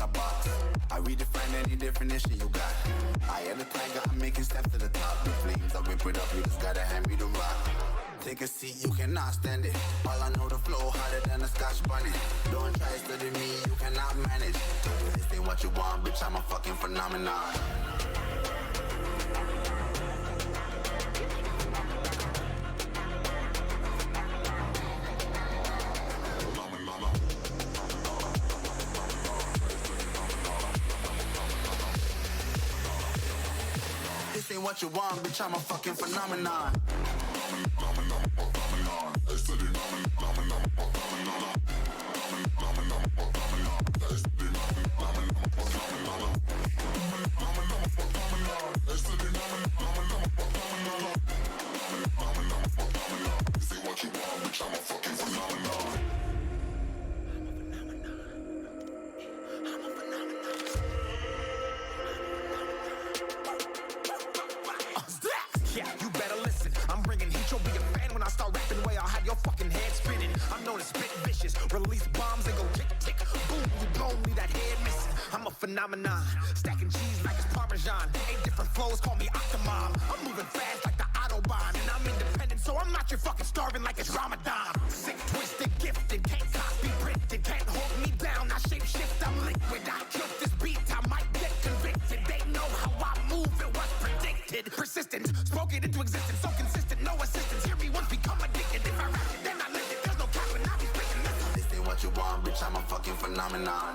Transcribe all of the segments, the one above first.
a box. I redefine any definition you got. I am the tiger, I'm making steps to the top. The flames, I whip it up, you just gotta hand me the rock. Take a seat, you cannot stand it. All I know, the flow harder than a Scotch bunny. Don't try study me, you cannot manage. This ain't what you want, bitch, I'm a fucking phenomenon. This ain't what you want, bitch, I'm a fucking phenomenon. Phenomenon, stacking cheese like it's Parmesan. 8 different flows, call me Octomom. I'm moving fast like the Autobahn, and I'm independent, so I'm not your fucking starving like it's Ramadan. Sick, twisted, gifted, can't copy, printed, can't hold me down. I shape shift, I'm liquid. I killed this beat, I might get convicted. They know how I move, it was predicted. Persistent, spoke it into existence, so consistent, no assistance. Hear me once, become addicted. If I rap it, then I live it. There's no cap when I be speaking this. This ain't what you want, bitch, I'm a fucking phenomenon.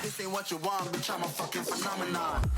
This ain't what you want, bitch, I'm a fucking phenomenon.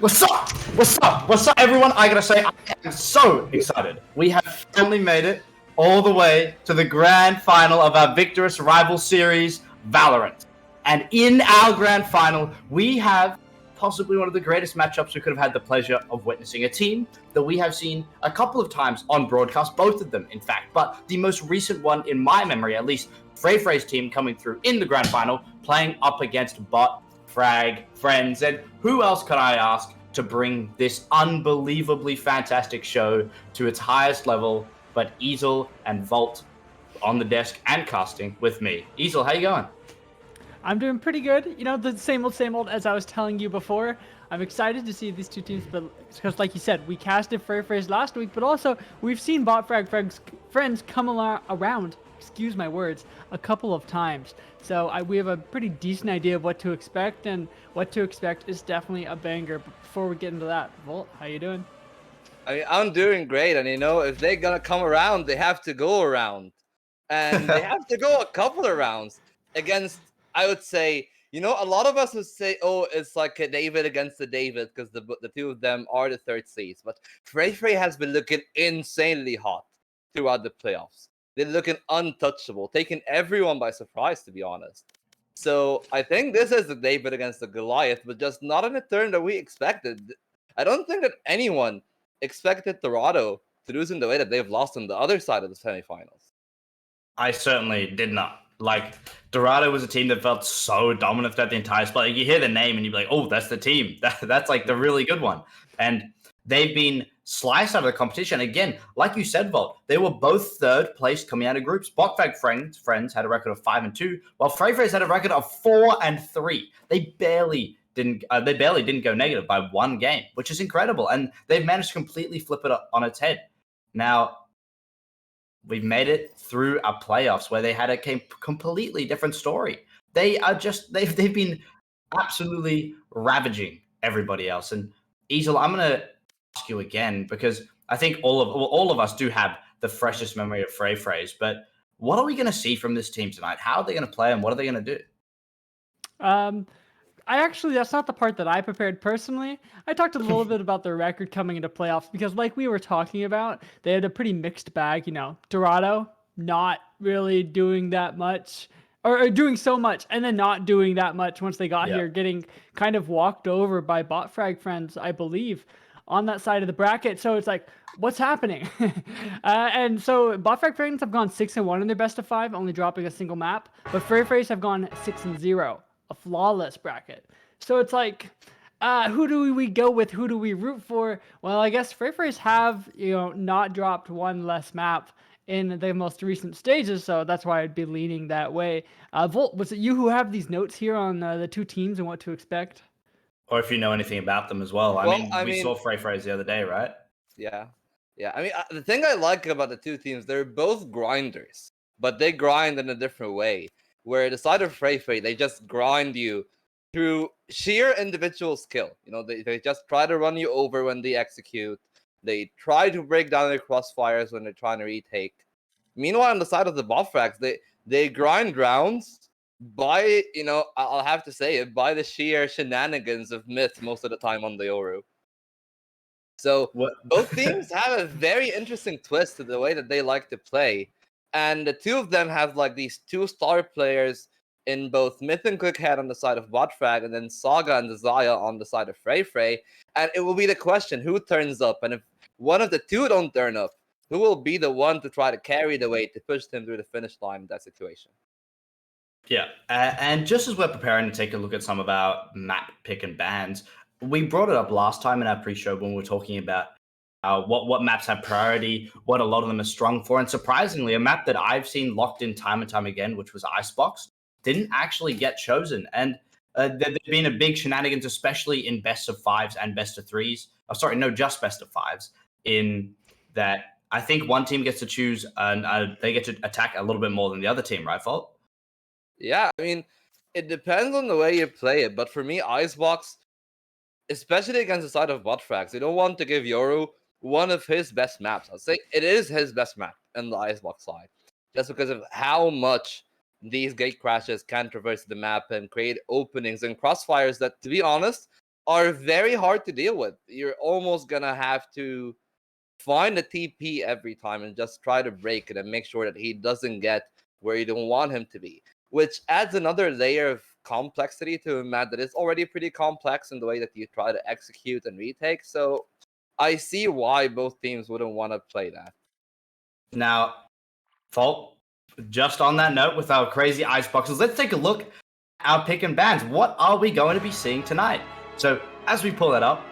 What's up? What's up? What's up, everyone? I gotta say, I am so excited. We have finally made it all the way to the grand final of our Victoris rival series, Valorant. And in our grand final, we have possibly one of the greatest matchups we could have had the pleasure of witnessing. A team that we have seen a couple of times on broadcast, both of them, in fact. But the most recent one, in my memory at least, Frey's team coming through in the grand final, playing up against Bot, Frag, Friends, and who else could I ask to bring this unbelievably fantastic show to its highest level but Easel and Volt on the desk and casting with me. Easel, how you going? I'm doing pretty good. You know, the same old as I was telling you before. I'm excited to see these two teams, but because like you said, we casted Frey's last week, but also we've seen Bot Frag Friends come around, excuse my words, a couple of times. So we have a pretty decent idea of what to expect, and what to expect is definitely a banger. But before we get into that, Volt, how you doing? I mean, I'm doing great, and you know, if they're gonna come around, they have to go around, and they have to go a couple of rounds against. I would say, you know, a lot of us would say, "Oh, it's like a David against the David," because the two of them are the third seeds. But Frey has been looking insanely hot throughout the playoffs. They're looking untouchable, taking everyone by surprise, to be honest. So I think this is the David against the Goliath, but just not in the turn that we expected. I don't think that anyone expected Dorado to lose in the way that they've lost on the other side of the semifinals. I certainly did not. Like, Dorado was a team that felt so dominant throughout the entire split. Like, you hear the name and you'd be like, oh, that's the team. That's like the really good one. And they've been sliced out of the competition. Again, like you said, Volt, they were both third place coming out of groups. Botfag Friends had a record of 5-2, while Frey's had a record of 4-3. They barely didn't go negative by one game, which is incredible. And they've managed to completely flip it on its head. Now, we've made it through our playoffs where they had a completely different story. They are just, they've been absolutely ravaging everybody else. And Easel, I'm going to ask you again, because I think all of us do have the freshest memory of Frey's, but what are we going to see from this team tonight? How are they going to play and what are they going to do? That's not the part that I prepared personally. I talked a little bit about their record coming into playoffs because, like we were talking about, they had a pretty mixed bag. You know, Dorado not really doing that much, or doing so much, and then not doing that much once they got here, getting kind of walked over by Botfrag Friends, I believe, on that side of the bracket. So it's like, what's happening? And so Botfrag Friends have gone 6-1 in their best of 5, only dropping a single map, but Frey's have gone 6-0. A flawless bracket. So it's like, who do we go with? Who do we root for? Well, I guess Frey's have, not dropped one less map in the most recent stages, so that's why I'd be leaning that way. Volt, was it you who have these notes here on the two teams and what to expect? Or if you know anything about them as well. I mean, we saw Frey's the other day, right? Yeah. I mean, the thing I like about the two teams, they're both grinders, but they grind in a different way. Where the side of Frey, they just grind you through sheer individual skill. You know, they just try to run you over when they execute. They try to break down their crossfires when they're trying to retake. Meanwhile, on the side of the bot frags, they grind rounds by, you know, I'll have to say it, by the sheer shenanigans of Myth most of the time on the Yoru. So What? both teams have a very interesting twist to the way that they like to play. And the two of them have like these two star players in both Myth and Quickhead on the side of Botfrag, and then Saga and Desire on the side of Frey. And it will be the question, who turns up? And if one of the two don't turn up, who will be the one to try to carry the weight to push them through the finish line in that situation? Yeah, and just as we're preparing to take a look at some of our map pick and bans, we brought it up last time in our pre-show when we were talking about what maps have priority, what a lot of them are strong for, and surprisingly, a map that I've seen locked in time and time again, which was Icebox, didn't actually get chosen. And there's been a big shenanigans, especially in best of fives and best of threes. Oh, sorry, no, just best of fives. In that, I think one team gets to choose and they get to attack a little bit more than the other team, right, Fault? Yeah, I mean, it depends on the way you play it. But for me, Icebox, especially against the side of Botfrags, you don't want to give Yoru one of his best maps. I'll say it is his best map in the Icebox side, just because of how much these gate crashes can traverse the map and create openings and crossfires that, to be honest, are very hard to deal with. You're almost gonna have to find a TP every time and just try to break it and make sure that he doesn't get where you don't want him to be, which adds another layer of complexity to a map that is already pretty complex in the way that you try to execute and retake. So I see why both teams wouldn't want to play that. Now, Fault, just on that note, with our crazy Iceboxes, let's take a look at our pick and bans. What are we going to be seeing tonight? So as we pull that up,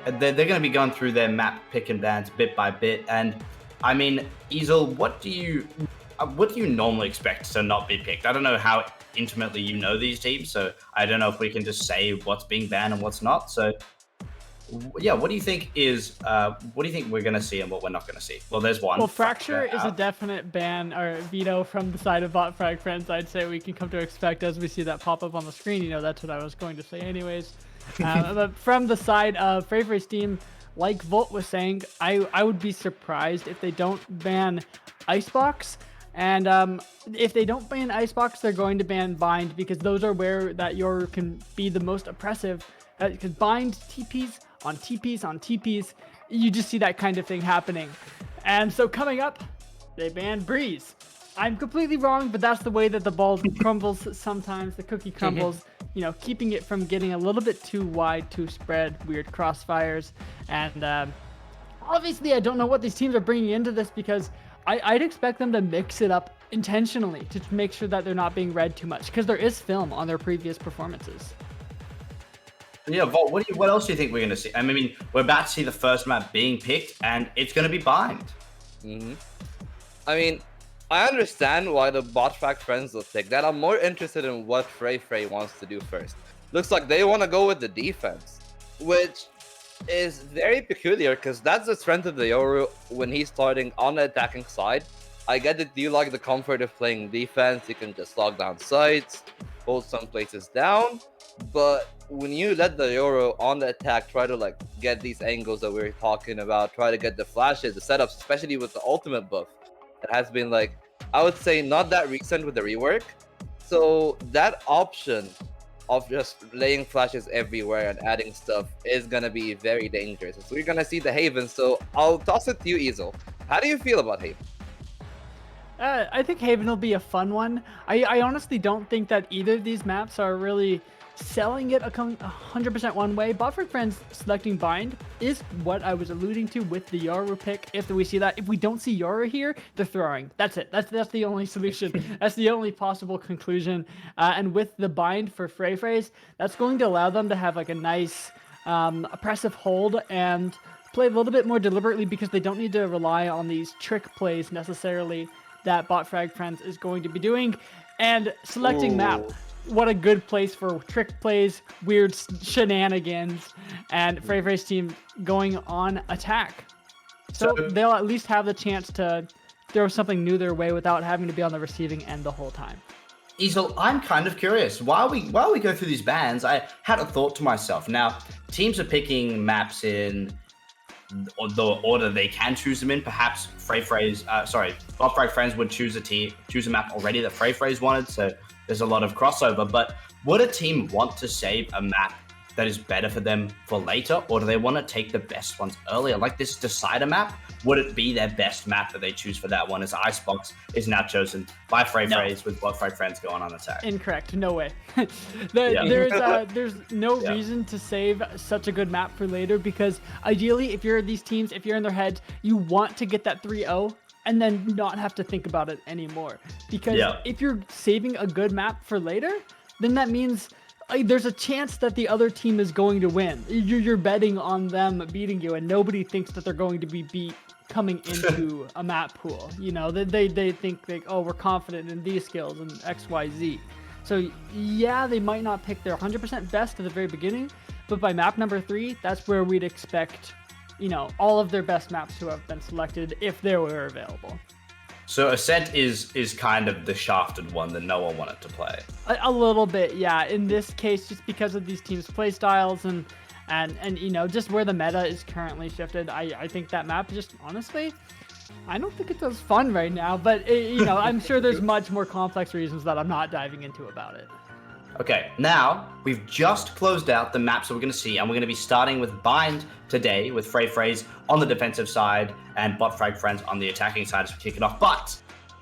they're going to be going through their map pick and bans bit by bit. And I mean, Easel, what do you normally expect to not be picked? I don't know how intimately you know these teams, so I don't know if we can just say what's being banned and what's not. So yeah, what do you think we're going to see and what we're not going to see? Well, there's one. Well, Fracture is a definite ban or veto from the side of Botfrag friends. I'd say we can come to expect as we see that pop up on the screen. You know, that's what I was going to say anyways. But from the side of Frey's team, like Volt was saying, I would be surprised if they don't ban Icebox. And if they don't ban Icebox, they're going to ban Bind, because those are where that Yoru can be the most oppressive. Because Bind TPs on TPs on TPs, you just see that kind of thing happening. And so coming up, they banned Breeze. I'm completely wrong, but that's the way that the ball crumbles sometimes. The cookie crumbles, you know, keeping it from getting a little bit too wide, too spread, weird crossfires. And obviously, I don't know what these teams are bringing into this, because I'd expect them to mix it up intentionally to make sure that they're not being read too much, because there is film on their previous performances. Yeah, Volt, what else do you think we're going to see? I mean, we're about to see the first map being picked, and it's going to be Bind. Mm-hmm. I mean, I understand why the Botfrag friends will pick that. I'm more interested in what Frey wants to do first. Looks like they want to go with the defense, which is very peculiar, because that's the strength of the Yoru when he's starting on the attacking side. I get that you like the comfort of playing defense. You can just lock down sites, hold some places down. But when you let the Yoru on the attack try to like get these angles that we were talking about, try to get the flashes, the setups, especially with the ultimate buff, that has been like, I would say, not that recent with the rework. So that option of just laying flashes everywhere and adding stuff is going to be very dangerous. So we're going to see the Haven. So I'll toss it to you, Easel. How do you feel about Haven? I think Haven will be a fun one. I honestly don't think that either of these maps are really selling it 100% one way. Botfrag friends selecting Bind is what I was alluding to with the Yoru pick. If we see that, if we don't see Yoru here, they're throwing. That's it. That's the only solution. That's the only possible conclusion. And with the Bind for Frey's, that's going to allow them to have like a nice oppressive hold and play a little bit more deliberately, because they don't need to rely on these trick plays necessarily that Botfrag friends is going to be doing. And selecting map, what a good place for trick plays, weird shenanigans, and Frey's team going on attack. So they'll at least have the chance to throw something new their way without having to be on the receiving end the whole time. Easel, I'm kind of curious. While we go through these bans, I had a thought to myself. Now, teams are picking maps in the order they can choose them in. Perhaps Botfrag Friends would choose a map already that Frey wanted, so there's a lot of crossover. But would a team want to save a map that is better for them for later, or do they want to take the best ones earlier? Like this Decider map, would it be their best map that they choose for that one, as Icebox is now chosen by Freys with Botfrag Friends going on attack? Incorrect. No way. There's no reason to save such a good map for later, because ideally, if you're these teams, if you're in their heads, you want to get that 3-0 and then not have to think about it anymore. Because if you're saving a good map for later, then that means there's a chance that the other team is going to win. You're betting on them beating you, and nobody thinks that they're going to be beat coming into a map pool. You know, they think like, oh, we're confident in these skills and X, Y, Z. So yeah, they might not pick their 100% best at the very beginning, but by map number 3, that's where we'd expect, you know, all of their best maps to have been selected if they were available. So Ascent is kind of the shafted one that no one wanted to play. A little bit, yeah. In this case, just because of these teams' play styles and you know, just where the meta is currently shifted, I think that map just, honestly, I don't think it's as fun right now. But you know, I'm sure there's much more complex reasons that I'm not diving into about it. Okay, now we've just closed out the maps that we're going to see, and we're going to be starting with Bind today with Freys on the defensive side and Botfrag Friends on the attacking side as we kick it off. But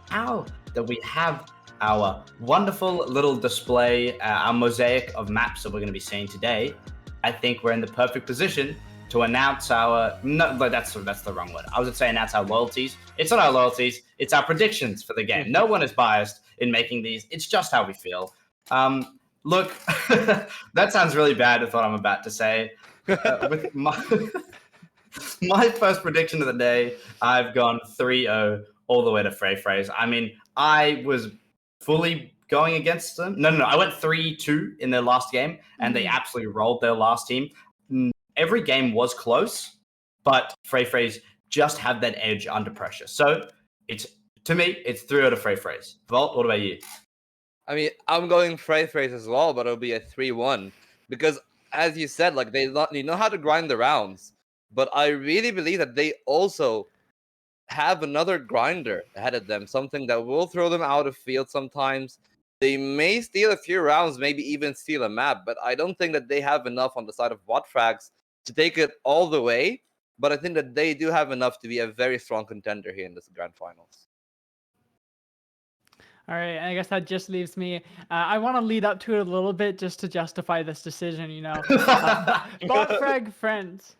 now that we have our wonderful little display, our mosaic of maps that we're going to be seeing today, I think we're in the perfect position to announce our... No, that's the wrong word. I was going to say announce our loyalties. It's not our loyalties. It's our predictions for the game. No one is biased in making these. It's just how we feel. Look, that sounds really bad with what I'm about to say. With my first prediction of the day, I've gone 3-0 all the way to Freys. I mean, I was fully going against them. No, I went 3-2 in their last game, and they absolutely rolled their last team. Every game was close, but Freys just have that edge under pressure. So to me, it's 3-0 to Freys. Vault, what about you? I mean, I'm going Freys as well, but it'll be a 3-1 because, as you said, like they know how to grind the rounds. But I really believe that they also have another grinder ahead of them, something that will throw them out of field sometimes. They may steal a few rounds, maybe even steal a map, but I don't think that they have enough on the side of Botfrags to take it all the way. But I think that they do have enough to be a very strong contender here in this grand finals. All right, I guess that just leaves me. I want to lead up to it a little bit just to justify this decision, you know. Botfrag Friends.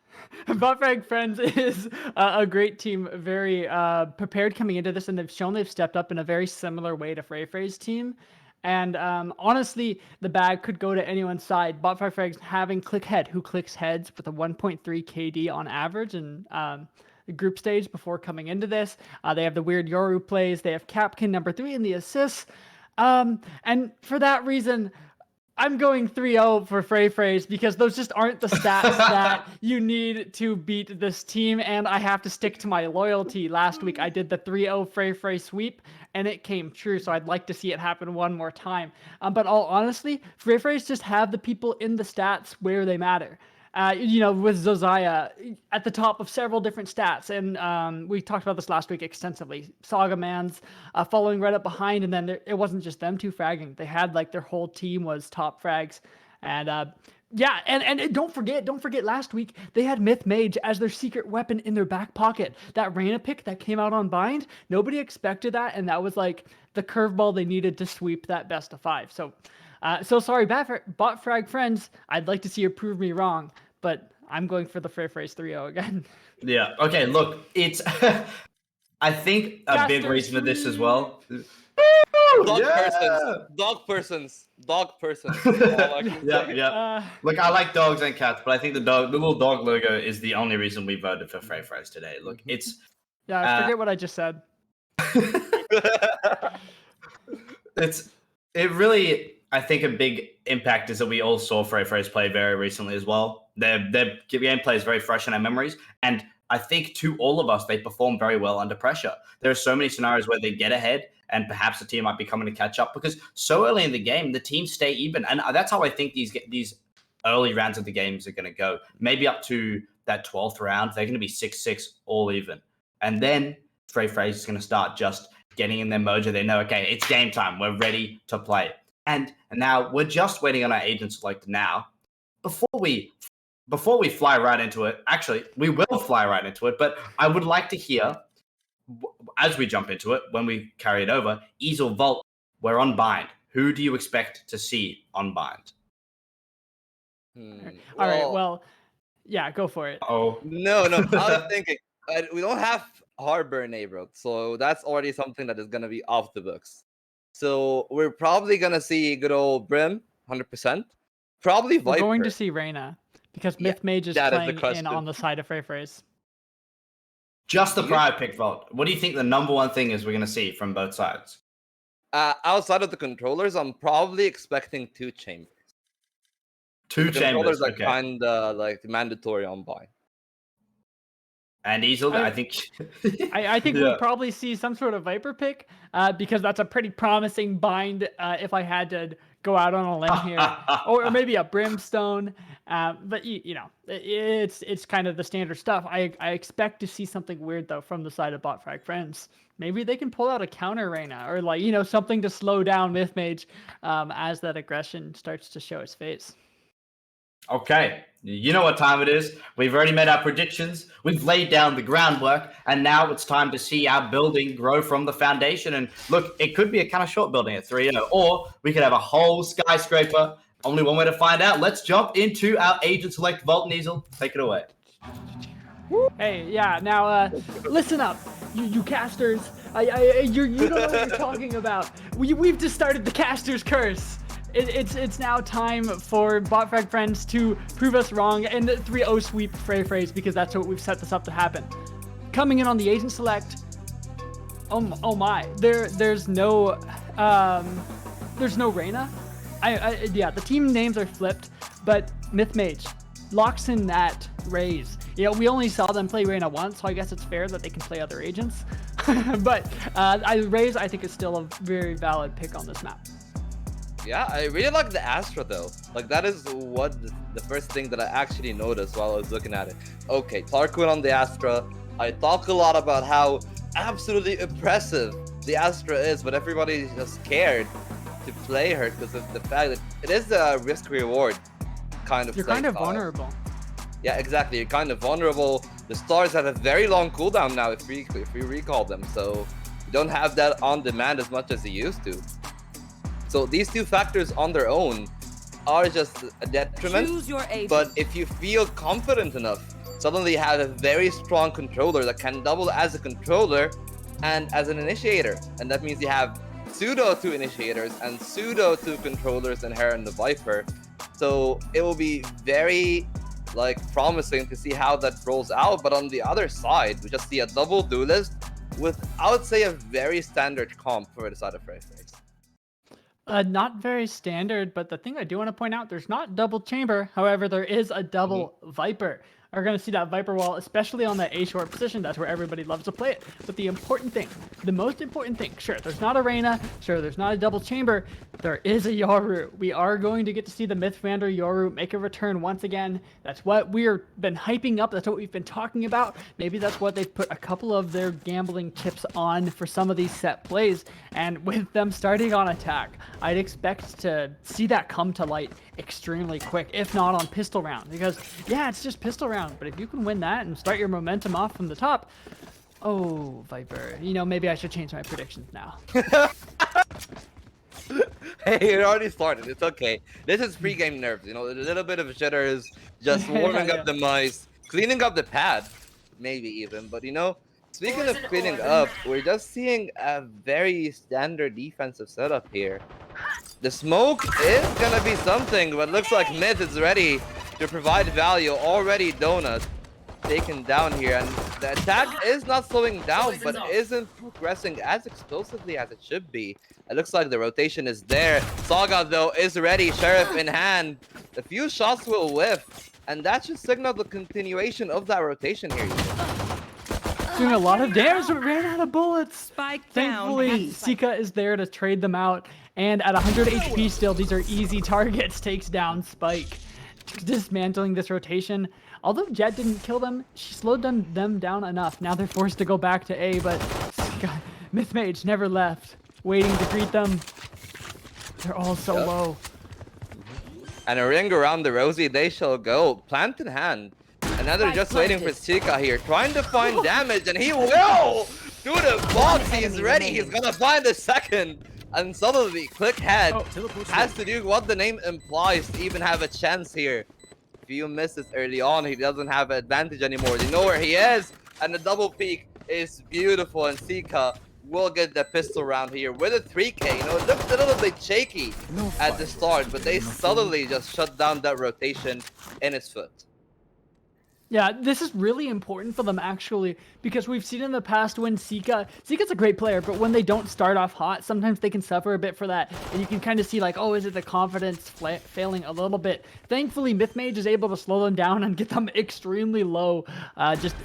Botfrag Friends is a great team, very prepared coming into this, and they've shown they've stepped up in a very similar way to Frey's team. And honestly, the bag could go to anyone's side. Botfrag Friends having Clickhead, who clicks heads with a 1.3 KD on average, and the group stage before coming into this. They have the weird Yoru plays. They have Capkin number 3 in the assists. And for that reason, I'm going 3-0 for Freys because those just aren't the stats that you need to beat this team. And I have to stick to my loyalty. Last week, I did the 3-0 Frey sweep, and it came true. So I'd like to see it happen one more time. But all honestly, Freys just have the people in the stats where they matter. You know, with Zozaya at the top of several different stats. And we talked about this last week extensively. Saga Man's following right up behind. And then it wasn't just them two fragging. They had like their whole team was top frags. And yeah, and don't forget last week, they had Myth Mage as their secret weapon in their back pocket. That Reyna pick that came out on Bind, nobody expected that. And that was like the curveball they needed to sweep that best of 5. So sorry, Botfrag Friends. I'd like to see you prove me wrong, but I'm going for the Freys 3-0 again. Yeah. Okay. Look, it's. I think a big reason for this as well. Dog persons. Yeah. Look, I like dogs and cats, but I think the little dog logo is the only reason we voted for Freys today. Look, it's. Yeah, forget what I just said. It really. I think a big impact is that we all saw Freys play very recently as well. Their gameplay is very fresh in our memories. And I think to all of us, they perform very well under pressure. There are so many scenarios where they get ahead and perhaps the team might be coming to catch up because so early in the game, the teams stay even. And that's how I think these early rounds of the games are going to go. Maybe up to that 12th round, they're going to be 6-6 all even. And then FaZe is going to start just getting in their mojo. They know, okay, it's game time. We're ready to play. And now we're just waiting on our agent select now. Before we fly right into it, actually, we will fly right into it, but I would like to hear, as we jump into it, when we carry it over, Easel Vault, we're on bind. Who do you expect to see on bind? All right, well, yeah, go for it. Oh. No, I was thinking, we don't have Harbor enabled, so that's already something that is going to be off the books. So we're probably going to see good old Brim, 100%. Probably Viper. We're going to see Reyna, because Myth Mage is playing in on the side of FaZe. Just the prior pick Vault. What do you think the number one thing is we're going to see from both sides? Outside of the controllers, I'm probably expecting 2 chambers. 2 the chambers, controllers okay. are kind of like mandatory on buy. And Easel, I think... I think we'll probably see some sort of Viper pick, because that's a pretty promising bind if I had to go out on a limb here. or maybe a Brimstone. But, you know, it's kind of the standard stuff. I expect to see something weird, though, from the side of BotFrag Friends. Maybe they can pull out a counter Reyna, or, like, you know, something to slow down Myth Mage as that aggression starts to show its face. Okay, you know what time it is. We've already made our predictions. We've laid down the groundwork, and now it's time to see our building grow from the foundation. And look, it could be a kind of short building at 3-0, or we could have a whole skyscraper. Only one way to find out. Let's jump into our agent select Vault. Neasel, take it away. Hey, yeah. Now, listen up, you casters. You don't know what you're talking about. We've just started the caster's curse. It's now time for BotFrag Friends to prove us wrong and 3-0 sweep FaZe, because that's what we've set this up to happen. Coming in on the agent select. Oh my! There's no Reyna. Yeah, the team names are flipped, but Myth Mage locks in that Raze. You know, we only saw them play Reyna once, so I guess it's fair that they can play other agents. But Raze, I think, is still a very valid pick on this map. Yeah, I really like the Astra though. Like, that is what the first thing that I actually noticed while I was looking at it. Okay, Tarquin on the Astra. I talk a lot about how absolutely oppressive the Astra is, but everybody's just scared to play her because of the fact that it is a risk-reward kind of. You're kind of vulnerable. Yeah, exactly. You're kind of vulnerable. The stars have a very long cooldown now if we recall them, so you don't have that on demand as much as you used to. So these 2 factors on their own are just a detriment. Choose your agent. But if you feel confident enough, suddenly you have a very strong controller that can double as a controller and as an initiator. And that means you have pseudo 2 initiators and pseudo 2 controllers in her and the Viper. So it will be very promising to see how that rolls out. But on the other side, we just see a double duelist with, I would say, a very standard comp for the side of FaZe. Not very standard, but the thing I do want to point out, there's not double chamber. However, there is a double Viper. Are going to see that Viper wall, especially on that A-short position. That's where everybody loves to play it. But the important thing, the most important thing, sure, there's not a Reyna, sure, there's not a double chamber, there is a Yoru. We are going to get to see the Mythvander Yoru make a return once again. That's what we've been hyping up. That's what we've been talking about. Maybe that's what they've put a couple of their gambling chips on for some of these set plays. And with them starting on attack, I'd expect to see that come to light extremely quick, if not on pistol round. Because, yeah, it's just pistol round. But if you can win that and start your momentum off from the top, oh, Viper, you know, maybe I should change my predictions now. Hey, it already started. It's okay. This is pre-game nerves, you know, a little bit of jitters, just warming up the mice, cleaning up the pad, maybe even. But, you know, speaking of cleaning up, we're just seeing a very standard defensive setup here. The smoke is going to be something, but looks like Myth is ready to provide value. Already Donut taken down here, and the attack is not slowing down, but isn't progressing as explosively as it should be. It looks like the rotation is there. Saga, though, is ready. Sheriff in hand. A few shots will whiff, and that should signal the continuation of that rotation here. doing a lot of damage, but ran out of bullets. Spike Thankfully, down. Sika is there to trade them out, and at 100 HP still, these are easy targets. Takes down Spike, dismantling this rotation. Although Jet didn't kill them, she slowed them down enough. Now they're forced to go back to A, but Sika, Mythmage never left, waiting to greet them. They're all so low. And a ring around the Rosie, they shall go. Plant in hand. And now they're just waiting for Sika here, trying to find damage, and he will! Do the box, he's ready, he's gonna find a second. And suddenly, Click Head has to do what the name implies to even have a chance here. Few misses early on, he doesn't have an advantage anymore. They know where he is, and the double peek is beautiful, and Sika will get the pistol round here with a 3K. You know, it looked a little bit shaky at the start, but they suddenly just shut down that rotation in its foot. Yeah, this is really important for them actually, because we've seen in the past when Sika's a great player, but when they don't start off hot, sometimes they can suffer a bit for that. And you can kind of see like, oh, is it the confidence failing a little bit? Thankfully, Mythmage is able to slow them down and get them extremely low, just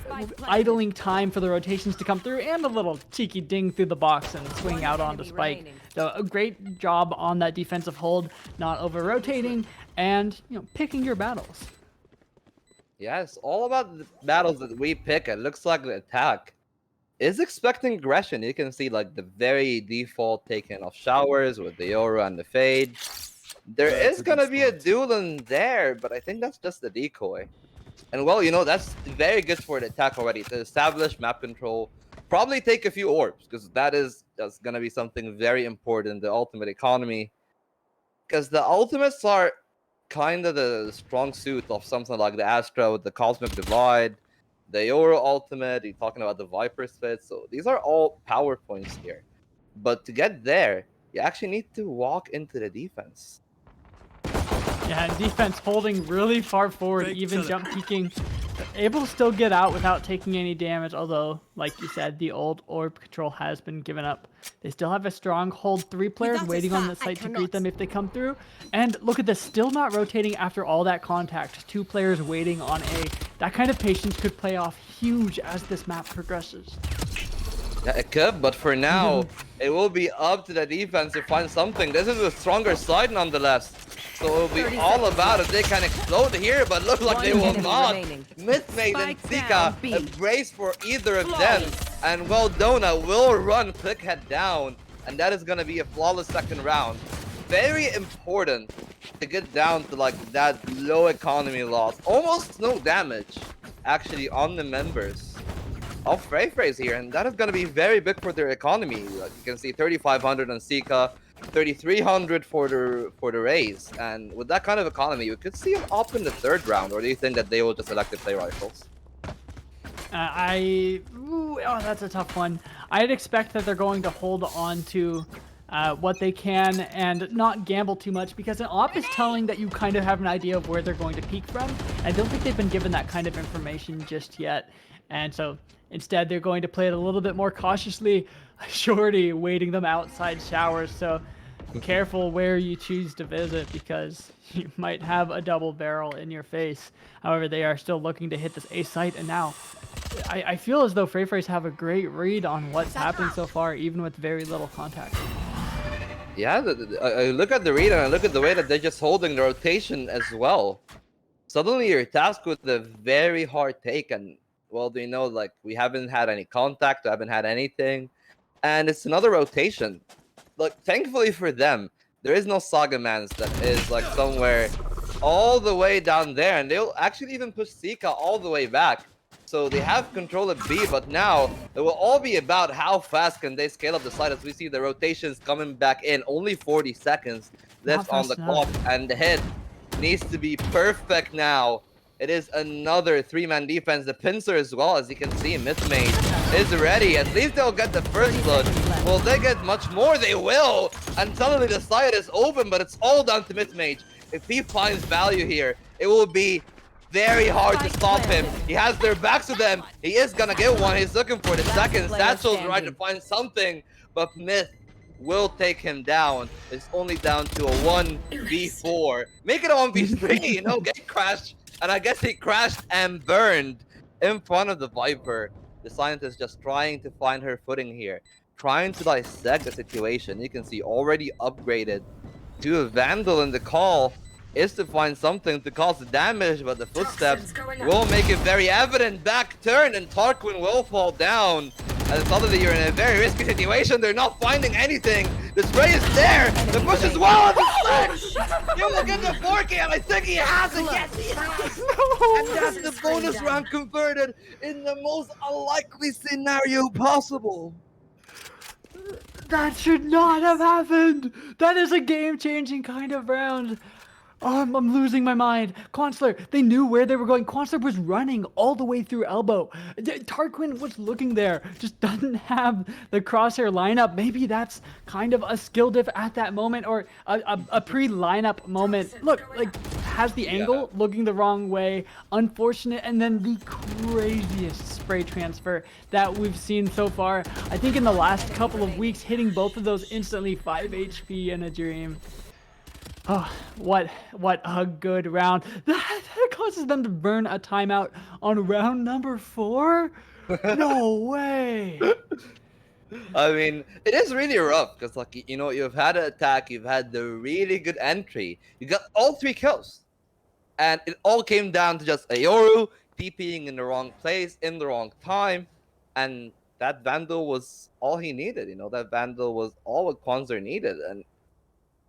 idling time for the rotations to come through, and a little cheeky ding through the box and swing out onto Spike. So a great job on that defensive hold, not over-rotating, and picking your battles. Yeah, it's all about the battles that we pick. It looks like the attack is expecting aggression. You can see like the very default taking off showers with the aura and the fade. There is going to be a duel in there, but I think that's just the decoy. And well, that's very good for the attack already to establish map control. Probably take a few orbs, because that's going to be something very important in the ultimate economy. Because the ultimates are kind of the strong suit of something like the Astra with the Cosmic Divide, the Aura ultimate, you're talking about the Viper's Fit, so these are all power points here. But to get there, you actually need to walk into the defense. Yeah, and defense holding really far forward, even jump peeking. Able to still get out without taking any damage, although, like you said, the old orb control has been given up. They still have a strong hold, 3 players waiting on the site to greet them if they come through. And look at this, still not rotating after all that contact. 2 players waiting on A. That kind of patience could play off huge as this map progresses. Yeah, it could, but for now, it will be up to the defense to find something. This is a stronger side nonetheless. So it will be all about if they can explode here, but look like they will not. Mythmage and Sika, a brace for either of them. And well, Dona will run Clickhead down, and that is going to be a flawless second round. Very important to get down to like that low economy loss. Almost no damage, actually, on the members of Frey's here, and that is going to be very big for their economy. Like you can see 3,500 on Sika, 3,300 for the Rays, and with that kind of economy, you could see them up in the 3rd round. Or do you think that they will just elect to play rifles? That's a tough one. I'd expect that they're going to hold on to what they can and not gamble too much, because an op is telling that you kind of have an idea of where they're going to peak from. I don't think they've been given that kind of information just yet, and so instead they're going to play it a little bit more cautiously. Shorty waiting them outside showers, so careful where you choose to visit, because you might have a double barrel in your face. However, they are still looking to hit this A site, and now I feel as though Frey's have a great read on what's happened so far, even with very little contact. Yeah, I look at the read and I look at the way that they're just holding the rotation as well. Suddenly you're tasked with a very hard take, and well, like we haven't had any contact, we haven't had anything, and it's another rotation. Like, thankfully for them, there is no Saga Mans that is like somewhere all the way down there, and they'll actually even push Sika all the way back. So they have control of B, but now it will all be about how fast can they scale up the side, as we see the rotations coming back in. Only 40 seconds left on the clock, and the hit needs to be perfect now. It is another 3-man defense. The pincer as well, as you can see, Mythmage is ready. At least they'll get the first blood. Will they get much more? They will! And suddenly the side is open, but it's all down to Mythmage. If he finds value here, it will be very hard to stop him. He has their backs to them. He is gonna get one. He's looking for the second. Satchel's trying to find something, but Myth will take him down. It's only down to a 1v4. Make it a 1v3, get crashed. And I guess he crashed and burned in front of the Viper. The scientist just trying to find her footing here, trying to dissect the situation. You can see already upgraded to a Vandal, and the call is to find something to cause the damage, but the footsteps will make it very evident. Back turn, and Tarquin will fall down. And suddenly you're in a very risky situation. They're not finding anything. The spray is there. The push is well on the sledge. You look at the 4K, and I think he has it. Yes, he has. And that's the bonus round converted in the most unlikely scenario possible. That should not have happened. That is a game-changing kind of round. Oh, I'm losing my mind. Consular, they knew where they were going. Consular was running all the way through elbow. Tarquin was looking there, just doesn't have the crosshair lineup. Maybe that's kind of a skill diff at that moment, or a pre-lineup moment. Look, like, has the angle looking the wrong way. Unfortunate, and then the craziest spray transfer that we've seen so far. I think in the last couple of weeks, hitting both of those instantly 5 HP in a dream. Oh, what a good round. That causes them to burn a timeout on round number 4? No way. I mean, it is really rough because, like, you know, you've had an attack, you've had the really good entry, you got all 3 kills, and it all came down to just Ayoru TPing in the wrong place, in the wrong time, and that Vandal was all he needed, you know, that Vandal was all what Kwanzaa needed, and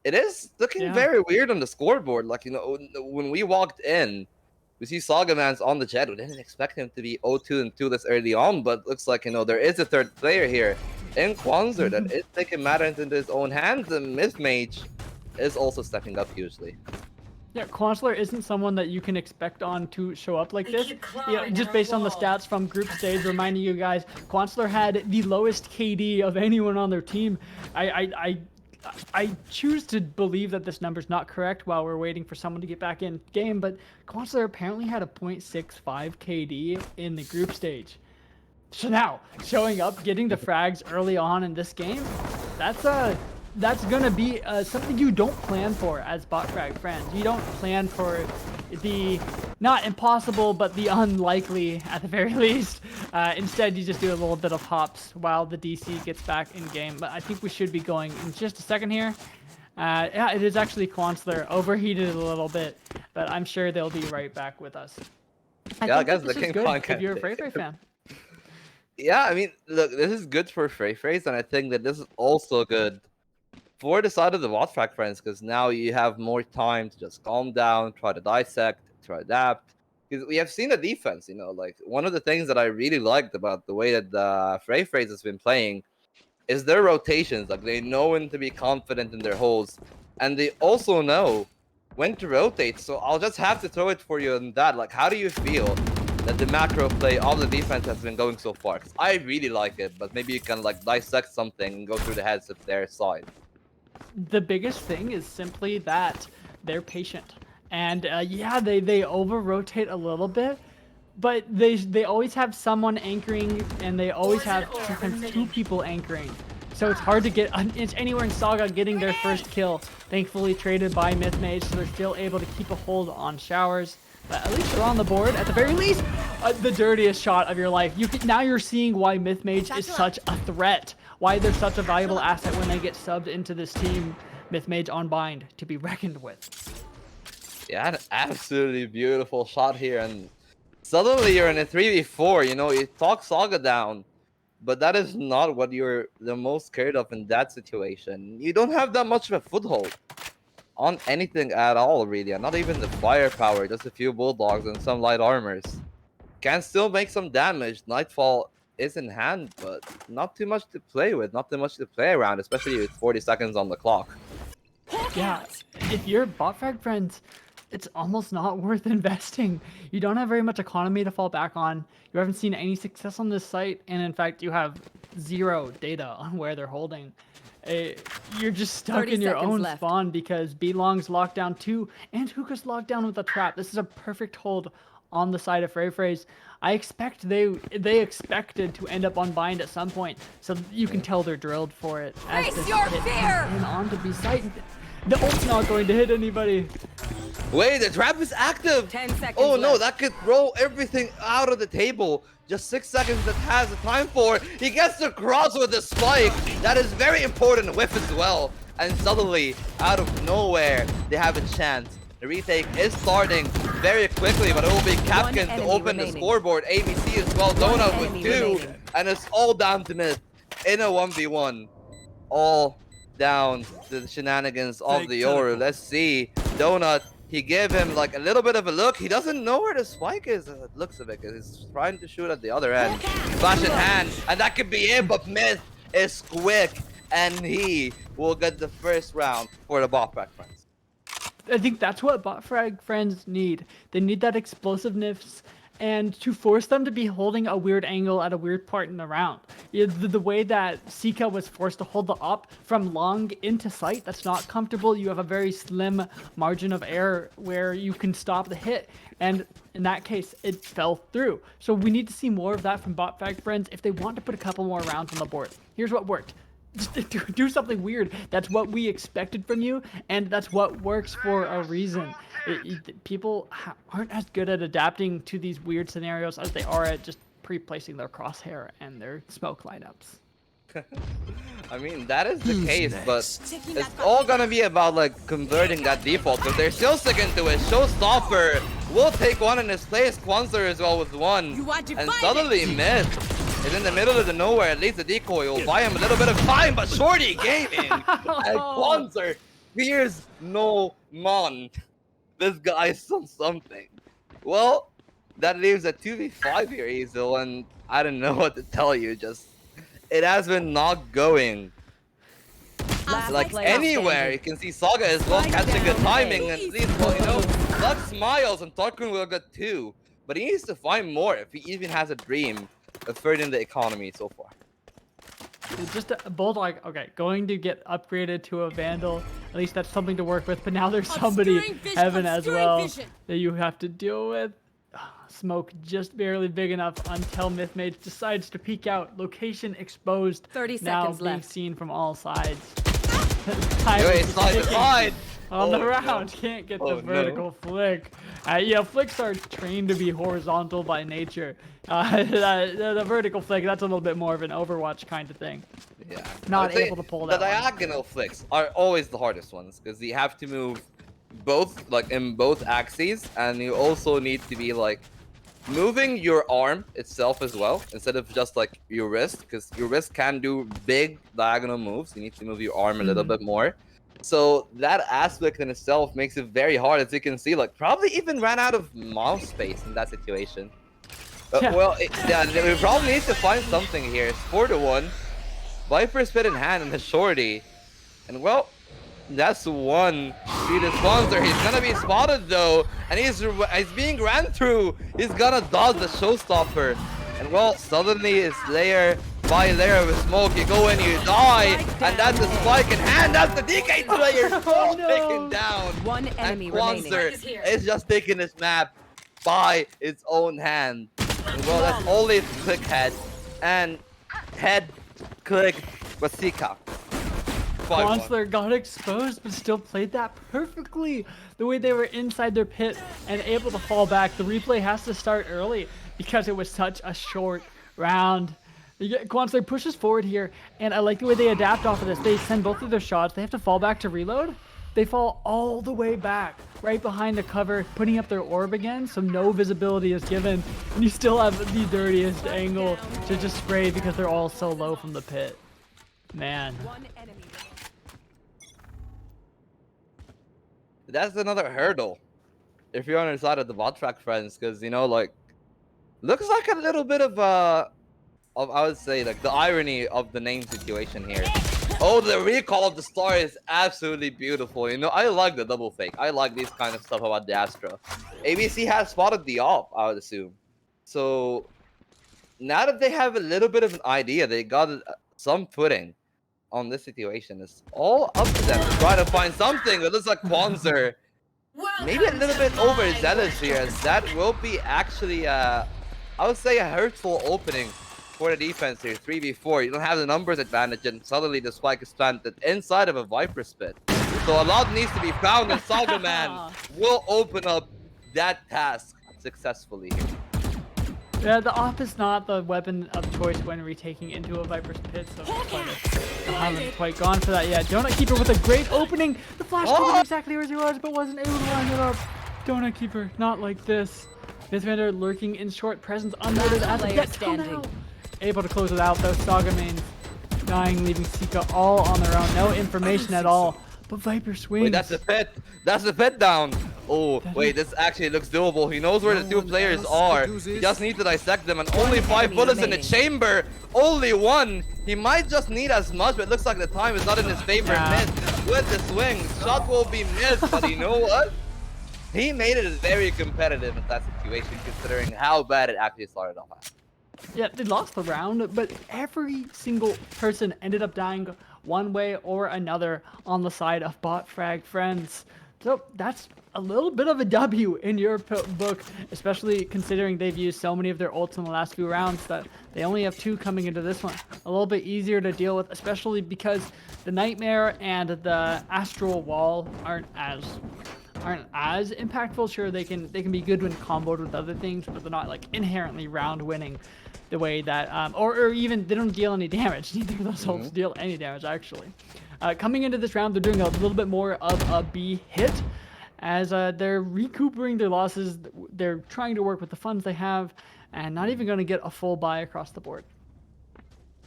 it is looking very weird on the scoreboard. Like, you know, when we walked in, we see Saga Man's on the jet. We didn't expect him to be 0-2 and 2 this early on, but looks like, you know, there is a third player here in Kwanzaa that is taking matters into his own hands, and Myth Mage is also stepping up hugely. Yeah, Consular isn't someone that you can expect on to show up like this. Yeah, just based on the stats from group stage, reminding you guys, Consular had the lowest KD of anyone on their team. I choose to believe that this number's not correct while we're waiting for someone to get back in game, but Consular apparently had a 0.65 KD in the group stage. So now, showing up, getting the frags early on in this game, that's gonna be something you don't plan for as bot frag friends. You don't plan for the not impossible, but the unlikely at the very least. Instead, you just do a little bit of hops while the DC gets back in game. But I think we should be going in just a second here. Yeah, it is actually Consular overheated a little bit, but I'm sure they'll be right back with us. I guess the King Kong if you're a Frey fan. Yeah, I mean, look, this is good for Frey, and I think that this is also good for the side of the bot frag friends, because now you have more time to just calm down, try to dissect, try to adapt. Because we have seen the defense, you know, like, one of the things that I really liked about the way that the Frey has been playing is their rotations. Like, they know when to be confident in their holds, and they also know when to rotate. So I'll just have to throw it for you on that. Like, how do you feel that the macro play of the defense has been going so far? Because I really like it, but maybe you can, like, dissect something and go through the heads of their side. The biggest thing is simply that they're patient, and yeah, they over rotate a little bit, but they always have someone anchoring, and they always have sometimes 2 people anchoring, so it's hard to get an inch anywhere in Saga getting their first kill. Thankfully traded by Myth Mage, so they're still able to keep a hold on Showers, but at least they're on the board. At the very least, the dirtiest shot of your life. Now you're seeing why Myth Mage is such a threat, why they're such a valuable asset when they get subbed into this team. Myth Mage on bind to be reckoned with. Yeah, an absolutely beautiful shot here, and suddenly you're in a 3v4. You know, you talk Saga down, but that is not what you're the most scared of in that situation. You don't have that much of a foothold on anything at all, really, and not even the firepower, just a few bulldogs and some light armors. Can still make some damage. Nightfall is in hand, but not too much to play with, not too much to play around, especially with 40 seconds on the clock. Yeah, if you're bot frag friends, it's almost not worth investing. You don't have very much economy to fall back on. You haven't seen any success on this site, and in fact, you have 0 data on where they're holding. You're just stuck in your own spawn because B-Long's locked down too, and Hookah's locked down with a trap. This is a perfect hold on the side of Frey. I expect they expected to end up on bind at some point, so you can tell they're drilled for it. As this hit and onto B site. The ult's not going to hit anybody. Wait, the trap is active. 10 seconds Oh no, left. that could throw everything out of the table. Just 6 seconds that has the time for. He gets the cross with the spike. That is very important whiff as well. And suddenly, out of nowhere, they have a chance. The retake is starting very quickly, but it will be Capkin to enemy open the remaining. scoreboard. ABC as well, Donut with enemy 2. remaining. And it's all down to Myth in a 1v1. All down to the shenanigans of the Yoru. Let's see. Donut, he gave him like a little bit of a look. He doesn't know where the spike is. It looks of it because he's trying to shoot at the other end. Flash in hand, and that could be it, but Myth is quick, and he will get the first round for the Botback friends. I think that's what bot frag friends need. They need that explosiveness and to force them to be holding a weird angle at a weird part in the round. The way that Sika was forced to hold the up from long into sight, that's not comfortable. You have a very slim margin of error where you can stop the hit. And in that case, it fell through. So we need to see more of that from bot frag friends if they want to put a couple more rounds on the board. Here's what worked. Just do something weird. That's what we expected from you, and that's what works for a reason. People aren't as good at adapting to these weird scenarios as they are at just pre-placing their crosshair and their smoke lineups. I mean, that is the case, but it's all gonna be about like converting that default. If they're still sticking to it, Showstopper will take one in his place. Kwanzaa as well with 1, and suddenly Myth is in the middle of the nowhere. At least the decoy will buy him a little bit of time, but Shorty gaming and Kwanzaa fears no man. This guy's on something. Well, that leaves a 2v5 here, Easel, and I don't know what to tell you. Just it has been not going like anywhere. You can see Saga as well catching the timing, and at least, well, you know, Lux smiles and Tarkun will get 2, but he needs to find more if he even has a dream of furthering the economy so far. It's just a Bulldog, okay, going to get upgraded to a Vandal. At least that's something to work with, but now there's somebody Heaven as well that you have to deal with. Smoke just barely big enough until Mythmage decides to peek out. Location exposed. 30 now seconds being left. seen from all sides. Wait, slide to slide. On the Oh, round, no. can't get Oh, the no. vertical flick. Yeah, flicks are trained to be horizontal by nature. The vertical flick, that's a little bit more of an Overwatch kind of thing. Yeah. Not I'd say able to pull the that one. diagonal flicks are always the hardest ones because you have to move both, like in both axes, and you also need to be like moving your arm itself as well instead of just like your wrist, because your wrist can do big diagonal moves. You need to move your arm a little bit more. So that aspect in itself makes it very hard, as you can see. Like probably even ran out of mouse space in that situation. Yeah. Well, yeah, we probably need to find something here. It's 4-1. Viper spit in hand and the shorty. And well, that's 1. Speed sponsor. He's gonna be spotted though. And he's being ran through. He's gonna dodge the showstopper. And well, suddenly it's layer by layer with smoke. You go in, you die. And that's the spike in hand. That's the DK player. Oh, no. Taken down. One enemy And remaining. Kwanzaa is just taking this map by its own hand. And well, that's only click head. And head click Basika. 5-1. Monster got exposed, but still played that perfectly. The way they were inside their pit and able to fall back. The replay has to start early because it was such a short round. Kwanzaa pushes forward here, and I like the way they adapt off of this. They send both of their shots. They have to fall back to reload. They fall all the way back, right behind the cover, putting up their orb again, so no visibility is given. And you still have the dirtiest angle to just spray because they're all so low from the pit. Man. One enemy. That's another hurdle if you're on the side of the bot track friends, because you know, like, looks like a little bit of I would say like the irony of the name situation here. Oh, the recall of the star is absolutely beautiful. You know, I like the double fake. I like these kind of stuff about the Astra. ABC has spotted the op, I would assume. So now that they have a little bit of an idea, they got some footing on this situation. It's all up to them to try to find something. It looks like Kwanzaa maybe a little bit overzealous here, as that will be actually I would say a hurtful opening for the defense here. 3v4, you don't have the numbers advantage, and suddenly the spike is planted inside of a Viper spit. So a lot needs to be found, and Saga Man will open up that task successfully here. Yeah, the AWP is not the weapon of choice when retaking into a Viper's pit, so I haven't quite gone for that yet. Donut Keeper with a great opening. The flash wasn't exactly where he was, but wasn't able to line it up. Donut Keeper, not like this. Mythmander lurking in short presence, unnoted as it gets out. Able to close it out though. Saga main dying, leaving Sika all on their own. No information at all. But Viper swings. Wait, that's the pit. That's the pit down. Oh, wait, this actually looks doable. He knows where the two players are. He just needs to dissect them, and only 5 bullets in the chamber. Only 1. He might just need as much, but it looks like the time is not in his favor. Missed with the swing. Shot will be missed, but you know what? He made it very competitive in that situation, considering how bad it actually started off at. Yeah, they lost the round, but every single person ended up dying one way or another on the side of bot frag friends. So that's a little bit of a W in your book, especially considering they've used so many of their ults in the last few rounds that they only have 2 coming into this one. A little bit easier to deal with, especially because the Nightmare and the Astral Wall aren't as impactful. Sure, they can be good when comboed with other things, but they're not like inherently round winning the way that or even they don't deal any damage. Neither of those ults deal any damage actually. Coming into this round, they're doing a little bit more of a B hit as they're recouping their losses. They're trying to work with the funds they have and not even going to get a full buy across the board.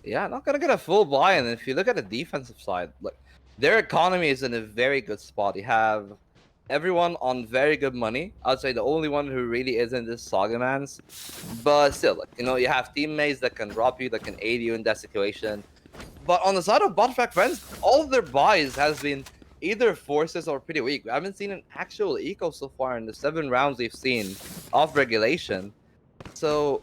Yeah, not gonna get a full buy. And if you look at the defensive side, like their economy is in a very good spot. You have everyone on very good money. I'd say the only one who really isn't is Saga Man's. But still, like, you know, you have teammates that can drop you, that can aid you in that situation. But on the side of Botfack Friends, all of their buys has been either forces or pretty weak. We haven't seen an actual eco so far in the 7 rounds we've seen of regulation. So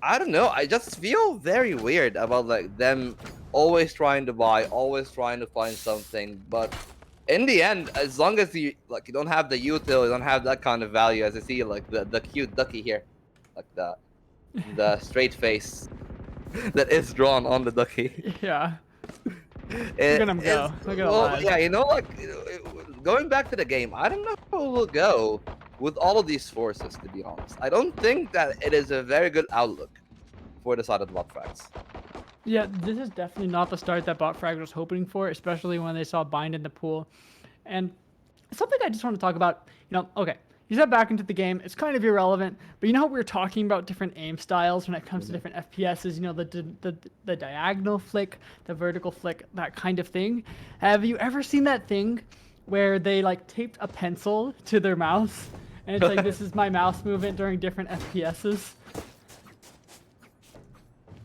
I don't know. I just feel very weird about like them always trying to buy, always trying to find something, but in the end, as long as you don't have the util, you don't have that kind of value, as you see like the cute ducky here, like the straight face that is drawn on the ducky. Yeah. Look at him go. Look at him. Yeah, you know, like going back to the game, I don't know how we'll go with all of these forces, to be honest. I don't think that it is a very good outlook for the side of the bot frags. Yeah, this is definitely not the start that Botfrag was hoping for, especially when they saw Bind in the pool. And something I just want to talk about, you know, okay, you step back into the game, it's kind of irrelevant, but you know how we were talking about different aim styles when it comes to different FPSs, you know, the diagonal flick, the vertical flick, that kind of thing. Have you ever seen that thing where they like taped a pencil to their mouse and it's like, this is my mouse movement during different FPSs?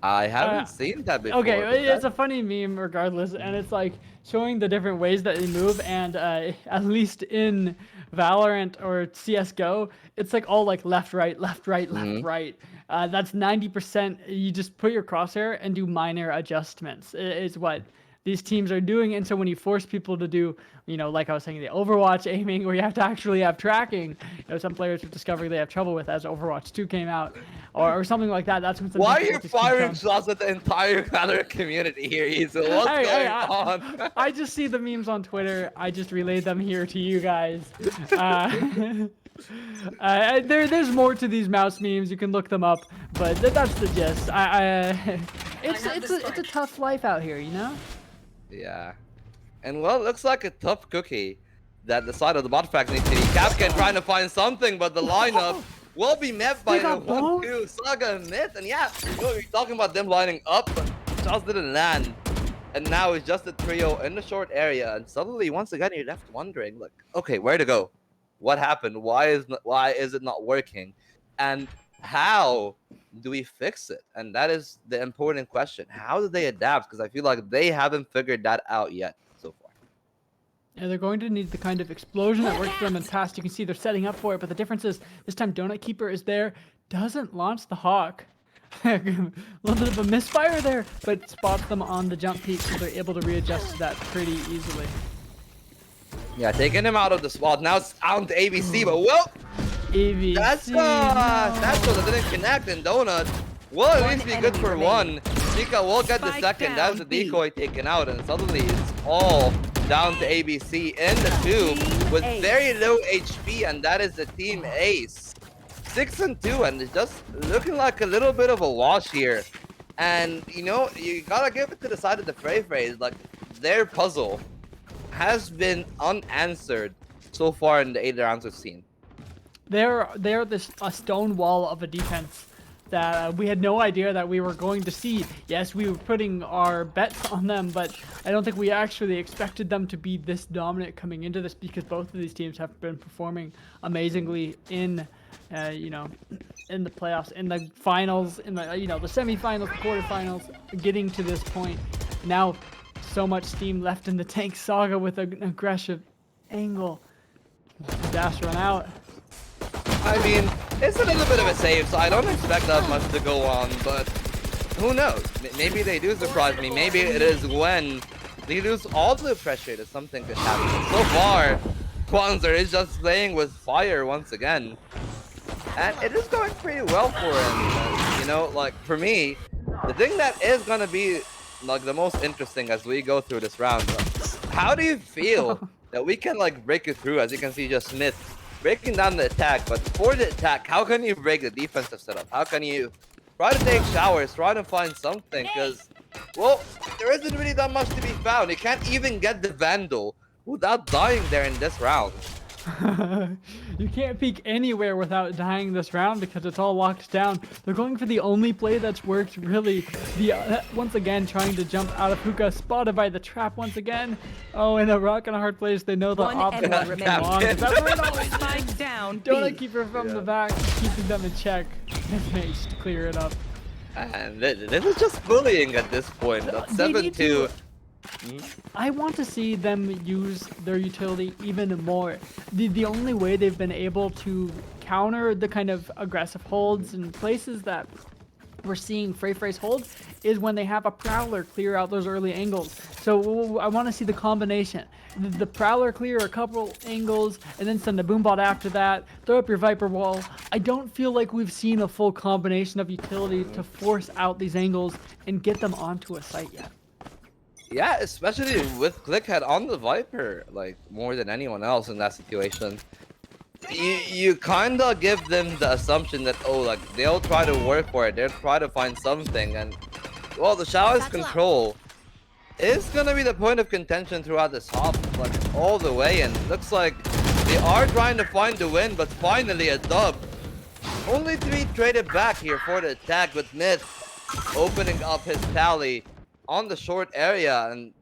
I haven't seen that before. Okay, it's a funny meme regardless, and it's like showing the different ways that they move, and at least in Valorant or CSGO, it's like all like left, right, left, right, left, right. That's 90%. You just put your crosshair and do minor adjustments. It's what these teams are doing, and so when you force people to do, you know, like I was saying, the Overwatch aiming, where you have to actually have tracking, you know, some players are discovering they have trouble with as Overwatch 2 came out, or something like that. That's when. Why are you firing shots at the entire Valorant community here, Isa? What's going on? I just see the memes on Twitter. I just relayed them here to you guys. There's more to these mouse memes. You can look them up, but that's the gist. It's a tough life out here, you know. Yeah. And well, it looks like a tough cookie that the side of the bot fact needs to be. Capcan trying to find something, but the lineup will be met by the 1-2 Saga and Myth. And yeah, you know, you're talking about them lining up, but just didn't land. And now it's just a trio in the short area. And suddenly, once again, you're left wondering, like, okay, where to go? What happened? Why is it not working? And how do we fix it? And that is the important question. How do they adapt? Because I feel like they haven't figured that out yet so far. Yeah, they're going to need the kind of explosion that worked for them in the past. You can see they're setting up for it, but the difference is this time Donut Keeper is there, doesn't launch the Hawk. A little bit of a misfire there, but spots them on the jump peak, so they're able to readjust to that pretty easily. Yeah, taking him out of the spot. Now it's out to ABC, but well, ABC. That's that didn't connect, and Donut will at least be good for one. Chica will get the second. That's the decoy taken out, and suddenly it's all down to ABC in the 2 with very low HP, and that is the team Ace. 6-2, and it's just looking like a little bit of a wash here. And you know, you gotta give it to the side of the Frey. Like, their puzzle has been unanswered so far in the 8 rounds we've seen. They're a stone wall of a defense that we had no idea that we were going to see. Yes, we were putting our bets on them, but I don't think we actually expected them to be this dominant coming into this, because both of these teams have been performing amazingly in, you know, in the playoffs, in the finals, in the, you know, the semifinals, the quarterfinals, getting to this point. Now, so much steam left in the tank. Saga with an aggressive angle. Dash run out. I mean, it's a little bit of a save, so I don't expect that much to go on, but who knows? Maybe they do surprise me. Maybe it is when they lose all the pressure that something could happen. So far, Kwanzaa is just playing with fire once again. And it is going pretty well for him. You know, like, for me, the thing that is going to be like the most interesting as we go through this round, how do you feel that we can like break it through? As you can see, just Smith breaking down the attack, but for the attack, how can you break the defensive setup? How can you try to take showers, try to find something? Because, well, there isn't really that much to be found. You can't even get the Vandal without dying there in this round. You can't peek anywhere without dying this round because it's all locked down. They're going for the only play that's worked, really. The once again trying to jump out of hookah, spotted by the trap once again. Oh, in a rock and a hard place, they know the option is long. That's where it always Spike down. Donut keeper from the back, keeping them in check. Managed to clear it up. And this is just bullying at this point. That's 7-2. I want to see them use their utility even more. The only way they've been able to counter the kind of aggressive holds and places that we're seeing Frey's hold is when they have a Prowler clear out those early angles. So I want to see the combination. The Prowler clear a couple angles and then send a Boombot after that. Throw up your Viper wall. I don't feel like we've seen a full combination of utility to force out these angles and get them onto a site yet. Yeah, especially with Clickhead on the Viper, like, more than anyone else in that situation. You kind of give them the assumption that, oh, like, they'll try to work for it, they'll try to find something, and, well, the Showers control is gonna be the point of contention throughout this hop, like, all the way, and it looks like they are trying to find the win, but finally a dub. Only to be traded back here for the attack, with Myth opening up his tally on the short area, and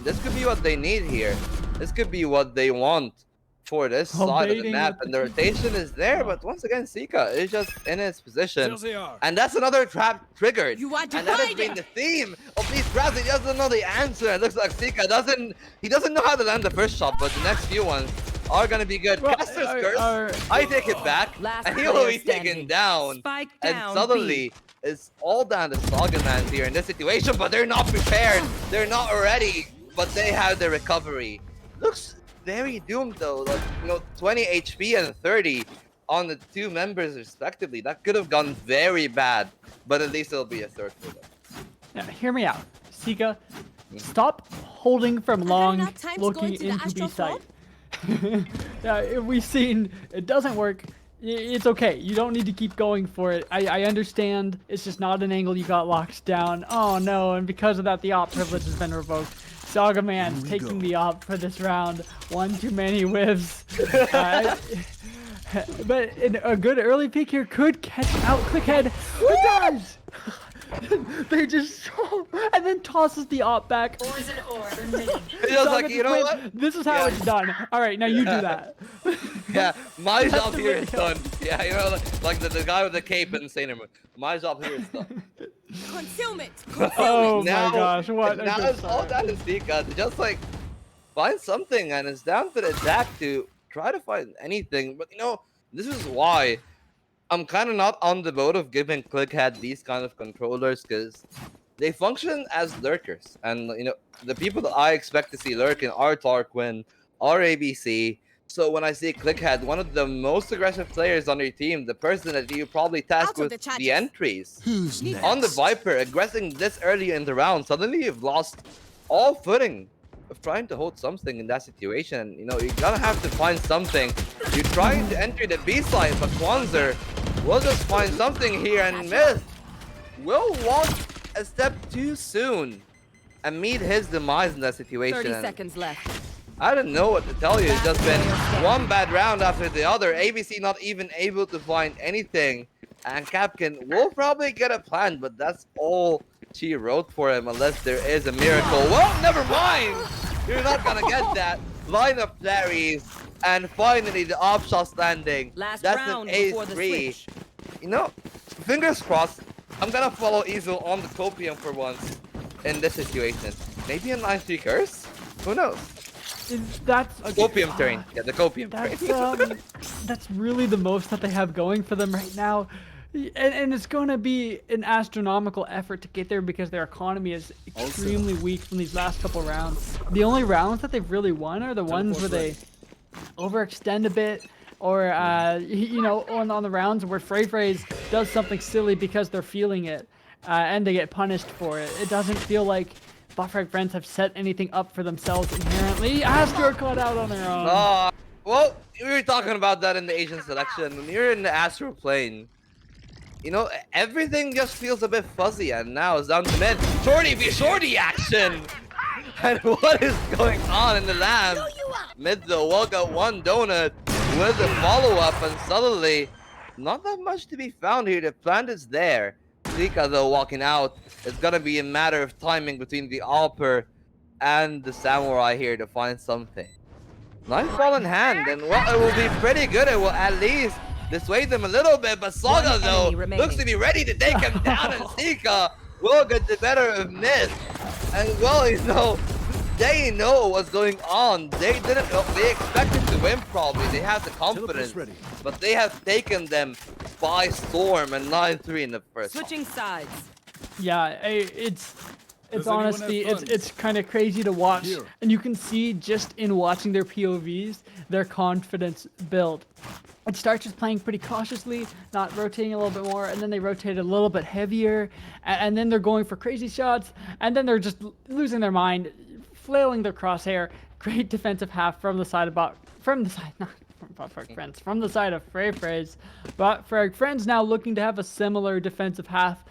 this could be what they need here. This could be what they want for this side of the map, and the rotation is there, but once again, Sika is just in his position, and that's another trap triggered, and that has been the theme of these traps. He doesn't know the answer. It looks like Sika doesn't know how to land the first shot, but the next few ones are gonna be good. Well, Caster's Curse, I take it back, and he will be taken down, and suddenly it's all down to Saga Mans here in this situation, but they're not prepared. They're not ready, but they have the recovery. Looks very doomed though, like, you know, 20 HP and 30 on the two members respectively. That could have gone very bad, but at least it'll be a third for them. Now, hear me out. Sika, stop holding from long, looking into B site. We've seen it doesn't work. It's okay. You don't need to keep going for it. I understand. It's just not an angle you got locked down. Oh no, and because of that, the op privilege has been revoked. Saga Man taking the op for this round. One too many whiffs. But a good early peek here could catch out Clickhead. It does! They just and then tosses the op back. Like, you know what? This is how it's done. All right, now you do that. Yeah, my job here is done. Yeah, you know, like the guy with the cape in Sailor Moon. My job here is done. Consume it. Oh now, my gosh, what? Now it's all down to Sika to just like find something, and it's down to the attack to try to find anything. But you know, this is why I'm kind of not on the boat of giving Clickhead these kind of controllers, because they function as lurkers. And, you know, the people that I expect to see lurking are Tarquin, are ABC. So when I see Clickhead, one of the most aggressive players on your team, the person that you probably task with the entries, on the Viper, aggressing this early in the round, suddenly you've lost all footing of trying to hold something in that situation. You know, you're gonna have to find something. You're trying to enter the B side, but Kwanzaa will just find something here, and Myth will walk a step too soon and meet his demise in that situation. 30 seconds left. I don't know what to tell you. It's just been one bad round after the other. ABC not even able to find anything. And Capkin will probably get a plan, but that's all she wrote for him unless there is a miracle. Well, never mind. You're not gonna get that. Line of parries. And finally, the off shot landing. Last That's round an before the A3. switch. You know, fingers crossed. I'm gonna follow Izo on the Copium for once in this situation. Maybe a 9-3 curse? Who knows? That's Copium train. Yeah, the Copium train. That's really the most that they have going for them right now. And it's going to be an astronomical effort to get there because their economy is extremely weak from these last couple rounds. The only rounds that they've really won are the ones where they overextend a bit, or you know, on the rounds where Frey does something silly because they're feeling it, and they get punished for it. It doesn't feel like BFF Friends have set anything up for themselves inherently. Astro caught out on their own. Well, we were talking about that in the Asian selection. When you're in the Astro plane, you know, everything just feels a bit fuzzy, and now it's down to mid. Shorty v shorty action! And what is going on in the lab? Mid though, well got one donut with a follow-up, and suddenly, not that much to be found here. The plant is there. Zika though walking out. It's gonna be a matter of timing between the Alper and the Samurai here to find something. Nightfall in hand, and well, it will be pretty good. It will at least dissuade them a little bit, but Saga though looks to be ready to take him down, and Zika will get the better of Myth. And well, you know, they know what's going on. They expected to win probably. They have the confidence, but they have taken them by storm, and 9-3 in the first. Switching sides. Yeah, it's honestly, it's kind of crazy to watch, and you can see just in watching their POVs, their confidence build. It starts just playing pretty cautiously, not rotating a little bit more, and then they rotate a little bit heavier, and then they're going for crazy shots, and then they're just losing their mind, flailing their crosshair. Great defensive half from the side of from the side of Frey's. But Frey Friends now looking to have a similar defensive half.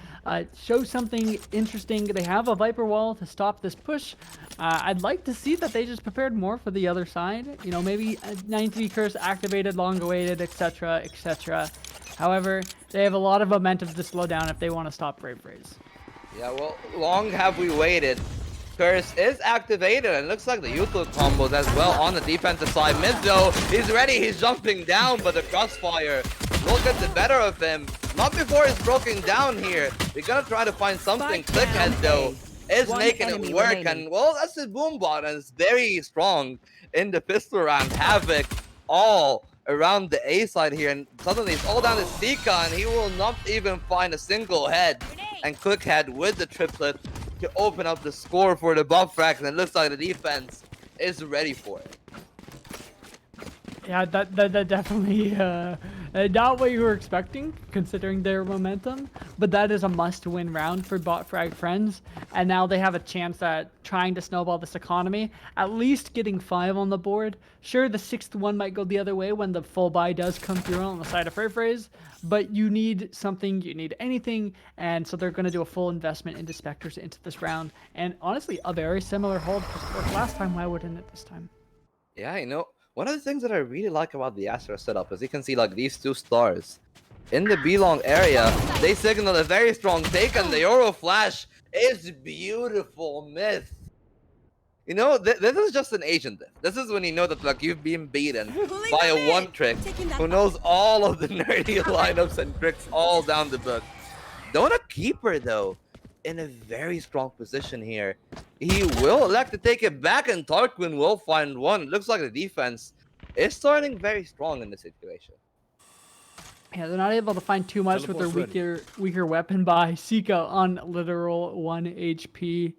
Show something interesting. They have a Viper wall to stop this push. I'd like to see that they just prepared more for the other side. You know, maybe a 9-3 curse activated, long awaited, etc., etc. However, they have a lot of momentum to slow down if they want to stop Frey's. Yeah, well, long have we waited. Curse is activated, and it looks like the Yuto combos as well on the defensive side. Mid though, he's ready, he's jumping down, but the crossfire will get the better of him. Not before he's broken down here. We're gonna try to find something. Clickhead though is making it work, and well, that's his boom bot, and it's very strong in the pistol round. Havoc all around the A side here, and suddenly it's all down to Sika, and he will not even find a single head. And Clickhead with the triplet to open up the score for the BFF, and it looks like the defense is ready for it. Yeah, that definitely not what you were expecting, considering their momentum. But that is a must-win round for BFF Friends, and now they have a chance at trying to snowball this economy, at least getting 5 on the board. Sure, the 6th one might go the other way when the full buy does come through on the side of Frey's, but you need something, you need anything, and so they're going to do a full investment into Spectres into this round. And honestly, a very similar hold to last time. Why wouldn't it this time? Yeah, you know, one of the things that I really like about the Astro setup is you can see like these 2 stars in the B-long area. They signal a very strong take, and the Euro Flash is beautiful. Myth. You know, this is just an Asian diff. This is when you know that like you've been beaten by a one trick who knows all of the nerdy lineups and tricks all down the book. Donut Keeper though, in a very strong position here. He will elect to take it back, and Tarquin will find one. It looks like the defense is starting very strong in this situation. Yeah, they're not able to find too much with their weaker weapon by Sika on literal 1 HP.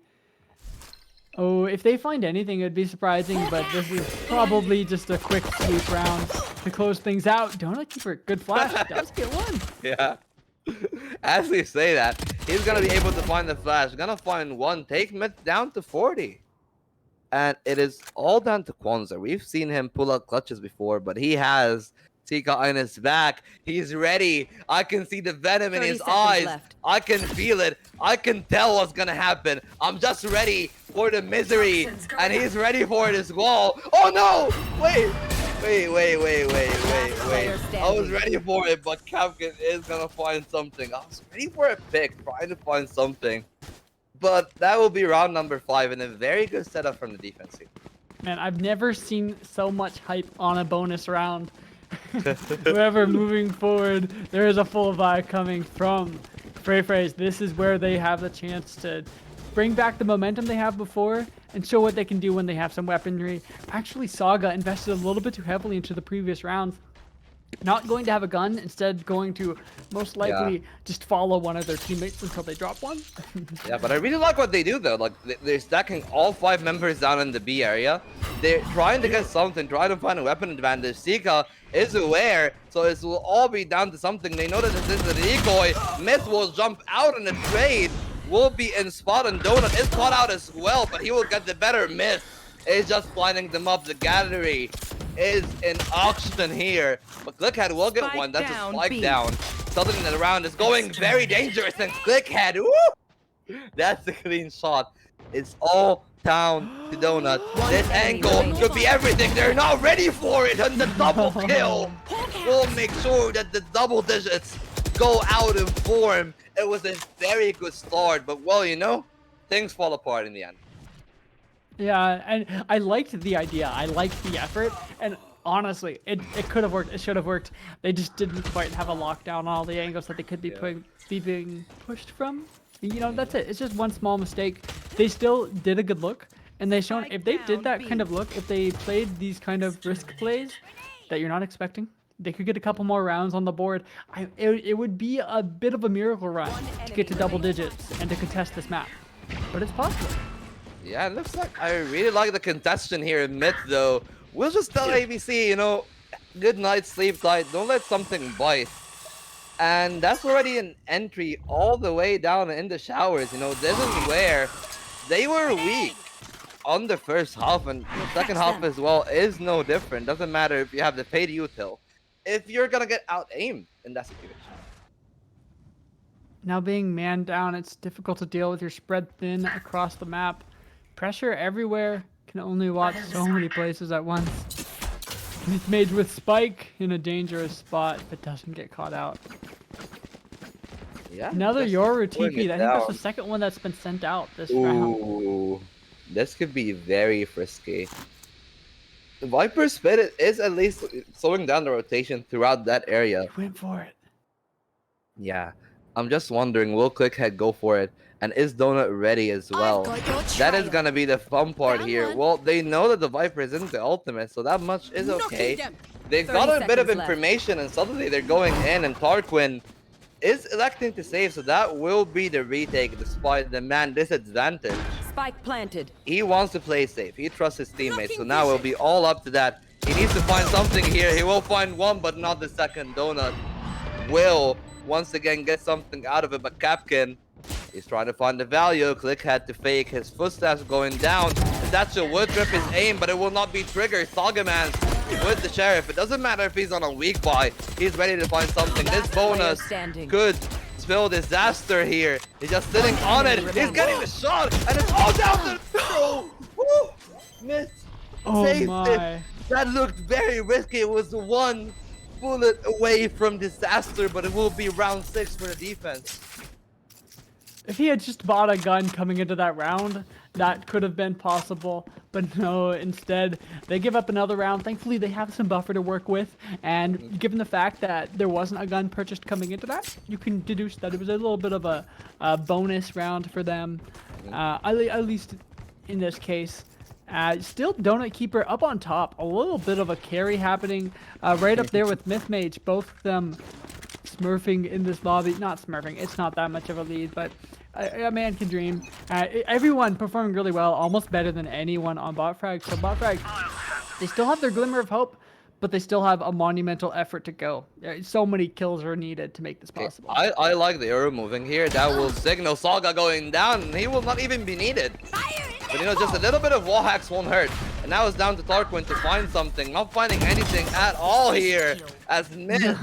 Oh, if they find anything, it'd be surprising, but this is probably just a quick sweep round to close things out. Donut Keeper, good flash, does get one. Yeah. As we say that, he's gonna be able to find the flash. Gonna find one. Take Myth down to 40. And it is all down to Kwanzaa. We've seen him pull out clutches before, but he has Tika on his back. He's ready. I can see the venom in 30 his seconds eyes. left. I can feel it. I can tell what's gonna happen. I'm just ready for the misery, and he's ready for it as well. Oh no! Wait. I was ready for it, but Capkin is gonna find something. I was ready for a pick, trying to find something. But that will be round number 5, and a very good setup from the defense team. Man, I've never seen so much hype on a bonus round. Whoever moving forward, there is a full vibe coming from Frey. This is where they have the chance to bring back the momentum they have before and show what they can do when they have some weaponry. Actually, Saga invested a little bit too heavily into the previous rounds. Not going to have a gun, instead going to most likely just follow one of their teammates until they drop one. Yeah, but I really like what they do though. Like they're stacking all 5 members down in the B area. They're trying to get something, trying to find a weapon advantage. Sika is aware, so this will all be down to something. They know that this is a decoy. Myth will jump out in the trade. Will be in spot, and Donut is caught out as well, but he will get the better. Myth is just lining them up. The gallery is in auction here, but Clickhead will get Spike one. That's a down, spike B. down. Something in the round is going very dangerous, and Clickhead, woo! That's a clean shot. It's all down to Donut. This angle could be everything. They're not ready for it, and the double kill will make sure that the double digits go out in form. It was a very good start, but well, you know, things fall apart in the end. Yeah, and I liked the idea. I liked the effort, and honestly, it could have worked. It should have worked. They just didn't quite have a lockdown on all the angles that they could be being pushed from. You know, that's it. It's just one small mistake. They still did a good look, and they shown if they did that kind of look, if they played these kind of risk plays that you're not expecting, they could get a couple more rounds on the board. It would be a bit of a miracle run to get to double digits and to contest this map, but it's possible. Yeah, it looks like I really like the contestant here in mid though. We'll just tell ABC, you know, good night, sleep tight, don't let something bite. And that's already an entry all the way down in the showers, you know. This is where they were weak on the first half, and the second half as well is no different. Doesn't matter if you have the paid util, if you're gonna get out aimed in that situation. Now being man down, it's difficult to deal with. Your spread thin across the map. Pressure everywhere. Can only watch so many places at once. It's made with Spike in a dangerous spot, but doesn't get caught out. Yeah. Another just Yoru pulling TP. it I think that's down. the second one that's been sent out this round. Ooh, this could be very frisky. The Viper Spit is at least slowing down the rotation throughout that area. He went for it. Yeah, I'm just wondering, will Clickhead go for it? And is Donut ready as well? That is gonna be the fun part here. Well, they know that the Viper isn't the ultimate, so that much is okay. They've got a bit of information, and suddenly they're going in, and Tarquin is electing to save, so that will be the retake despite the man disadvantage. Spike planted. He wants to play safe. He trusts his teammates, so now it'll be all up to that. He needs to find something here. He will find one, but not the second. Donut will once again get something out of it, but Capkin, he's trying to find the value. Click had to fake his footsteps going down. That would trip his aim, but it will not be triggered. Saga Man with the Sheriff. It doesn't matter if he's on a weak buy. He's ready to find something. This bonus could spell disaster here. He's just sitting on it. He's getting the shot, and it's all down to the Woo! Missed. Oh Saved my. it. That looked very risky. It was one bullet away from disaster, but it will be round 6 for the defense. If he had just bought a gun coming into that round, that could have been possible. But no, instead, they give up another round. Thankfully, they have some buffer to work with. And given the fact that there wasn't a gun purchased coming into that, you can deduce that it was a little bit of a bonus round for them. At least in this case. Still Donut Keeper up on top. A little bit of a carry happening right up there with Myth Mage. Both of them smurfing in this lobby. Not smurfing. It's not that much of a lead, but a man can dream. Everyone performing really well. Almost better than anyone on bot frag. So bot frag, they still have their glimmer of hope, but they still have a monumental effort to go. So many kills are needed to make this possible. I like the arrow moving here. That will signal Saga going down, and he will not even be needed. But you know, just a little bit of wall hacks won't hurt. And now it's down to Tarquin to find something. Not finding anything at all here. As Myth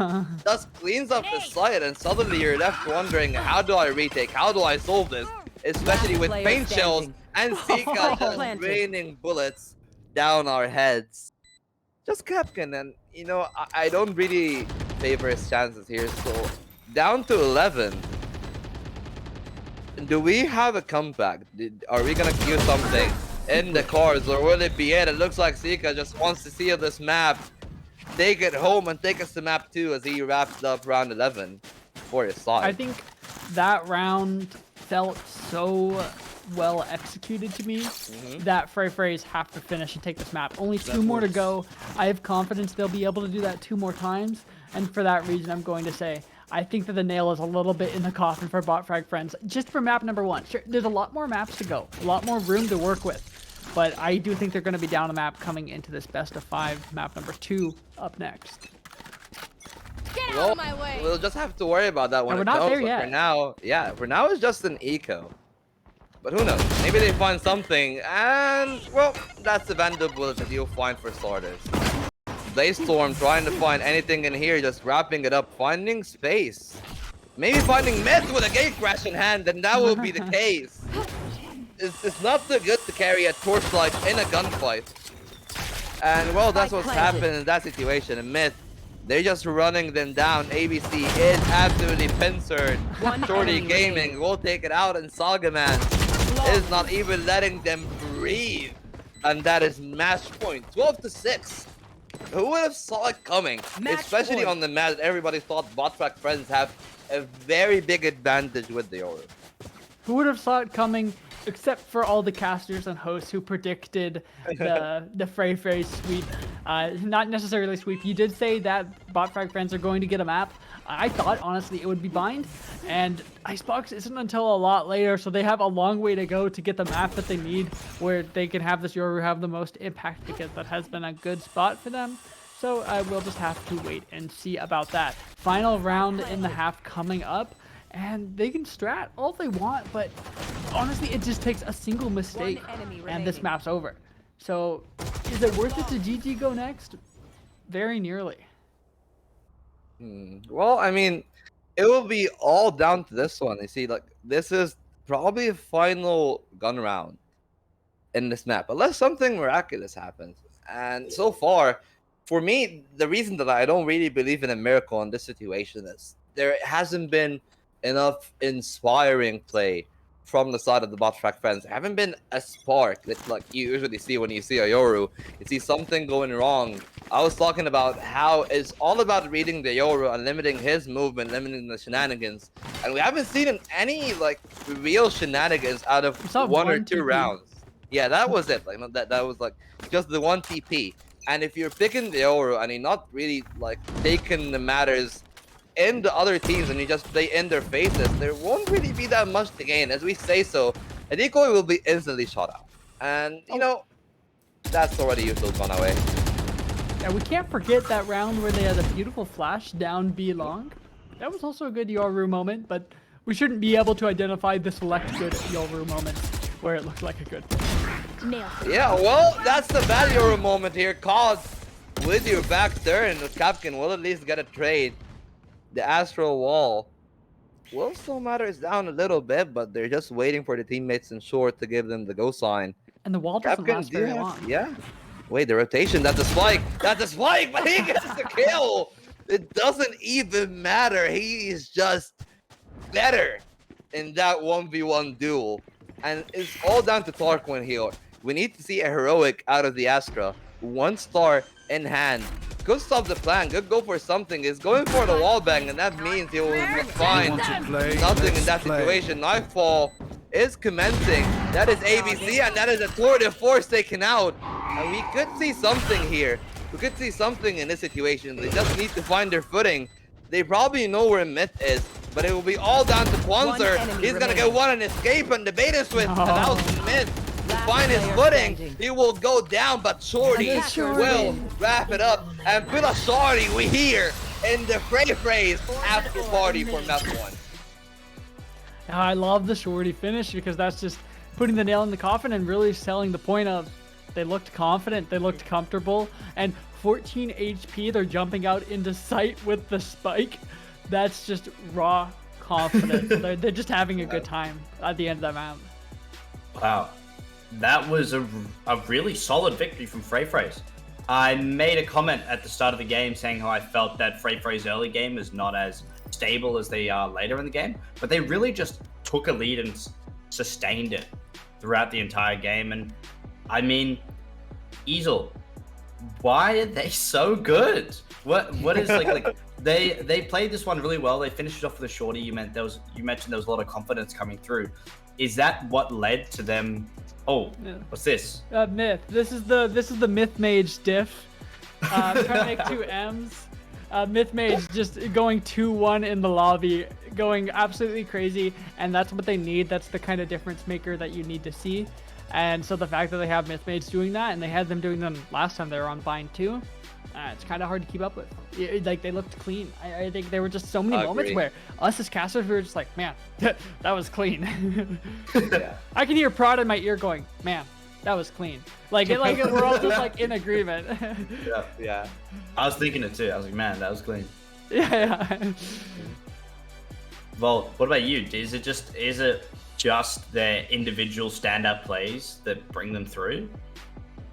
just cleans up the site, and suddenly you're left wondering, how do I retake? How do I solve this? Especially with paint shells and Zika just raining bullets down our heads. Just Kapkan, and you know, I don't really favor his chances here. So down to 11. Do we have a comeback? Are we gonna cue something in the cards, or will it be it? It looks like Zika just wants to seal this map, take it home, and take us to map 2 as he wraps up round 11 for his side. I think that round felt so well executed to me that Frey's have to finish and take this map. Only 2 more to go. I have confidence they'll be able to do that 2 more times, and for that reason, I'm going to say I think that the nail is a little bit in the coffin for BotFrag Friends, just for map number 1. Sure, there's a lot more maps to go, a lot more room to work with, but I do think they're going to be down a map coming into this best of 5 map number 2 up next. Get out of my way. We'll just have to worry about that when we're it not comes. there But yet. for now, yeah, for now it's just an eco. But who knows? Maybe they find something, and well, that's the Vandal bullet that you'll find for starters. Blaze-Storm trying to find anything in here, just wrapping it up, finding space. Maybe finding Myth with a gate crash in hand, and that will be the case. It's not so good to carry a torchlight in a gunfight. And well, that's what's happened in that situation. And Myth, they're just running them down. ABC is absolutely pincered. Shorty Gaming will take it out, and Sagaman is not even letting them breathe. And that is match point, 12-6. Who would have saw it coming? Especially on the map, everybody thought BotFrag Friends have a very big advantage with the Yoru. Who would have saw it coming, except for all the casters and hosts who predicted the Frey sweep. Not necessarily sweep. You did say that BotFrag Friends are going to get a map. I thought, honestly, it would be bind. And Icebox isn't until a lot later, so they have a long way to go to get the map that they need, where they can have this Yoru have the most impact, because that has been a good spot for them. So I will just have to wait and see about that. Final round in the half coming up. And they can strat all they want, but honestly, it just takes a single mistake and this map's over. So, is it worth it to GG go next? Very nearly. Well, I mean, it will be all down to this one. You see, like, this is probably a final gun round in this map, unless something miraculous happens. And so far, for me, the reason that I don't really believe in a miracle in this situation is there hasn't been enough inspiring play from the side of the BotFrag Friends. There haven't been a spark that like you usually see when you see a Yoru. You see something going wrong. I was talking about how it's all about reading the Yoru and limiting his movement, limiting the shenanigans. And we haven't seen any like real shenanigans out of one or two rounds. Yeah, that was it. Like that was like just the one TP. And if you're picking the Yoru and you're not really like taking the matters in the other teams and you just play in their faces, there won't really be that much to gain. As we say so, a decoy will be instantly shot out. And, you know, that's already usually gone away. Yeah, we can't forget that round where they had a beautiful flash down B long. That was also a good Yoru moment, but we shouldn't be able to identify the select good Yoru moment where it looked like a good one. Yeah, well, that's the bad Yoru moment here. Caught with your back turn, Kapkan will at least get a trade. The Astral Wall will still matter. It's down a little bit, but they're just waiting for the teammates in short to give them the go sign. And the wall doesn't last very long. Yeah. Wait, the rotation. That's a spike. That's a spike, but he gets the kill. It doesn't even matter. He is just better in that 1v1 duel. And it's all down to Tarquin here. We need to see a heroic out of the Astra. 1 star in hand. Good stop the plan. Good go for something. Is going for the wallbang, and that means he will find nothing in that situation. Nightfall is commencing. That is ABC, and that is a tour de force taken out. And we could see something here. We could see something in this situation. They just need to find their footing. They probably know where Myth is, but it will be all down to Kwanzaa. He's gonna get one and escape and the beta switch. And that was Myth. To find his footing, he will go down, but Shorty will wrap it up. And put a Shorty we hear in the phrase after party for map 1. I love the Shorty finish because that's just putting the nail in the coffin and really selling the point of they looked confident, they looked comfortable, and 14 HP, they're jumping out into sight with the spike. That's just raw confidence. they're just having a good time at the end of that map. Wow. That was a really solid victory from FFT. I made a comment at the start of the game saying how I felt that FFT's early game is not as stable as they are later in the game, but they really just took a lead and sustained it throughout the entire game. And I mean, Easel, why are they so good? What is like they played this one really well. They finished it off with a shorty. You mentioned there was a lot of confidence coming through. Is that what led to them? Oh, yeah. What's this? Myth. This is the Myth Mage diff. Trying to make 2 M's. Myth Mage just going 2-1 in the lobby, going absolutely crazy, and that's what they need. That's the kind of difference maker that you need to see. And so the fact that they have Myth Mage doing that, and they had them doing them last time they were on Bind too, it's kind of hard to keep up with. Like, they looked clean. I think there were just so many moments where us as casters, we were just like, man, that was clean. Yeah. I can hear Prod in my ear going, man, that was clean. Like we're all just like in agreement. Yeah. I was thinking it too. I was like, man, that was clean. Yeah. Well, what about you? Is it just their individual standout plays that bring them through?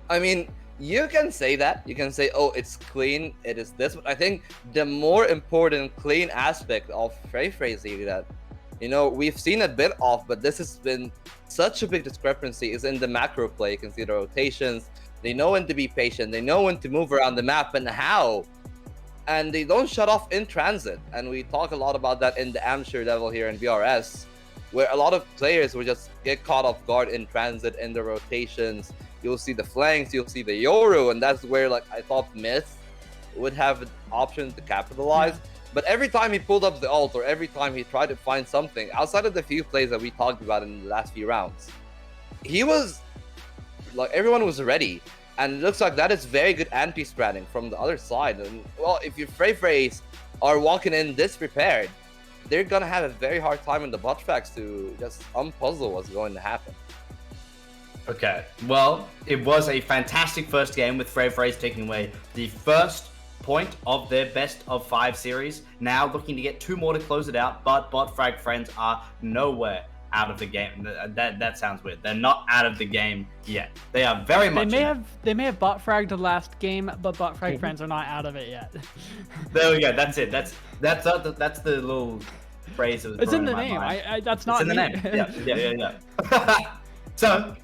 I mean, you can say that. You can say, oh, it's clean, it is this. But I think the more important clean aspect of FFT that, we've seen a bit of, but this has been such a big discrepancy, is in the macro play. You can see the rotations. They know when to be patient. They know when to move around the map and how. And they don't shut off in transit. And we talk a lot about that in the amateur level here in BRS, where a lot of players will just get caught off guard in transit, in the rotations. You'll see the flanks, you'll see the Yoru, and that's where I thought Myth would have an option to capitalize. Yeah. But every time he pulled up the ult, or every time he tried to find something, outside of the few plays that we talked about in the last few rounds, he was, everyone was ready. And it looks like that is very good anti-spreading from the other side. And, well, if your FFT are walking in this prepared, they're going to have a very hard time in the bot tracks to just unpuzzle what's going to happen. Okay, well, it was a fantastic first game with FFT taking away the first point of their best of 5 series. Now looking to get 2 more to close it out, but Bot Frag Friends are nowhere out of the game. That sounds weird. They're not out of the game yet. They are very much. They may have bot fragged the last game, but Bot Frag Friends are not out of it yet. There we go. That's it. That's the little phrase. It's in the name. That's not. It's in the name. Yeah. So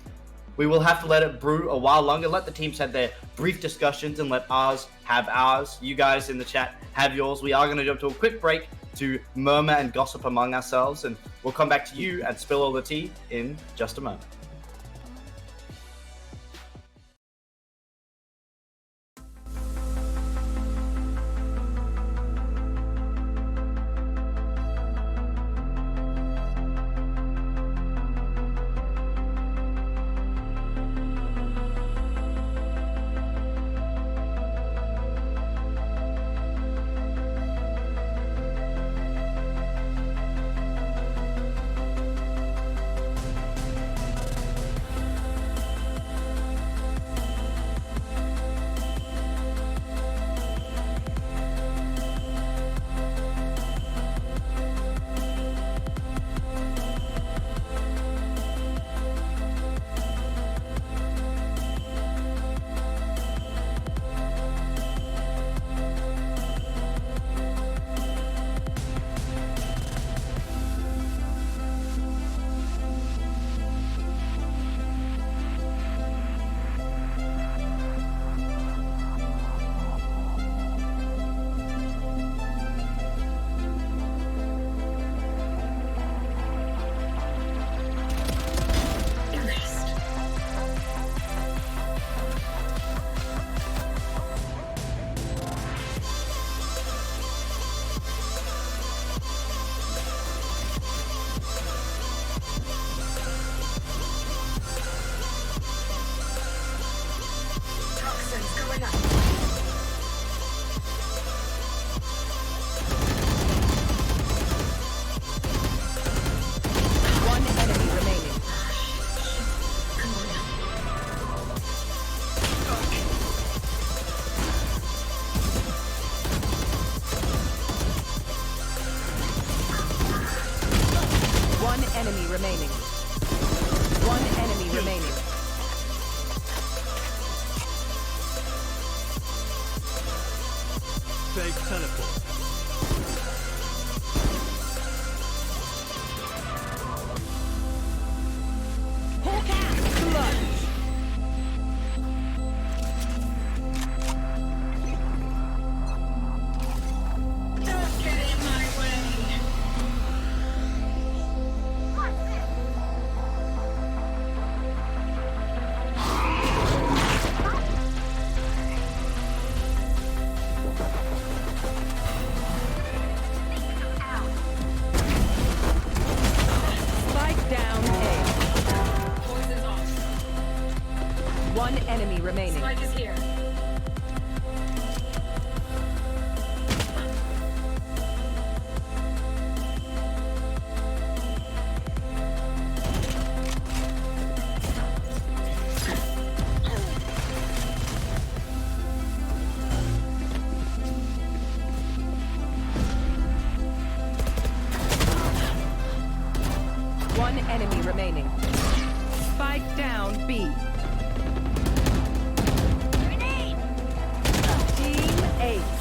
we will have to let it brew a while longer. Let the teams have their brief discussions and let ours have ours. You guys in the chat have yours. We are going to jump to a quick break to murmur and gossip among ourselves, and we'll come back to you and spill all the tea in just a moment. Safe teleport. Hawk out! Lunge! Don't get in my way! Spike down A. Poison's off. One enemy remaining. Spike is here. One enemy remaining. Spike down B. Team Ace.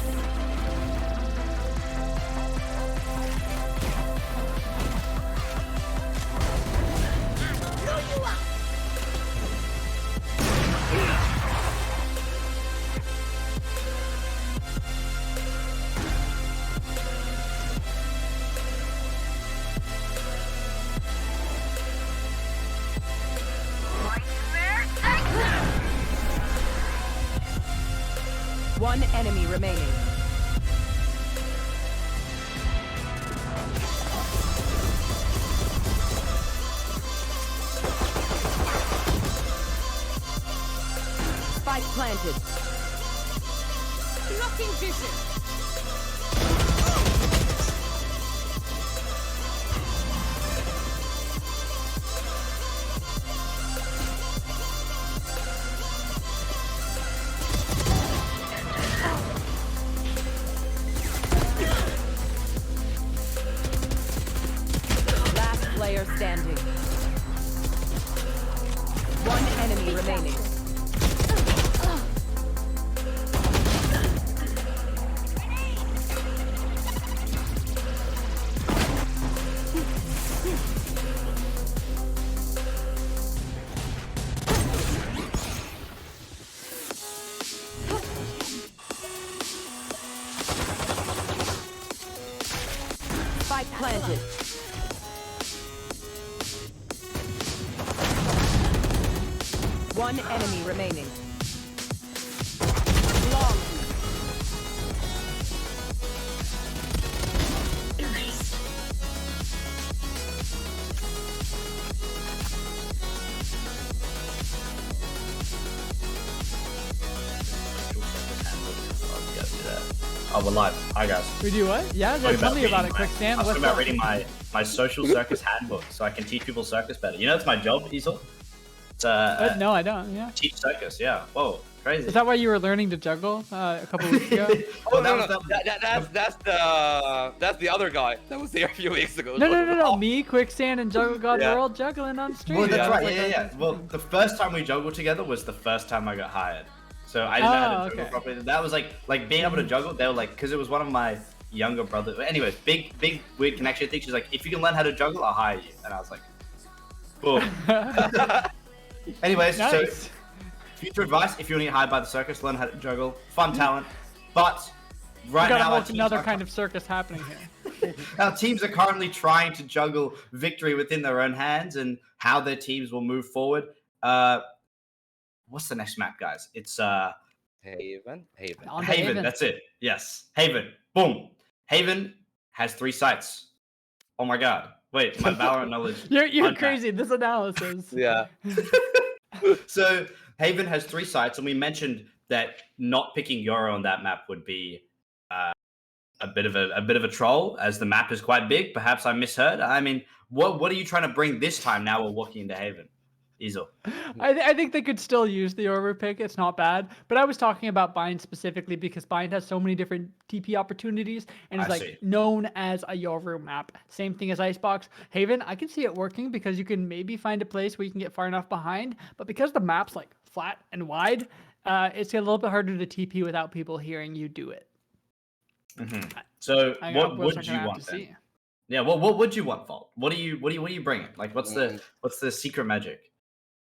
One enemy remaining. Spike planted. Blocking vision. Last player standing. One enemy remaining. Spike planted. One enemy remaining. Long. Oh, we're live. Hi, guys. We do what? Yeah, Sorry tell me about it, reading quick, Stan. I was What's talking about up? reading my social circus handbook so I can teach people circus better. You know, it's my job, Easel. It's No, I don't. Yeah. teach circus. Yeah. Whoa, crazy. Is that why you were learning to juggle a couple weeks ago? Oh, Well, no, that was that's the other guy that was here a few weeks ago. No. Me, Quicksand, and Juggle God, Yeah. we're all juggling on stream. Well, that's Yeah. right. Yeah. Well, the first time we juggled together was the first time I got hired. So I didn't know how to juggle okay. properly. That was like being able to juggle. They were like, because it was one of my younger brothers. Anyways, big weird connection thing. She's like, if you can learn how to juggle, I'll hire you. And I was like, cool. Anyways, so Nice. future advice: if you want to get hired by the circus, learn how to juggle. Fun talent, but right We now got our teams another are- kind of circus happening here. our teams are currently trying to juggle victory within their own hands and how their teams will move forward. What's the next map, guys? It's Haven. On to Haven. That's it. Yes, Haven. Boom. Haven has 3 sites. Oh my god. Wait, my Valorant knowledge. You're unpacked. crazy. This analysis. Yeah. So Haven has 3 sites, and we mentioned that not picking Yoro on that map would be a bit of a troll, as the map is quite big. Perhaps I misheard. I mean, what are you trying to bring this time? Now we're walking into Haven. Easel. I think they could still use the overpick. It's not bad. But I was talking about Bind specifically because Bind has so many different TP opportunities and is I like see. known as a Yoru map. Same thing as Icebox. Haven, I can see it working because you can maybe find a place where you can get far enough behind. But because the map's like flat and wide, it's a little bit harder to TP without people hearing you do it. So I what we're would gonna you have want to then? see. Yeah, what would you want, Vault? What are you bringing? Like, what's the secret magic?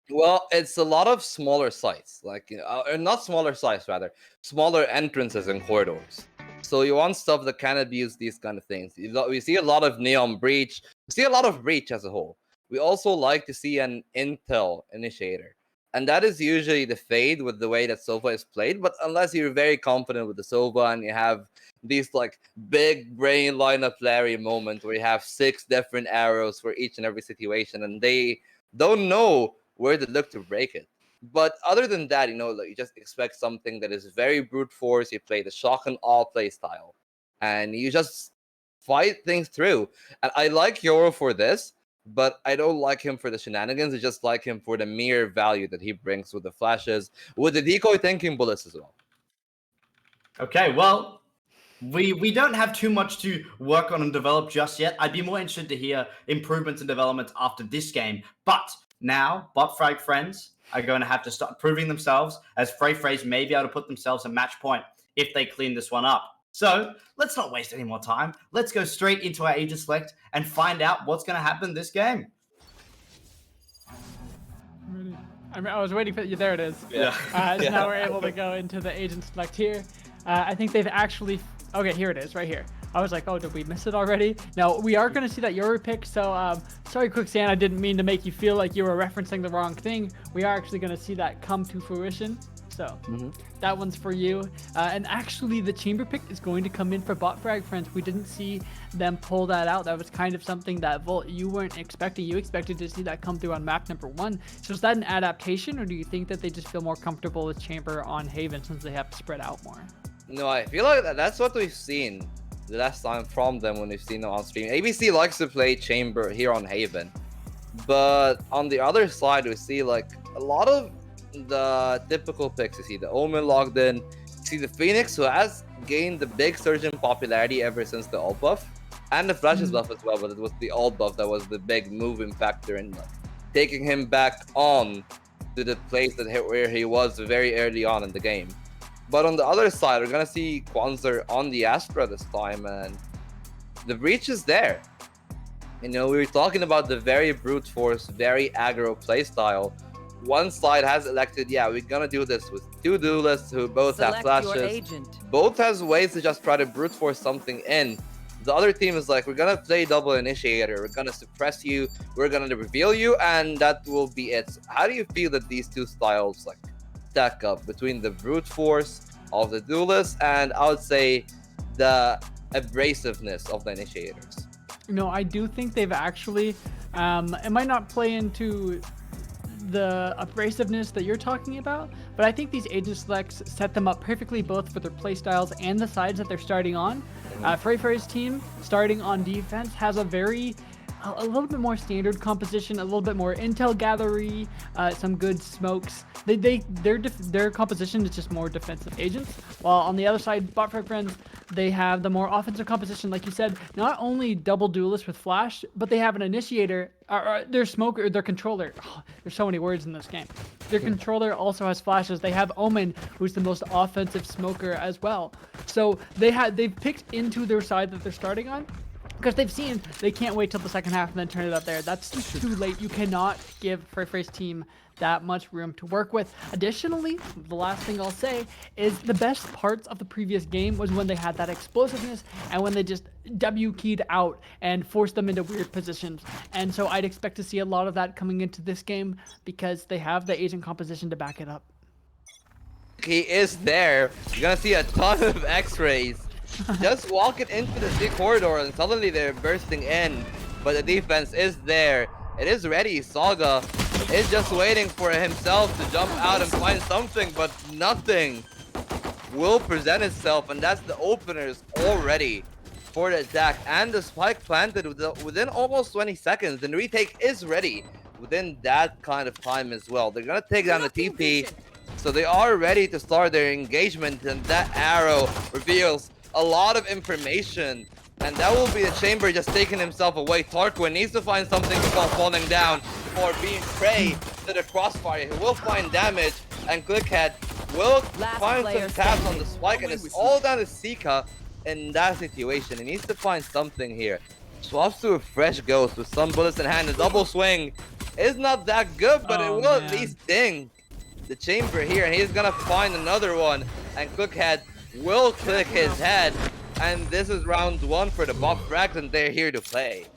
Well, it's a lot of smaller sites, like not smaller sites, rather smaller entrances and corridors. So you want stuff that can abuse these kind of things. We see a lot of Neon Breach. We see a lot of Breach as a whole. We also like to see an Intel initiator, and that is usually the Fade with the way that Sova is played. But unless you're very confident with the Sova and you have these like big brain lineup Larry moment where you have 6 different arrows for each and every situation, and they don't know where to look to break it. But other than that, like, you just expect something that is very brute force. You play the shock and awe play style, and you just fight things through. And I like Yoro for this, but I don't like him for the shenanigans. I just like him for the mere value that he brings with the flashes, with the decoy thinking bullets as well. Okay, well, we don't have too much to work on and develop just yet. I'd be more interested to hear improvements and developments after this game. But now, Botfrag friends are going to have to start proving themselves, as Frey Freys may be able to put themselves at match point if they clean this one up. So let's not waste any more time. Let's go straight into our agent select and find out what's going to happen this game. I was waiting for you. There it is. Yeah. So now we're able to go into the agent select here. I think they've actually. Okay, here it is, right here. I was like, oh, did we miss it already? No, we are going to see that Yoro pick. So, sorry, Quicksand, I didn't mean to make you feel like you were referencing the wrong thing. We are actually going to see that come to fruition. So, that one's for you. And actually, the chamber pick is going to come in for Botfrag friends. We didn't see them pull that out. That was kind of something that Volt, you weren't expecting. You expected to see that come through on map number 1. So, is that an adaptation, or do you think that they just feel more comfortable with chamber on Haven since they have to spread out more? No, I feel like that's what we've seen the last time from them when we've seen them on stream. ABC likes to play chamber here on Haven, but on the other side, we see like a lot of the typical picks. You see the Omen logged in, you see the Phoenix, who has gained the big surge in popularity ever since the alt buff, and the Flashes buff as well, but it was the alt buff that was the big moving factor in like, taking him back on to the place where he was very early on in the game. But on the other side, we're going to see Kwanzaa on the Astra this time, and the Breach is there. We were talking about the very brute force, very aggro playstyle. One side has elected, yeah, we're going to do this with 2 duelists who both have flashes. Both has ways to just try to brute force something in. The other team is like, we're going to play double initiator. We're going to suppress you. We're going to reveal you, and that will be it. How do you feel that these two styles like stack up between the brute force of the duelists and I would say the abrasiveness of the initiators? No, I do think they've actually it might not play into the abrasiveness that you're talking about, but I think these agent selects set them up perfectly both for their playstyles and the sides that they're starting on. Frey's team starting on defense has a little bit more standard composition, a little bit more intel gathery, some good smokes. Their composition is just more defensive agents. While on the other side, Botfrag friends, they have the more offensive composition, like you said. Not only double duelist with flash, but they have an initiator. Their smoker, their controller. Oh, there's so many words in this game. Their controller also has flashes. They have Omen, who's the most offensive smoker as well. So they've picked into their side that they're starting on, because they've seen they can't wait till the second half and then turn it up there. That's too late. You cannot give Frey's team that much room to work with. Additionally, the last thing I'll say is the best parts of the previous game was when they had that explosiveness and when they just W-keyed out and forced them into weird positions. And so I'd expect to see a lot of that coming into this game because they have the agent composition to back it up. He is there. You're gonna see a ton of X-rays. Just walking into the C corridor and suddenly they're bursting in, but the defense is there. It is ready. Saga is just waiting for himself to jump out and find something, but nothing will present itself, and that's the openers already for the attack. And the spike planted within almost 20 seconds. The retake is ready within that kind of time as well. They're gonna take down the TP, so they are ready to start their engagement, and that arrow reveals a lot of information, and that will be the chamber just taking himself away. Tarquin needs to find something before falling down, before being prey to the crossfire. He will find damage, and Clickhead will find some tabs on the spike, and it's all down to Sika, in that situation. He needs to find something here. Swaps to a fresh ghost with some bullets in hand. The double swing is not that good, but it Oh, will at man. least ding the chamber here, and he's gonna find another one. And Cookhead will click his head. And this is round 1 for the Bob Frags, and they're here to play.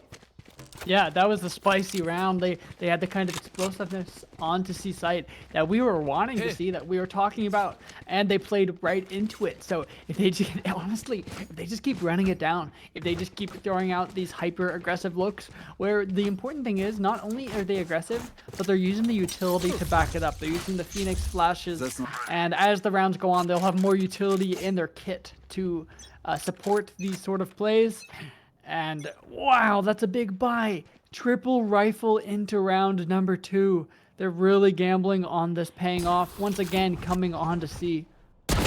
Yeah, that was a spicy round. They had the kind of explosiveness on to see sight that we were wanting to see, that we were talking about, and they played right into it. So if they just, honestly, if they just keep running it down, if they just keep throwing out these hyper aggressive looks, where the important thing is not only are they aggressive, but they're using the utility to back it up. They're using the Phoenix flashes, and as the rounds go on, they'll have more utility in their kit to support these sort of plays. And wow, that's a big buy. Triple rifle into round number 2. They're really gambling on this paying off. Once again, coming on to C.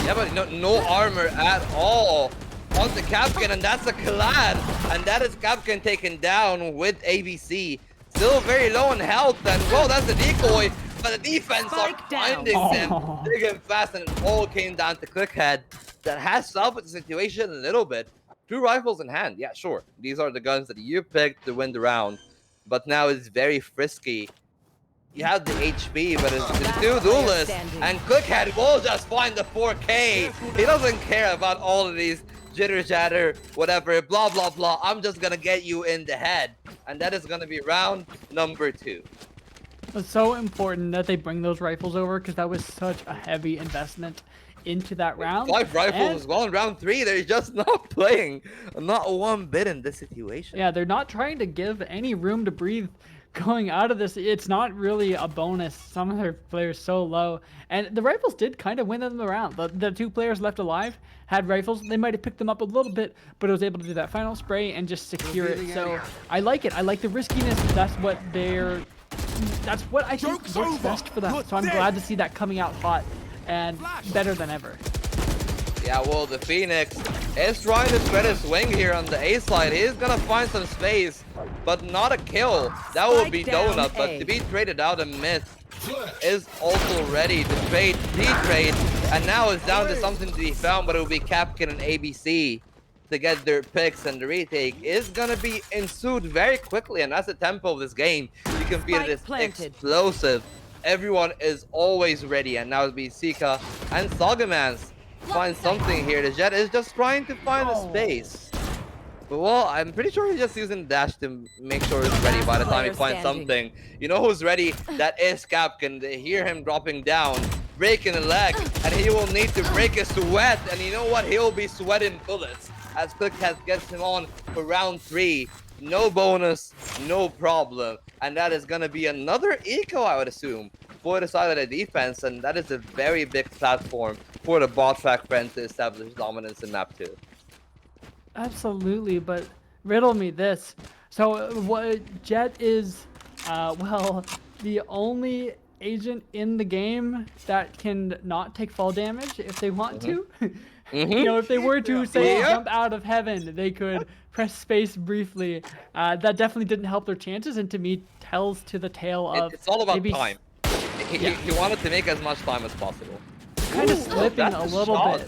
Yeah, but no armor at all on the Capcan, and that's a collab. And that is Capcan taken down with ABC. Still very low in health, and whoa, that's a decoy. But the defense are Spike down. finding them big and fast, and it all came down to Clickhead. That has salvaged the situation a little bit. 2 rifles in hand, yeah, sure. These are the guns that you picked to win the round. But now it's very frisky. You have the HP, but it's the 2 duelists. And Clickhead will just find the 4K. He doesn't care about all of these jitter jatter, whatever, blah, blah, blah. I'm just gonna get you in the head. And that is gonna be round number 2. It's so important that they bring those rifles over because that was such a heavy investment into that round. 5 rifles as well in round 3. They're just not playing. Not one bit in this situation. Yeah, they're not trying to give any room to breathe going out of this. It's not really a bonus. Some of their players so low. And the rifles did kind of win them the round. The 2 players left alive had rifles. They might have picked them up a little bit, but it was able to do that final spray and just secure it. So I like it. I like the riskiness. That's what I think works best for them. So I'm glad to see that coming out hot and better than ever. Yeah, well, the Phoenix is trying to spread his wing here on the A side. He's gonna find some space, but not a kill. That would be Spike down donut, but A. to be traded out and mid is also ready to trade, de-trade, and now it's down to something to be found, but it will be Capcan and ABC to get their picks, and the retake is gonna be ensued very quickly, and that's the tempo of this game. You can feel it is explosive. Everyone is always ready, and now it'll be Sika and Sagamans find something here. The Jet is just trying to find a space. But well, I'm pretty sure he's just using dash to make sure he's ready by the time he finds something. You know who's ready? That is Capcan. They hear him dropping down, breaking a leg, and he will need to break a sweat. And you know what? He'll be sweating bullets as Clickhead gets him on for round 3. No bonus, no problem. And that is going to be another eco, I would assume, for the side of the defense. And that is a very big platform for the bot track friends to establish dominance in map 2. Absolutely, but riddle me this. So what Jet is, well, the only agent in the game that can not take fall damage if they want to. You know, if they were to, say, jump out of heaven, they could press space briefly. That definitely didn't help their chances, and to me tells to the tale of... It's all about maybe time. He wanted to make as much time as possible. Kind of slipping a little bit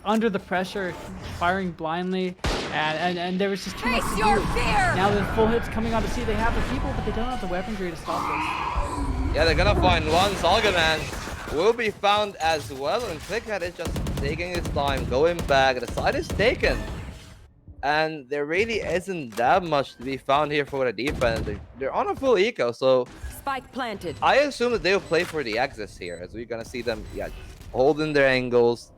under the pressure, firing blindly, and there was just too much to do. Now the full hit's coming on to see they have the people, but they don't have the weaponry to stop this. Yeah, they're gonna find one. Salgaman will be found as well, and Clickhead is just taking his time, going back. The side is taken. And there really isn't that much to be found here for the defense. They're on a full eco, so Spike planted. I assume that they'll play for the exits here, as we're gonna see them, holding their angles,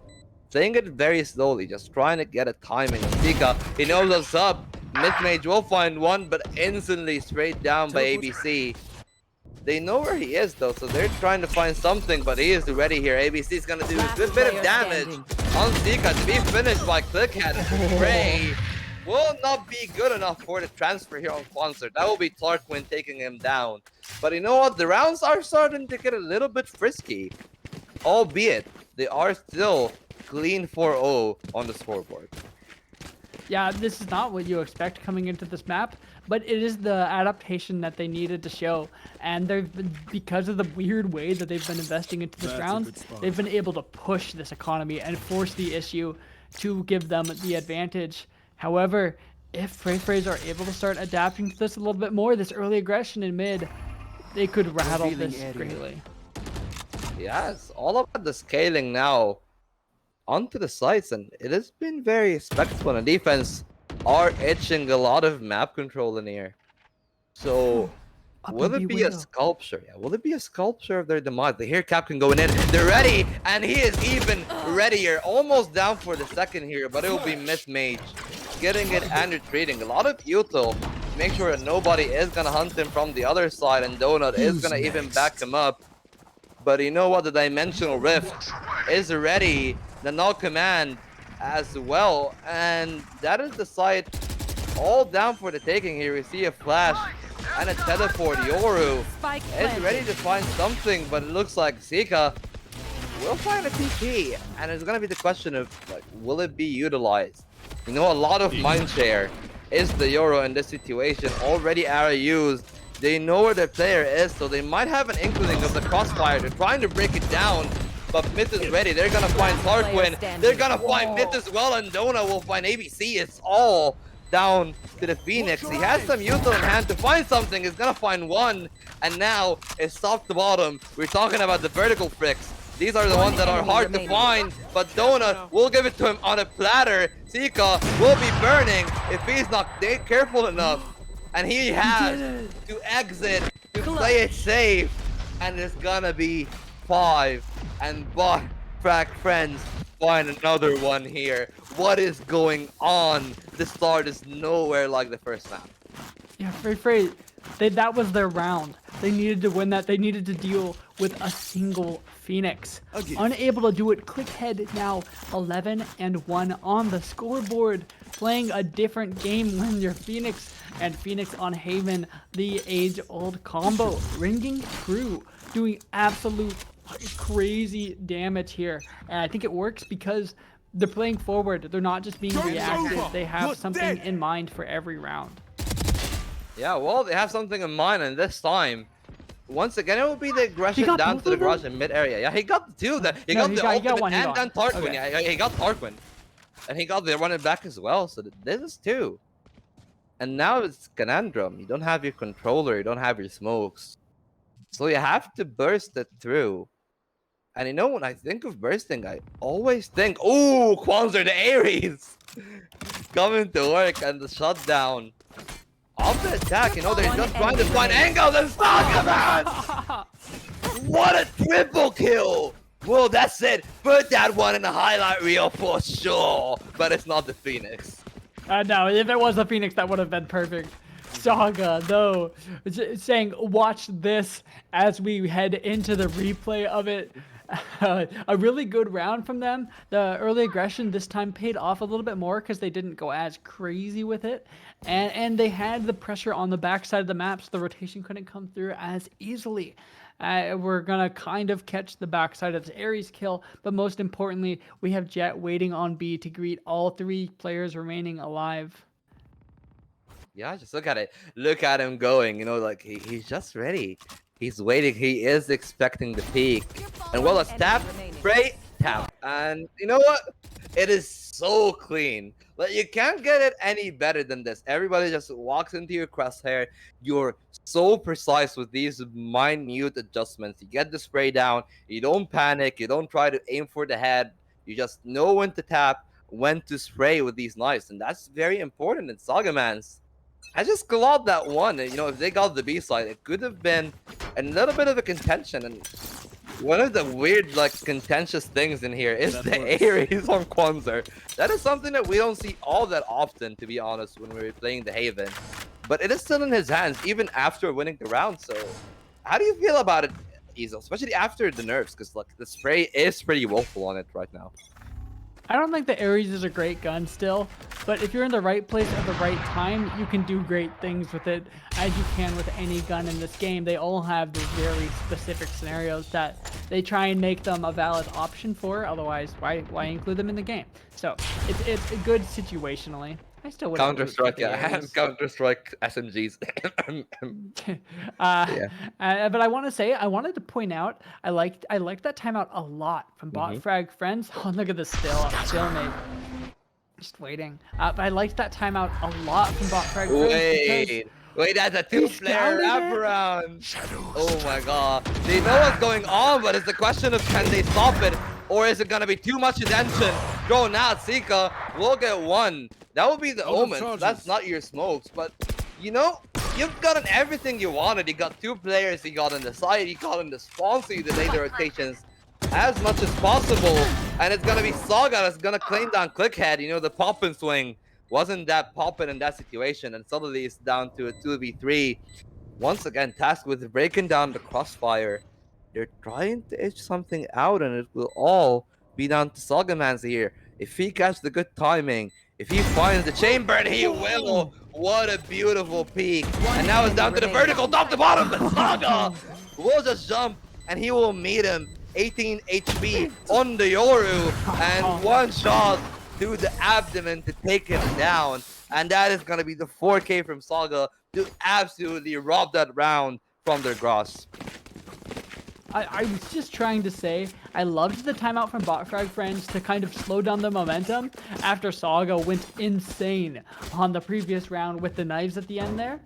playing it very slowly, just trying to get a timing. Sika, he knows what's up. Mid-mage will find one, but instantly straight down by ABC. They know where he is, though, so they're trying to find something, but he is ready here. ABC is gonna do a good bit of damage on Sika to be finished by Clickhead. Spray will not be good enough for the transfer here on Concert. That will be Tarquin taking him down. But you know what? The rounds are starting to get a little bit frisky. Albeit, they are still clean 4-0 on the scoreboard. Yeah, this is not what you expect coming into this map, but it is the adaptation that they needed to show. And they've been, because of the weird way that they've been investing into this round, they've been able to push this economy and force the issue to give them the advantage. However, if Frey are able to start adapting to this a little bit more, this early aggression in mid, they could rattle this greatly. Yeah, it's all about the scaling now onto the sites, and it has been very respectful. And defense are itching a lot of map control in here. So will it be a sculpture? Yeah, will it be a sculpture of their demise? They hear Captain going in. They're ready, and he is even readier. Almost down for the second here, but it will be Miss Mage getting it and retreating. A lot of util to make sure that nobody is gonna hunt him from the other side, and Donut is gonna even back him up. But you know what? The Dimensional Rift is ready. The null command as well, and that is the site all down for the taking here. We see a flash and a teleport. Yoru is ready to find something, but it looks like Zika will find a TP, and it's gonna be the question of like, will it be utilized? You know, a lot of mindshare is the Yoru in this situation. Already Ara used. They know where their player is, so they might have an inkling of the crossfire. They're trying to break it down, but Myth is ready. They're gonna find Tarquin. They're gonna find Myth as well, and Dona will find ABC. It's all down to the Phoenix. He has some util in hand to find something. He's gonna find one, and now it's top to bottom. We're talking about the vertical fricks. These are the ones that are hard to find, but Donut will give it to him on a platter. Zika will be burning if he's not careful enough. And he has to exit to play it safe. And it's gonna be 5. And bot frack friends find another one here. What is going on? The start is nowhere like the first map. Yeah, Frey, that was their round. They needed to win that. They needed to deal with a single Phoenix. Unable to do it, Clickhead now 11-1 on the scoreboard, playing a different game when you're Phoenix and Phoenix on Haven, the age-old combo. Ringing through, doing absolute crazy damage here. And I think it works because they're playing forward. They're not just being reactive. They have something in mind for every round. Yeah, well, they have something in mind, and this time, once again, it will be the aggression down to the garage in mid area. Yeah, he got the 2. He got the ultimate and then Tarquin. Okay. Yeah, he got Tarquin. And he got the running back as well, so this is 2. And now it's Conundrum. You don't have your controller, you don't have your smokes. So you have to burst it through. And you know, when I think of bursting, I always think, ooh, Kwanzaa the Ares! Coming to work, and the shutdown of the attack. You know, they're just trying to find angles and Sagaman! What a triple kill! Well, that's it. Put that one in the highlight reel for sure. But it's not the Phoenix. No, if it was the Phoenix, that would have been perfect. Saga, though, saying, watch this as we head into the replay of it. A really good round from them. The early aggression this time paid off a little bit more because they didn't go as crazy with it. And they had the pressure on the backside of the map, so the rotation couldn't come through as easily. We're going to kind of catch the backside of the Ares kill, but most importantly, we have Jet waiting on B to greet all 3 players remaining alive. Yeah, just look at it. Look at him going. You know, like he's just ready. He's waiting. He is expecting the peak. And well, let's tap, spray, tap. And you know what? It is so clean. Like, you can't get it any better than this. Everybody just walks into your crosshair. You're so precise with these minute adjustments. You get the spray down. You don't panic. You don't try to aim for the head. You just know when to tap, when to spray with these knives. And that's very important in Sagamans. I just glowed that one. You know, if they got the B side, it could have been a little bit of a contention. And one of the weird, like, contentious things in here is the Ares on Kwanzaa. That is something that we don't see all that often, to be honest, when we're playing the Haven. But it is still in his hands, even after winning the round. So, how do you feel about it, Ezel? Especially after the nerfs, because, like, the spray is pretty woeful on it right now. I don't think the Ares is a great gun still, but if you're in the right place at the right time, you can do great things with it, as you can with any gun in this game. They all have these very specific scenarios that they try and make them a valid option for. Otherwise, why include them in the game? So it's good situationally. I still would Counter-Strike, yeah, Counter-Strike SMGs. But I wanted to point out, I liked that timeout a lot from Bot Frag Friends. Oh, look at this still mate. Just waiting. I liked that timeout a lot from Bot Frag. Wait, that's a two-player scouted it. wraparound. Oh my god. They know what's going on, but it's the question of can they stop it? Or is it gonna be too much attention? Thrown out, Sika will get one. That would be the omen. That's not your smokes, but you know, you've gotten everything you wanted. You got 2 players, you got on the side, you got on the spawn, so you delay the rotations as much as possible. And it's gonna be Saga that's gonna claim down Clickhead. You know, the pop and swing wasn't that poppin' in that situation, and suddenly it's down to a 2v3. Once again, tasked with breaking down the crossfire. They're trying to itch something out, and it will all be down to Saga Manzi here. If he catches the good timing, if he finds the chamber, and he will. What a beautiful peak. And now it's down to the vertical, top to bottom, but Saga will just jump, and he will meet him. 18 HP on the Yoru, and one shot to the abdomen to take him down. And that is going to be the 4K from Saga to absolutely rob that round from their grasp. I was just trying to say, I loved the timeout from Botfrag friends to kind of slow down the momentum after Saga went insane on the previous round with the knives at the end there.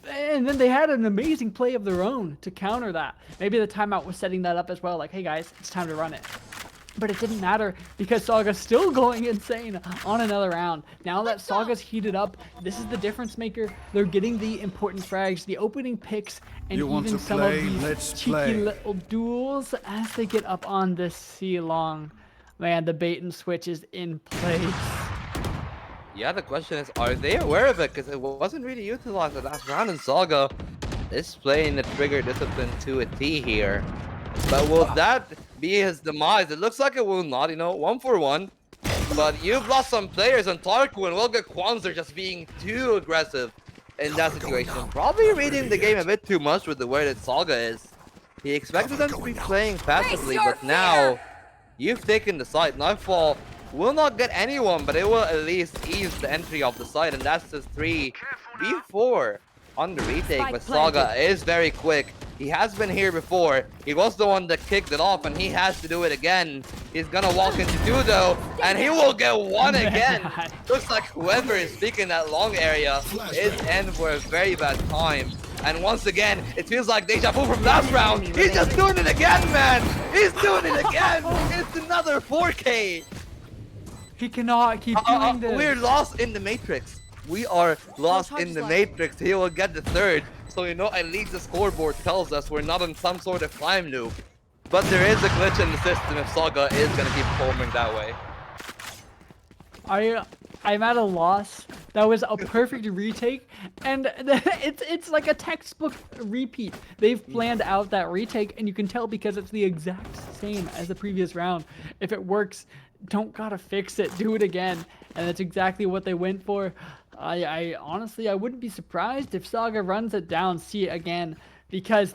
And then they had an amazing play of their own to counter that. Maybe the timeout was setting that up as well, like, hey guys, it's time to run it. But it didn't matter because Saga's still going insane on another round. Now that Saga's heated up, this is the difference maker. They're getting the important frags, the opening picks, and even some of these cheeky little duels as they get up on this C-long. Man, the bait and switch is in place. Yeah, the question is, are they aware of it? Because it wasn't really utilized the last round, and Saga is playing the trigger discipline to a T here. But will that be his demise? It looks like it will not, you know, 1-for-1. But you've lost some players, and Tarquin will get Kwanzaa just being too aggressive in that situation. Probably reading the game a bit too much with the way that Saga is. He expected them to be playing passively, but now you've taken the side. Nightfall will not get anyone, but it will at least ease the entry of the side, and that's his 3v4 on the retake. But Saga is very quick. He has been here before. He was the one that kicked it off, and he has to do it again. He's gonna walk into 2 though, and he will get 1 again. Looks like whoever is speaking that long area is in for a very bad time. And once again, it feels like deja vu from last round. He's just doing it again, man. He's doing it again. It's another 4K. He cannot keep doing this. We're lost in the Matrix. We are lost in the Matrix. He will get the 3rd. So, you know, at least the scoreboard tells us we're not on some sort of climb loop. But there is a glitch in the system if Saga is going to keep performing that way. I'm at a loss. That was a perfect retake, and it's like a textbook repeat. They've planned out that retake, and you can tell because it's the exact same as the previous round. If it works, don't gotta fix it, do it again, and that's exactly what they went for. I honestly, I wouldn't be surprised if Saga runs it down C again, because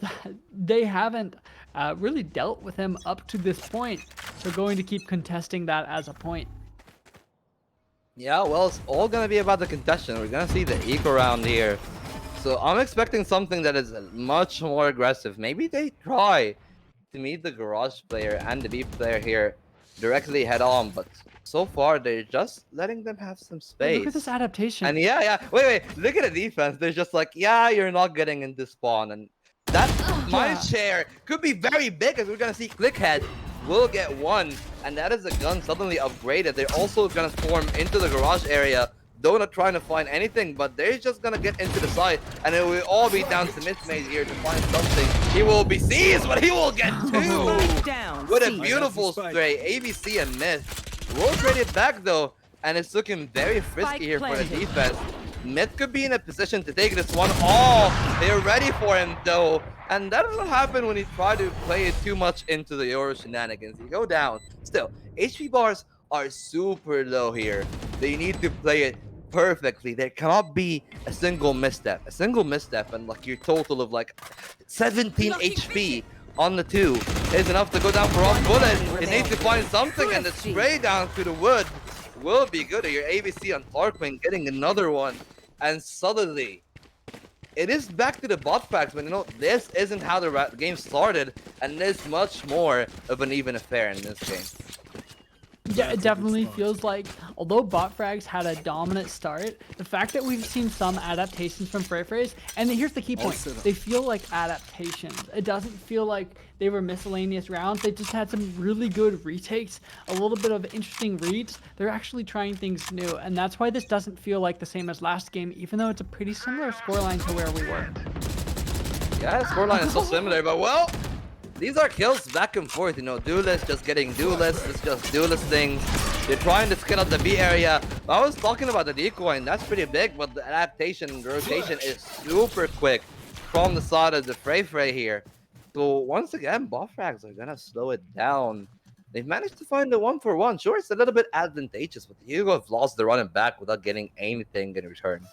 they haven't really dealt with him up to this point. They're going to keep contesting that as a point. Yeah, well, it's all gonna be about the contestant. We're gonna see the eco round here. So I'm expecting something that is much more aggressive. Maybe they try to meet the garage player and the deep player here directly head on, but so far they're just letting them have some space. Look at this adaptation. And yeah, wait, look at the defense. They're just like, yeah, you're not getting into spawn, and that mine share could be very big, as we're gonna see Clickhead will get 1, and that is a gun suddenly upgraded. They're also gonna swarm into the garage area. Though not trying to find anything, but they're just gonna get into the side, and it will all be down to Mistmate here to find something. He will be seized, but he will get 2 with a beautiful stray. ABC and Myth will trade it back though, and it's looking very frisky here for the defense. Myth could be in a position to take this one. Oh, they're ready for him though. And that doesn't happen when you try to play it too much into the Euro shenanigans. You go down. Still, HP bars are super low here. They need to play it perfectly. There cannot be a single misstep. A single misstep and like your total of like 17 HP on the 2 is enough to go down for one bullet. You need to find something, and the spray down to the wood will be good. Your ABC on Tarquin getting another one. And suddenly, it is back to the bot packs, but you know, this isn't how the game started, and there's much more of an even affair in this game. Yeah, it definitely feels like, although bot frags had a dominant start, the fact that we've seen some adaptations from Freyfrays, and here's the key point, they feel like adaptations. It doesn't feel like they were miscellaneous rounds. They just had some really good retakes, a little bit of interesting reads. They're actually trying things new, and that's why this doesn't feel like the same as last game, even though it's a pretty similar scoreline to where we were. Yeah, scoreline is so similar, but well, these are kills back and forth, you know, duelists just getting duelists, it's just duelist things. They're trying to skin out the B area. I was talking about the decoy, and that's pretty big, but the adaptation, the rotation is super quick from the side of the Frey here. So once again, bot frags are gonna slow it down. They've managed to find the 1-for-1. Sure, it's a little bit advantageous, but the Hugo have lost the running back without getting anything in return.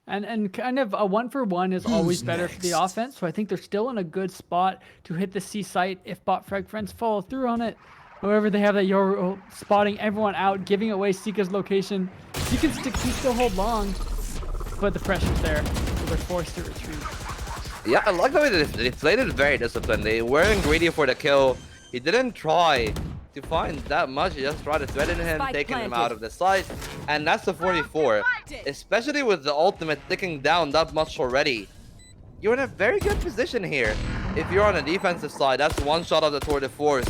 And kind of a 1-for-1 is always better for the offense, so I think they're still in a good spot to hit the C site if bot frag friends follow through on it. However, they have that Yoro spotting everyone out, giving away Sika's location. He can still hold long, but the pressure's there, so they're forced to retreat. Yeah, I like the way they played it very disciplined. They weren't greedy for the kill. He didn't try to find that much. He just tried to threaten him, taking him out of the site. And that's the 44. Especially with the ultimate ticking down that much already. You're in a very good position here. If you're on the defensive side, that's one shot of the Tour de Force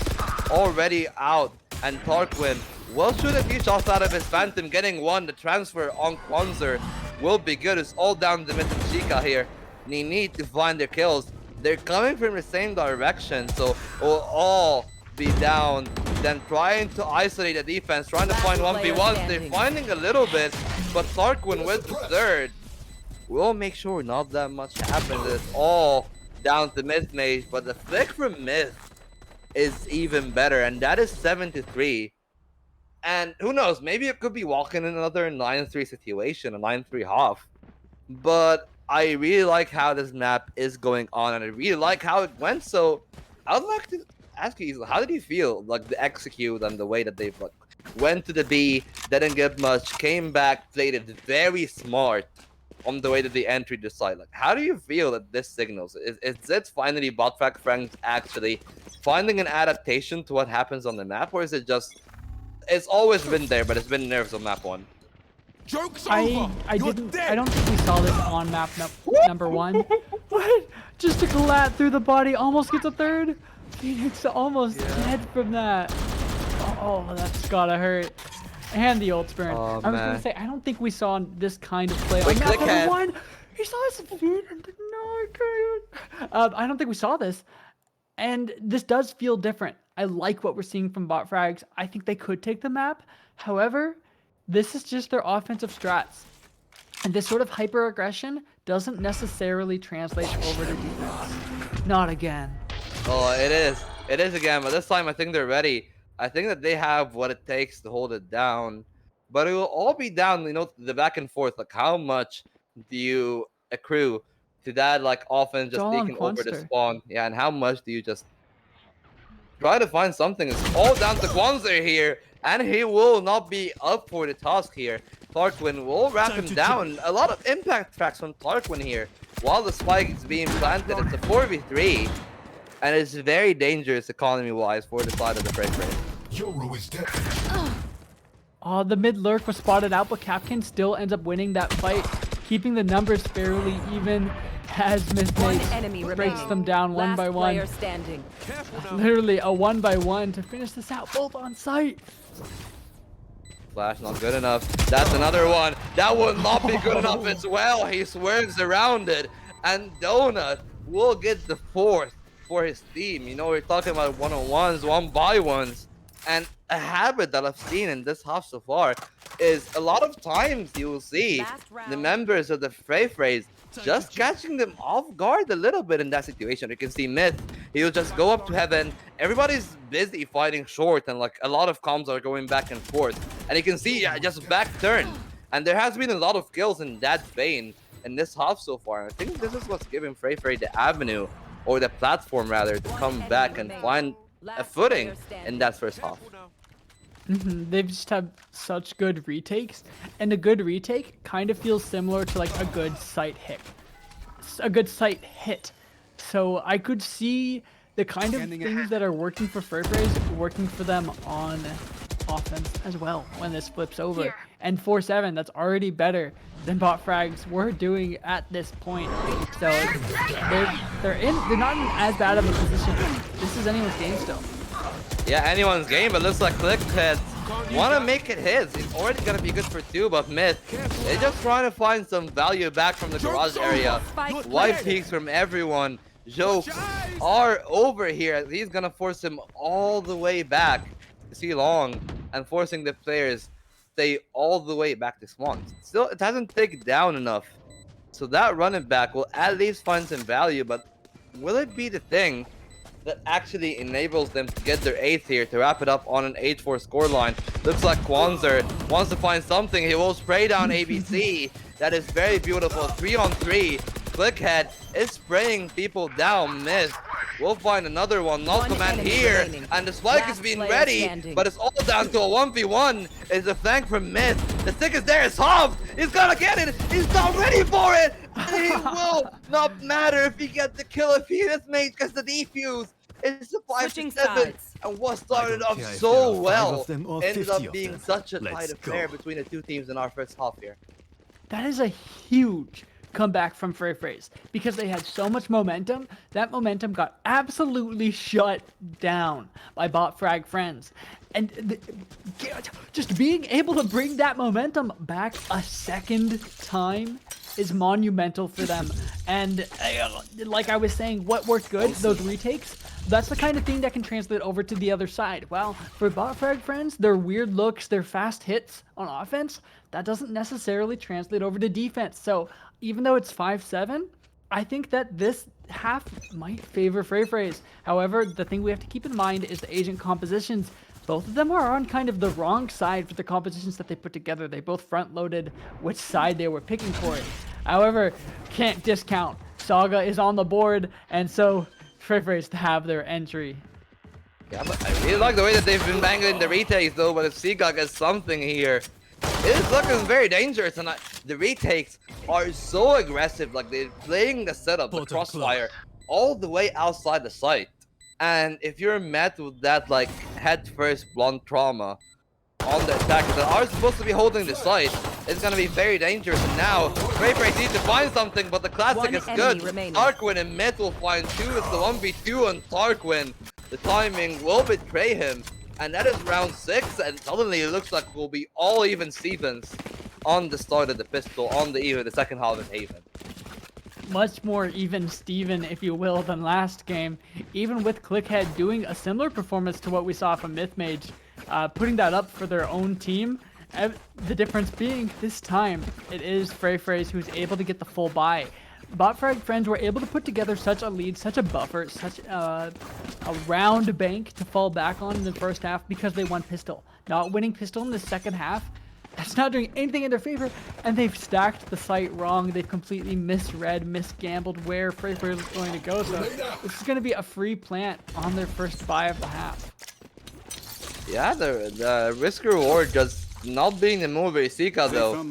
already out. And Tarquin will shoot a few shots out of his Phantom, getting one. The transfer on Kwanzaa will be good. It's all down to Myth and Chica here. They need to find their kills. They're coming from the same direction, so we'll all be down. Then trying to isolate the defense, trying to find 1v1s. They're finding a little bit, but Tarquin with the third will make sure not that much happens. It's all down to Myth Mage, but the flick from Myth is even better, and that is 7-3. And who knows, maybe it could be walking in another 9-3 situation, a 9-3 half. But I really like how this map is going on, and I really like how it went. So I would like to ask you, how did you feel like the execute and the way that they went to the B, didn't get much, came back, played it very smart on the way that they entered the site? Like, how do you feel that this signals? Is it finally bot frag friends actually finding an adaptation to what happens on the map, or is it just it's always been there, but it's been nerfs on map 1? Joke's I over. don't think we saw this on map number 1. What? Just a collat through the body, almost gets a third. Phoenix almost dead from that. Oh, that's gotta hurt. And the ult burn. Oh, I was gonna say, I don't think we saw this kind of play Wait, on map click number head. 1. He saw his feet and did not. I don't think we saw this. And this does feel different. I like what we're seeing from bot frags. I think they could take the map. However, this is just their offensive strats. And this sort of hyper aggression doesn't necessarily translate over to defense. Not again. Oh, it is. It is again, but this time I think they're ready. I think that they have what it takes to hold it down. But it will all be down, you know, the back and forth. Like, how much do you accrue to that, like, offense just taking over the spawn? Yeah, and how much do you just try to find something? It's all down to Kwanzaa here, and he will not be up for the task here. Tarquin will wrap him down. A lot of impact tracks from Tarquin here. While the spike is being planted, it's a 4v3. And it's very dangerous economy-wise for the side of the Frey. Yoro is dead. Oh, the mid lurk was spotted out, but Capkin still ends up winning that fight, keeping the numbers fairly even as Myth Mage breaks them down one by one. Literally a 1-by-1 to finish this out, both on site. Flash not good enough. That's another one. That would not be good enough as well. He swerves around it, and Donut will get the 4th for his team. You know, we're talking about 1-on-1s, 1-by-1s, and a habit that I've seen in this half so far is a lot of times you will see the members of the Frey just catching them off guard a little bit in that situation. You can see Myth, he'll just go up to heaven. Everybody's busy fighting short, and like a lot of comms are going back and forth. And you can see, yeah, just back turn. And there has been a lot of kills in that vein in this half so far. I think this is what's giving Frey the avenue, or the platform rather, to come back and find a footing in that first half. They've just had such good retakes, and a good retake kind of feels similar to like a good site hit. So I could see the kind of things that are working for FFT working for them on offense as well when this flips over. And 4-7, that's already better than bot frags were doing at this point. So they're not in as bad of a position. This is anyone's game still. Yeah, anyone's game, but looks like Clickhead want to make it his. It's already going to be good for 2, but Myth, they're just trying to find some value back from the garage area. White peaks from everyone. Jokes are over here. He's going to force him all the way back to see long and forcing the players stay all the way back to spawn. Still, it hasn't taken down enough. So that running back will at least find some value, but will it be the thing that actually enables them to get their 8th here to wrap it up on an 8-4 scoreline? Looks like Kwanzaa wants to find something. He will spray down ABC. That is very beautiful. 3-on-3. Clickhead is spraying people down. Myth will find another one. Not command here. And the spike is being ready, but it's all down to a 1v1. It's a flank from Myth. The stick is there. It's Hobbs. He's gonna get it. He's not ready for it. And it will not matter if he gets the kill, if he is mate, because the defuse is a 5-7. And what started off so well ended up being such a tight affair between the two teams in our first half here. That is a huge comeback from FFT because they had so much momentum. That momentum got absolutely shut down by bot frag friends. And just being able to bring that momentum back a second time is monumental for them. And like I was saying, what worked good, those retakes, that's the kind of thing that can translate over to the other side. Well, for bot frag friends, their weird looks, their fast hits on offense, that doesn't necessarily translate over to defense. So even though it's 5-7, I think that this half might favor FFT. However, the thing we have to keep in mind is the agent compositions. Both of them are on kind of the wrong side for the compositions that they put together. They both front-loaded which side they were picking for it. However, can't discount. Saga is on the board, and so FFT to have their entry. Yeah, but I really like the way that they've been banging the retakes though, but if Seagull gets something here, it is looking very dangerous, and the retakes are so aggressive. Like, they're playing the setup, the crossfire, all the way outside the site. And if you're met with that, like, head-first blunt trauma on the attack that are supposed to be holding the site, it's going to be very dangerous. And now, FFT needs to find something, but the classic is good. Tarquin and Myth will find 2. It's the 1v2 on Tarquin. The timing will betray him. And that is round 6, and suddenly it looks like we'll be all even Stevens on the start of the pistol, on the second half of Haven. Much more even Steven, if you will, than last game. Even with Clickhead doing a similar performance to what we saw from Mythmage, putting that up for their own team. The difference being, this time, it is FFT who's able to get the full buy. Botfrag friends were able to put together such a lead, such a buffer, such a round bank to fall back on in the first half because they won pistol. Not winning pistol in the second half, that's not doing anything in their favor, and they've stacked the site wrong. They've completely misread, misgambled where FFT is going to go, so this is going to be a free plant on their first buy of the half. Yeah, the risk reward just not being the move very Sika though.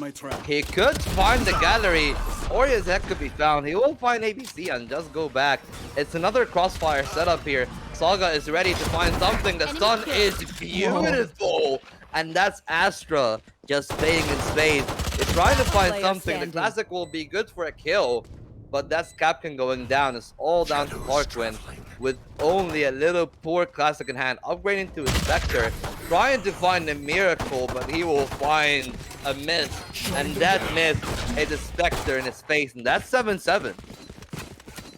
He could find the gallery, or his head could be found. He will find ABC and just go back. It's another crossfire setup here. Saga is ready to find something. The stun is beautiful. And that's Astra just staying in space. They're trying to find something. The classic will be good for a kill, but that's Capcan going down. It's all down to Tarquin with only a little poor classic in hand. Upgrading to a Spectre, trying to find a miracle, but he will find a miss. And that miss is a Spectre in his face, and that's 7-7.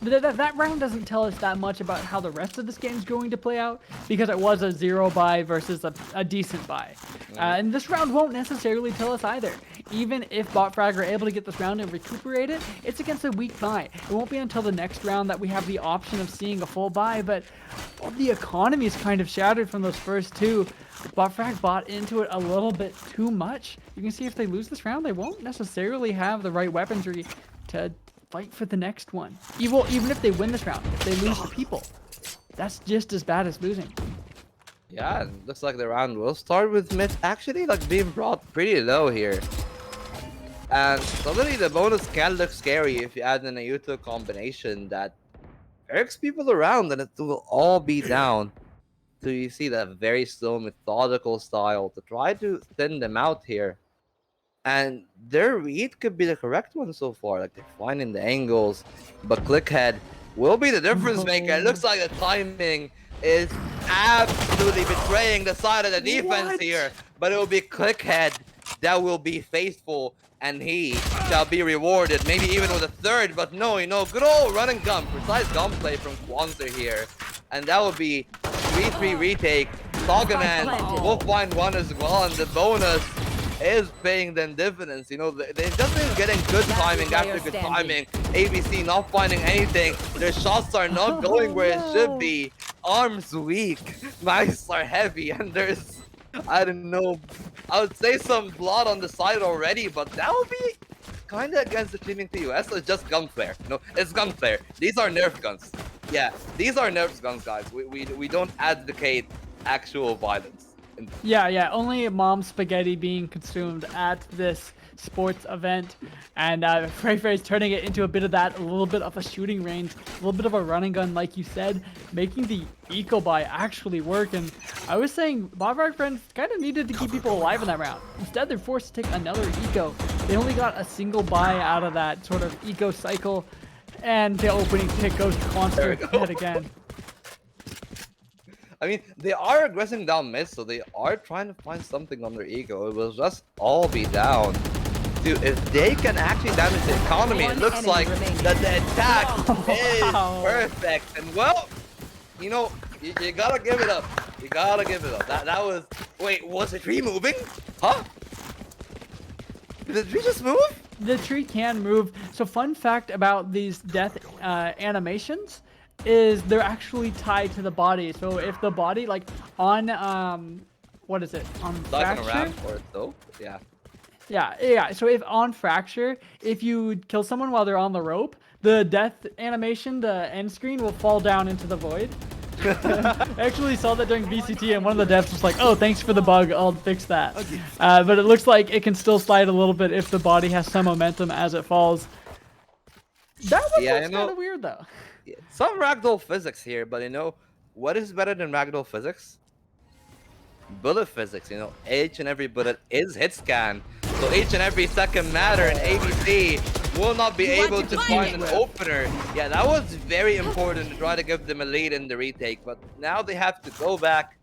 That round doesn't tell us that much about how the rest of this game is going to play out, because it was a 0 buy versus a decent buy. And this round won't necessarily tell us either. Even if Botfrag are able to get this round and recuperate it, it's against a weak buy. It won't be until the next round that we have the option of seeing a full buy, but the economy is kind of shattered from those first two. Botfrag bought into it a little bit too much. You can see if they lose this round, they won't necessarily have the right weaponry to fight for the next one. Even if they win this round, if they lose the people, that's just as bad as losing. Yeah, it looks like the round will start with Myth actually like being brought pretty low here. And suddenly the bonus can look scary if you add in a Yuto combination that irks people around, and it will all be down to, you see, that very slow, methodical style to try to thin them out here. And their read could be the correct one so far. Like, they're finding the angles, but Clickhead will be the difference maker. It looks like the timing is absolutely betraying the side of the defense What? here, but it will be Clickhead that will be faithful, and he shall be rewarded, maybe even with a third. But no, you know, good old run and gun, precise gunplay from Kwanzaa here, and that would be 3-3 retake. Sagaman will find one as well, and the bonus is paying them dividends. You know, they just been getting good timing after good timing. ABC not finding anything. Their shots are not going where it should be. Arms weak, knives are heavy, and there's, I don't know, I would say some blood on the side already, but that would be kind of against the cleaning TUS. So it's just gunflare. No, it's gunflare. These are Nerf guns. Yeah, these are Nerf guns, guys. We don't advocate actual violence. Yeah, only mom spaghetti being consumed at this sports event, and Frey's turning it into a bit of that, a little bit of a shooting range, a little bit of a running gun, like you said, making the eco buy actually work. And I was saying, Bobrock Friends kind of needed to keep people alive in that round. Instead, they're forced to take another eco. They only got a single buy out of that sort of eco cycle, and the opening pick goes to Monster yet again. I mean, they are aggressing down mid, so they are trying to find something on their ego. It will just all be down to if they can actually damage the economy. It looks like that the attack is perfect. And well, you know, you gotta give it up. You gotta give it up. That was, wait, was the tree moving? Huh? Did the tree just move? The tree can move. So fun fact about these death animations is they're actually tied to the body. So if the body, like on what is it, on fracture, or so, yeah. Yeah. So if on fracture, if you kill someone while they're on the rope, the death animation, the end screen will fall down into the void. I actually saw that during VCT, and one of the devs was like, "Oh, thanks for the bug. I'll fix that." Okay. But it looks like it can still slide a little bit if the body has some momentum as it falls. That one looks kind of weird though. Some ragdoll physics here, but you know what is better than ragdoll physics? Bullet physics. You know, each and every bullet is hit scan, so each and every second matter, and ABC will not be able to find an opener. Yeah, that was very important to try to give them a lead in the retake, but now they have to go back,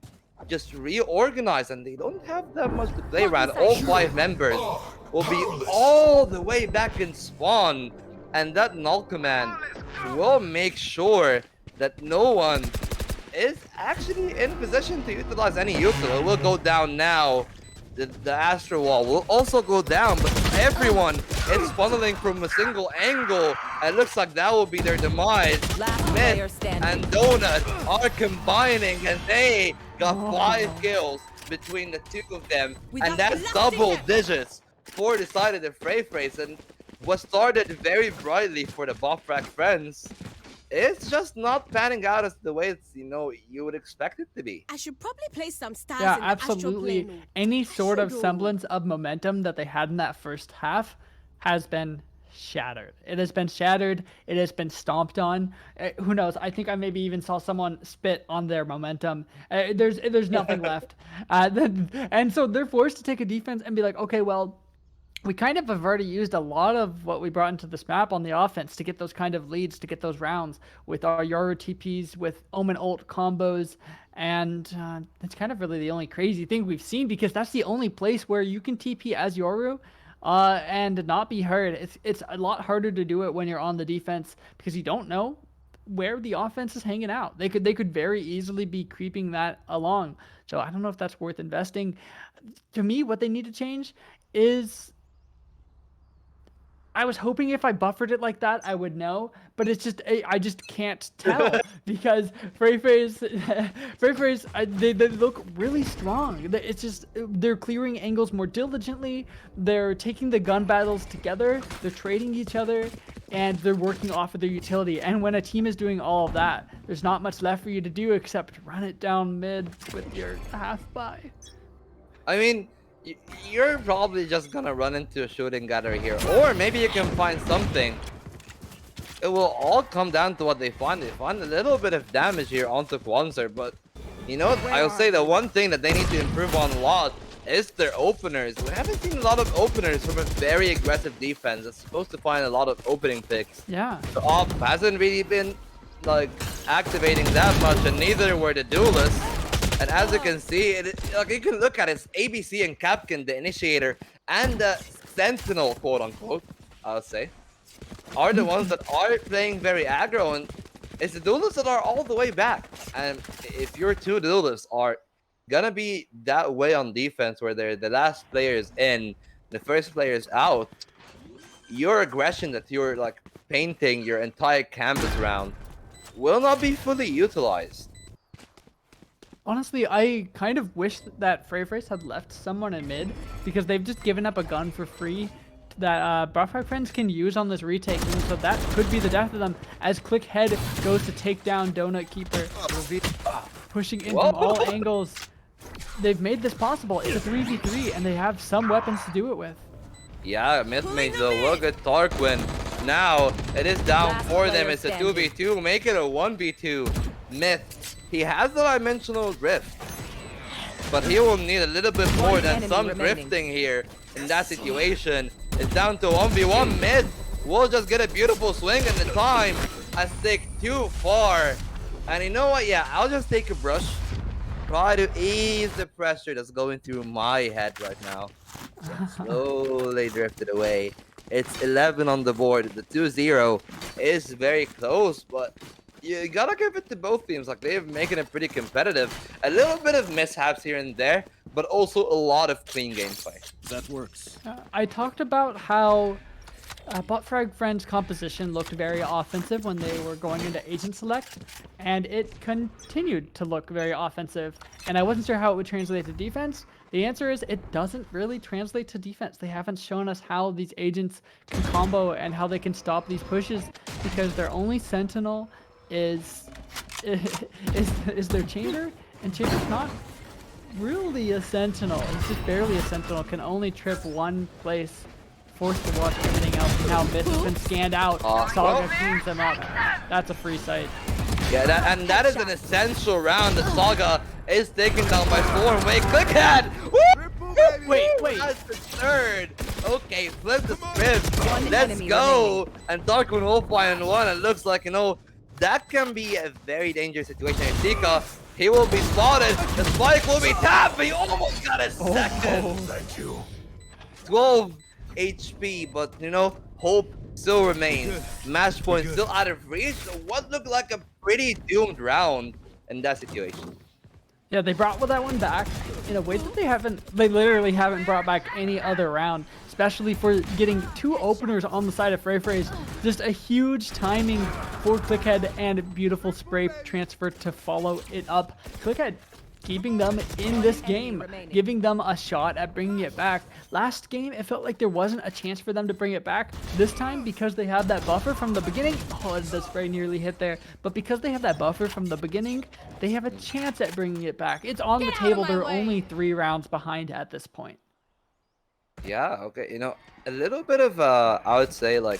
just reorganize, and they don't have that much to play around. All 5 members will be all the way back in spawn, and that null command will make sure that no one is actually in position to utilize any util. It will go down now. The Astro Wall will also go down, but everyone is funneling from a single angle. It looks like that will be their demise. Myth and Donut are combining, and they got 5 kills between the 2 of them, and that's double digits for the side of the Frey's. And what started very brightly for the Buffrack friends, it's just not panning out as the way it's, you know, you would expect it to be. I should probably play some stars. Yeah, in the absolutely. Astro Plane. Any sort of semblance of momentum that they had in that first half has been shattered. It has been shattered. It has been stomped on. Who knows? I think I maybe even saw someone spit on their momentum. There's nothing left. And so they're forced to take a defense and be like, okay, well, we kind of have already used a lot of what we brought into this map on the offense to get those kind of leads, to get those rounds with our Yoru TPs, with Omen ult combos, and that's kind of really the only crazy thing we've seen, because that's the only place where you can TP as Yoru and not be heard. It's a lot harder to do it when you're on the defense, because you don't know where the offense is hanging out. They could very easily be creeping that along. So I don't know if that's worth investing. To me, what they need to change is, I was hoping if I buffered it like that, I would know, but it's just, I just can't tell because Frey's, they look really strong. It's just, they're clearing angles more diligently. They're taking the gun battles together. They're trading each other, and they're working off of their utility. And when a team is doing all of that, there's not much left for you to do except run it down mid with your half buy. I mean, you're probably just gonna run into a shooting gather here, or maybe you can find something it will all come down to what they find. They find a little bit of damage here onto Kwanzaa, but you know what? I'll say the one thing that they need to improve on a lot is their openers. We haven't seen a lot of openers from a very aggressive defense that's supposed to find a lot of opening picks. Yeah. The off hasn't really been like activating that much, and neither were the duelists. And as you can see, like you can look at it, it's ABC and Capkin, the initiator, and the sentinel, quote unquote, I would say, are the ones that are playing very aggro, and it's the duelists that are all the way back. And if your two duelists are gonna be that way on defense, where they're the last players in, the first players out, your aggression that you're like painting your entire canvas around will not be fully utilized. Honestly, I kind of wish that FFT had left someone in mid, because they've just given up a gun for free that BFF friends can use on this retake, and so that could be the death of them, as Clickhead goes to take down Donut Keeper, pushing in from all angles. They've made this possible. It's a 3v3, and they have some weapons to do it with. Yeah, Myth made the look at Tarquin. Now it is down for them. It's a 2v2. Make it a 1v2. Myth, he has the dimensional drift, but he will need a little bit more than some drifting here in that situation. It's down to 1v1. Myth will just get a beautiful swing, and the time has taken too far. And you know what? Yeah, I'll just take a brush. Try to ease the pressure that's going through my head right now. Slowly drifted away. It's 11 on the board. The 2-0 is very close, but you gotta give it to both teams. Like, they're making it pretty competitive. A little bit of mishaps here and there, but also a lot of clean gameplay. That works. I talked about how Buttfrag Friends' composition looked very offensive when they were going into Agent Select, and it continued to look very offensive. And I wasn't sure how it would translate to defense. The answer is it doesn't really translate to defense. They haven't shown us how these agents can combo and how they can stop these pushes, because their only Sentinel is their Chamber, and Chamber's not really a Sentinel. It's just barely a Sentinel. Can only trip one place, forced to watch everything else. And now Myth has been scanned out. Saga cleans them up. That's a free sight. Yeah, that is an essential round. The Saga is taken down by Storm. Wait, Clickhead! Wait. That's the third. Okay, flip the script. Let's go. And Darkwing will find one. It looks like, you know, that can be a very dangerous situation. And Tika, he will be spotted. The spike will be tapped. He almost got a second. Thank you. 12 HP, but you know, hope still remains. Match point still out of reach. So what looked like a pretty doomed round in that situation. Yeah, they brought that one back in a way that they literally haven't brought back any other round, especially for getting two openers on the side of FFT. Just a huge timing for Clickhead and beautiful spray transfer to follow it up. Clickhead keeping them in this game, giving them a shot at bringing it back. Last game, it felt like there wasn't a chance for them to bring it back. This time, because they have that buffer from the beginning, the spray nearly hit there, but because they have that buffer from the beginning, they have a chance at bringing it back. It's on the table. They're only 3 rounds behind at this point. Yeah, okay, you know, a little bit of, I would say, like,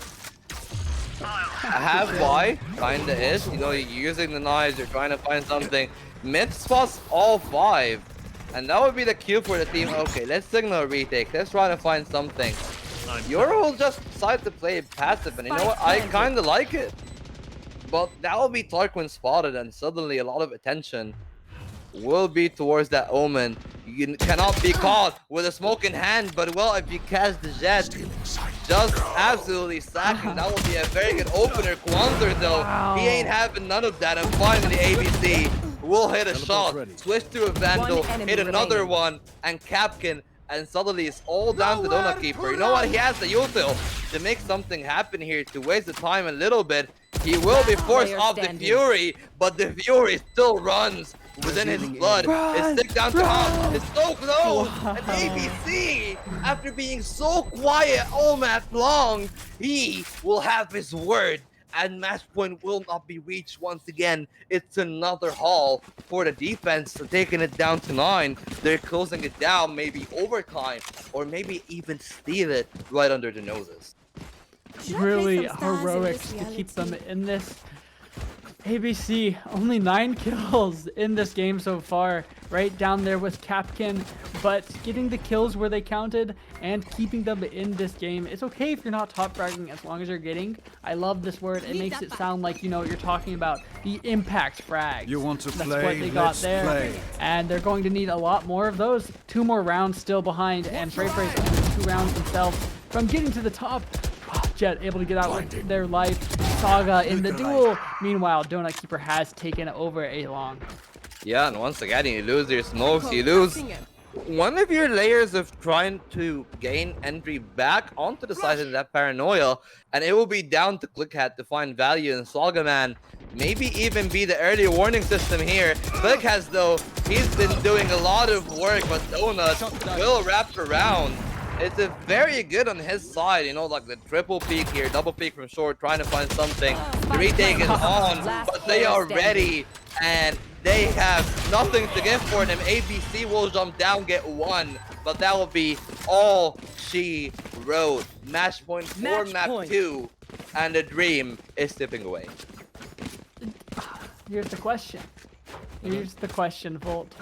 a half why kinda is, you know, you're using the knives, you're trying to find something. Myth spots all 5, and that would be the cue for the team. Okay, let's signal a retake. Let's try to find something. Euro will just decide to play passive, and you know what? I kind of like it. But that will be Tarquin spotted, and suddenly a lot of attention will be towards that Omen. You cannot be caught with a smoke in hand, but well, if you cast the Jet, just absolutely sacking. That will be a very good opener. Kwanzaa, though, he ain't having none of that, and finally ABC will hit a shot, switch to a Vandal, hit another one, and Capkin, and suddenly it's all down to Donut Keeper. You know what? He has the util to make something happen here, to waste the time a little bit. He will be forced off the Fury, but the Fury still runs within his blood. It's stick down to half. It's so close. And ABC, after being so quiet all match long, he will have his word. And match point will not be reached once again. It's another haul for the defense, so taking it down to 9. They're closing it down, maybe overtime, or maybe even steal it right under the noses. really some stars in heroic this to keep them reality. in this. ABC, only 9 kills in this game so far, right down there with Capkin, but getting the kills where they counted and keeping them in this game. It's okay if you're not top fragging as long as you're getting. I love this word. It makes it sound like, you know, you're talking about the impact frags. You want to That's play? what they got Let's there. play. And they're going to need a lot more of those. 2 more rounds still behind, and FFT's only 2 rounds themselves from getting to the top. Jet able to get out with their life. Saga in the duel. Meanwhile, Donut Keeper has taken over A long. Yeah, and once again, you lose your smokes, you lose one of your layers of trying to gain entry back onto the side in that paranoia, and it will be down to ClickHat to find value in Saga Man. Maybe even be the early warning system here. ClickHat, though, he's been doing a lot of work, but Donut will wrap around. It's a very good on his side, you know, like the triple peek here, double peek from short, trying to find something. The retake is on, but they are ready, and they have nothing to give for them. ABC will jump down, get 1, but that will be all she wrote. Match point for map 2, and the dream is slipping away. Here's the question. Volt.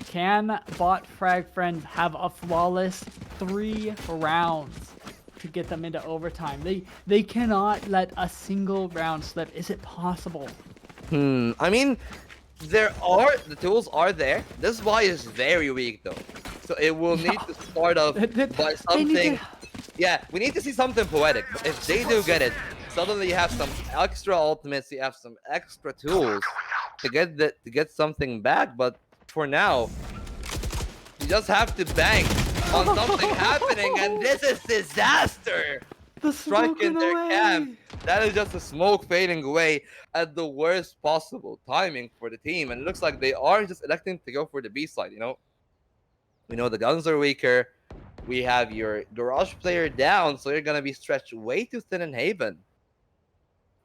Can Bot Frag Friends have a flawless 3 rounds to get them into overtime? They cannot let a single round slip. Is it possible? I mean, the tools are there. This buy is very weak though, so it will need to start off by something. Yeah, we need to see something poetic. But if they do get it, suddenly you have some extra ultimates, you have some extra tools to get something back. But for now, you just have to bank on something happening, and this is disaster. The Strike in their camp. That is just a smoke fading away at the worst possible timing for the team, and it looks like they are just electing to go for the B side. You know, we know the guns are weaker. We have your garage player down, so you're gonna be stretched way too thin in Haven.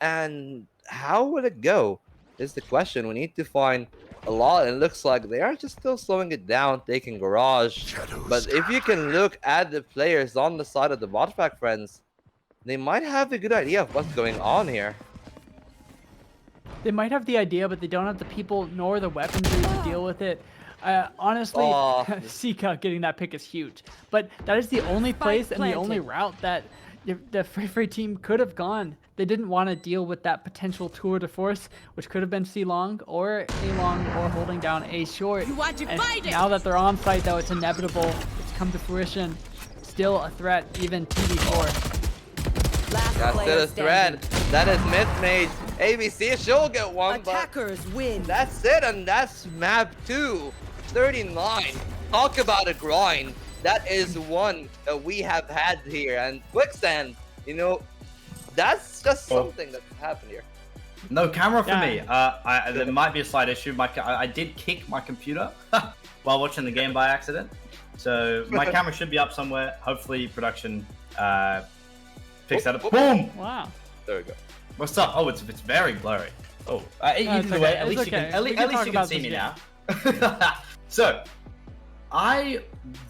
And how would it go is the question. We need to find a lot, and it looks like they are just still slowing it down, taking garage. But if you can look at the players on the side of the bot pack friends, they might have a good idea of what's going on here. They might have the idea, but they don't have the people nor the weaponry to deal with it. Honestly, Sika getting that pick is huge. But that is the only place and the only route that the Frey team could have gone. They didn't want to deal with that potential tour de force, which could have been C long or A long or holding down A short. And now that they're on site, though, it's inevitable. It's come to fruition. Still a threat, even TD4. That's still a threat. That is mid-mage. ABC, she'll get one, Attackers win. That's it, and that's map 2. 39. Talk about a grind. That is one that we have had here. And Quicksand, you know, that's just something that's happened here. No camera for me. There might be a slight issue. I did kick my computer while watching the game by accident. So my camera should be up somewhere. Hopefully production picks that up. Boom! Wow. There we go. What's up? Oh, it's very blurry. Oh, either way, at least you can see me now. So, I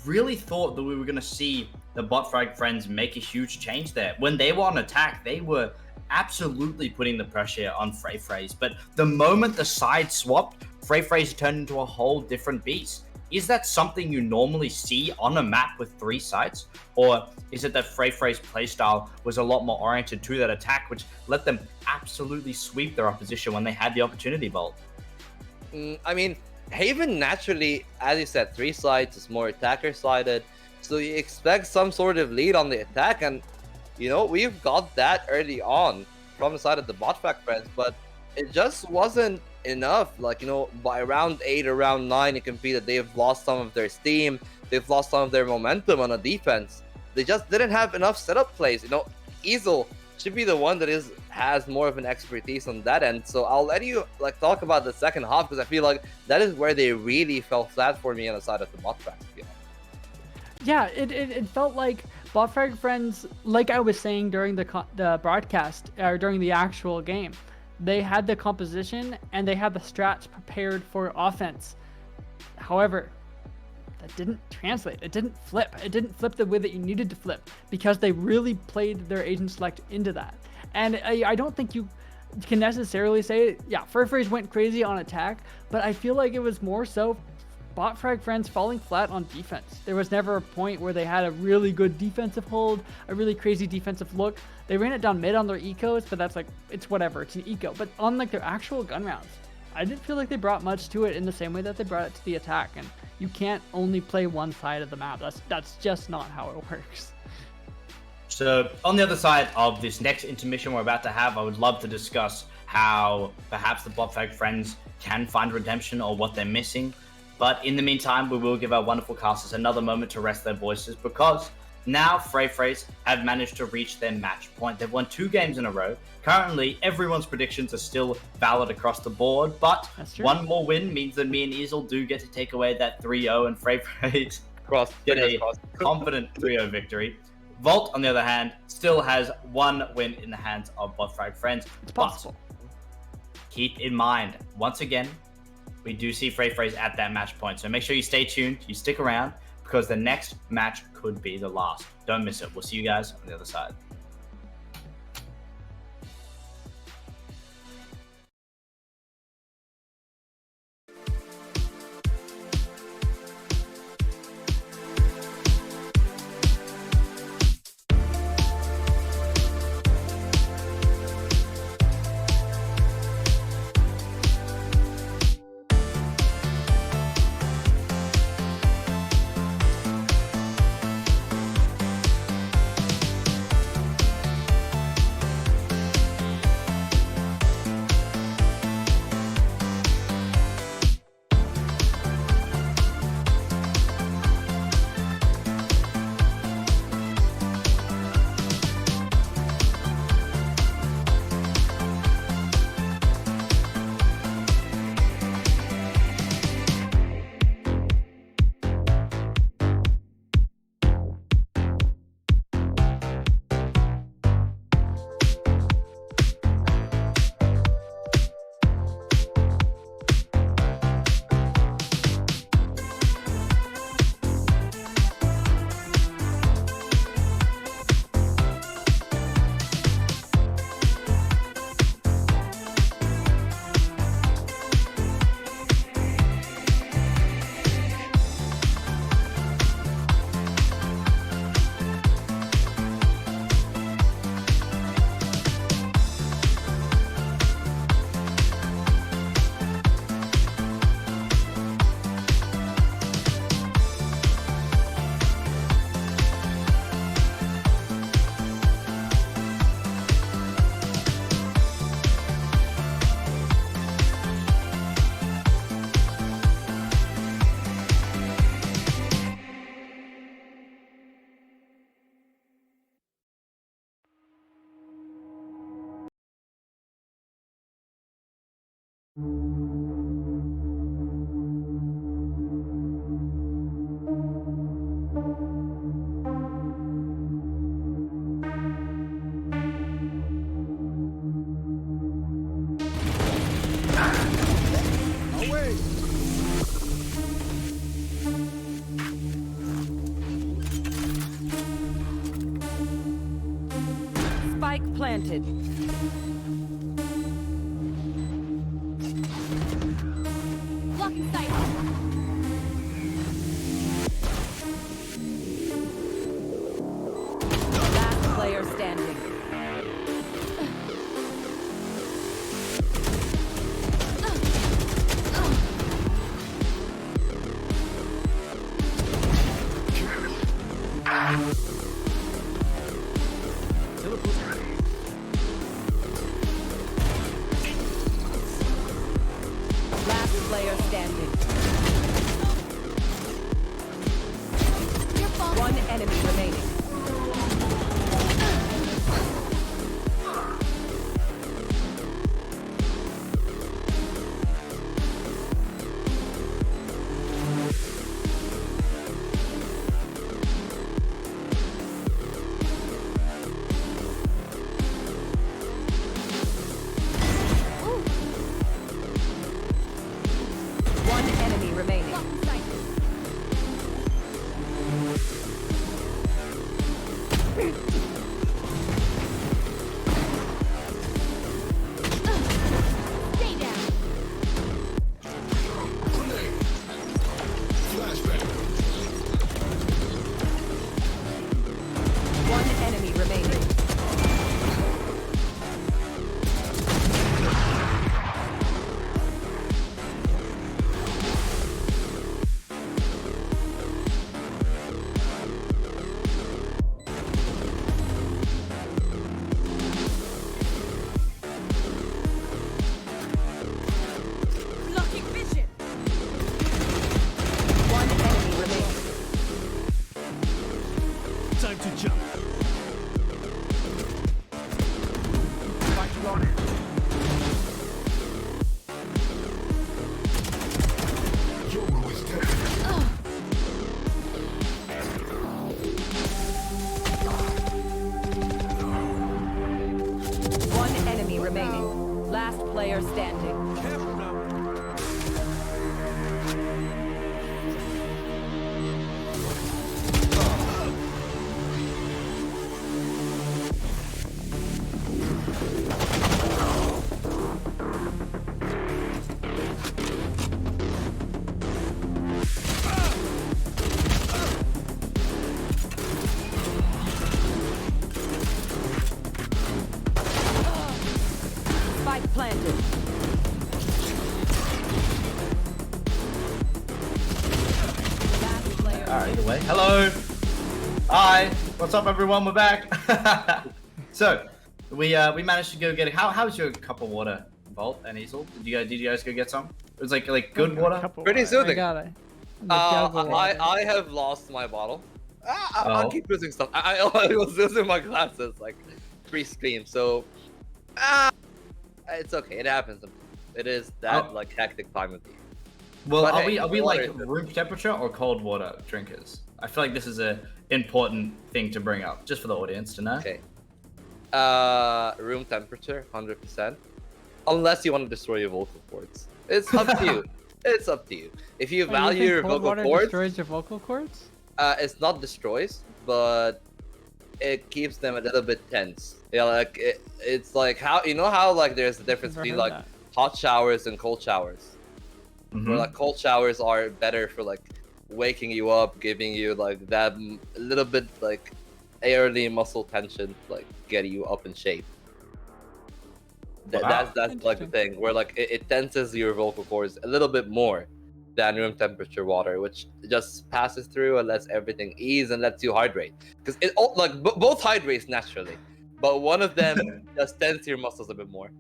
really thought that we were going to see the bot frag friends make a huge change there. When they were on attack, they were absolutely putting the pressure on Frey. But the moment the side swapped, Frey turned into a whole different beast. Is that something you normally see on a map with 3 sides? Or is it that Frey's playstyle was a lot more oriented to that attack, which let them absolutely sweep their opposition when they had the opportunity, Bolt? I mean, Haven naturally, as you said, 3 sides is more attacker-sided. So you expect some sort of lead on the attack. And, you know, we've got that early on from the side of the bot pack friends. But it just wasn't enough. Like, you know, by round 8 or round 9, you can see that they've lost some of their steam. They've lost some of their momentum on a defense. They just didn't have enough setup plays. You know, Easel should be the one that has more of an expertise on that end. So I'll let you like talk about the second half, because I feel like that is where they really fell flat for me on the side of the bot frag. Yeah, it felt like bot frag friends, like I was saying during the broadcast or during the actual game, they had the composition and they had the strats prepared for offense. However, that didn't translate. It didn't flip. It didn't flip the way that you needed to flip because they really played their agent select into that. And I don't think you can necessarily say, yeah, Furfrays went crazy on attack, but I feel like it was more so bot frag friends falling flat on defense. There was never a point where they had a really good defensive hold, a really crazy defensive look. They ran it down mid on their ecos, but that's like, it's whatever, it's an eco. But on like their actual gun rounds, I didn't feel like they brought much to it in the same way that they brought it to the attack. And you can't only play one side of the map. That's just not how it works. So on the other side of this next intermission we're about to have, I would love to discuss how perhaps the bot frag friends can find redemption or what they're missing. But in the meantime, we will give our wonderful casters another moment to rest their voices, because now Furfrays have managed to reach their match point. They've won 2 games in a row. Currently, everyone's predictions are still valid across the board, but one more win means that me and Easel do get to take away that 3-0, and Furfrays get a confident 3-0 victory. Vault, on the other hand, still has 1 win in the hands of bot frag friends. It's possible. But keep in mind, once again, we do see Furfrays at that match point. So make sure you stay tuned, you stick around, because the next match could be the last. Don't miss it. We'll see you guys on the other side. Spike planted. Blocking sight. Last player standing. Last player standing. Your fault. One enemy remaining. One enemy remaining. Blocking sight. Time to jump. One enemy remaining. Last player standing. Careful now. Spike planted. Last player. All right, either way. Hello. Hi. What's up, everyone? We're back. So, we managed to go get. How's your cup of water, Volt and Easel? Did you guys go get some? It was like good water. Pretty I soothing. got it. The jug of water. I have lost my bottle. I'll Oh. keep losing stuff. I was losing my glasses like pre-stream, so it's okay. It happens. It is that Oh. like hectic time of the year. Well, But are hey, we water like is good. room temperature or cold water drinkers? I feel like this is a important thing to bring up, just for the audience to know. Okay. Room temperature, 100%. Unless you want to destroy your vocal cords. It's up to you. It's up to you. If you Oh, value think your cold vocal water cords, destroys your vocal cords? it's not destroys, but it keeps them a little bit tense. Yeah, like it's like how how like there's a difference Never between heard like that. hot showers and cold showers. Mhm. Where like cold showers are better for like waking you up, giving you like that a little bit like early muscle tension, like get you up in shape. Wow. That's like the thing where like it tenses your vocal cords a little bit more than room temperature water, which just passes through and lets everything ease and lets you hydrate. Because it all like both hydrates naturally, but one of them just tenses your muscles a bit more.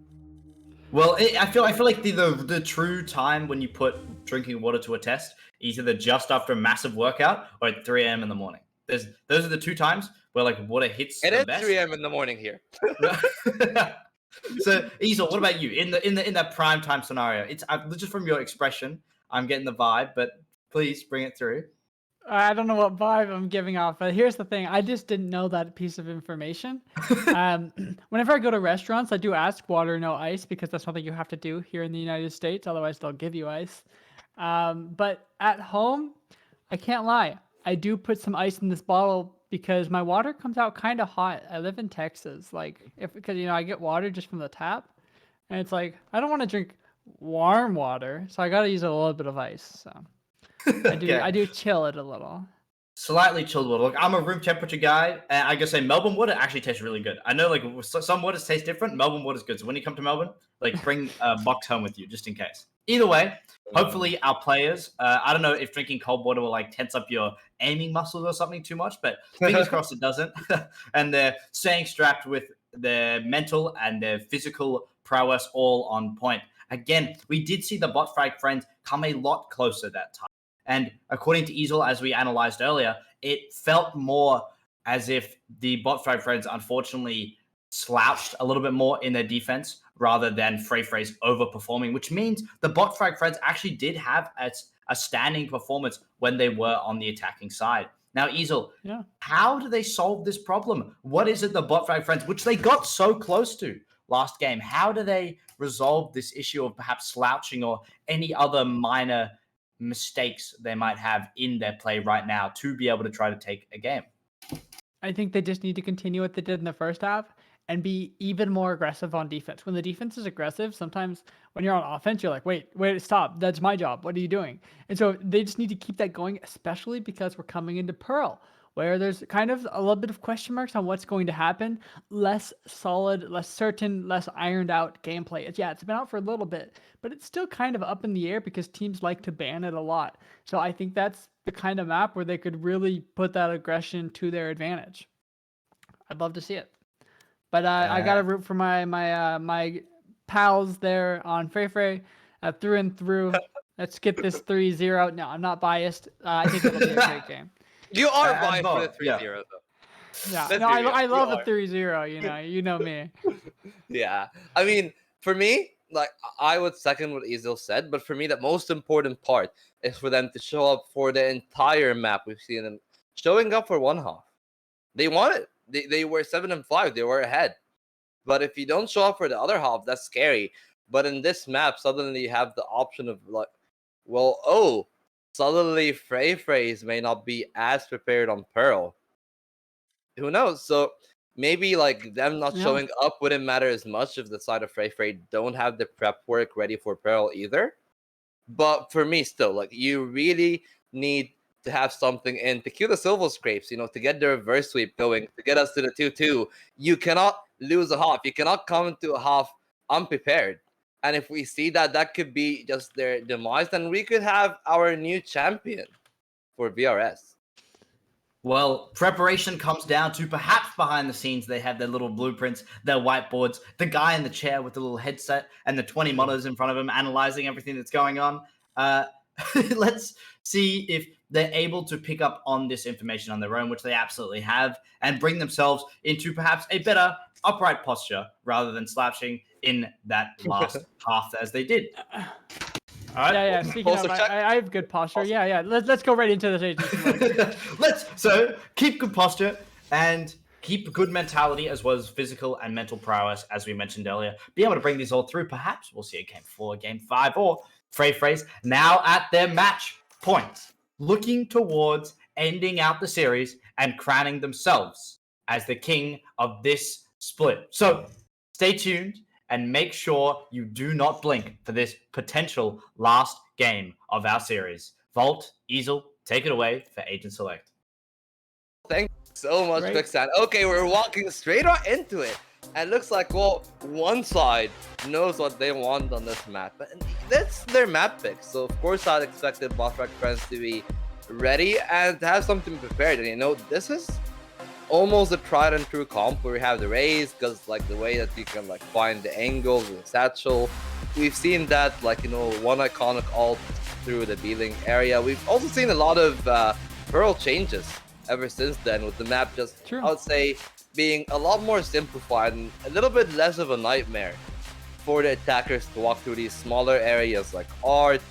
Well, I feel like the true time when you put drinking water to a test is either just after a massive workout or at 3 a.m. in the morning. Those are the two times where like water hits It the is best. 3 a.m. in the morning here. So, Easel, what about you in that prime time scenario? It's just from your expression, I'm getting the vibe, but please bring it through. I don't know what vibe I'm giving off, but here's the thing. I just didn't know that piece of information. Whenever I go to restaurants, I do ask water, no ice, because that's something you have to do here in the United States. Otherwise, they'll give you ice. But at home, I can't lie. I do put some ice in this bottle because my water comes out kind of hot. I live in Texas. Because I get water just from the tap. And it's like, I don't want to drink warm water. So I got to use a little bit of ice. So. Okay. I do chill it a little. Slightly chilled water. Look, I'm a room temperature guy, and I gotta say Melbourne water actually tastes really good. I know like some waters taste different. Melbourne water's good. So when you come to Melbourne, like bring a box home with you just in case. Either way, hopefully our players. I don't know if drinking cold water will like tense up your aiming muscles or something too much, but fingers crossed it doesn't. And they're staying strapped with their mental and their physical prowess all on point. Again, we did see the bot frag friends come a lot closer that time. And according to Easel, as we analyzed earlier, it felt more as if the bot frag friends unfortunately slouched a little bit more in their defense rather than Frey's overperforming, which means the bot frag friends actually did have a standing performance when they were on the attacking side. Now, Easel, how do they solve this problem? What is it the bot frag friends, which they got so close to last game, how do they resolve this issue of perhaps slouching or any other minor mistakes they might have in their play right now to be able to try to take a game? I think they just need to continue what they did in the first half and be even more aggressive on defense. When the defense is aggressive, sometimes when you're on offense, you're like, wait, stop. That's my job. What are you doing? And so they just need to keep that going, especially because we're coming into Pearl, where there's kind of a little bit of question marks on what's going to happen. Less solid, less certain, less ironed out gameplay. It's been out for a little bit, but it's still kind of up in the air because teams like to ban it a lot. So I think that's the kind of map where they could really put that aggression to their advantage. I'd love to see it. But I got to root for my pals there on Frey through and through. Let's get this 3-0. No, I'm not biased. I think it'll be a great game. You are And biased for the Bo, 3-0 though. Yeah, Let's no, be real, I love we a are. 3-0. You know me. Yeah, I mean, for me, like I would second what Ezel said, but for me, the most important part is for them to show up for the entire map. We've seen them showing up for one half. They won it. They were 7-5. They were ahead. But if you don't show up for the other half, that's scary. But in this map, suddenly you have the option of like, well, oh, suddenly Frey may not be as prepared on Pearl. Who knows? So maybe like them not Yeah. showing up wouldn't matter as much if the side of Frey don't have the prep work ready for Pearl either. But for me, still, like you really need to have something in to kill the Silver Scrapes, to get the reverse sweep going, to get us to the 2-2. You cannot lose a half. You cannot come into a half unprepared. And if we see that that could be just their demise, then we could have our new champion for VRS. Well, preparation comes down to perhaps behind the scenes they have their little blueprints, their whiteboards, the guy in the chair with the little headset, and the 20 monitors in front of him analyzing everything that's going on. Let's see if they're able to pick up on this information on their own, which they absolutely have, and bring themselves into perhaps a better upright posture rather than slouching in that last half as they did. All right. Yeah. Speaking of, I have good posture. Yeah. Let's go right into this agency. So keep good posture and keep good mentality as well as physical and mental prowess, as we mentioned earlier. Be able to bring these all through. Perhaps we'll see a game 4, game 5, or Frey's now at their match point, looking towards ending out the series and crowning themselves as the king of this split. So stay tuned and make sure you do not blink for this potential last game of our series. Volt, Ezel, take it away for Agent Select. Thank you so much, Quicksand. Okay, we're walking straight on into it. And it looks like, well, one side knows what they want on this map. And that's their map pick. So, of course, I'd expected BFF friends to be ready and to have something prepared. And, this is almost a tried and true comp where we have the raise, because, like, the way that you can, like, find the angles with the satchel. We've seen that, like, one iconic ult through the B-Link area. We've also seen a lot of Pearl changes ever since then, with the map just, I would say, being a lot more simplified and a little bit less of a nightmare for the attackers to walk through these smaller areas like Art,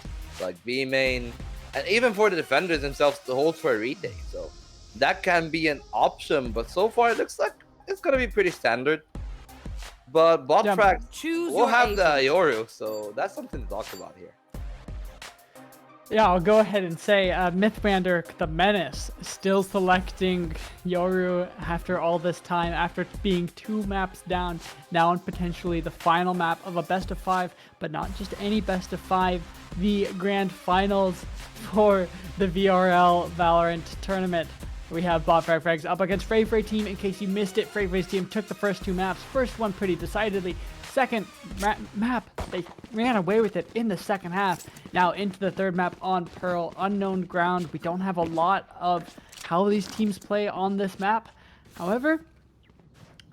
like B main, and even for the defenders themselves to hold for a retake. So that can be an option, but so far it looks like it's gonna be pretty standard. But Botfrag will have the Yoru, so that's something to talk about here. Yeah, I'll go ahead and say Mythbrander the Menace still selecting Yoru after all this time, after being 2 maps down, now on potentially the final map of a best of 5, but not just any best of 5, the grand finals for the VRL Valorant tournament. We have Botfrags up against Frey team. In case you missed it, Frey's team took the first 2 maps. First one pretty decidedly. Second map, they ran away with it in the second half. Now into the third map on Pearl, unknown ground. We don't have a lot of how these teams play on this map. However,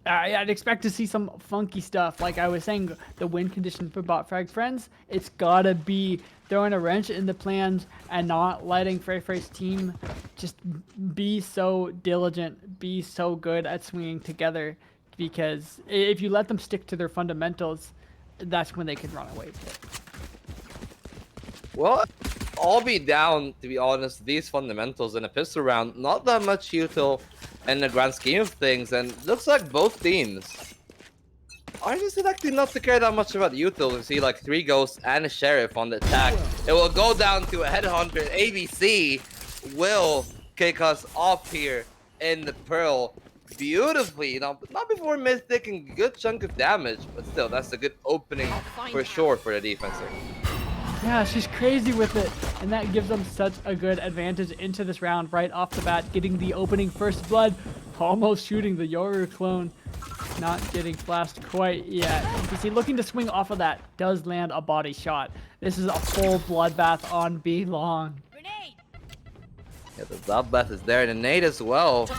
I'd expect to see some funky stuff. Like I was saying, the win condition for Botfrag friends, it's gotta be throwing a wrench in the plans and not letting Frey's team just be so diligent, be so good at swinging together. Because if you let them stick to their fundamentals, that's when they can run away with it. Well, I'll be down, to be honest, these fundamentals in a pistol round. Not that much util in the grand scheme of things, and looks like both teams are just electing not to care that much about the util. We see like 3 ghosts and a sheriff on the attack. It will go down to a headhunter. ABC will kick us off here in the Pearl. Beautifully, not before Myth taking a good chunk of damage, but still, that's a good opening for sure for the defenser. Yeah, she's crazy with it, and that gives them such a good advantage into this round right off the bat, getting the opening first blood, almost shooting the Yoru clone, not getting flashed quite yet. You see, looking to swing off of that, does land a body shot. This is a full bloodbath on B long. Yeah, the bloodbath is there, and the nade as well.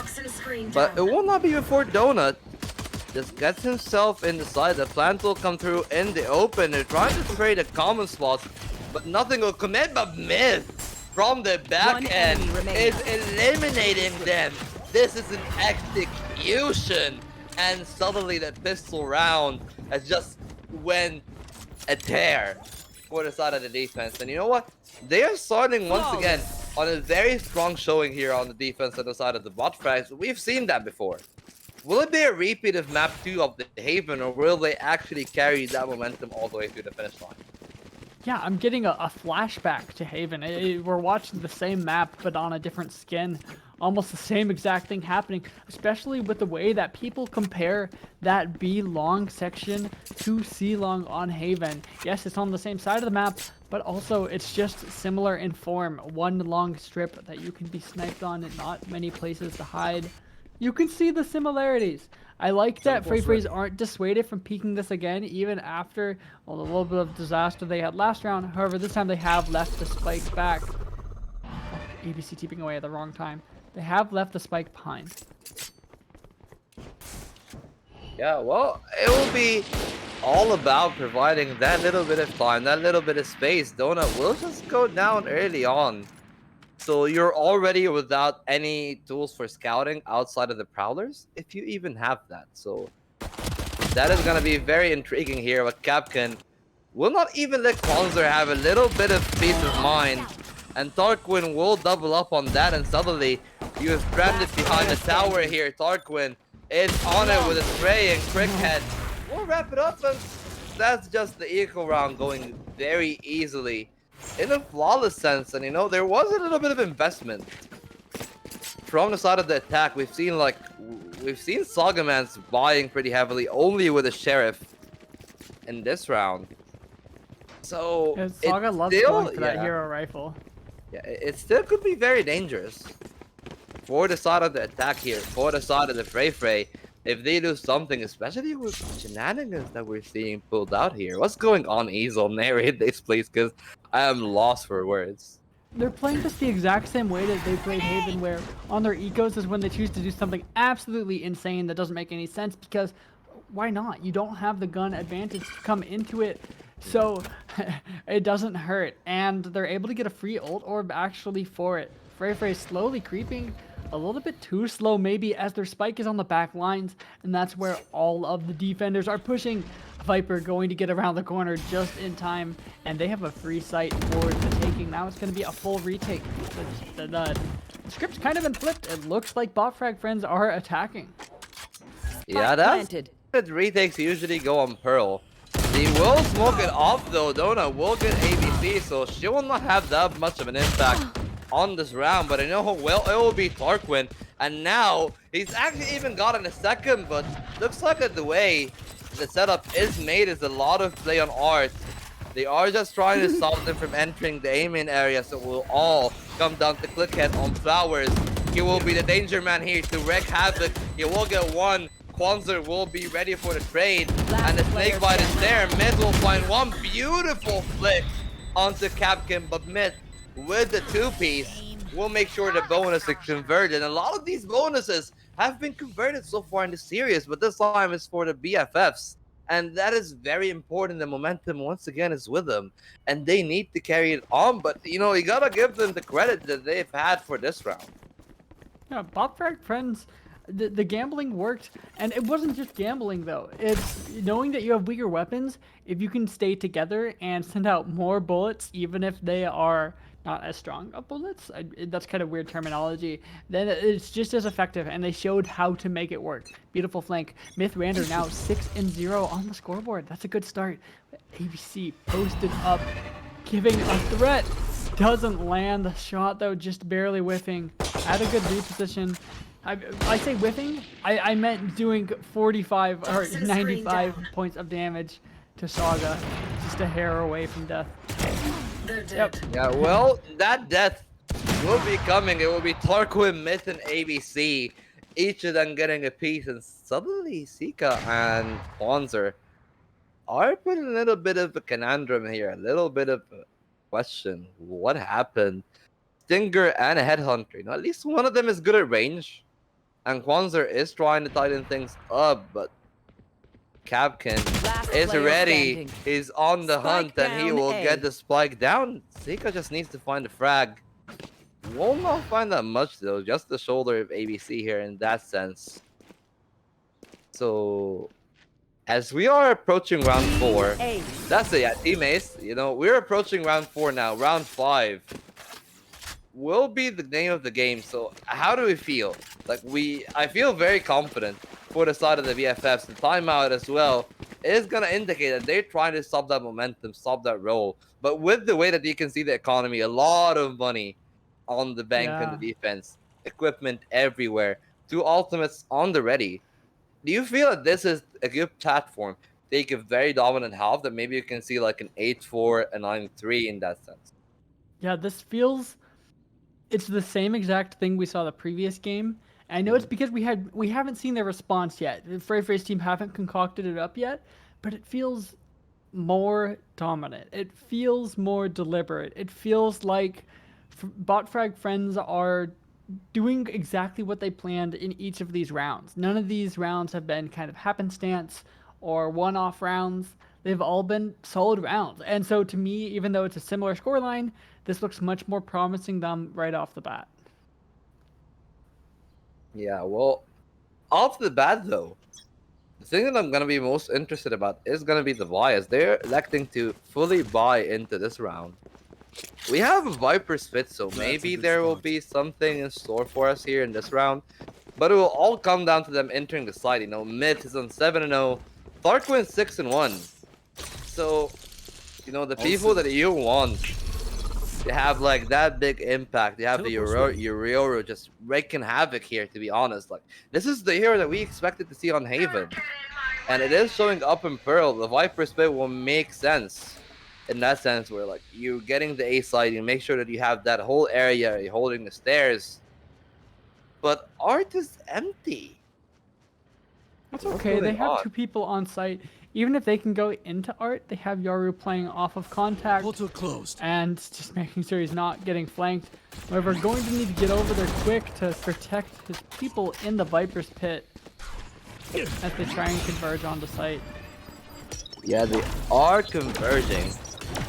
But it will not be before Donut just gets himself in the side. The plant will come through in the open. They're trying to trade a common spot, but nothing will commit. But Myth from the back end is eliminating them This is an execution. And suddenly that pistol round has just went a tear for the side of the defense. And you know what? They are starting once again on a very strong showing here on the defense on the side of the bot frags. We've seen that before. Will it be a repeat of map 2 of the Haven, or will they actually carry that momentum all the way through the finish line? Yeah, I'm getting a flashback to Haven. We're watching the same map, but on a different skin. Almost the same exact thing happening, especially with the way that people compare that B long section to C long on Haven. Yes, it's on the same side of the map, but also it's just similar in form. One long strip that you can be sniped on and not many places to hide. You can see the similarities. I like that Frey aren't dissuaded from peeking this again, even after the little bit of disaster they had last round. However, this time they have left the spike back. Oh, ABC TPing away at the wrong time. They have left the spike behind. Yeah, well, it will be all about providing that little bit of time, that little bit of space. Donut will just go down early on. So you're already without any tools for scouting outside of the Prowlers, if you even have that. So that is going to be very intriguing here. But Capcan will not even let Kwanzaa have a little bit of peace of mind. And Tarquin will double up on that, and suddenly you have stranded behind the tower here. Tarquin is on it with a spray and Crickhead. We'll wrap it up, and that's just the eco round going very easily in a flawless sense. And you know, there was a little bit of investment from the side of the attack. We've seen Sagamans buying pretty heavily only with a Sheriff in this round. So Yeah, Saga loves going for that hero rifle. Yeah, it still could be very dangerous for the side of the attack here, for the side of the Frey. If they do something, especially with shenanigans that we're seeing pulled out here. What's going on, Easel? Narrate this, please, because I am lost for words. They're playing just the exact same way that they played Haven, where on their ecos is when they choose to do something absolutely insane that doesn't make any sense, because why not? You don't have the gun advantage to come into it, so it doesn't hurt. And they're able to get a free ult orb actually for it. Frey slowly creeping, a little bit too slow maybe, as their spike is on the back lines, and that's where all of the defenders are pushing. Viper going to get around the corner just in time, and they have a free sight for the taking. Now it's going to be a full retake. The script's kind of been flipped. It looks like bot frag friends are attacking. Yeah, that's retakes usually go on Pearl. They will smoke it off though. Dona will get ABC, so she will not have that much of an impact on this round. But I know how well it will be Tarquin, and now he's actually even gotten a second, but looks like that the way the setup is made is a lot of play on art. They are just trying to stop them from entering the aiming area, so it will all come down to Clickhead on Flowers. He will be the danger man here to wreak havoc. He will get one. Kwanzaa will be ready for the trade, and the snakebite is there. Myth will find one beautiful flick onto Capcan, but Myth with the two-piece will make sure the bonus is converted. And a lot of these bonuses have been converted so far in the series, but this time is for the BFFs, and that is very important. The momentum once again is with them, and they need to carry it on. But you know, you gotta give them the credit that they've had for this round. Yeah, bot frag friends, the gambling worked, and it wasn't just gambling though. It's knowing that you have weaker weapons. If you can stay together and send out more bullets, even if they are not as strong of bullets, that's kind of weird terminology, then it's just as effective, and they showed how to make it work. Beautiful flank. Myth Rander now 6-0 on the scoreboard. That's a good start. ABC posted up, giving a threat. Doesn't land the shot though, just barely whiffing. Had a good reposition. I say whiffing, I meant doing 45 or 95 points of damage to Saga. Just a hair away from death. Yep. Yeah, well, that death will be coming. It will be Tarquin, Myth, and ABC, each of them getting a piece, and suddenly Sika and Kwanzaa are put in a little bit of a conundrum here, a little bit of a question. What happened? Stinger and a Headhunter. You know, at least one of them is good at range, and Kwanzaa is trying to tighten things up, but Capcan is ready. He's on the hunt, and he will get the spike down. Sika just needs to find a frag Will not find that much though. Just the shoulder of ABC here in that sense. So as we are approaching round 4, that's it. Yeah, Team Ace. You know, we're approaching round 4 now. Round 5 will be the name of the game. So how do we feel? Like I feel very confident for the side of the BFFs. The timeout as well is gonna indicate that they're trying to stop that momentum, stop that roll. But with the way that you can see the economy, a lot of money on the bank and the defense, equipment everywhere, 2 ultimates on the ready. Do you feel that this is a good platform? Take a very dominant half that maybe you can see like an 8-4, a 9-3 in that sense. Yeah, this feels it's the same exact thing we saw the previous game. And I know it's because we haven't seen their response yet. The Frey's team haven't concocted it up yet, but it feels more dominant. It feels more deliberate. It feels like Botfrag friends are doing exactly what they planned in each of these rounds. None of these rounds have been kind of happenstance or one-off rounds. They've all been solid rounds. And so to me, even though it's a similar scoreline, this looks much more promising than right off the bat. Yeah, well, off the bat though, the thing that I'm gonna be most interested about is gonna be the bias. They're electing to fully buy into this round. We have a Viper spit, so maybe there will be something in store for us here in this round. But it will all come down to them entering the side. You know, Myth is on 7-0, Tharquin 6-1. So, you know, the people that you want, they have like that big impact. They have the Urioro just wreaking havoc here, to be honest. Like, this is the hero that we expected to see on Haven. And it is showing up in Pearl. The Viper spit will make sense. In that sense, where like you're getting the A side, you make sure that you have that whole area, you're holding the stairs. But Art is empty. That's okay. They have 2 people on site. Even if they can go into Art, they have Yoru playing off of contact. Portal closed. And just making sure he's not getting flanked. However, going to need to get over there quick to protect his people in the Viper's pit as they try and converge onto site. Yeah, they are converging.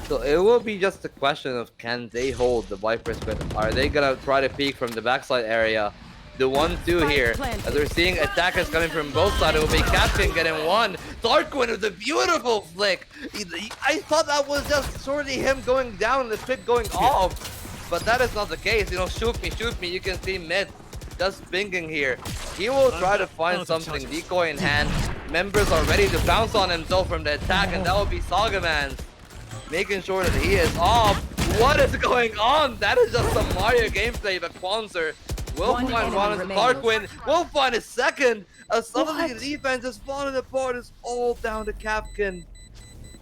So it will be just a question of can they hold the Viper's pit? Are they gonna try to peek from the backside area? The 1-2 here, as we're seeing attackers coming from both sides. It will be Captain getting 1. Tharquin with a beautiful flick. I thought that was just sorely him going down, the pit going off. But that is not the case. You know, shoot me. You can see Myth just pinging here. He will try to find something, decoy in hand. Members are ready to bounce on himself from the attack, and that will be Sagaman making sure that he is off. What is going on? That is just some Mario gameplay, but Kwanzaa will find one into Tharquin. Will find a second. Suddenly the defense is falling apart. It's all down to Capkin.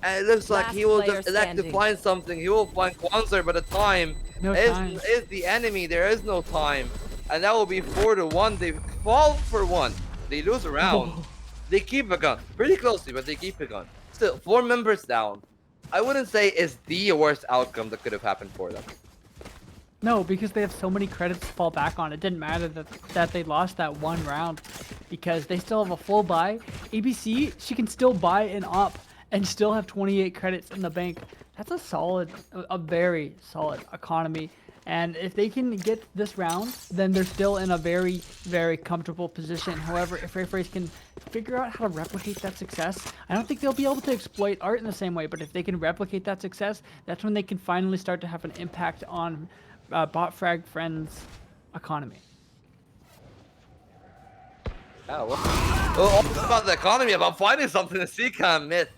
And it looks like he will just elect to find something. He will find Kwanzaa, but the time is the enemy. There is no time. And that will be 4-1. They fall for 1. They lose a round. They keep a gun. Pretty closely, but they keep a gun. Still, 4 members down. I wouldn't say is the worst outcome that could have happened for them. No, because they have so many credits to fall back on. It didn't matter that they lost that 1 round because they still have a full buy. ABC, she can still buy an op and still have 28 credits in the bank. That's a very solid economy. And if they can get this round, then they're still in a very, very comfortable position. However, if Frey's can figure out how to replicate that success, I don't think they'll be able to exploit Art in the same way, but if they can replicate that success, that's when they can finally start to have an impact on Botfrag Friends' economy. Yeah, well, about the economy, about finding something to see kind of Myth.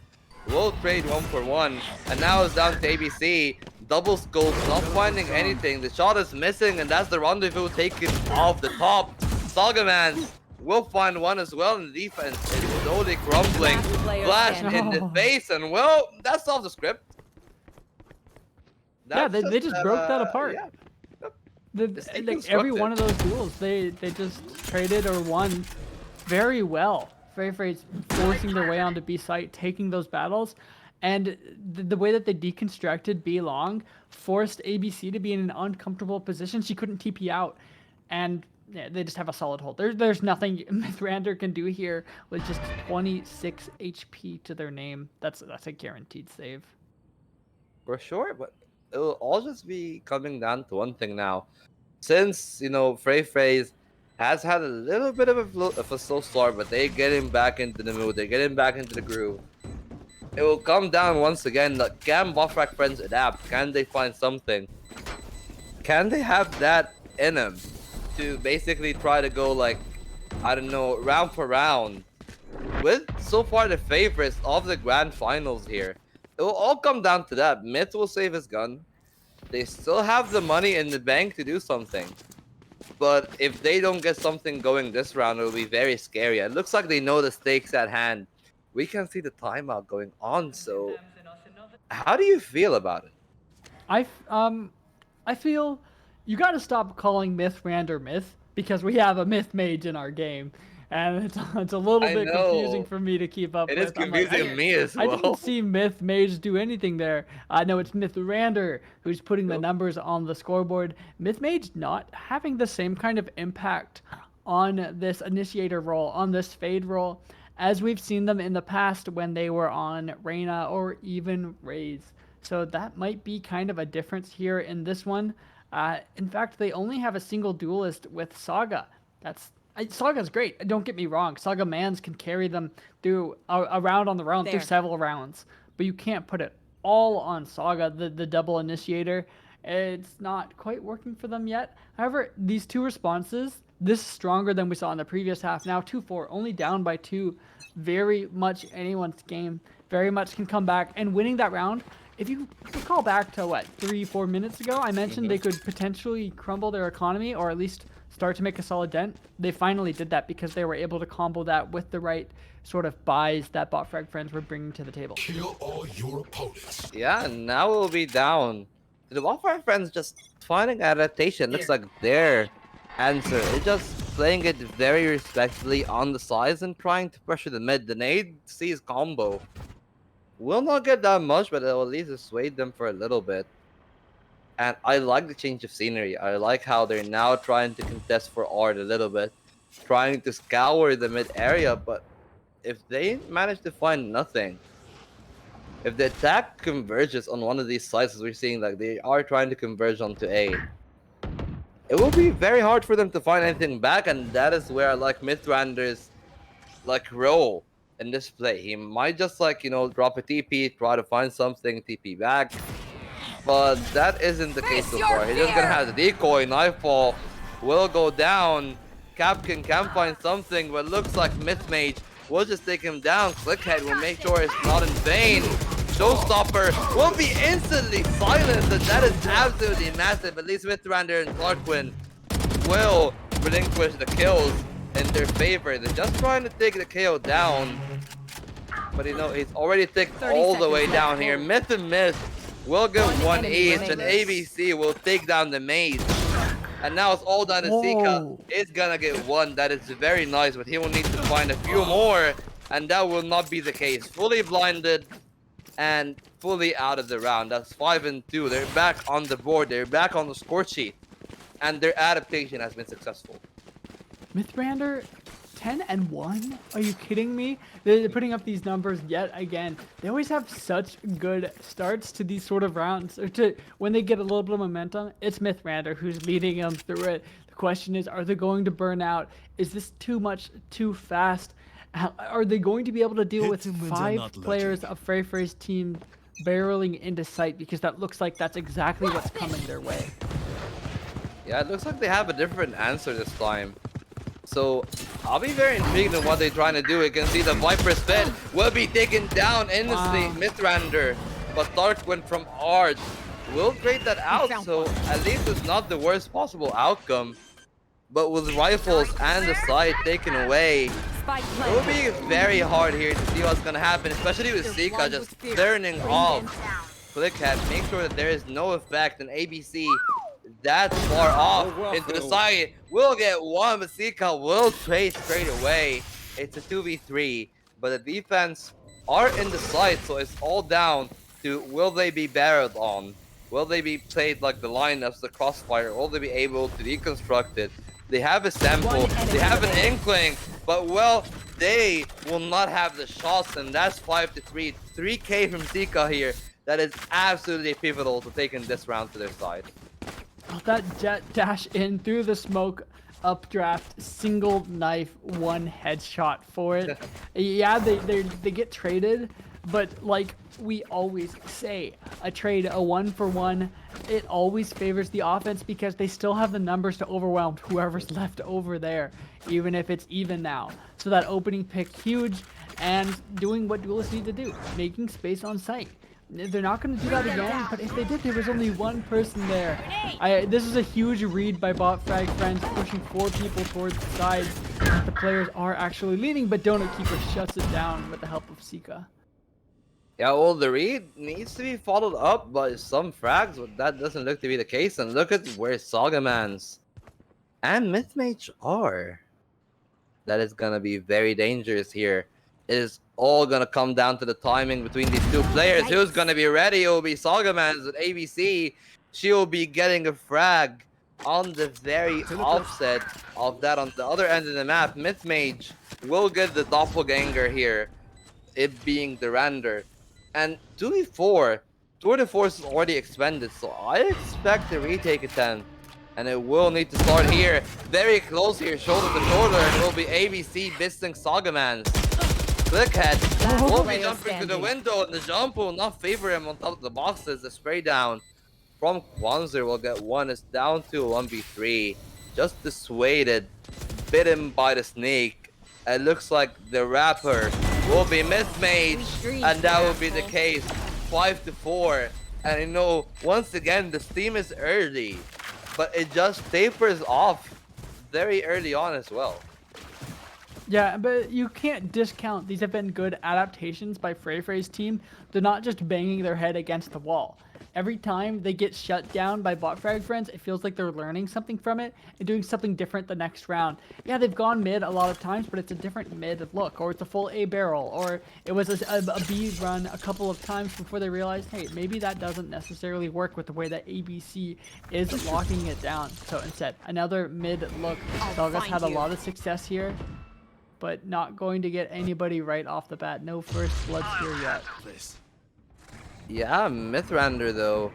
We'll trade 1 for 1, and now it's down to ABC. Double scope, not finding anything. The shot is missing, and that's the rendezvous taken off the top. Sagaman will find 1 as well, and the defense is slowly crumbling. Flash in the face, and well, that's off the script. Yeah, they just broke that apart. Yeah. Like every one of those duels, they just traded or won very well. Frey's forcing their way onto B site, taking those battles, and the way that they deconstructed B long forced ABC to be in an uncomfortable position. She couldn't TP out, and yeah, they just have a solid hold. There's nothing Mythrander can do here with just 26 HP to their name. That's a guaranteed save. For sure, but it will all just be coming down to one thing now. since Frey has had a little bit of a slow start, but they're getting back into the mood. They're getting back into the groove. It will come down once again. Like, can Buffrack friends adapt? Can they find something? Can they have that in them to basically try to go like, I don't know, round for round with so far the favorites of the grand finals here? It will all come down to that. Myth will save his gun. They still have the money in the bank to do something. But if they don't get something going this round, it will be very scary. It looks like they know the stakes at hand. We can see the timeout going on, so how do you feel about it? I feel you got to stop calling Myth Rander Myth because we have a Myth Mage in our game, and it's a little bit confusing for me to keep up It with. is confusing me as well. I didn't see Myth Mage do anything there. I know it's Myth Rander who's putting the numbers on the scoreboard. Myth Mage not having the same kind of impact on this initiator role, on this fade role, as we've seen them in the past when they were on Reyna or even Raze. So that might be kind of a difference here in this one. In fact, they only have a single duelist with Saga. Saga's great. Don't get me wrong. Saga Mans can carry them through a round on the round, through several rounds. But you can't put it all on Saga, the double initiator. It's not quite working for them yet. However, these two responses, this is stronger than we saw in the previous half. Now 2-4, only down by 2. Very much anyone's game. Very much can come back. And winning that round, if you recall back to 3-4 minutes ago, I mentioned they could potentially crumble their economy or at least start to make a solid dent. They finally did that because they were able to combo that with the right sort of buys that Botfrag friends were bringing to the table. Kill all your opponents. Yeah, now we'll be down. The Botfrag friends just finding adaptation. Looks like their answer. They're just playing it very respectfully on the sides and trying to pressure the mid. The nade sees combo. Will not get that much, but it'll at least dissuade them for a little bit. And I like the change of scenery. I like how they're now trying to contest for Art a little bit. Trying to scour the mid area, but if they manage to find nothing, if the attack converges on one of these sites, as we're seeing, like they are trying to converge onto A, it will be very hard for them to find anything back, and that is where I like Mythrander's role in this play. He might just drop a TP, try to find something, TP back. But that isn't the case so far. He's just gonna have the decoy. Nightfall will go down. Capkin can find something, but looks like Myth Mage will just take him down. Clickhead will make sure it's not in vain. Showstopper will be instantly silenced, and that is absolutely massive. At least Mythrander and Clarkwin will relinquish the kills in their favor. They're just trying to take the KO down. But he's already taken all the way down here. Myth and Myth will get one each, and ABC will take down the maze. And now it's all down to Sika. He's gonna get one. That is very nice, but he will need to find a few more, and that will not be the case. Fully blinded and fully out of the round. That's 5-2. They're back on the board. They're back on the score sheet, and their adaptation has been successful. Mythrander 10-1? Are you kidding me? They're putting up these numbers yet again. They always have such good starts to these sort of rounds. Or when they get a little bit of momentum, it's Mythrander who's leading them through it. The question is, are they going to burn out? Is this too much, too fast? Are they going to be able to deal with 5 players of Frey's team barreling into sight? Because that looks like that's exactly what's coming their way. Yeah, it looks like they have a different answer this time. So I'll be very intrigued in what they're trying to do. You can see the Viper's Fed will be taken down instantly. Mythrander, but Darkwind from Arch will grade that out. So at least it's not the worst possible outcome. But with rifles and the side taken away, it will be very hard here to see what's gonna happen, especially with Sika just turning off Clickhead. Make sure that there is no effect, and ABC that far off into the side will get one, but Sika will trade straight away. It's a 2v3, but the defense are in the side, so it's all down to will they be barreled on? Will they be played like the lineups, the crossfire? Will they be able to deconstruct it? They have a sample, they have an inkling, but well, they will not have the shots, and that's 5-3. 3k from Sika here. That is absolutely pivotal to taking this round to their side. Well, that jet dash in through the smoke, updraft, single knife, one headshot for it. Yeah, they get traded, but like we always say, a trade, a 1-for-1, it always favors the offense because they still have the numbers to overwhelm whoever's left over there, even if it's even now. So that opening pick, huge, and doing what duelists need to do, making space on site. They're not going to do that again, but if they did, there was only one person there. This is a huge read by bot frag friends, pushing 4 people towards the sides. The players are actually leading, but Donut Keeper shuts it down with the help of Sika. Yeah, well, the read needs to be followed up by some frags, but that doesn't look to be the case. And look at where Sagamans and Mythmage are. That is going to be very dangerous here. It is all going to come down to the timing between these two players. Who's going to be ready? It will be Sagamans with ABC. She will be getting a frag on the very offset of that on the other end of the map. Mythmage will get the doppelganger here, it being the render. And 2v4, tour de force is already expended, so I expect a retake attempt. And it will need to start here, very close here, shoulder to shoulder, and it will be ABC bisting Sagamans. Clickhead will be jumping to the window, and the jump will not favor him on top of the boxes. The spray down from Kwanzaa will get one. It's down to 1v3. Just dissuaded, bitten by the snake. It looks like the rapper will be Mythmage, and that will be the case. 5-4. And you know, once again, the steam is early, but it just tapers off very early on as well. Yeah, but you can't discount these have been good adaptations by FreyFrey's team. They're not just banging their head against the wall. Every time they get shut down by bot frag friends, it feels like they're learning something from it and doing something different the next round. Yeah, they've gone mid a lot of times, but it's a different mid look, or it's a full A barrel, or it was a B run a couple of times before they realized, hey, maybe that doesn't necessarily work with the way that ABC is locking it down. So instead, another mid look. Dalgas had a lot of success here, but not going to get anybody right off the bat. No first bloods here yet. Yeah, Mythrander though,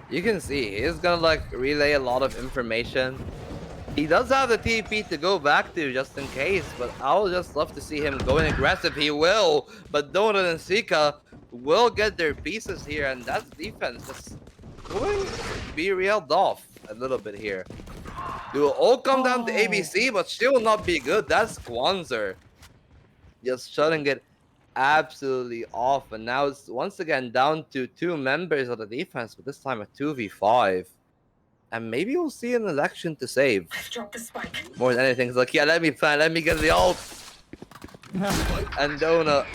you can see he's gonna like relay a lot of information. He does have the TP to go back to just in case, but I would just love to see him going aggressive. He will, but Donut and Sika will get their pieces here, and that's defense just going to be reeled off a little bit here. It will all come down to ABC, but she will not be good. That's Kwanzaa just shutting it absolutely off, and now it's once again down to 2 members of the defense, but this time a 2v5, and maybe we'll see an election to save. I've dropped the spike. More than anything, it's like, yeah, let me plan, let me get the ult. And Donut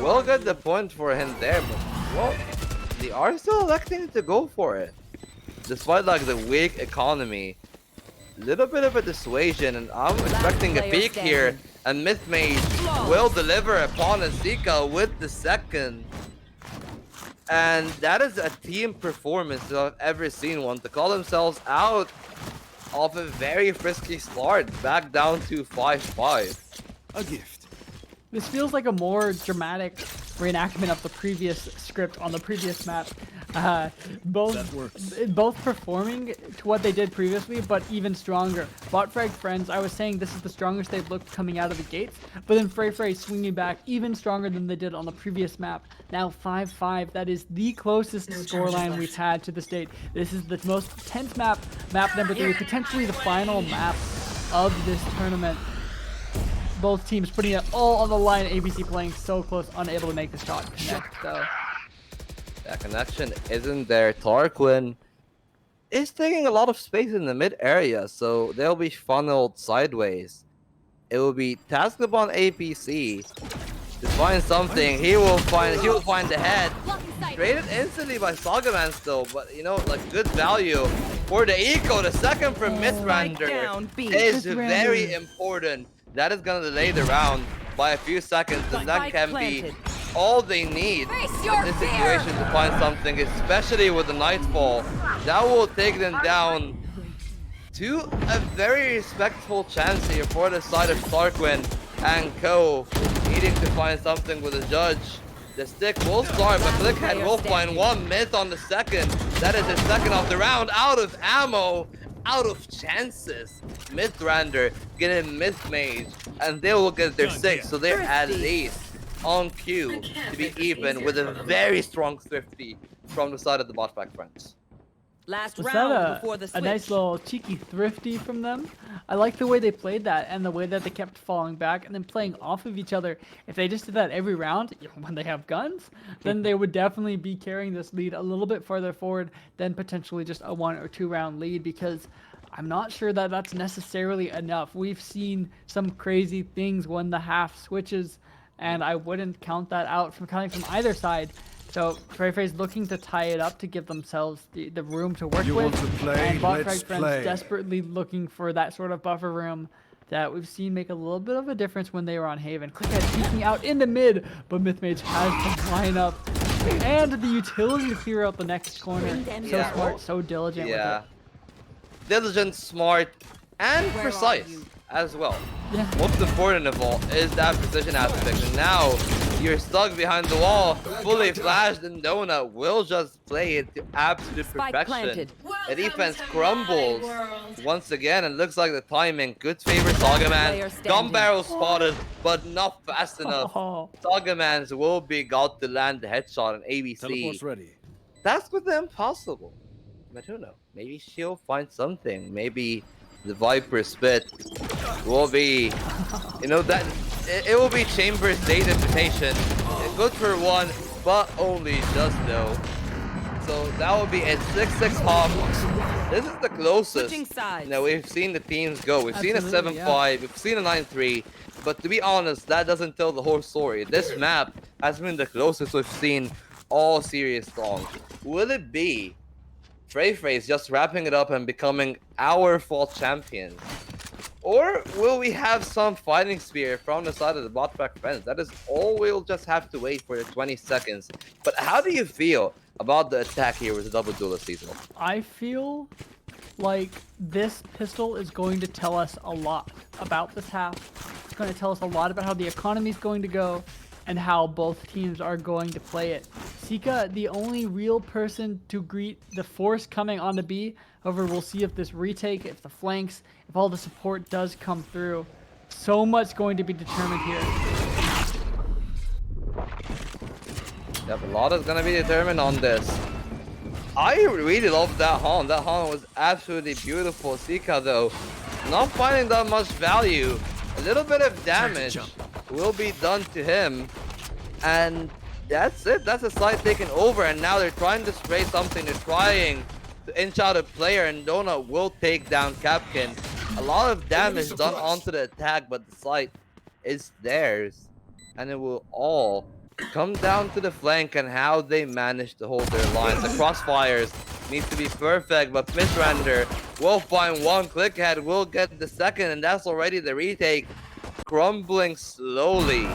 will get the point for him there, but well, they are still electing to go for it, despite like the weak economy. Little bit of a dissuasion, and I'm expecting a peek here, and Mythmage will deliver upon Azika with the second. And that is a team performance that I've ever seen one, to call themselves out of a very frisky start, back down to 5-5. A gift. This feels like a more dramatic reenactment of the previous script on the previous map. Both performing to what they did previously, but even stronger. Bot frag friends, I was saying this is the strongest they've looked coming out of the gates, but then FreyFrey swinging back even stronger than they did on the previous map. Now 5-5, that is the closest scoreline we've had to this date. This is the most tense map number 3, potentially the final map of this tournament. Both teams putting it all on the line. ABC playing so close, unable to make the shot connect though. That connection isn't there. Tarquin is taking a lot of space in the mid area, so they'll be funneled sideways. It will be tasked upon APC to find something. He will find the head. Traded instantly by Sagaman still, but you know, like good value for the eco. The second from Mythrander is very important. That is gonna delay the round by a few seconds, and that can be all they need in this situation to find something, especially with the Nightfall. That will take them down to a very respectful chance here for the side of Starquin and Co. Needing to find something with the judge. The stick will start, but Clickhead will find one myth on the second. That is the second of the round. Out of ammo, out of chances. Mythrander getting Myth Mage, and they will get their 6, so they're at least on cue to be even with a very strong Thrifty from the side of the bot pack friends. Last Was round that before the a switch. nice little cheeky thrifty from them? I like the way they played that and the way that they kept falling back and then playing off of each other. If they just did that every round, when they have guns, then they would definitely be carrying this lead a little bit farther forward than potentially just a 1 or 2 round lead, because I'm not sure that that's necessarily enough. We've seen some crazy things when the half switches, and I wouldn't count that out from coming from either side. So FFT's looking to tie it up to give themselves the room to work You with. want to play? And Bot Let's Frag Friends play. desperately looking for that sort of buffer room that we've seen make a little bit of a difference when they were on Haven. Clickhead peeking out into mid, but Mythmage has the lineup and the utility to clear out the next corner. So Yeah. smart, so diligent Yeah. with Diligent, smart, and Where are precise you? as well. it. Yeah. Most important of all is that precision aspect. And now you're stuck behind the wall, fully flashed, and Donut will just play it to absolute Spike perfection. planted. The defense crumbles once again, and looks like the timing good favor Saga Man. Player Gun standing. barrel spotted, but not fast enough. Oh, Saga Man's will be got to land the headshot on ABC. Teleport's ready. That's with the impossible. But who knows? Maybe she'll find something. Maybe the Viper spit will be, you know, that it will be Chamber's date invitation. Good for one, but only just though. So that will be a 6-6 hop. This is the closest. Switching sides. You know, we've seen the teams go. We've seen a Absolutely, 7-5. We've seen a 9-3. But to be honest, that doesn't tell the whole story. This map has been the closest we've seen all series long. Will it be FFT just wrapping it up and becoming our fall champions? Or will we have some fighting spirit from the side of the bot pack friends? That is all we'll just have to wait for the 20 seconds. But how do you feel about the attack here with the double duelist season? I feel like this pistol is going to tell us a lot about this half. It's going to tell us a lot about how the economy is going to go and how both teams are going to play it. Sika, the only real person to greet the force coming on the B. However, we'll see if this retake, if the flanks, if all the support does come through. So much going to be determined here. Yep, a lot is gonna be determined on this. I really love that Hon. That Hon was absolutely beautiful. Sika though, not finding that much value. A little bit of damage will be done to him. And that's it. That's a side taken over. And now they're trying to spray something. They're trying to inch out a player. And Donut will take down Capkin. A lot of damage done onto the attack. But the site is theirs. And it will all come down to the flank and how they manage to hold their lines. The crossfires need to be perfect. But Mythrander will find one. Clickhead will get the second. And that's already the retake. Crumbling slowly.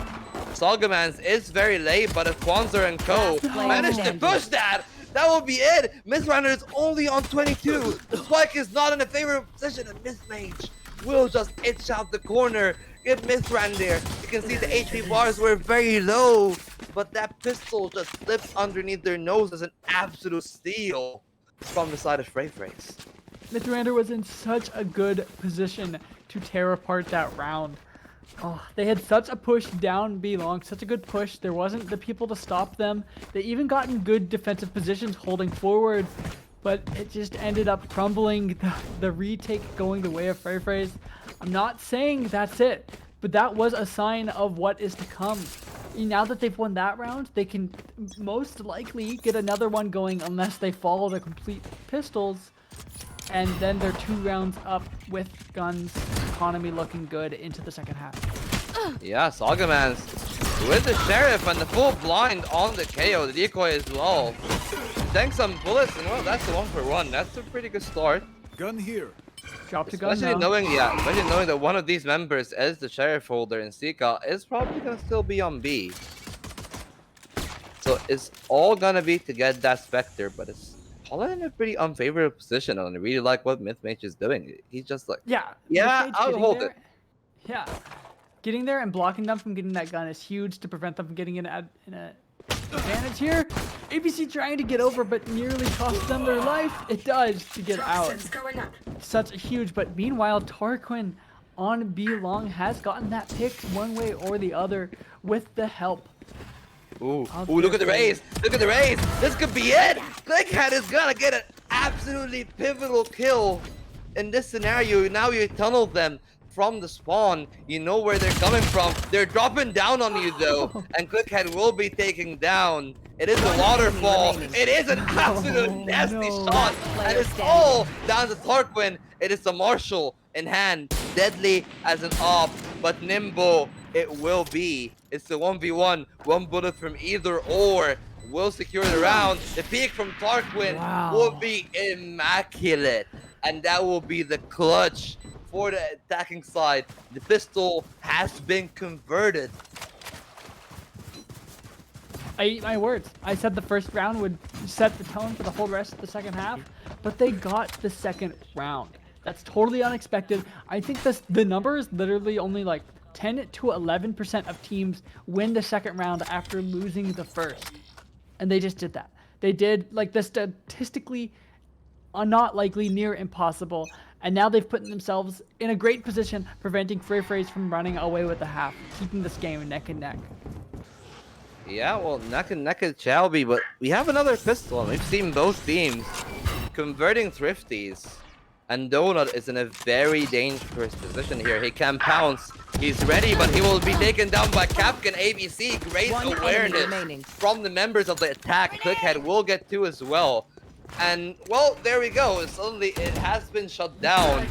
Sagamans is very late, but if Kwanzaa and Co. manage to push that, that will be it. Mythrander is only on 22. The spike is not in a favorable position, and Mythmage will just itch out the corner. Get Mythrander. You can see the HP bars were very low, but that pistol just slipped underneath their nose as an absolute steal from the side of FFT. Mythrander was in such a good position to tear apart that round. Oh, they had such a push down B long, such a good push. There wasn't the people to stop them. They even got in good defensive positions holding forward, but it just ended up crumbling. The retake going the way of FFT. I'm not saying that's it, but that was a sign of what is to come. Now that they've won that round, they can most likely get another one going unless they follow the complete pistols. And then they're 2 rounds up with guns, economy looking good into the second half. Yeah, Sagamans with the Sheriff and the full blind on the KO. The decoy is low. Thanks some bullets, and well, that's the 1-for-1. That's a pretty good start. Gun here. Drop to gun Especially now. especially knowing that one of these members is the Sheriff holder in Sika is probably gonna still be on B. So it's all gonna be to get that Spectre, but it's Holland in a pretty unfavorable position, and I really like what Mythmage is doing. He's just like, Yeah. yeah, Mythmage I'll getting hold there- it. Yeah. Getting there and blocking them from getting that gun is huge to prevent them from getting in a Advantage here. ABC trying to get over, but nearly costs them their life. It does to get out. Such a huge, but meanwhile, Tarquin on B long has gotten that pick one way or the other with the help. Ooh, look at the raise. Look at the raise. This could be it. Clickhead is gonna get an absolutely pivotal kill in this scenario. Now you tunnel them from the spawn. You know where they're coming from. They're dropping down on you though, and Clickhead will be taken down. It is a waterfall. It is an absolute nasty shot, and it's all down to Tarquin. It is the Marshall in hand, deadly as an op, but nimble it will be. It's the 1v1. One bullet from either or will secure the round. The peek from Tarquin will be immaculate, and that will be the clutch for the attacking side. The pistol has been converted. I eat my words. I said the first round would set the tone for the whole rest of the second half, but they got the second round. That's totally unexpected. I think the number is literally only like 10 to 11% of teams win the second round after losing the first. And they just did that. They did like the statistically not likely, near impossible. And now they've put themselves in a great position, preventing Freyfrays from running away with the half, keeping this game neck and neck. Yeah, well, neck and neck it shall be, but we have another pistol, and we've seen both teams converting thrifties. And Donut is in a very dangerous position here. He can pounce. He's ready, but he will be taken down by Capcan ABC. Great awareness from the members of the attack. Clickhead will get two as well. And, well, there we go. Suddenly, it has been shut down.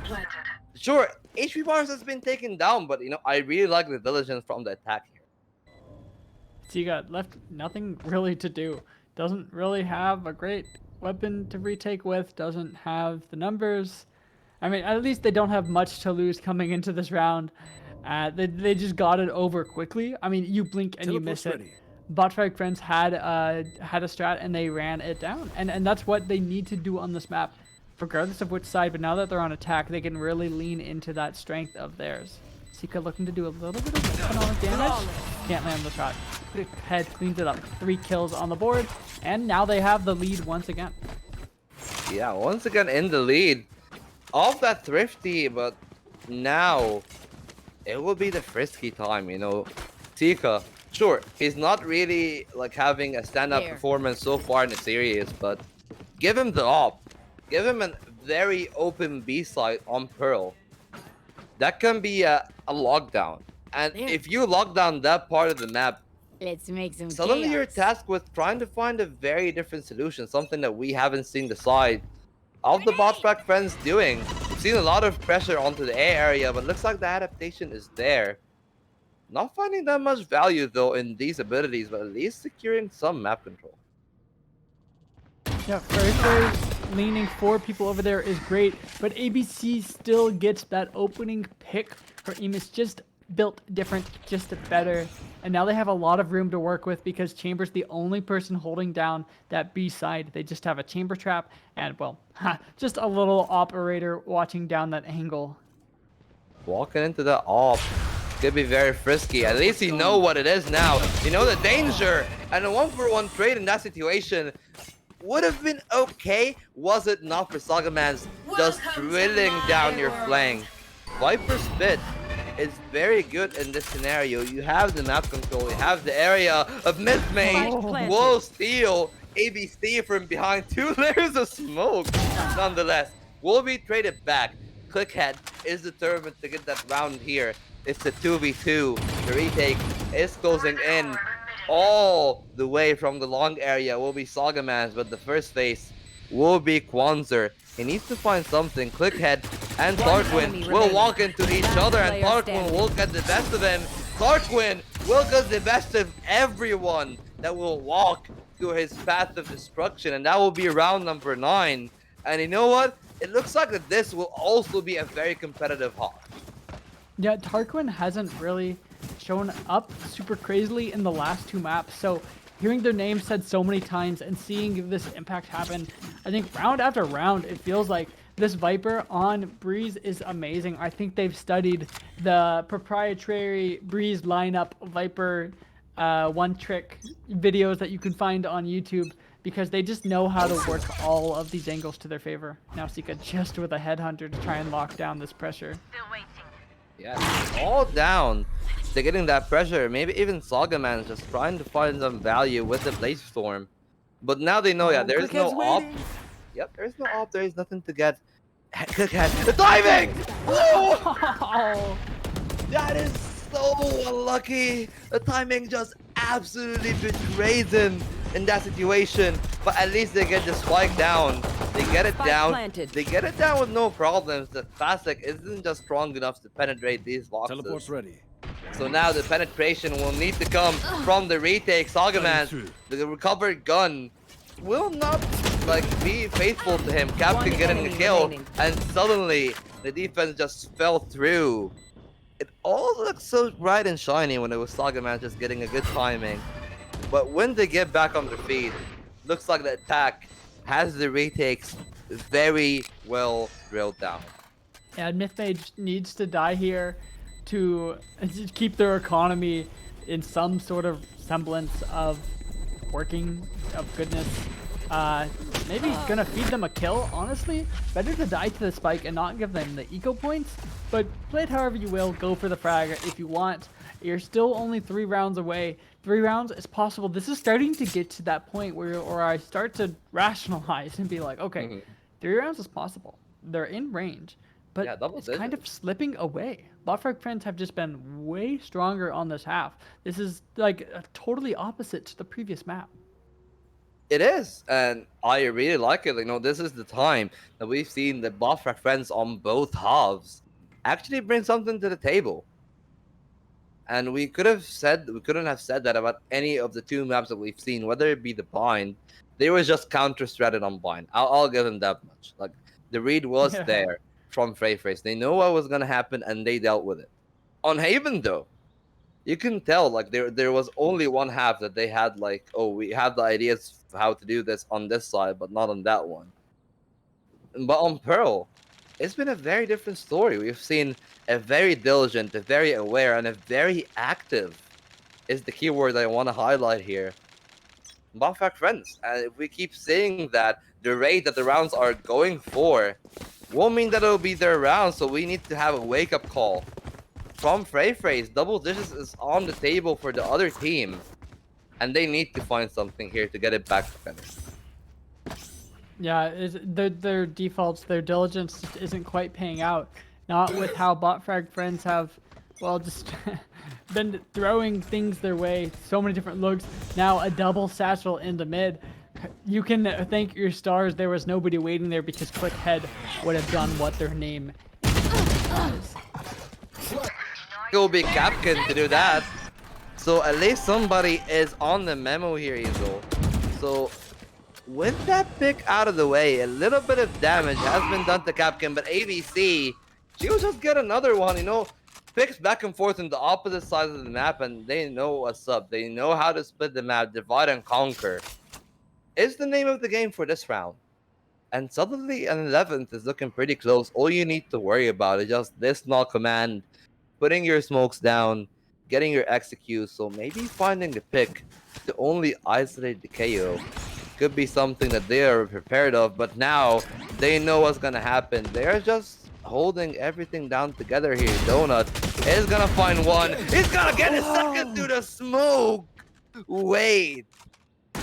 Sure, HP bars has been taken down, but, you know, I really like the diligence from the attack here. Tiga left nothing really to do. Doesn't really have a great weapon to retake with. Doesn't have the numbers. I mean, at least they don't have much to lose coming into this round. They just got it over quickly. I mean, you blink and you miss it. Botfrag Friends had a strat and they ran it down. And that's what they need to do on this map, regardless of which side. But now that they're on attack, they can really lean into that strength of theirs. Sika looking to do a little bit of economic damage. Can't land the shot. Head cleans it up. 3 kills on the board. And now they have the lead once again. Yeah, once again in the lead. Off that thrifty, but now it will be the frisky time, you know. Tika, sure, he's not really like having a stand-up performance so far in the series, but give him the op. Give him a very open B side on Pearl. That can be a lockdown. And if you lock down that part of the map, let's make some suddenly you're chaos. tasked with trying to find a very different solution, something that we haven't seen the side of the Botfrag Friends doing. We've seen a lot of pressure onto the A area, but looks like the adaptation is there. Not finding that much value though in these abilities, but at least securing some map control. Yeah, Freyfrays leaning 4 people over there is great, but ABC still gets that opening pick. Her aim is just built different, just better. And now they have a lot of room to work with because Chamber's the only person holding down that B side. They just have a Chamber trap and, well, just a little operator watching down that angle. Walking into the op could be very frisky. At least you know what it is now. You know the danger. And a 1-for-1 trade in that situation would have been okay, was it not for Sagaman's just drilling down your flank. Viper Spit is very good in this scenario. You have the map control, you have the area of mid-mage, will steal ABC from behind 2 layers of smoke. Nonetheless, will be traded back. Clickhead is determined to get that round here. It's a 2v2. The retake is closing in. All the way from the long area will be Sagaman's, but the first phase will be Kwanzaa. He needs to find something. Clickhead and Tarquin will walk into each other, and Tarquin will get the best of him. Tarquin will get the best of everyone that will walk to his path of destruction, and that will be round number 9. And you know what? It looks like that this will also be a very competitive half. Yeah, Tarquin hasn't really shown up super crazily in the last 2 maps, so hearing their name said so many times and seeing this impact happen, I think round after round, it feels like this Viper on Breeze is amazing. I think they've studied the proprietary Breeze lineup Viper one-trick videos that you can find on YouTube because they just know how to work all of these angles to their favor. Now Sika just with a headhunter to try and lock down this pressure. Yeah, it's all down. They're getting that pressure. Maybe even Saga Man is just trying to find some value with the Blaze Storm. But now they know, yeah, there's no op. Yep, there's no op. There is nothing to get. The timing! Oh, That is so unlucky. The timing just absolutely betrays him in that situation. But at least they get the spike down. They get it Spike down. planted. They get it down with no problems. The Fasek isn't just strong enough to penetrate these boxes. Teleport's ready. So now the penetration will need to come from the retake. Saga Man, the recovered gun, will not like be faithful to him. Captain One getting a enemy kill, remaining. and suddenly the defense just fell through. It all looked so bright and shiny when it was Saga Man just getting a good timing. But when they get back on their feet, looks like the attack has the retakes very well drilled down. yeah, Mythmage needs to die here to keep their economy in some sort of semblance of working, of goodness. Maybe he's gonna feed them a kill, honestly. Better to die to the spike and not give them the eco points, but play it however you will, go for the frag if you want. You're still only 3 rounds away. 3 rounds is possible. This is starting to get to that point where I start to rationalize and be like, okay, 3 rounds is possible. They're in range, but Yeah, double it's kind of digits. slipping away. Botfrag friends have just been way stronger on this half. This is like totally opposite to the previous map. It is, and I really like it. You know, this is the time that we've seen the Bofrak friends on both halves actually bring something to the table. And we couldn't have said that about any of the 2 maps that we've seen, whether it be the Bind. They were just counter-threaded on Bind. I'll give them that much. Like the read was Yeah. there from Freyface. They know what was gonna happen and they dealt with it. On Haven though, you can tell like there was only one half that they had like, oh, we have the ideas of how to do this on this side, but not on that one. But on Pearl, it's been a very different story. We've seen a very diligent, a very aware, and a very active is the keyword I want to highlight here. Bofak friends. And if we keep saying that the rate that the rounds are going for won't mean that it'll be their round, so we need to have a wake-up call. From Freyface, double digits is on the table for the other team. And they need to find something here to get it back together. Yeah, their defaults, their diligence just isn't quite paying out. Not with how Botfrag friends have, well, just been throwing things their way. So many different looks. Now a double satchel in the mid. You can thank your stars there was nobody waiting there because Click Head would have done what their name is. It will be Capkin to do that. So at least somebody is on the memo here, Eagle. So with that pick out of the way, a little bit of damage has been done to Capkin, but ABC, she'll just get another one, you know. Picks back and forth on the opposite sides of the map, and they know what's up. They know how to split the map, divide and conquer. Is the name of the game for this round. And suddenly an 11th is looking pretty close. All you need to worry about is just this null command, putting your smokes down, getting your execute. So maybe finding the pick to only isolate the KO could be something that they are prepared of. But now they know what's gonna happen. They're just holding everything down together here. Donut is gonna find one. He's gonna get his second through the smoke. Wait.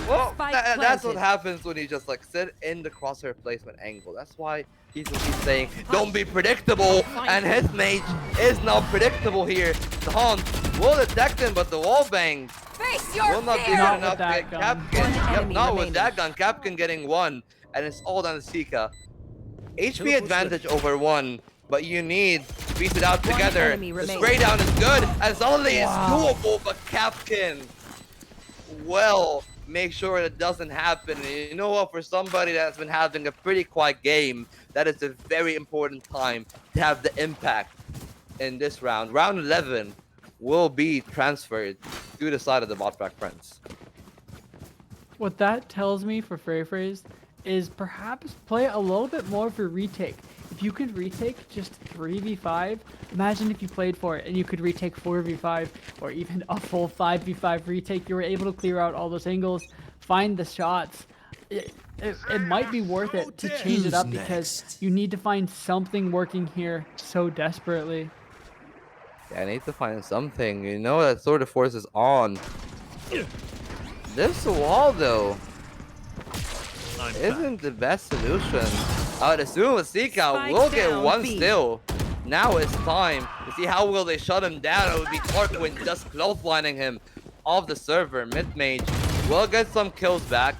Well, Spike that's what planted. happens when you just like sit in the crosshair placement angle. That's why he's saying, don't be predictable. And his mage is not predictable here. The Haunt will detect him, but the wall bang Face your will not be fear! good Not enough with to that get gun. Capkin. One Yep, enemy not with remaining. that gun. Capkin getting 1, and it's all down to Sika. HP Teleport's advantage over 1, but you need to piece it out One together. enemy The remaining. spray down is good, and suddenly it's doable, but Capkin, well, make sure it doesn't happen. And you know what? For somebody that's been having a pretty quiet game, that is a very important time to have the impact in this round. Round 11 will be transferred to the side of the Botback friends. What that tells me for Freyphrase is perhaps play a little bit more for retake. If you could retake just 3v5, imagine if you played for it and you could retake 4v5 or even a full 5v5 retake. You were able to clear out all those angles, find the shots. It might be worth it to change it up because you need to find something working here so desperately. Yeah, I need to find something. You know that Sword of Force is on. This wall, though, isn't the best solution. I would assume with Seekow will get one still. Now it's time to see how will they shut him down. It would be Tarquin just clotheslining him off the server. Mid-mage will get some kills back.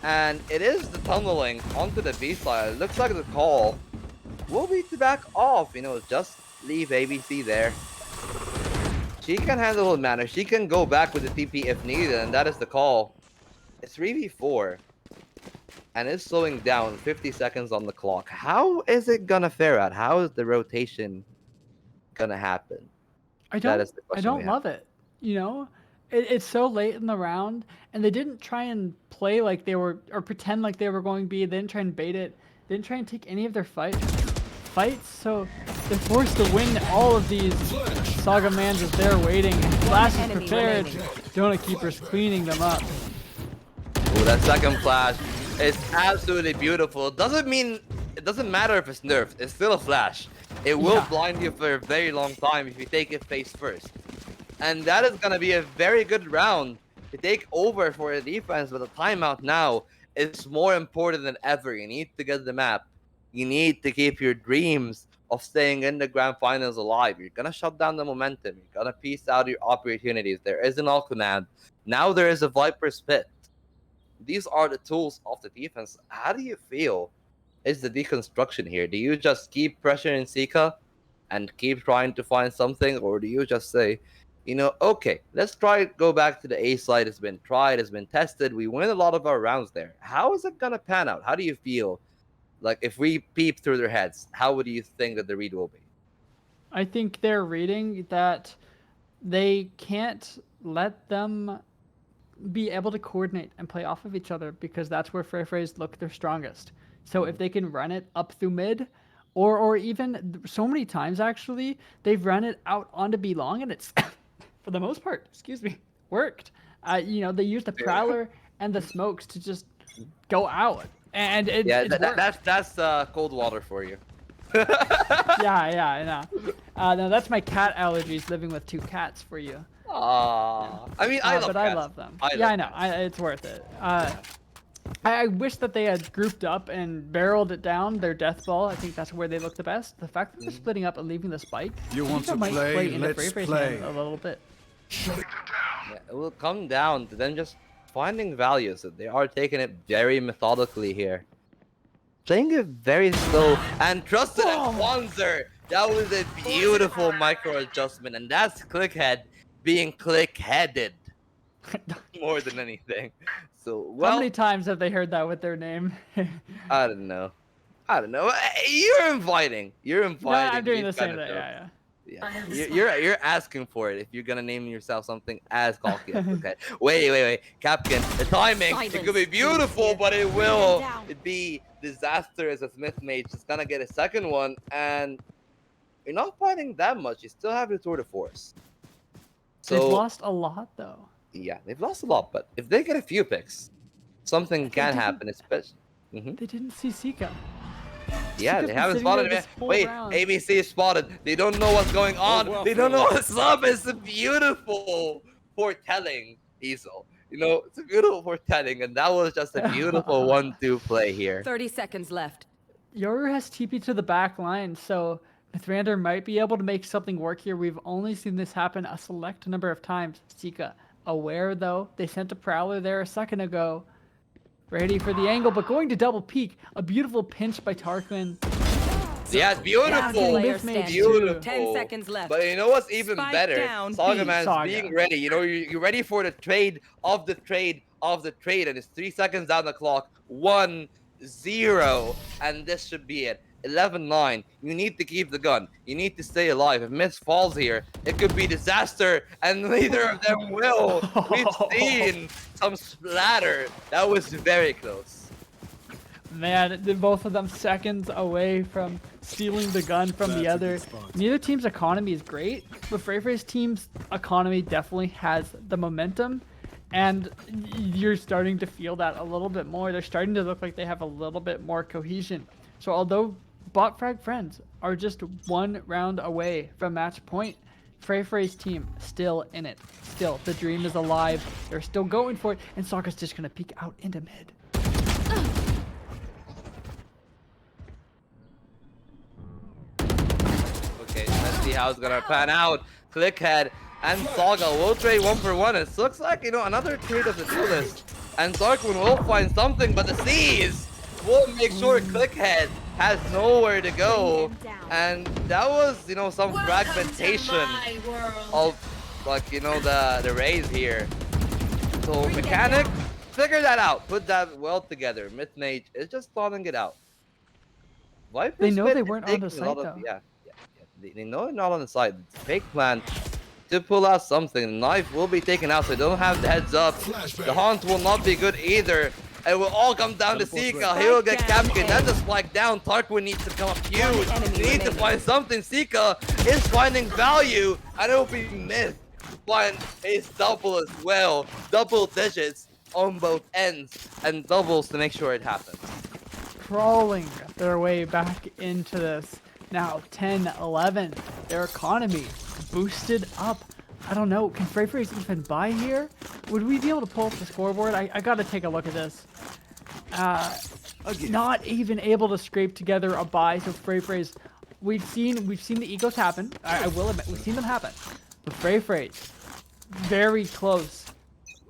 And it is the tunneling onto the B side. It looks like the call will be to back off. You know, just leave ABC there. She can handle it manner. She can go back with the TP if needed, and that is the call. It's 3v4. And it's slowing down 50 seconds on the clock. How is it gonna fare out? How is the rotation gonna happen? I don't love it. You know, it's so late in the round, and they didn't try and play like they were or pretend like they were going B. They didn't try and bait it. They didn't try and take any of their fights. So they're forced to win all of these. Saga Man's is there waiting. Flash is prepared. Donut Keeper's cleaning them up. Ooh, that second flash is absolutely beautiful. It doesn't matter if it's nerfed. It's still a flash. It will blind you for a very long time if you take it face first. And that is gonna be a very good round to take over for the defense. But the timeout now is more important than ever. You need to get the map. You need to keep your dreams of staying in the grand finals alive. You're gonna shut down the momentum. You're gonna piece out your opportunities. There is an all command. Now there is a Viper's Pit. These are the tools of the defense. How do you feel is the deconstruction here? Do you just keep pressuring Sika and keep trying to find something? Or do you just say, you know, okay, let's go back to the A side. It's been tried, it's been tested. We win a lot of our rounds there. How is it gonna pan out? How do you feel? Like, if we peep through their heads, how would you think that the read will be? I think they're reading that they can't let them be able to coordinate and play off of each other because that's where Frey's look their strongest. So if they can run it up through mid, or even so many times actually, they've run it out onto B long and it's, for the most part, worked. You know, they used the Prowler and the smokes to just go out. And that's cold water for you. yeah, I know. No, that's my cat allergies living with two cats for you. I mean, I love them. I know. It's worth it. I wish that they had grouped up and barreled it down their death ball. I think that's where they look the best. The fact that they're splitting up and leaving the spike, You want to might play? into Let's Frey's play. hand a little bit. Yeah, it will come down to them just finding values. They are taking it very methodically here. Playing it very slow and trusted at Wanzer. That was a beautiful micro adjustment, and that's Clickhead being click-headed more than anything. So, well, how many times have they heard that with their name? I don't know. You're inviting. No, I'm doing the same thing. Yeah. You're asking for it if you're gonna name yourself something as cocky. Okay. Wait. Captain, the timing, it could be beautiful, but it will be disastrous as Myth Mage is gonna get a second one, and you're not fighting that much. You still have your Tour de Force. So, they've lost a lot though. Yeah, they've lost a lot, but if they get a few picks, something can happen, especially. They didn't see Sika. Yeah, Sika's they been haven't sitting spotted there it. this whole Wait, round. ABC is spotted. They don't know what's going on. They don't know what's up. It's a beautiful foretelling, Easel. You know, it's a beautiful foretelling, and that was just a beautiful 1-2 play here. 30 seconds left. Yoru has TP to the back line, so Mithrander might be able to make something work here. We've only seen this happen a select number of times. Sika aware, though. They sent a Prowler there a second ago. Ready for the angle, but going to double peek. A beautiful pinch by Tarquin. Yeah, it's beautiful. Beautiful. 10 seconds left. But you know what's even Spike better? down, Saga B. Man's Saga. being ready. You know, you're ready for the trade of the trade of the trade, and it's 3 seconds down the clock. 1-0, and this should be it. 11-9. You need to keep the gun. You need to stay alive. If Miss falls here, it could be disaster, and neither of them will. We've seen some splatter. That was very close. Man, both of them seconds away from stealing the gun from the other. Neither team's economy is great, but Frey's team's economy definitely has the momentum, and you're starting to feel that a little bit more. They're starting to look like they have a little bit more cohesion. So although Bot Frag Friends are just one round away from match point, Frey's team still in it. Still, the dream is alive. They're still going for it, and Sokka's just gonna peek out into mid. Okay, let's see how it's gonna pan out. Clickhead and Saga will trade 1-for-1. It looks like, you know, another trade of the duelist. And Darkwing will find something, but the Seas will make sure Clickhead has nowhere to go. And that was, you know, some fragmentation of, like, you know, the raise here. So Mechanic, figure that out. Put that well together. Myth-Mage is just thoughting it out. Viper's They know Pit they is weren't on the taking a lot site, of- though. Yeah. They know they're not on the side. It's a fake plan to pull out something. The knife will be taken out, so they don't have the heads up. The haunt will not be good either. It will all come down to Sika. He will get Capkin. Then the spike down. Tarquin needs to come up huge. They need to find something. Sika is finding value, and it will be Myth to find his double as well. Double digits on both ends, and doubles to make sure it happens. Crawling their way back into this. Now 10-11. Their economy boosted up. I don't know. Can Frey's even buy here? Would we be able to pull up the scoreboard? I gotta take a look at this. Not even able to scrape together a buy. So Frey's. We've seen the egos happen. I will admit we've seen them happen. But Frey's very close.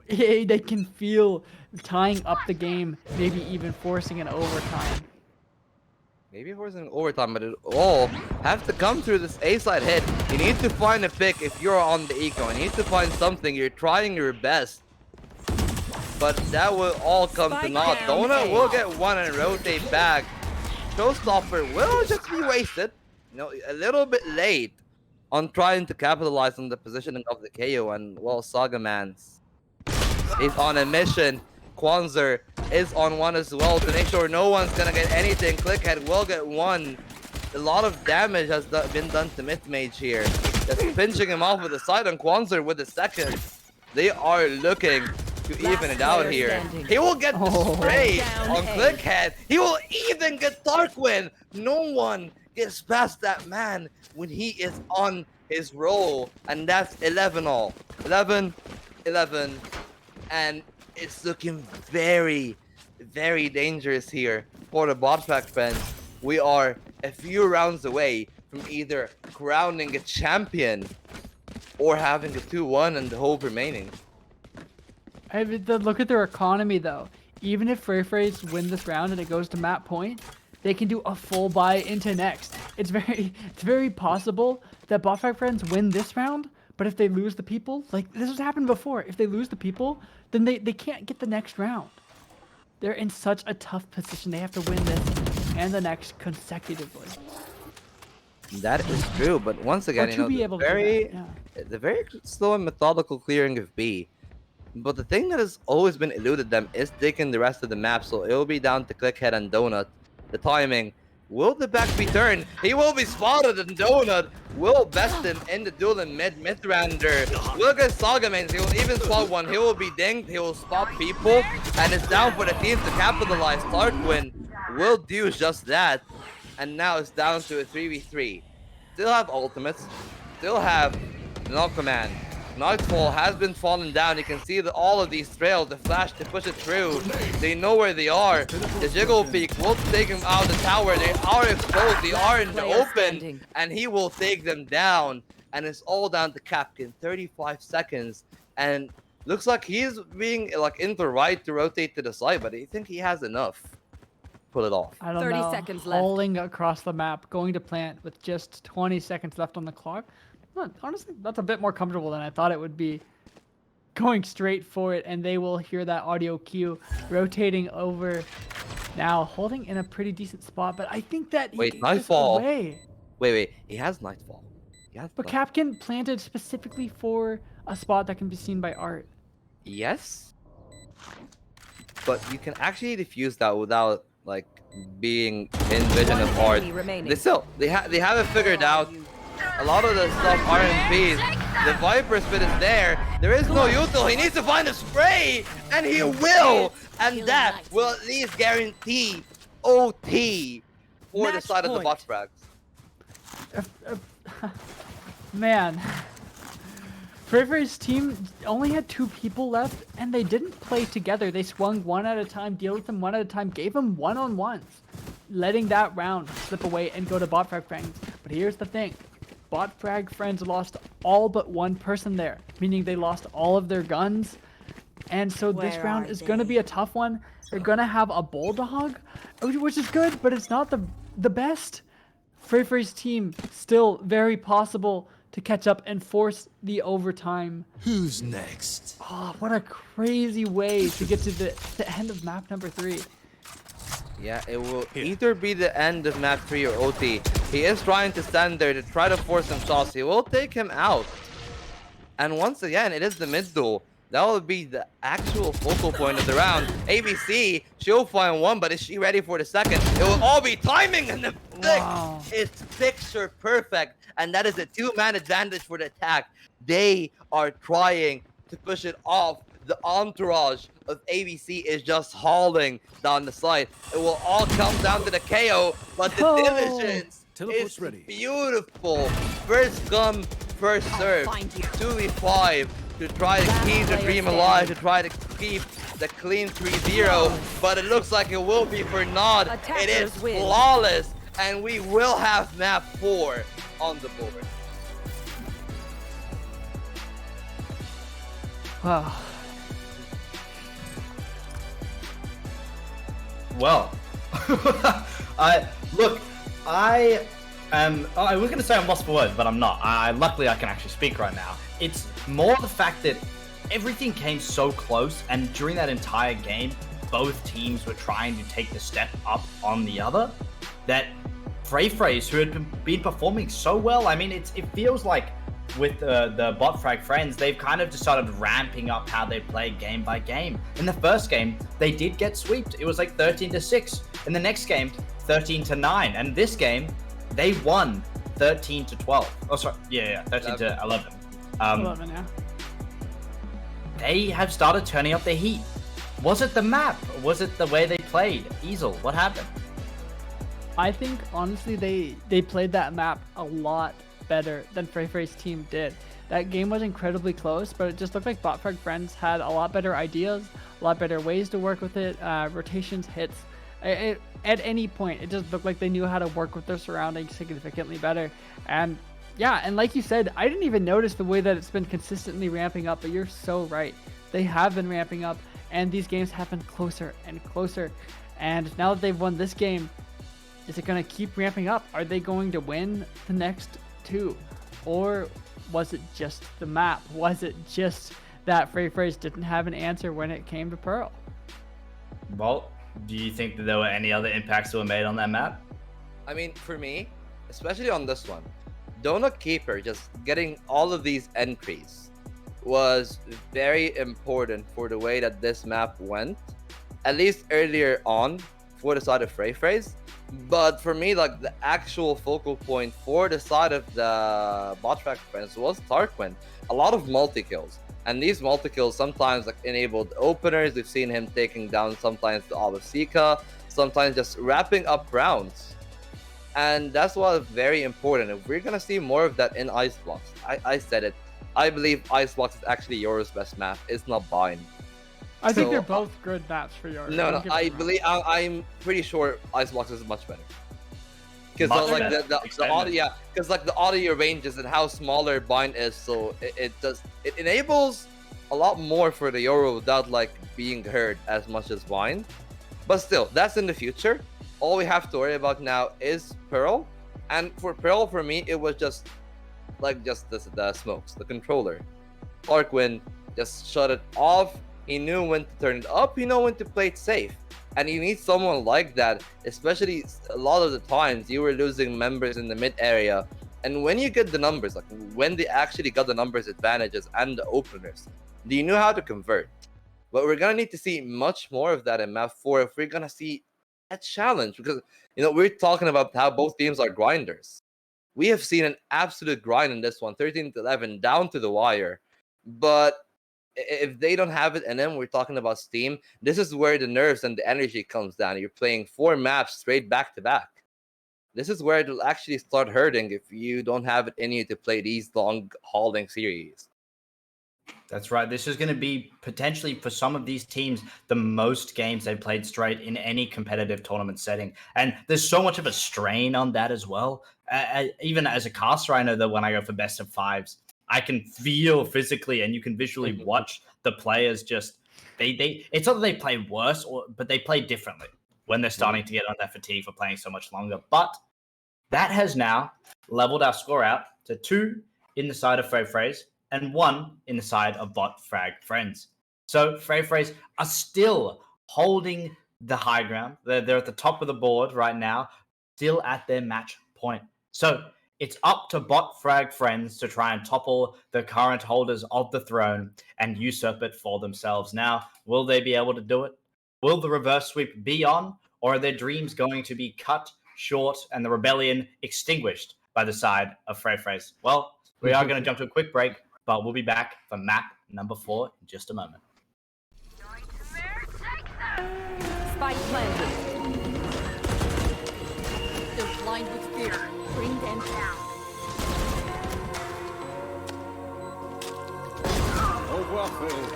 They can feel tying up the game, maybe even forcing an overtime. Maybe forcing overtime, but it all have to come through this A-side hit. You need to find a pick if you're on the eco. You need to find something. You're trying your best. But that will all come to Spike naught. down Donut A. will get one and rotate back. Showstopper will just be wasted. You know, a little bit late on trying to capitalize on the positioning of the KO. And, well, Saga Mans is on a mission. Kwanzaa is on one as well to make sure no one's gonna get anything. Clickhead will get one. A lot of damage has been done to Myth-Mage here. Just pinching him off with the side on Kwanzaa with the second. They are looking to even it out here. He will get the spray on Clickhead. He will even get Darkwing. No one gets past that man when he is on his roll. And that's 11 all. 11, and it's looking very, very dangerous here for the bot pack fans. We are a few rounds away from either crowning a champion or having a 2-1 and the hope remaining. I mean, look at their economy though. Even if Frey's win this round and it goes to map point, they can do a full buy into next. It's very possible that Bot Pack Friends win this round, but if they lose the people, like this has happened before, if they lose the people, then they can't get the next round. They're in such a tough position. They have to win this and the next consecutively. That is true, but once again, to you know, be able to do that, the very slow and methodical clearing of B. But the thing that has always been eluded them is taking the rest of the map, so it will be down to Clickhead and Donut. The timing. Will the back be turned? He will be spotted, and Donut will best him in the duel in mid-rounder. Look at Saga Mains. He will even spot one. He will be dinged. He will spot people, and it's down for the team to capitalize. Darkwing will do just that, and now it's down to a 3v3. Still have ultimates. Still have no command. Nightfall has been falling down. You can see that all of these trails, the flash to push it through. They know where they are. The Jiggle Peak will take him out of the tower. They are exposed. They are in the open. And he will take them down. And it's all down to Capkin. 35 seconds. And looks like he's being like in the right to rotate to the side. But I think he has enough. Pull it off. I don't 30 know. seconds left. Hauling across the map, going to plant with just 20 seconds left on the clock. Well, honestly, that's a bit more comfortable than I thought it would be. Going straight for it, and they will hear that audio cue. Rotating over now, holding in a pretty decent spot, but I think that he Wait, gets Nightfall. away. Wait. He has Nightfall. But Capkin planted specifically for a spot that can be seen by Art. Yes. But you can actually defuse that without like being in vision of art. They haven't figured out a lot of the stuff RMPs. The Viper Spit is there. There is no util. He needs to find a spray, and he will. And that will at least guarantee OT for the side of the bot frags. Man. Frey's team only had 2 people left, and they didn't play together. They swung one at a time, dealt with them one at a time, gave them one-on-ones, letting that round slip away and go to bot frag friends. But here's the thing. Bot frag friends lost all but one person there, meaning they lost all of their guns. And so this round is going to be a tough one. They're going to have a bulldog, which is good, but it's not the best. Frey's team still very possible to catch up and force the overtime. Who's next? Oh, what a crazy way to get to the end of map number 3. Yeah, it will either be the end of map 3 or OT. He is trying to stand there to try to force some shots. He will take him out. And once again, it is the mid duel. That will be the actual focal point of the round. ABC, she'll find one, but is she ready for the second? It will all be timing, and the pick is picture perfect. And that is a 2-man advantage for the attack. They are trying to push it off. The entourage of ABC is just hauling down the side. It will all come down to the KO, but the diligence is beautiful. First come, first serve. 2v5 to try to keep the dream alive, to try to keep the clean 3-0. But it looks like it will be for Nod. It is flawless, and we will have map 4 on the board. Wow. Well, I was going to say I'm lost for words, but I'm not. Luckily, I can actually speak right now. It's more the fact that everything came so close, and during that entire game, both teams were trying to take the step up on the other, that Frey's, who had been performing so well, I mean, it feels like with the bot frag friends, they've kind of just started ramping up how they play game by game. In the first game, they did get swept. It was like 13-6. In the next game, 13-9. And this game, they won 13-12. Oh, sorry. Yeah, 13-11. 11, yeah. They have started turning up the heat. Was it the map? Was it the way they played? Easel, what happened? I think, honestly, they played that map a lot better than Frey's team did. That game was incredibly close, but it just looked like Botfrag Friends had a lot better ideas, a lot better ways to work with it, rotations, hits. At any point, it just looked like they knew how to work with their surroundings significantly better. And yeah, and like you said, I didn't even notice the way that it's been consistently ramping up, but you're so right. They have been ramping up, and these games have been closer and closer. And now that they've won this game, is it going to keep ramping up? Are they going to win the next 2? Or was it just the map? Was it just that Frey's didn't have an answer when it came to Pearl? Well, do you think that there were any other impacts that were made on that map? I mean, for me, especially on this one, Donut Keeper just getting all of these entries was very important for the way that this map went, at least earlier on for the side of Frey's. But for me, like, the actual focal point for the side of the Botfrag Friends was Tarquin. A lot of multi-kills. And these multi-kills sometimes like enabled openers. We've seen him taking down sometimes the Alasika, sometimes just wrapping up rounds. And that's why it's very important. If we're going to see more of that in Icebox, I said it. I believe Icebox is actually Euro's best map. It's not Bind. I think they're both good maps for yours. No, I'm pretty sure Icebox is much better. Because like the audio, yeah, because like the audio ranges and how smaller Bind is, so it enables a lot more for the Euro without like being heard as much as Bind. But still, that's in the future. All we have to worry about now is Pearl, and for Pearl, for me, it was just the smokes, the controller. Tarquin just shut it off. He knew when to turn it up. He knew when to play it safe. And you need someone like that, especially a lot of the times you were losing members in the mid area. And when you get the numbers, like when they actually got the numbers advantages and the openers, do you know how to convert? But we're going to need to see much more of that in map 4 if we're going to see a challenge because we're talking about how both teams are grinders. We have seen an absolute grind in this one, 13-11, down to the wire. But if they don't have it in them, we're talking about Steam. This is where the nerves and the energy comes down. You're playing 4 maps straight back to back. This is where it'll actually start hurting if you don't have it in you to play these long hauling series. That's right. This is going to be potentially for some of these teams the most games they've played straight in any competitive tournament setting. And there's so much of a strain on that as well. Even as a caster, I know that when I go for best of 5s, I can feel physically and you can visually watch the players just it's not that they play worse, but they play differently when they're starting to get on that fatigue for playing so much longer. But that has now leveled our score out to 2 in the side of FFT and 1 in the side of Bot Frag Friends. So FFT are still holding the high ground. They're at the top of the board right now, still at their match point. So it's up to Bot Frag Friends to try and topple the current holders of the throne and usurp it for themselves. Now, will they be able to do it? Will the reverse sweep be on, or are their dreams going to be cut short and the rebellion extinguished by the side of FFT? Well, we are going to jump to a quick break, but we'll be back for map number 4 in just a moment. Spike planted. They're blind with fear. Bring them down. Au revoir, frérot.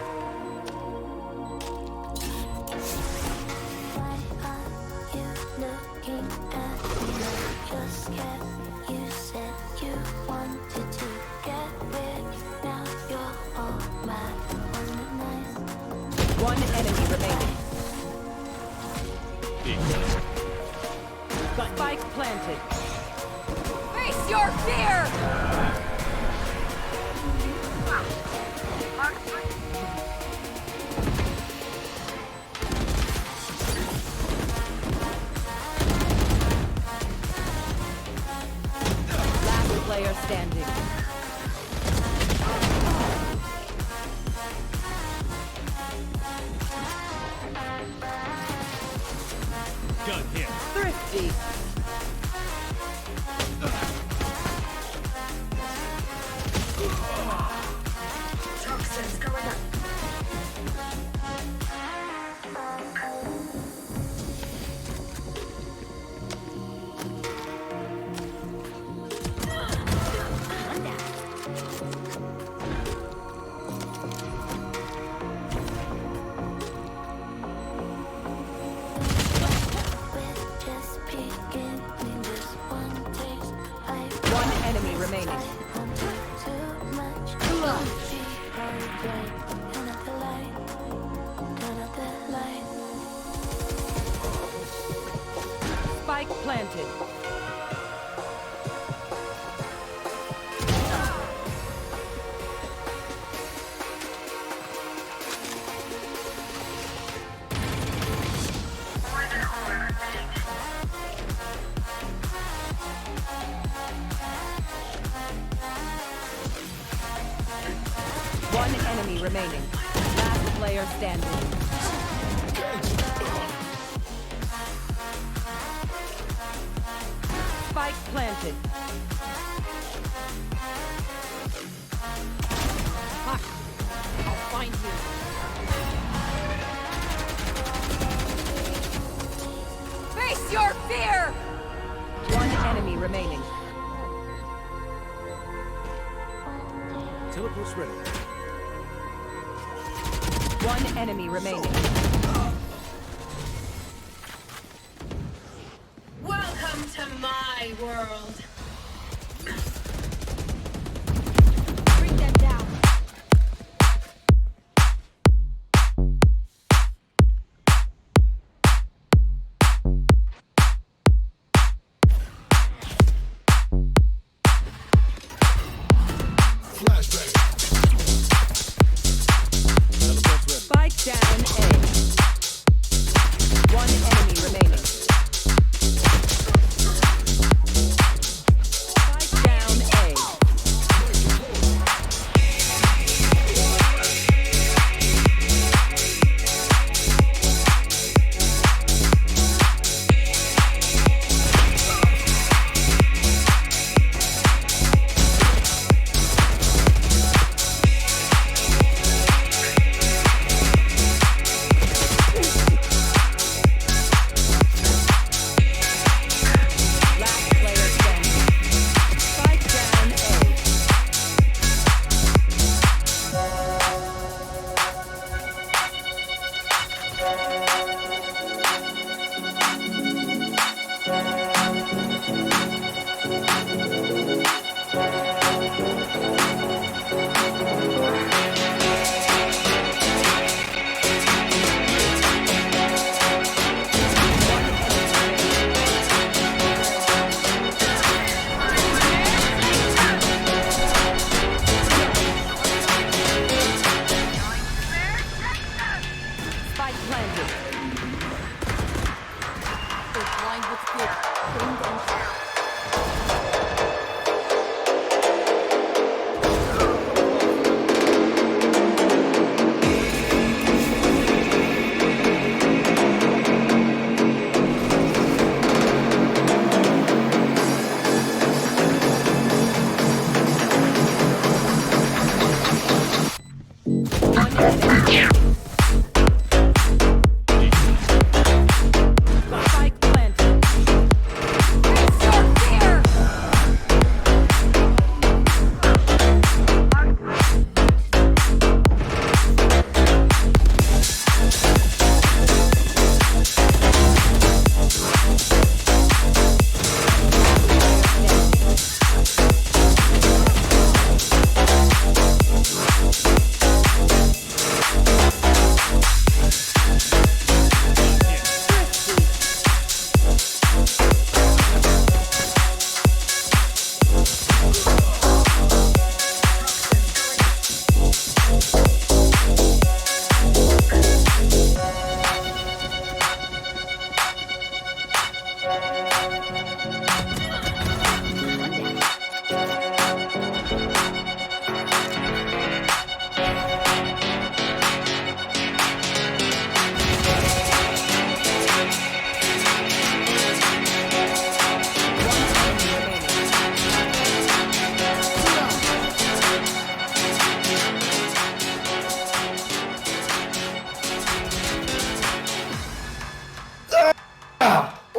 One enemy remaining. Spike planted. Face your fear! Last player standing. Gun here. Thrifty. Toxins going up. One enemy remaining. Spike planted. One enemy remaining. Last player standing. Spike planted. Fuck. I'll find you. Face your fear! One enemy remaining. Teleport's ready. One enemy remaining. Welcome to my world. Bring them down. Spike down A. One enemy remaining.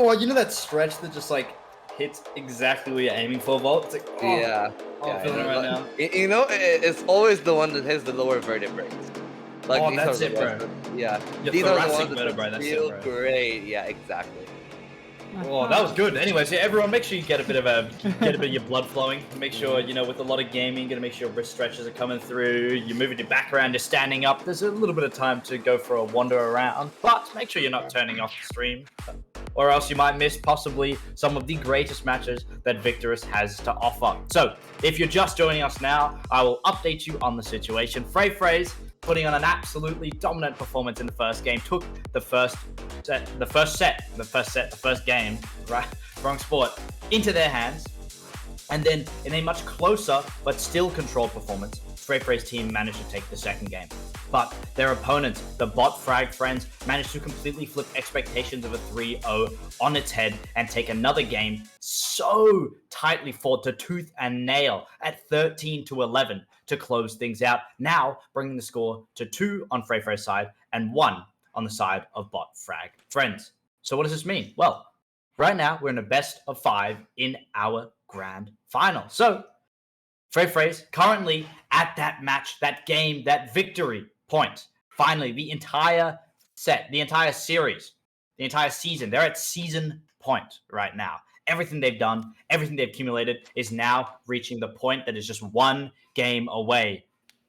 Oh, you know that stretch that just like hits exactly where you're aiming for, Volt? It's like, oh, Yeah. I'm Yeah, feeling it right now. You know, it's always the one that hits the lower vertebrae. Like Oh, these that's are it, the ones bro. that, yeah, Your these are the thoracic ones that vertebrae, that's it, feel bro. great. Yeah, exactly. Oh, that was good. Anyways, yeah, everyone, make sure you get a bit of your blood flowing. Make sure, you know, with a lot of gaming, gotta make sure wrist stretches are coming through. You're moving your back around, you're standing up. There's a little bit of time to go for a wander around, but make sure you're not turning off the stream, or else you might miss possibly some of the greatest matches that Victoris has to offer. So, if you're just joining us now, I will update you on the situation. Frey putting on an absolutely dominant performance in the first game, took the first game, right? Wrong sport, into their hands. And then in a much closer but still controlled performance, Frey's team managed to take the second game. But their opponents, the Bot Frag Friends, managed to completely flip expectations of a 3-0 on its head and take another game so tightly fought to tooth and nail at 13-11 to close things out, now bringing the score to 2 on Frey's side and 1 on the side of Bot Frag Friends. So what does this mean? Well, right now we're in a best of 5 in our grand final. So Frey's currently at that match, that game, that victory point. Finally, the entire set, the entire series, the entire season, they're at season point right now. Everything they've done, everything they've accumulated is now reaching the point that is just one game away.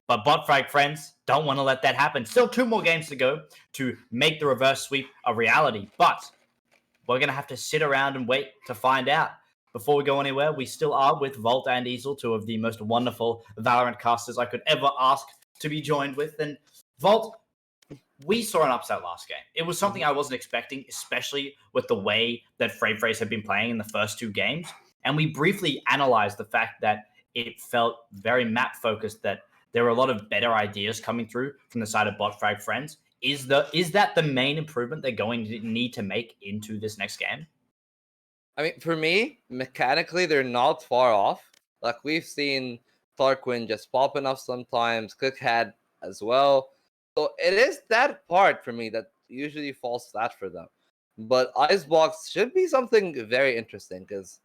But Bot Frag Friends don't want to let that happen. Still 2 more games to go to make the reverse sweep a reality. But we're going to have to sit around and wait to find out. Before we go anywhere, we still are with Volt and Easel, 2 of the most wonderful Valorant casters I could ever ask to be joined with. And Volt, we saw an upset last game. It was something I wasn't expecting, especially with the way that Frey's had been playing in the first 2 games. And we briefly analyzed the fact that it felt very map-focused, that there were a lot of better ideas coming through from the side of Bot Frag Friends. Is that the main improvement they're going to need to make into this next game? I mean, for me, mechanically, they're not far off. Like, we've seen Tarquin just popping off sometimes, Cookhead as well. So it is that part for me that usually falls flat for them. But Icebox should be something very interesting because,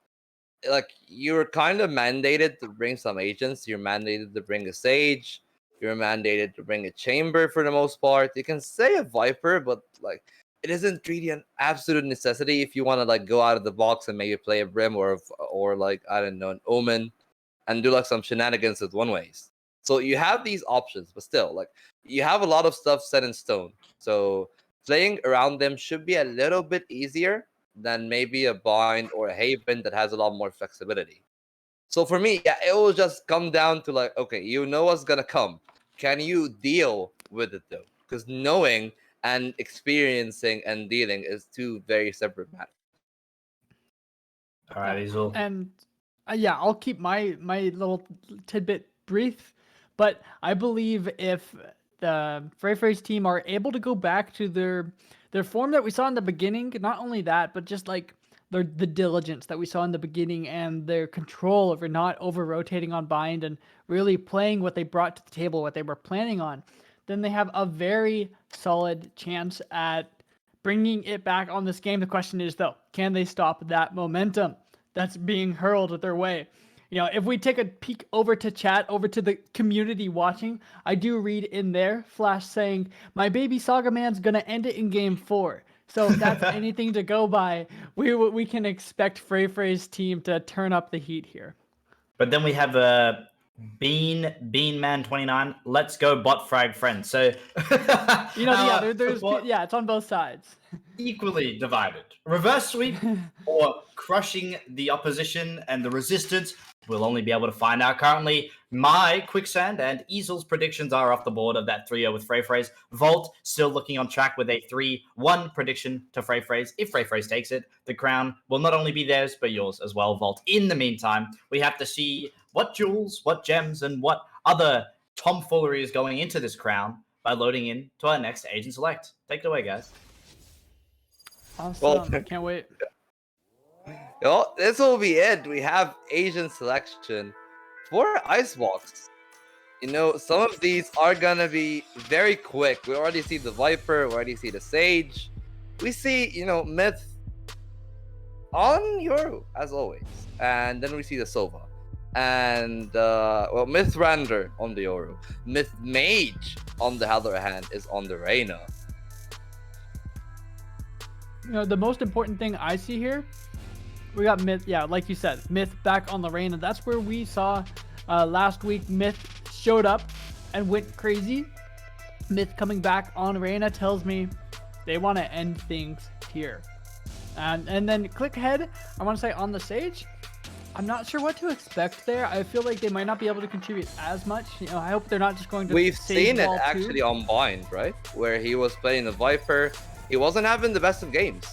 like, you're kind of mandated to bring some agents. You're mandated to bring a Sage. You're mandated to bring a Chamber for the most part. You can say a Viper, but, like, it isn't really an absolute necessity if you want to like go out of the box and maybe play a Brim or like, I don't know, an Omen and do like some shenanigans with one ways. So you have these options, but still, like, you have a lot of stuff set in stone. So playing around them should be a little bit easier than maybe a Bind or a Haven that has a lot more flexibility. So for me, yeah, it will just come down to like, okay, you know what's gonna come. Can you deal with it though? Because knowing and experiencing and dealing is 2 very separate matters. All right, Easel. And yeah, I'll keep my little tidbit brief, but I believe if the Frey's team are able to go back to their form that we saw in the beginning, not only that, but just like the diligence that we saw in the beginning and their control over not over rotating on bind and really playing what they brought to the table, what they were planning on, then they have a very solid chance at bringing it back on this game. The question is, though, can they stop that momentum that's being hurled their way? You know, if we take a peek over to chat, over to the community watching, I do read in there, Flash saying, my baby Saga Man's going to end it in game 4. So if that's anything to go by, we can expect Frey's team to turn up the heat here. But then we have Beanman 29. Let's go Bot Frag Friends. So you know, yeah, there's yeah, it's on both sides. Equally divided. Reverse sweep or crushing the opposition and the resistance. we'll only be able to find out. Currently, my Quicksand and Easel's predictions are off the board of that 3-0 with Freyfrays. Volt still looking on track with a 3-1 prediction to Freyfrays. If Freyfrays takes it, the crown will not only be theirs, but yours as well, Volt. In the meantime, we have to see what jewels, what gems, and what other tomfoolery is going into this crown by loading in to our next Agent Select. Take it away, guys. Awesome. Can't wait. Well, this will be it. We have Asian selection for Icebox. You know, some of these are gonna be very quick. We already see the Viper, we already see the Sage. We see, you know, Myth on Yoru, as always. And then we see the Sova. And, well, Myth Rander on the Yoru. Myth Mage, on the other hand, is on the Reyna. You know, the most important thing I see here, we got Myth, yeah, like you said, Myth back on the Reyna. That's where we saw last week Myth showed up and went crazy. Myth coming back on Reyna tells me they want to end things here. And then click ahead, I want to say on the Sage, I'm not sure what to expect there. I feel like they might not be able to contribute as much. You know, I hope they're not just going to. We've seen it ball actually on Bind, right? Where he was playing the Viper. He wasn't having the best of games.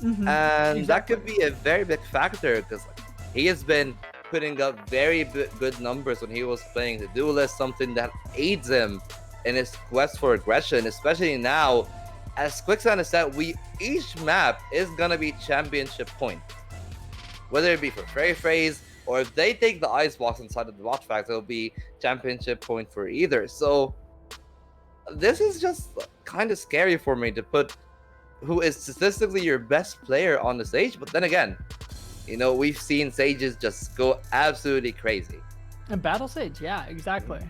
Mm-hmm. And Exactly. that could be a very big factor because he has been putting up very good numbers when he was playing the Duelist, something that aids him in his quest for aggression, especially now. As Quicksand has said, each map is gonna be championship point. Whether it be for Freyfrays or if they take the Icebox inside of the Watch Facts, it'll be championship point for either. So this is just kind of scary for me to put who is statistically your best player on the stage. But then again, you know, we've seen Sages just go absolutely crazy. And Battle Sage, yeah, exactly.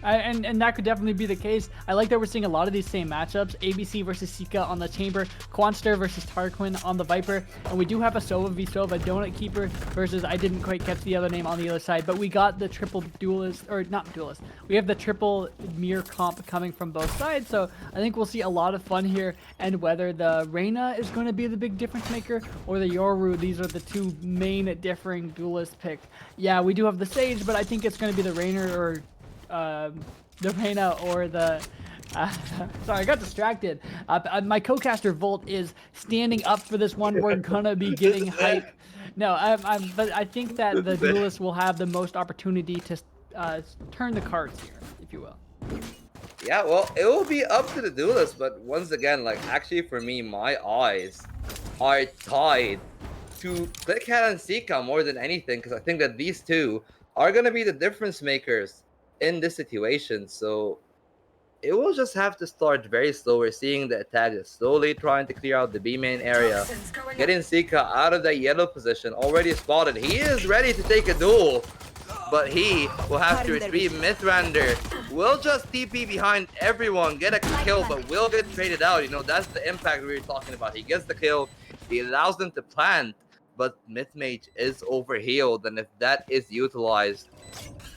And that could definitely be the case. I like that we're seeing a lot of these same matchups. ABC versus Sika on the Chamber, Quanster versus Tarquin on the Viper, and we do have a Sova v Sova Donut Keeper versus, I didn't quite catch the other name on the other side, but we got the triple duelist, or not duelist, we have the triple mirror comp coming from both sides, so I think we'll see a lot of fun here, and whether the Reyna is going to be the big difference maker or the Yoru, these are the two main differing duelist picks. Yeah, we do have the Sage, but I think it's going to be the Reyna or the Reyna or the sorry, I got distracted. My co-caster Volt is standing up for this one. We're gonna be getting hype. No, but I think that the duelist will have the most opportunity to turn the cards here, if you will. Yeah, well, it will be up to the duelist, but once again, like, actually for me, my eyes are tied to Clickhead and Sika more than anything, because I think that these two are gonna be the difference makers in this situation. So it will just have to start very slow. We're seeing the attack is slowly trying to clear out the B main area, getting Sika out of that yellow position, already spotted. He is ready to take a duel, but he will have to retreat. Mythrander will just TP behind everyone, get a kill, but will get traded out. You know, that's the impact we were talking about. He gets the kill, he allows them to plant, but Mythmage is overhealed, and if that is utilized,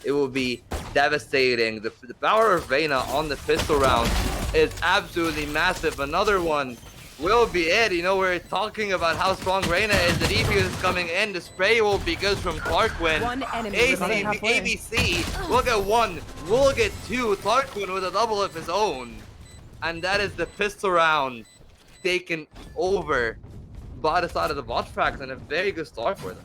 it will be devastating. The power of Reyna on the pistol round is absolutely massive. Another one will be it. You know, we're talking about how strong Reyna is. The defuse is coming in. The spray will be good from Tarquin. One enemy ABC will get one. We'll get two. Tarquin with a double of his own. And that is the pistol round taken over by the side of the bot tracks, and a very good start for them.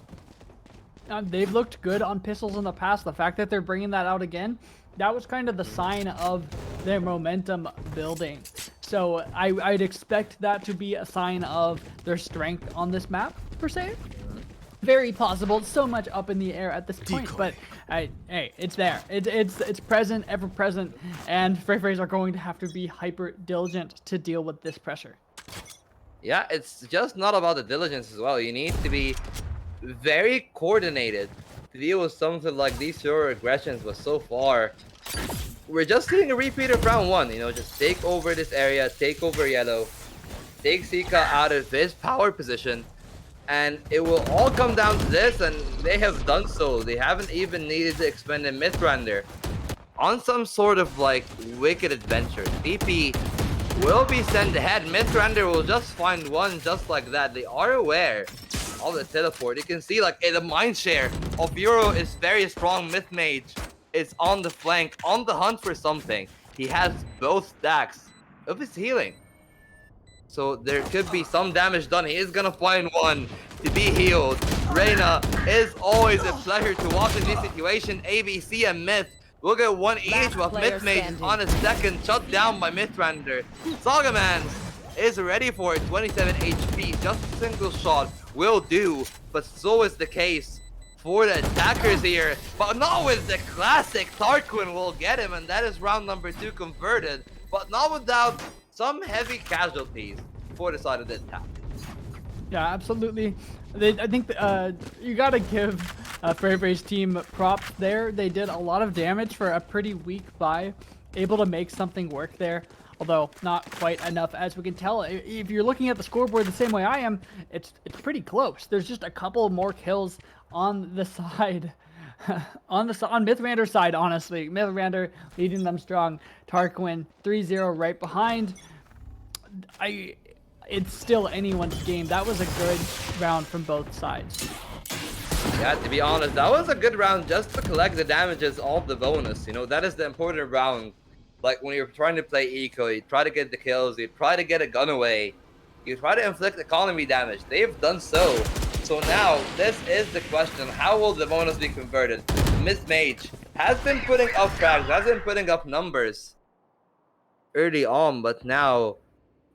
They've looked good on pistols in the past. The fact that they're bringing that out again, that was kind of the sign of their momentum building. So I'd expect that to be a sign of their strength on this map, per se. Very possible. So much up in the air at this point, but hey, it's there. It's present, ever present, and Freyfrays are going to have to be hyper diligent to deal with this pressure. Yeah, it's just not about the diligence as well. You need to be very coordinated to deal with something like these your aggressions, but so far we're just seeing a repeat of round one. You know, just take over this area, take over yellow, take Sika out of his power position, and it will all come down to this, and they have done so. They haven't even needed to expend a Mythrander on some sort of like wicked adventure. TP will be sent ahead. Mythrander will just find one just like that. They are aware of the teleport. You can see like the mind share of Euro is very strong. Myth Mage is on the flank, on the hunt for something. He has both stacks of his healing. So there could be some damage done. He is gonna find one to be healed. Reyna is always a pleasure to watch in this situation. ABC and Myth will get one each, but Myth Mage is on a second, shut down by Mythrander. Sagaman is ready for it, 27 HP, just a single shot will do, but so is the case for the attackers here, but not with the classic. Tarquin will get him, and that is round number 2 converted, but not without some heavy casualties for the side of the attack. Yeah, absolutely. I think you gotta give Freybray's team props there. They did a lot of damage for a pretty weak buy, able to make something work there. Although not quite enough, as we can tell. If you're looking at the scoreboard the same way I am, it's pretty close. There's just a couple more kills on the side, on Mythrander's side. Honestly, Mythrander leading them strong. Tarquin 3-0 right behind. It's still anyone's game. That was a good round from both sides. Yeah, to be honest, that was a good round just to collect the damages of the bonus. You know, that is the important round. Like when you're trying to play eco, you try to get the kills, you try to get a gun away, you try to inflict economy damage. They've done so. So now, this is the question. How will the bonus be converted? Myth Mage has been putting up frags, has been putting up numbers early on, but now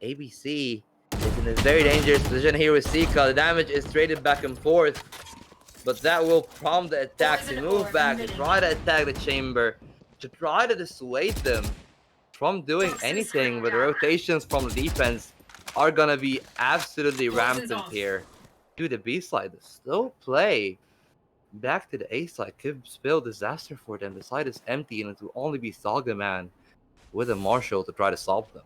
ABC is in a very dangerous position here with Sika. The damage is traded back and forth, but that will prompt the attacks to move back, to try to attack the chamber, to try to dissuade them from doing anything, but the rotations from the defense are gonna be absolutely rampant here. To the B side, the slow play back to the A side could spell disaster for them. The side is empty, and it will only be Sagaman with a Marshall to try to solve them.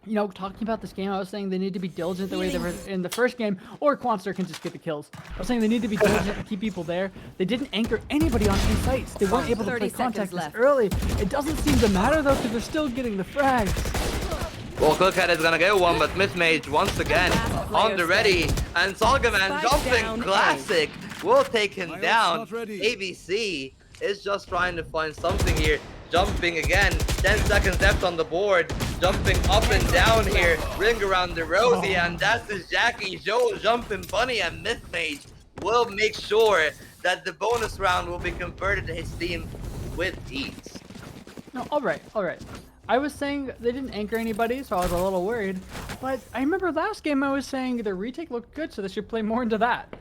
You know, talking about this game, I was saying they need to be diligent the way they were in the first game, or Quanster can just get the kills. I was saying they need to be diligent and keep people there. They didn't anchor anybody on any sites. They weren't able to play contact this early. It doesn't seem to matter though, because they're still getting the frags. Well, Cookhead is gonna get one, but Myth Mage once again on the ready, and Sagaman jumping classic will take him down. ABC is just trying to find something here. Jumping again, 10 seconds left on the board, jumping up and down here, ring around the rosy, and that's his Jackie Joe jumping bunny, and Myth Mage will make sure that the bonus round will be converted to his team with ease. No, all right. I was saying they didn't anchor anybody, so I was a little worried. But I remember last game I was saying their retake looked good, so they should play more into that.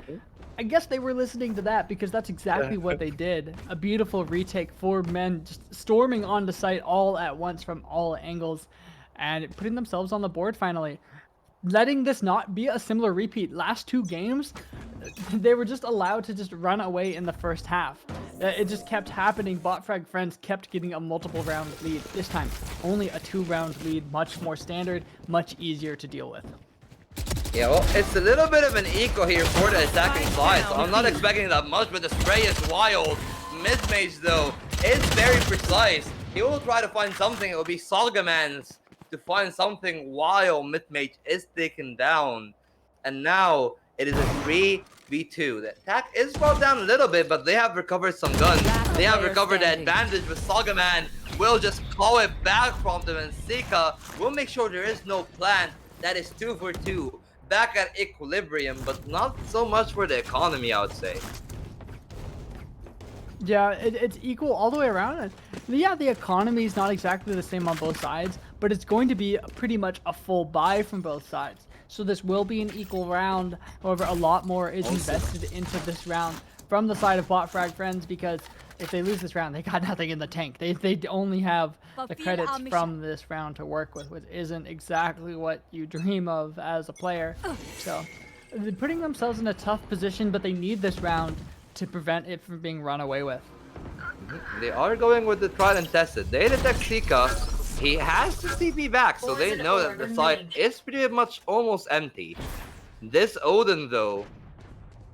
I guess they were listening to that because that's exactly what they did. A beautiful retake, 4 men just storming onto site all at once from all angles and putting themselves on the board finally. Letting this not be a similar repeat. Last 2 games, they were just allowed to just run away in the first half. It just kept happening. Botfrag Friends kept getting a multiple round lead. This time, only a 2-round lead, much more standard, much easier to deal with. Yeah, well, it's a little bit of an eco here for the attacking side, so I'm not expecting that much, but the spray is wild. Myth Mage, though, is very precise. He will try to find something. It will be Sagaman's to find something while Myth Mage is taken down. And now, it is a 3v2. The attack is brought down a little bit, but they have recovered some guns. They have recovered the advantage, but Sagaman will just claw it back from them, and Sika will make sure there is no plant. That is 2 for 2. Back at equilibrium, but not so much for the economy, I would say. Yeah, it's equal all the way around. Yeah, the economy is not exactly the same on both sides, but it's going to be pretty much a full buy from both sides. So this will be an equal round. However, a lot more is invested into this round from the side of Botfrag Friends, because if they lose this round, they got nothing in the tank. They only have the credits from this round to work with, which isn't exactly what you dream of as a player. So they're putting themselves in a tough position, but they need this round to prevent it from being run away with. They are going with the tried and tested. They detect Sika. He has to CP back, so they know that the site is pretty much almost empty. This Odin, though,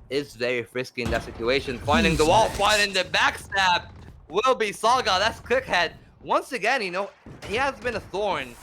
is very frisky in that situation. Finding the wall, finding the backstab will be Saga. That's Cookhead. Once again, you know, he has been a thorn.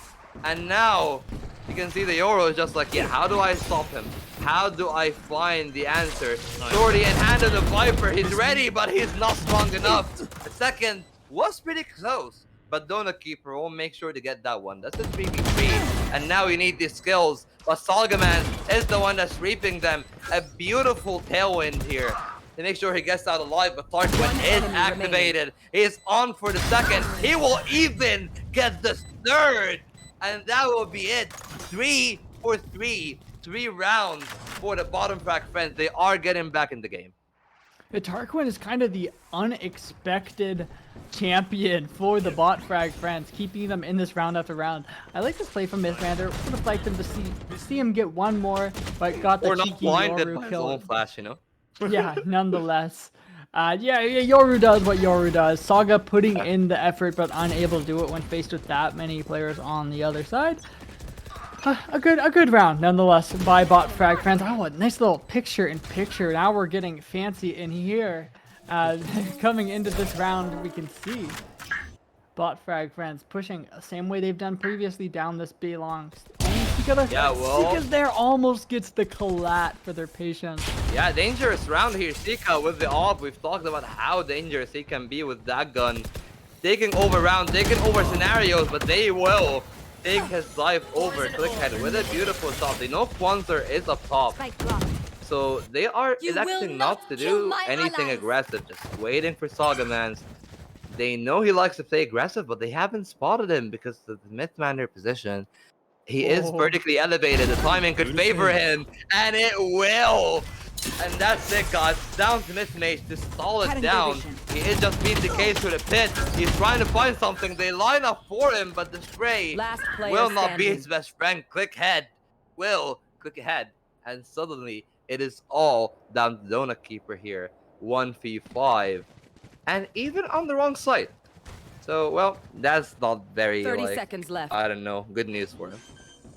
And now, you can see the Euro is just like, yeah, how do I stop him? how do I find the answer? Shorty in hand of the Viper, he's ready, but he's not strong enough. The second was pretty close, but Donut Keeper will make sure to get that one. That's a 3v3, and now you need these skills. But Salgaman is the one that's reaping them. A beautiful tailwind here to make sure he gets out alive, but Tarquin is activated. He's on for the second. He will even get the third, and that will be it. 3 for 3. 3 rounds for the bottom frag friends. They are getting back in the game. Tarquin is kind of the unexpected champion for the bot frag friends, keeping them in this round after round. I like this play from Mythrander. Would have liked them to see him get one more, but got the cheeky not blinded by Yoru his kill. own flash, you know? Yeah, nonetheless. Yeah, Yoru does what Yoru does. Saga putting in the effort, but unable to do it when faced with that many players on the other side. A good round, nonetheless, by bot frag friends. Oh, a nice little picture-in-picture. Now we're getting fancy in here. Coming into this round, we can see bot frag friends pushing the same way they've done previously down this B long. Yeah, well, Sika's there almost gets the collat for their patience. yeah, dangerous round here. Sika with the AWP. We've talked about how dangerous he can be with that gun. Taking over rounds, taking over scenarios, but they will take his life over. Clickhead with a beautiful shot. They know Kwanzaa is up top, Spike blocked. so they are You will electing not not to kill do my anything allies. aggressive, just waiting for Sagamans. They know he likes to play aggressive, but they haven't spotted him because of the Mythmander position. He is vertically elevated. The timing could favor him, and it will. And that's it, guys. Down to Mythmage to stall it down. He is just being the case to the pit. He's trying to find something. They line up for him, but the spray Last player will not be standing. his best friend. Clickhead will click ahead, and suddenly it is all down to Donut Keeper here. 1v5, and even on the wrong side. So, well, that's not very 30 seconds left. I don't know, good news for him.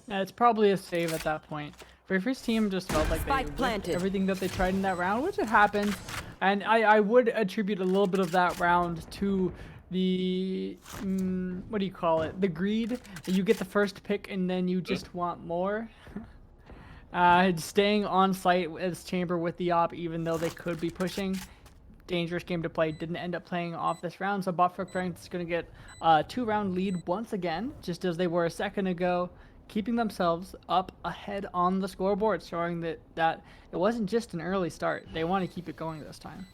Yeah, it's probably a save at that point. First team just felt like Spike they whipped planted. everything that they tried in that round, which it happened. And I would attribute a little bit of that round to the, what do you call it? The greed. You get the first pick and then you just want more. Staying on site as Chamber with the op, even though they could be pushing. Dangerous game to play. Didn't end up playing off this round, so Botfrog Franks is going to get a 2-round lead once again, just as they were a second ago, keeping themselves up ahead on the scoreboard, showing that it wasn't just an early start. They want to keep it going this time.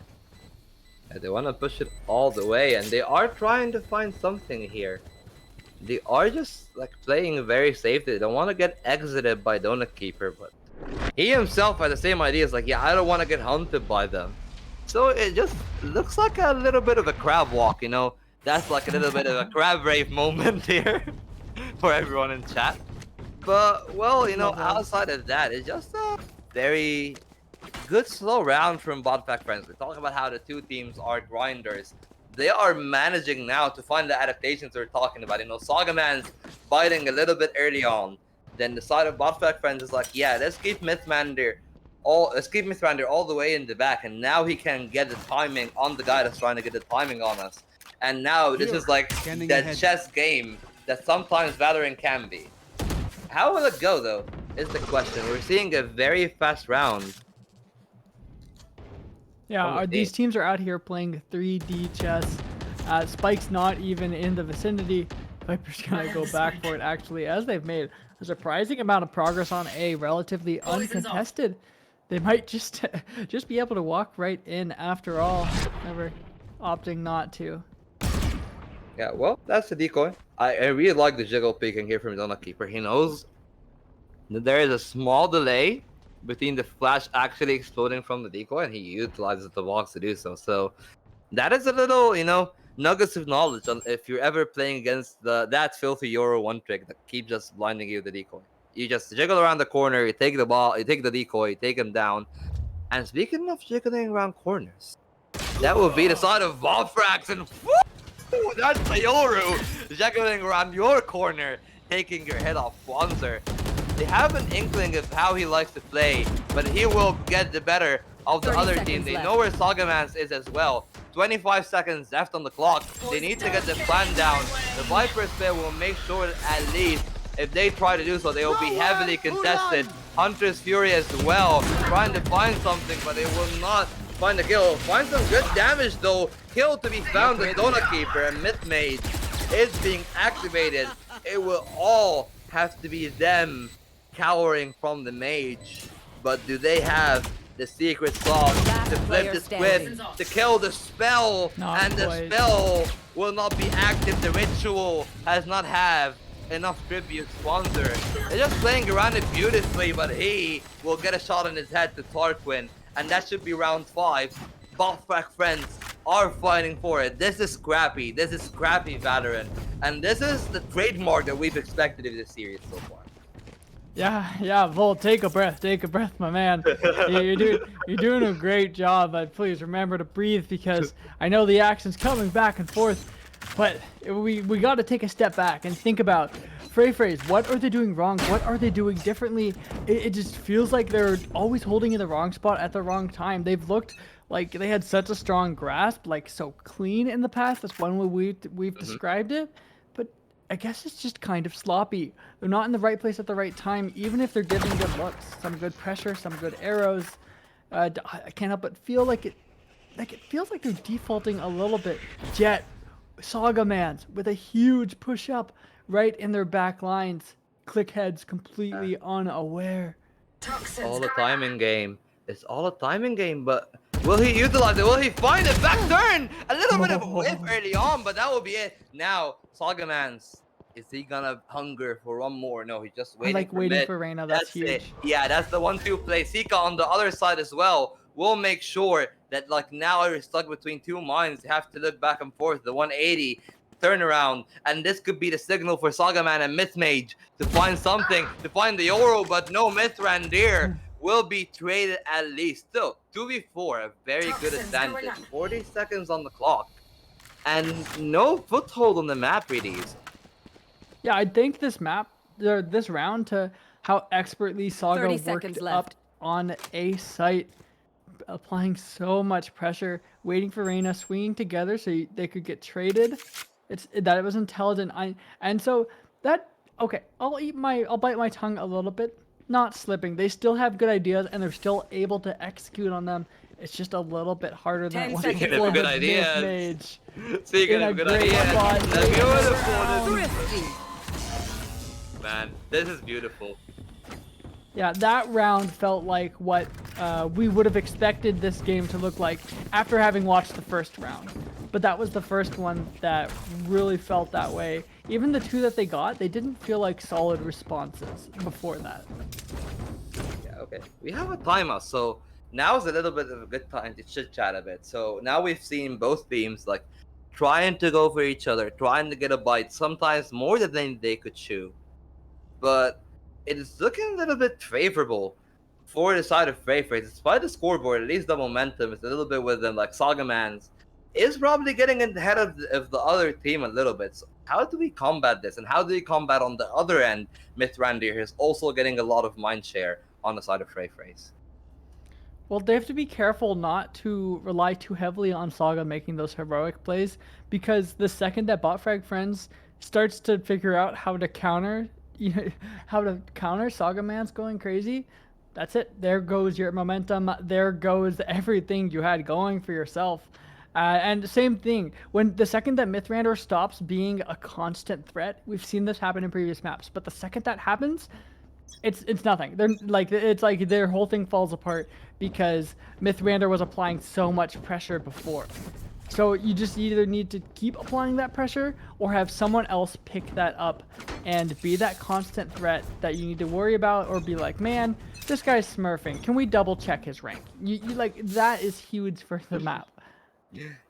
Yeah, they want to push it all the way, and they are trying to find something here. They are just like playing very safe. They don't want to get exited by Donut Keeper, but he himself has the same ideas. Like, yeah, I don't want to get hunted by them. So it just looks like a little bit of a crab walk, you know. That's like a little bit of a crab rave moment here for everyone in chat. But, well, you know, outside of that, it's just a very good slow round from Botpack friends. We talk about how the two teams are grinders. They are managing now to find the adaptations we're talking about. You know, Sagaman's biting a little bit early on. Then the side of Botpack friends is like, yeah, let's keep Mythmander all the way in the back, and now he can get the timing on the guy that's trying to get the timing on us. And now this is like that chess game that sometimes Valorant can be. How will it go though, is the question. We're seeing a very fast round. Yeah, these teams are out here playing 3D chess. Spike's not even in the vicinity. Viper's gonna go back for it actually, as they've made a surprising amount of progress on A, relatively uncontested. They might just be able to walk right in after all, never opting not to. Yeah, well, that's the decoy. I really like the jiggle peeking here from Donut Keeper. He knows that there is a small delay between the flash actually exploding from the decoy, and he utilizes the box to do so. So that is a little, you know, nuggets of knowledge on if you're ever playing against that filthy Euro 1 trick that keeps just blinding you with the decoy. You just jiggle around the corner, you take the ball, you take the decoy, you take him down. And speaking of jiggling around corners, that will be the side of Bobfrax, and whoo, that's Yoru jiggling around your corner, taking your head off Kwanzaa. They have an inkling of how he likes to play, but he will get the better of the other team. They know where Sagamans is as well. 25 seconds left on the clock. They need to get the plan down. The Viper's play will make sure that at least if they try to do so, they will be heavily contested. Hunter's Fury as well, trying to find something, but it will not find the kill. Find some good damage though. Kill to be found, the Donut Keeper, and Myth Mage is being activated. It will all have to be them cowering from the mage. But do they have the secret sauce to flip the squid, to kill the spell? And the spell will not be active. The ritual has not have enough tribute sponsor. They're just playing around it beautifully, but he will get a shot in his head to Tarquin, and that should be round 5. Buffback friends are fighting for it. This is scrappy. This is scrappy Valorant, and this is the trademark that we've expected of this series so far. Yeah, Vol, take a breath, my man. You're doing a great job, but please remember to breathe, because I know the action's coming back and forth, but we got to take a step back and think about Frey. What are they doing wrong? What are they doing differently? It just feels like they're always holding in the wrong spot at the wrong time. They've looked like they had such a strong grasp, like so clean in the past. That's one way we've described it. But I guess it's just kind of sloppy. They're not in the right place at the right time, even if they're giving good looks, some good pressure, some good arrows. I can't help but feel like it feels like they're defaulting a little bit. Jet, Saga Mans with a huge push up right in their back lines. Clickheads completely unaware. All the timing game. It's all a timing game, but will he utilize it? Will he find it? Back turn! A little bit of a whiff early on, but that will be it. Now, Saga Mans, is he gonna hunger for one more? No, he's just waiting for Reyna. That's huge. It. Yeah, that's the 1-2 play. Sika on the other side as well will make sure that, like, now you're stuck between two minds. You have to look back and forth. The 180 turnaround, and this could be the signal for Saga Man and Myth Mage to find something, to find the Oro, but no, Mythrandir will be traded at least. Still, 2v4, a very good advantage. 40 seconds on the clock, and no foothold on the map really. Yeah, I think this round, to how expertly Saga worked up on A site, applying so much pressure, waiting for Reyna, swinging together so they could get traded. It was intelligent. I'll bite my tongue a little bit. Not slipping. They still have good ideas, and they're still able to execute on them. It's just a little bit harder than it was before. Good ideas. Speaking of good ideas, beautiful. Man, this is beautiful. Yeah, that round felt like what we would have expected this game to look like after having watched the first round. But that was the first one that really felt that way. Even the two that they got, they didn't feel like solid responses before that. Yeah, okay. We have a timeout, so now is a little bit of a good time to chit-chat a bit. So now we've seen both teams, like, trying to go for each other, trying to get a bite, sometimes more than they could chew. But it is looking a little bit favorable for the side of Frey. Despite the scoreboard, at least the momentum is a little bit with them. Like, Saga Mans is probably getting ahead of the other team a little bit. So how do we combat this? And how do we combat on the other end Mythrandir, who's also getting a lot of mind share on the side of Frey? Well, they have to be careful not to rely too heavily on Saga making those heroic plays, because the second that Botfrag Friends starts to figure out how to counter Saga Man's going crazy, that's it. There goes your momentum. There goes everything you had going for yourself. And the same thing, when the second that Mythrandir stops being a constant threat, we've seen this happen in previous maps, but the second that happens, it's nothing. It's like their whole thing falls apart because Mythrandir was applying so much pressure before. So you just either need to keep applying that pressure or have someone else pick that up and be that constant threat that you need to worry about, or be like, man, this guy's smurfing. Can we double check his rank? You like, that is huge for the map.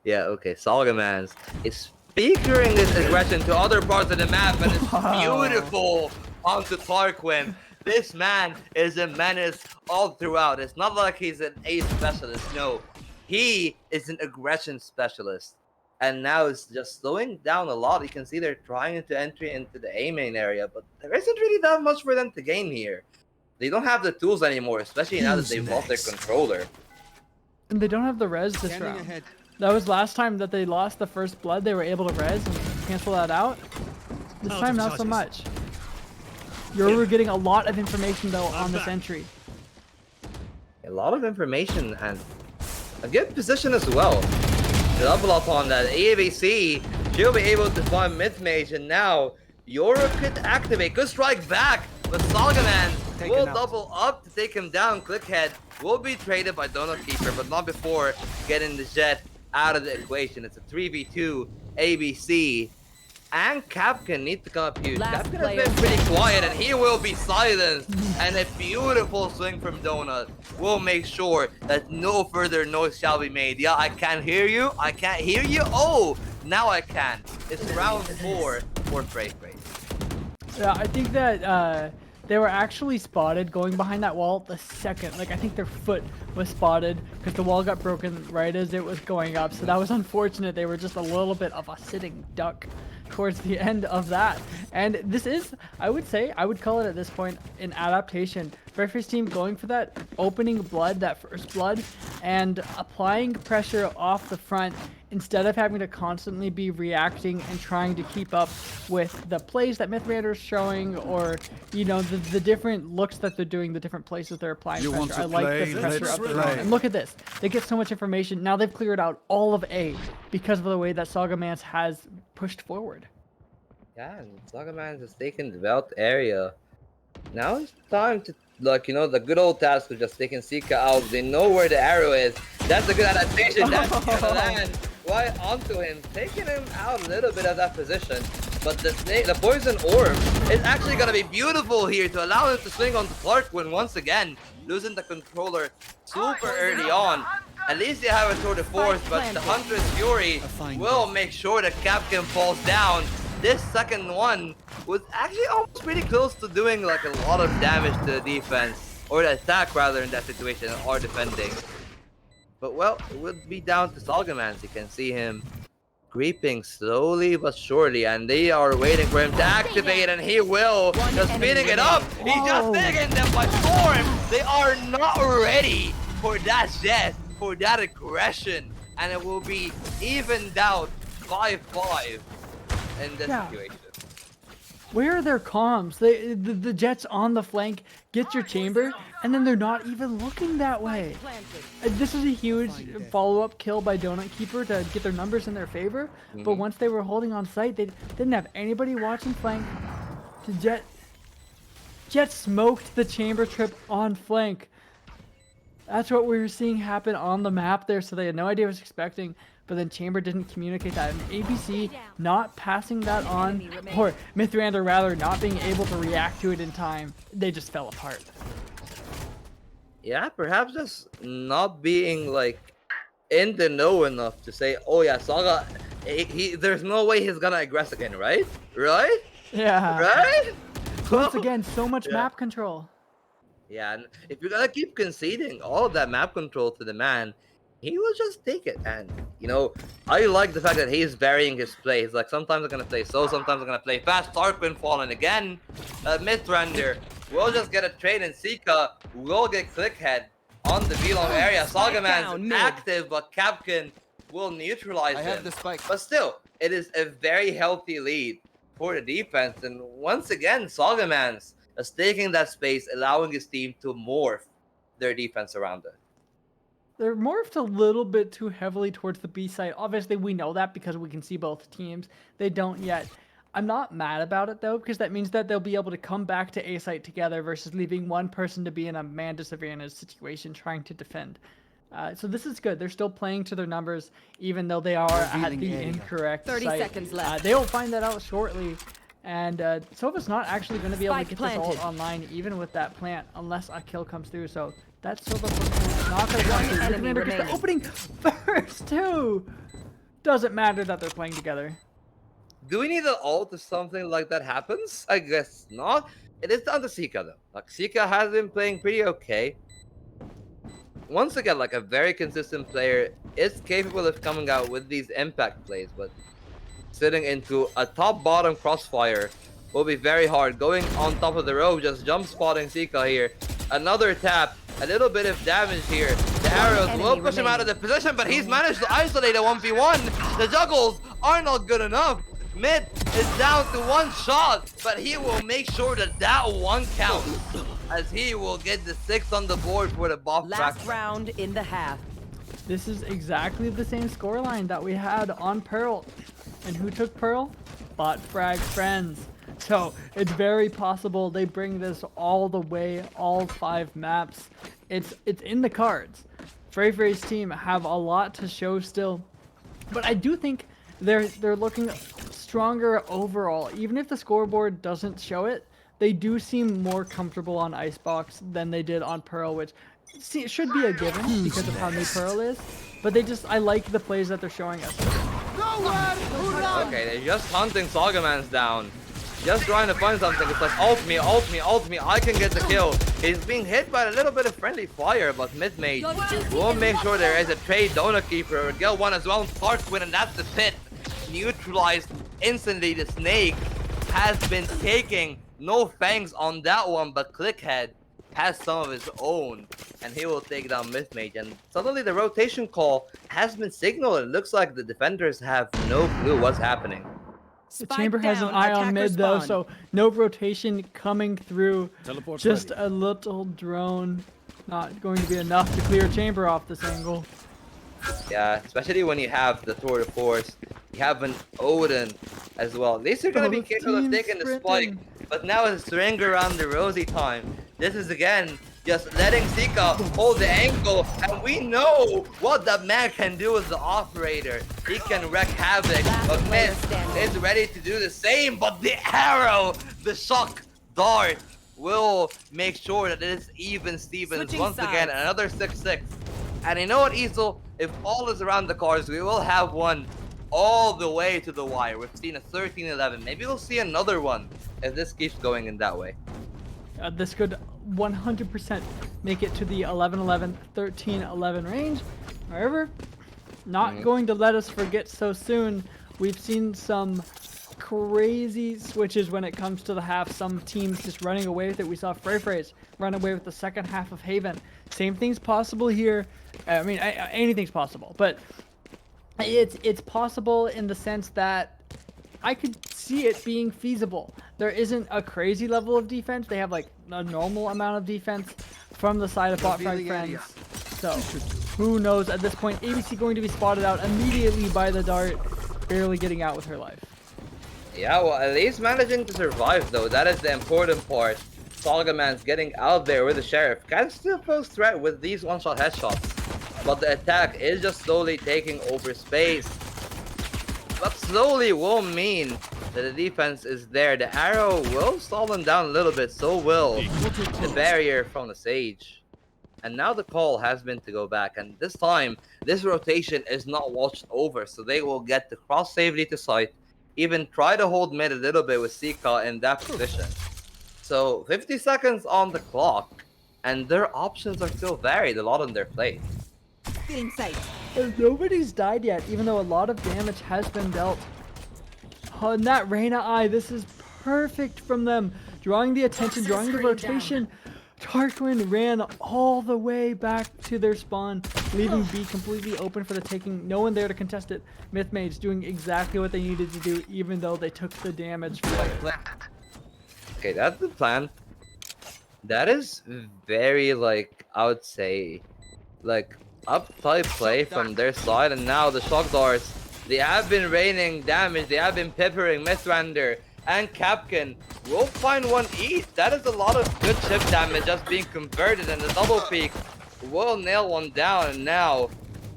Yeah, okay. Saga Mans is figuring this aggression to other parts of the map, and it's beautiful onto Tarquin. This man is a menace all throughout. It's not like he's an A specialist. No, he is an aggression specialist. And now it's just slowing down a lot. You can see they're trying to enter into the A main area, but there isn't really that much for them to gain here. They don't have the tools anymore, especially now that they've lost their controller. And they don't have the res this round. That was last time that they lost the first blood. They were able to res and cancel that out. This time, not so much. You're getting a lot of information though on this entry. A lot of information and a good position as well. Double up on that. ABC, she'll be able to find mid-mage, and now Yoro could activate, could strike back, but Salgaman will double up to take him down. Clickhead will be traded by Donut Keeper, but not before getting the Jet out of the equation. It's a 3v2. ABC and Capcan need to come up huge. Capcan has been pretty quiet, and he will be silenced. And a beautiful swing from Donut will make sure that no further noise shall be made. Yeah, I can't hear you. I can't hear you. Oh, now I can. It's round 4 for Frey. Yeah, I think that they were actually spotted going behind that wall the second. Like, I think their foot was spotted because the wall got broken right as it was going up. So that was unfortunate. They were just a little bit of a sitting duck towards the end of that. And this is, I would say, I would call it at this point an adaptation. Breakfast team going for that opening blood, that first blood, and applying pressure off the front instead of having to constantly be reacting and trying to keep up with the plays that Mythrander is showing, or, you know, the different looks that they're doing, the different places they're applying pressure. I like the pressure up the front. And look at this. They get so much information. Now they've cleared out all of A because of the way that Sagamans has pushed forward. Yeah, and Sagamans has taken the belt area. Now it's time to, like, you know, the good old task of just taking Sika out. They know where the arrow is. That's a good adaptation. That's gonna land right onto him, taking him out a little bit of that position. But the poison orb is actually gonna be beautiful here to allow him to swing onto Clarkwin once again, losing the controller super early on. At least they have a tour de force, but the Huntress Fury will make sure that Capcan falls down. This second one was actually almost pretty close to doing like a lot of damage to the defense, or the attack rather, in that situation, or defending. But well, it would be down to Salgamans. You can see him creeping slowly but surely, and they are waiting for him to activate, and he will. Just speeding it up. He's just taking them by storm. They are not ready for that jet, for that aggression, and it will be evened out 5-5 in this situation. Where are their comms? The Jets on the flank get your chamber, and then they're not even looking that way. This is a huge follow-up kill by Donut Keeper to get their numbers in their favor. But once they were holding on site, they didn't have anybody watching flank. The Jet smoked the chamber trip on flank. That's what we were seeing happen on the map there, so they had no idea what was expecting. But then Chamber didn't communicate that, and ABC not passing that on, or Mythrander rather not being able to react to it in time. They just fell apart. Yeah, perhaps just not being like in the know enough to say, oh yeah, Saga, there's no way he's gonna aggress again, right? Right? Yeah. Right? Once again, so much map control. Yeah, and if you're gonna keep conceding all of that map control to the man, he will just take it. And, you know, I like the fact that he's varying his play. He's like, sometimes I'm gonna play slow, sometimes I'm gonna play fast. Tarquin falling again. Mythrander will just get a trade, and Sika will get Clickhead on the B-long area. Salgaman's active, but Capcan will neutralize him. But still, it is a very healthy lead for the defense. And once again, Salgaman's is taking that space, allowing his team to morph their defense around it. They're morphed a little bit too heavily towards the B side. Obviously, we know that because we can see both teams. They don't yet. I'm not mad about it, though, because that means that they'll be able to come back to A site together versus leaving one person to be in a man disadvantage situation trying to defend. So this is good. They're still playing to their numbers, even though they are at the incorrect 30 site. seconds left. They will find that out shortly. And Sova's not actually going to be able to get this ult online, even with that plant, unless a kill comes through. So that's Sova not going to come through. Commander gets the opening first, too. Doesn't matter that they're playing together. Do we need an ult if something like that happens? I guess not. It is down to Sika, though. Like, Sika has been playing pretty okay. Once again, like, a very consistent player is capable of coming out with these impact plays, but sitting into a top-bottom crossfire will be very hard. Going on top of the row, just jump spotting Sika here. Another tap, a little bit of damage here. The arrows will push him out of the position, but he's managed to isolate a 1v1. The juggles are not good enough. Mid is down to 1 shot, but he will make sure that that one counts, as he will get the 6 on the board for the buff Last track. round in the half. This is exactly the same scoreline that we had on Pearl. And who took Pearl? Bot Frag Friends. So it's very possible they bring this all the way, all 5 maps. It's in the cards. Frey's team have a lot to show still, but I do think they're looking stronger overall. Even if the scoreboard doesn't show it, they do seem more comfortable on Icebox than they did on Pearl, which it should be a given because of how new Pearl is. But I like the plays that they're showing us. Okay, they're just hunting Sagaman's down. Just trying to find something. It's like, ult me, ult me, ult me. I can get the kill. He's being hit by a little bit of friendly fire, but mid-mage will make sure there is a trade Donut Keeper. Gil 1 as well. Tarquin, and that's the pit. Neutralized instantly. The snake has been taking no fangs on that one, but Clickhead has some of his own, and he will take down mid-mage. And suddenly the rotation call has been signaled. It looks like the defenders have no clue what's happening. The Chamber has an eye on mid though, so no rotation coming through. Teleport Just ready. a little drone, not going to be enough to clear Chamber off this angle. Yeah, especially when you have the Tour de Force, you have an Odin as well. At least you're gonna be Both capable of teams taking the spike, sprinting. but now it's ring around the rosy time. This is again just letting Zika hold the angle, and we know what that man can do as the operator. He can wreak havoc, but Mist is ready to do the same, but the arrow, the shock dart, will make sure that it is even Stevens Switching once again. sides. Another 6-6. And you know what, Easel? If all is around the cards, we will have one all the way to the wire. We've seen a 13-11. Maybe we'll see another one if this keeps going in that way. This could 100% make it to the 11-11, 13-11 range. However, not going to let us forget so soon. We've seen some crazy switches when it comes to the half. Some teams just running away with it. We saw Frey's run away with the second half of Haven. Same thing's possible here. I mean, anything's possible, but it's possible in the sense that I could see it being feasible. There isn't a crazy level of defense. They have like a normal amount of defense from the side of Bot Frag Friends. So who knows at this point? ABC going to be spotted out immediately by the dart, barely getting out with her life. Yeah, well, at least managing to survive though. That is the important part. Sagaman's getting out there with the Sheriff. Can still pose threat with these one-shot headshots. But the attack is just slowly taking over space. But slowly will mean that the defense is there. The arrow will slow them down a little bit. So will the barrier from the Sage. And now the call has been to go back. And this time, this rotation is not watched over. So they will get the cross safely to site. Even try to hold mid a little bit with Sika in that position. So 50 seconds on the clock. And their options are still varied a lot on their plate. Feeling safe. And nobody's died yet, even though a lot of damage has been dealt. Oh, and that Reyna eye, this is perfect from them. Drawing the attention, drawing the rotation. Tarquin ran all the way back to their spawn, leaving B completely open for the taking. No one there to contest it. Mythmage doing exactly what they needed to do, even though they took the damage from it. Okay, that's the plan. That is very, like, I would say, like, uptight play from their side. And now the shock darts, they have been raining damage. They have been peppering Mythrander and Capkin. Will find one each. That is a lot of good chip damage just being converted. And the double peak will nail one down. And now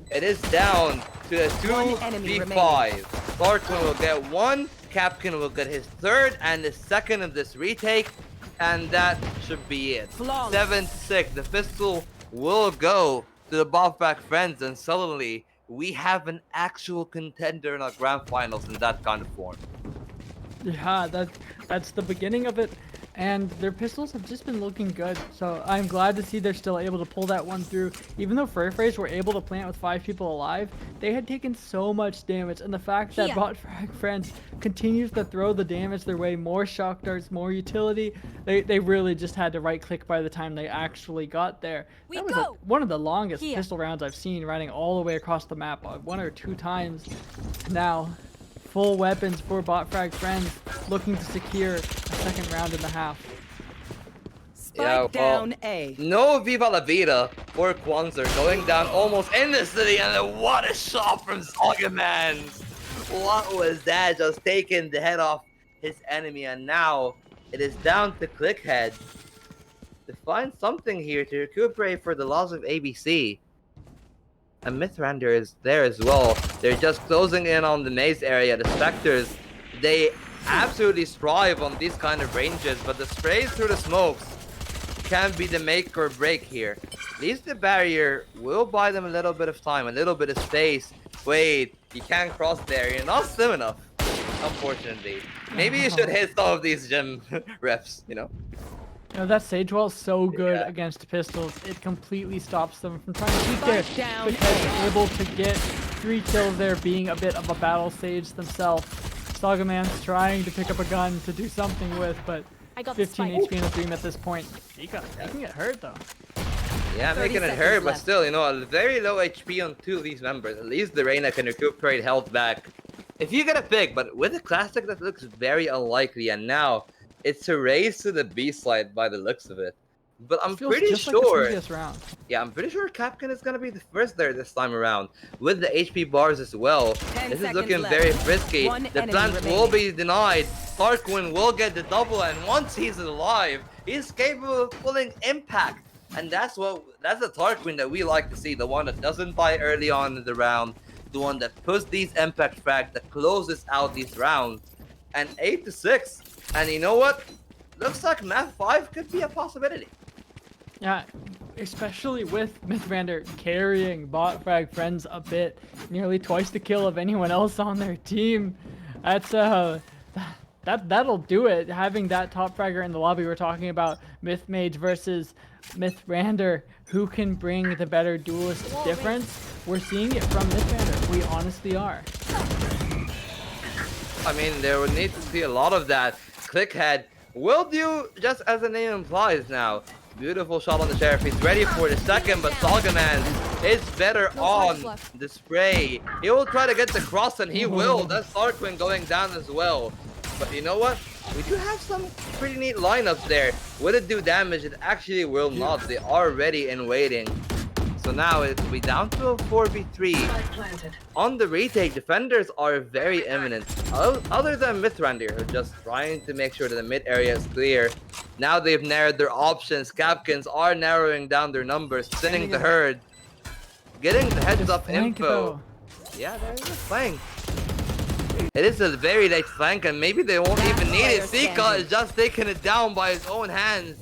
it is down to a 2v5. Tarquin will get one. Capkin will get his third and the second of this retake. And that should be it. 7-6. The pistol will go to the Ballback Friends, and suddenly we have an actual contender in our grand finals in that kind of form. Yeah, that's the beginning of it, and their pistols have just been looking good. So I'm glad to see they're still able to pull that one through. Even though Frey's were able to plant with 5 people alive, they had taken so much damage, and the fact that Bot Frag Friends continues to throw the damage their way, more shock darts, more utility, they really just had to right click by the time they actually got there. That was one of the longest pistol rounds I've seen, running all the way across the map 1 or 2 times now. full weapons for bot frag friends, looking to secure a second round and a half. Spike down A. No Viva La Vida for Kwanzaa going down almost in the city, and then what a shot from Sagamans! What was that? Just taking the head off his enemy, and now it is down to Clickhead to find something here to recuperate for the loss of ABC. And Mythrander is there as well. They're just closing in on the maze area. The Spectres, they absolutely strive on these kind of ranges, but the sprays through the smokes can be the make or break here. At least the barrier will buy them a little bit of time, a little bit of space. Wait, you can't cross there. You're not slim enough, unfortunately. Maybe you should hit some of these gym reps, you know? You know, that Sage Wall is so good against pistols. It completely stops them from trying to peek there. Down Because able to get 3 kills there, being a bit of a battle Sage themselves. Sagaman's trying to pick up a gun to do something with, but 15 HP in the Dream at this point. He can get hurt though. Yeah, making it hurt, but still, you know, a very low HP on 2 of these members. At least the Reyna can recuperate health back. If you get a pick, but with a classic that looks very unlikely, and now it's a race to the B side by the looks of it. But I'm pretty just sure. Like the previous round. Yeah, I'm pretty sure Capcan is gonna be the first there this time around with the HP bars as well. This is looking very frisky. The plant will be denied. Tarquin will get the double, and once he's alive, he's capable of pulling impact. And that's the Tarquin that we like to see, the one that doesn't buy early on in the round, the one that puts these impact frags, that closes out these rounds. And 8-6. And you know what? Looks like map 5 could be a possibility. Yeah, especially with Mythrander carrying bot frag friends a bit, nearly twice the kill of anyone else on their team. That's that'll do it. Having that top fragger in the lobby, we're talking about Mythmage versus Mythrander, who can bring the better duelist difference. We're seeing it from Mythrander. We honestly are. I mean, there would need to see a lot of that. Clickhead will do just as the name implies now. Beautiful shot on the Sheriff. He's ready for the second, but Sagaman is better on the spray. He will try to get the cross, and he will. That's Tarquin going down as well. But you know what? We do have some pretty neat lineups there. Will it do damage? It actually will not. They are ready and waiting. So now it will be down to a 4v3. On the retake, defenders are very imminent. Other than Mythrander, who are just trying to make sure that the mid area is clear. Now they've narrowed their options. Capkins are narrowing down their numbers, thinning the herd, getting the heads up info. Yeah, there is a flank. It is a very late flank, and maybe they won't even need it. Sika is just taking it down by his own hands.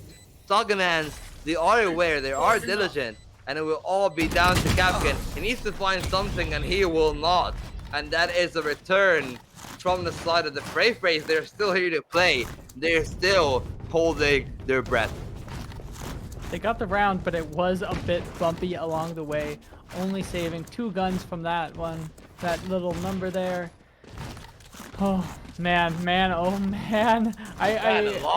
Sagamans, they are aware, they are diligent. And it will all be down to Capcan. He needs to find something, and he will not. And that is a return from the side of the Brave Braves. They're still here to play. They're still holding their breath. They got the round, but it was a bit bumpy along the way. Only saving 2 guns from that one. That little number there. Oh, man, oh man.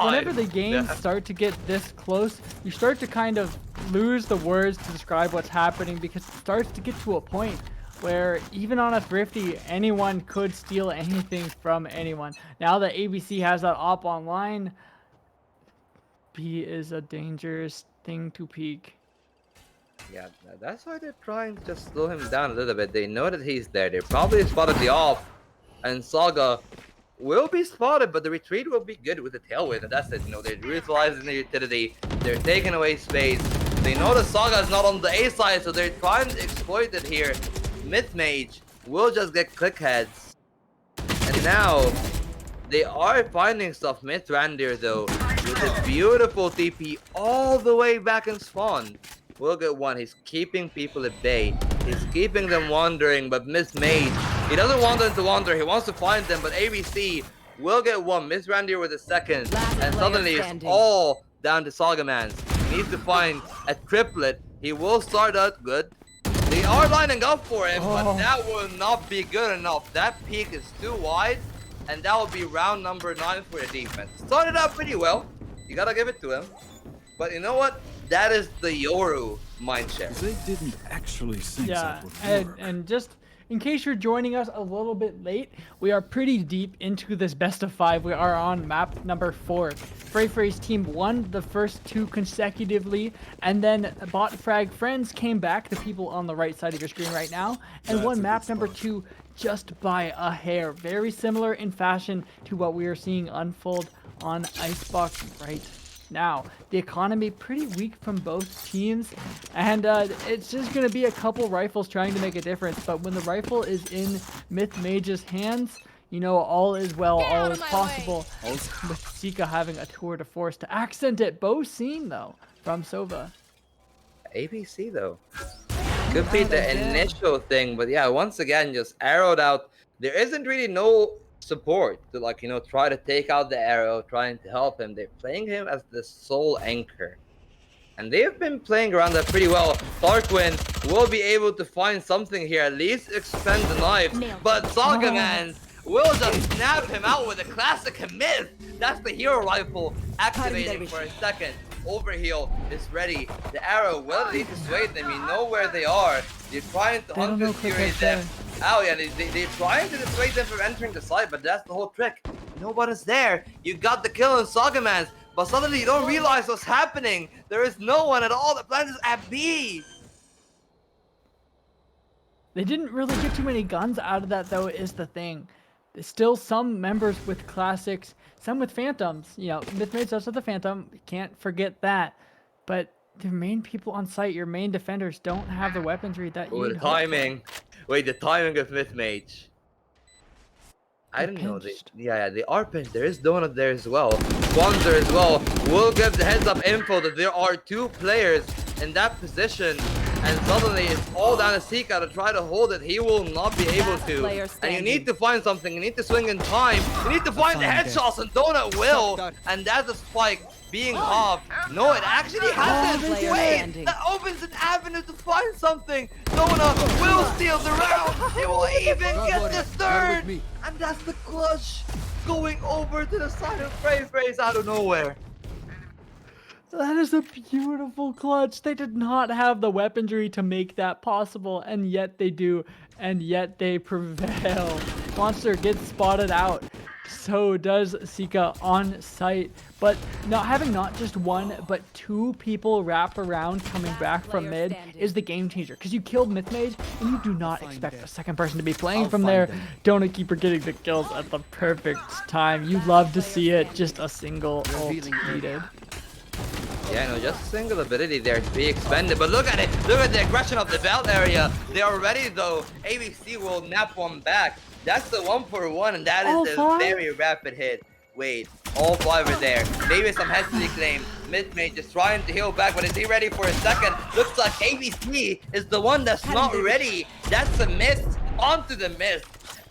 Whenever the games start to get this close, you start to kind of lose the words to describe what's happening, because it starts to get to a point where even on a Thrifty, anyone could steal anything from anyone. Now that ABC has that op online, B is a dangerous thing to peek. Yeah, that's why they're trying to just slow him down a little bit. They know that he's there. They probably spotted the op, and Saga will be spotted, but the retreat will be good with the tailwind. And that's it. You know, they're utilizing the utility. They're taking away space. They know the Saga is not on the A side, so they're trying to exploit it here. Mythmage will just get click heads. And now they are finding stuff. Mythrander, though, with a beautiful TP all the way back in spawn, will get one. He's keeping people at bay. He's keeping them wandering, but Mythmage, he doesn't want them to wander. He wants to find them, but ABC will get one. Mythrander with a second, and suddenly it's all down to Sagamans. He needs to find a triplet. He will start out good. They are lining up for him, but that will not be good enough. That peak is too wide, and that will be round number 9 for the defense. Started out pretty well. You gotta give it to him. But you know what? That is the Yoru mindshare. They didn't actually think yeah, that would work. and just In case you're joining us a little bit late, we are pretty deep into this best of 5. We are on map number 4. Frey's team won the first 2 consecutively, and then Bot Frag Friends came back, the people on the right side of your screen right now, and won map number 2 just by a hair. Very similar in fashion to what we are seeing unfold on Icebox right now. The economy pretty weak from both teams, and it's just going to be a couple rifles trying to make a difference. But when the rifle is in Myth Mage's hands, you know all is well, all is possible. With Sika having a tour de force to accent it. Bow seen though from Sova. ABC though. Could be the initial thing, but yeah, once again, just arrowed out. There isn't really no support to, like, you know, try to take out the arrow, trying to help him. They're playing him as the sole anchor, and they've been playing around that pretty well. Tarquin will be able to find something here, at least expend the knife, but Sagaman will just snap him out with a classic myth. That's the hero rifle activating for a second. Overheal is ready. The arrow will need to dissuade them. You know where they are. They're trying to Hunter Fury them. Oh yeah, they're trying to dissuade them from entering the site, but that's the whole trick. No one is there. You got the kill on Sagamans, but suddenly you don't realize what's happening. There is no one at all. The plan is at B. They didn't really get too many guns out of that, though, is the thing. There's still some members with classics, some with phantoms. You know, Mythmage does with the phantom. Can't forget that. But the main people on site, your main defenders, don't have the weaponry that you need. The timing. Wait, the timing of Mythmage. I don't know. They are pinched. There is Donut there as well. Swanzer as well. We'll give the heads up info that there are 2 players in that position. And suddenly it's all down to Sika to try to hold it. He will not be able to. And you need to find something. You need to swing in time. You need to find the headshots, and Donut will. And that's a spike being off. No, it actually hasn't. Wait, that opens an avenue to find something. Donut will steal the round. He will even get the third. And that's the clutch going over to the side of Frey's out of nowhere. That is a beautiful clutch. They did not have the weaponry to make that possible, and yet they do, and yet they prevail. Monster gets spotted out. So does Sika on site. But having not just 1, but 2 people wrap around coming back from mid is the game changer. Because you killed Mythmage, and you do not expect a second person to be playing from there. Donut Keeper getting the kills at the perfect time. You love to see it. Just a single ult needed. Yeah, no, just a single ability there to be expended. But look at it. Look at the aggression of the belt area. They are ready, though. ABC will nap one back. That's the 1-for-1, and that is a very rapid hit. Wait, all 5 are there. Maybe some hesitancy claim. Mythmage is trying to heal back, but is he ready for a second? Looks like ABC is the one that's not ready. That's a miss onto the miss.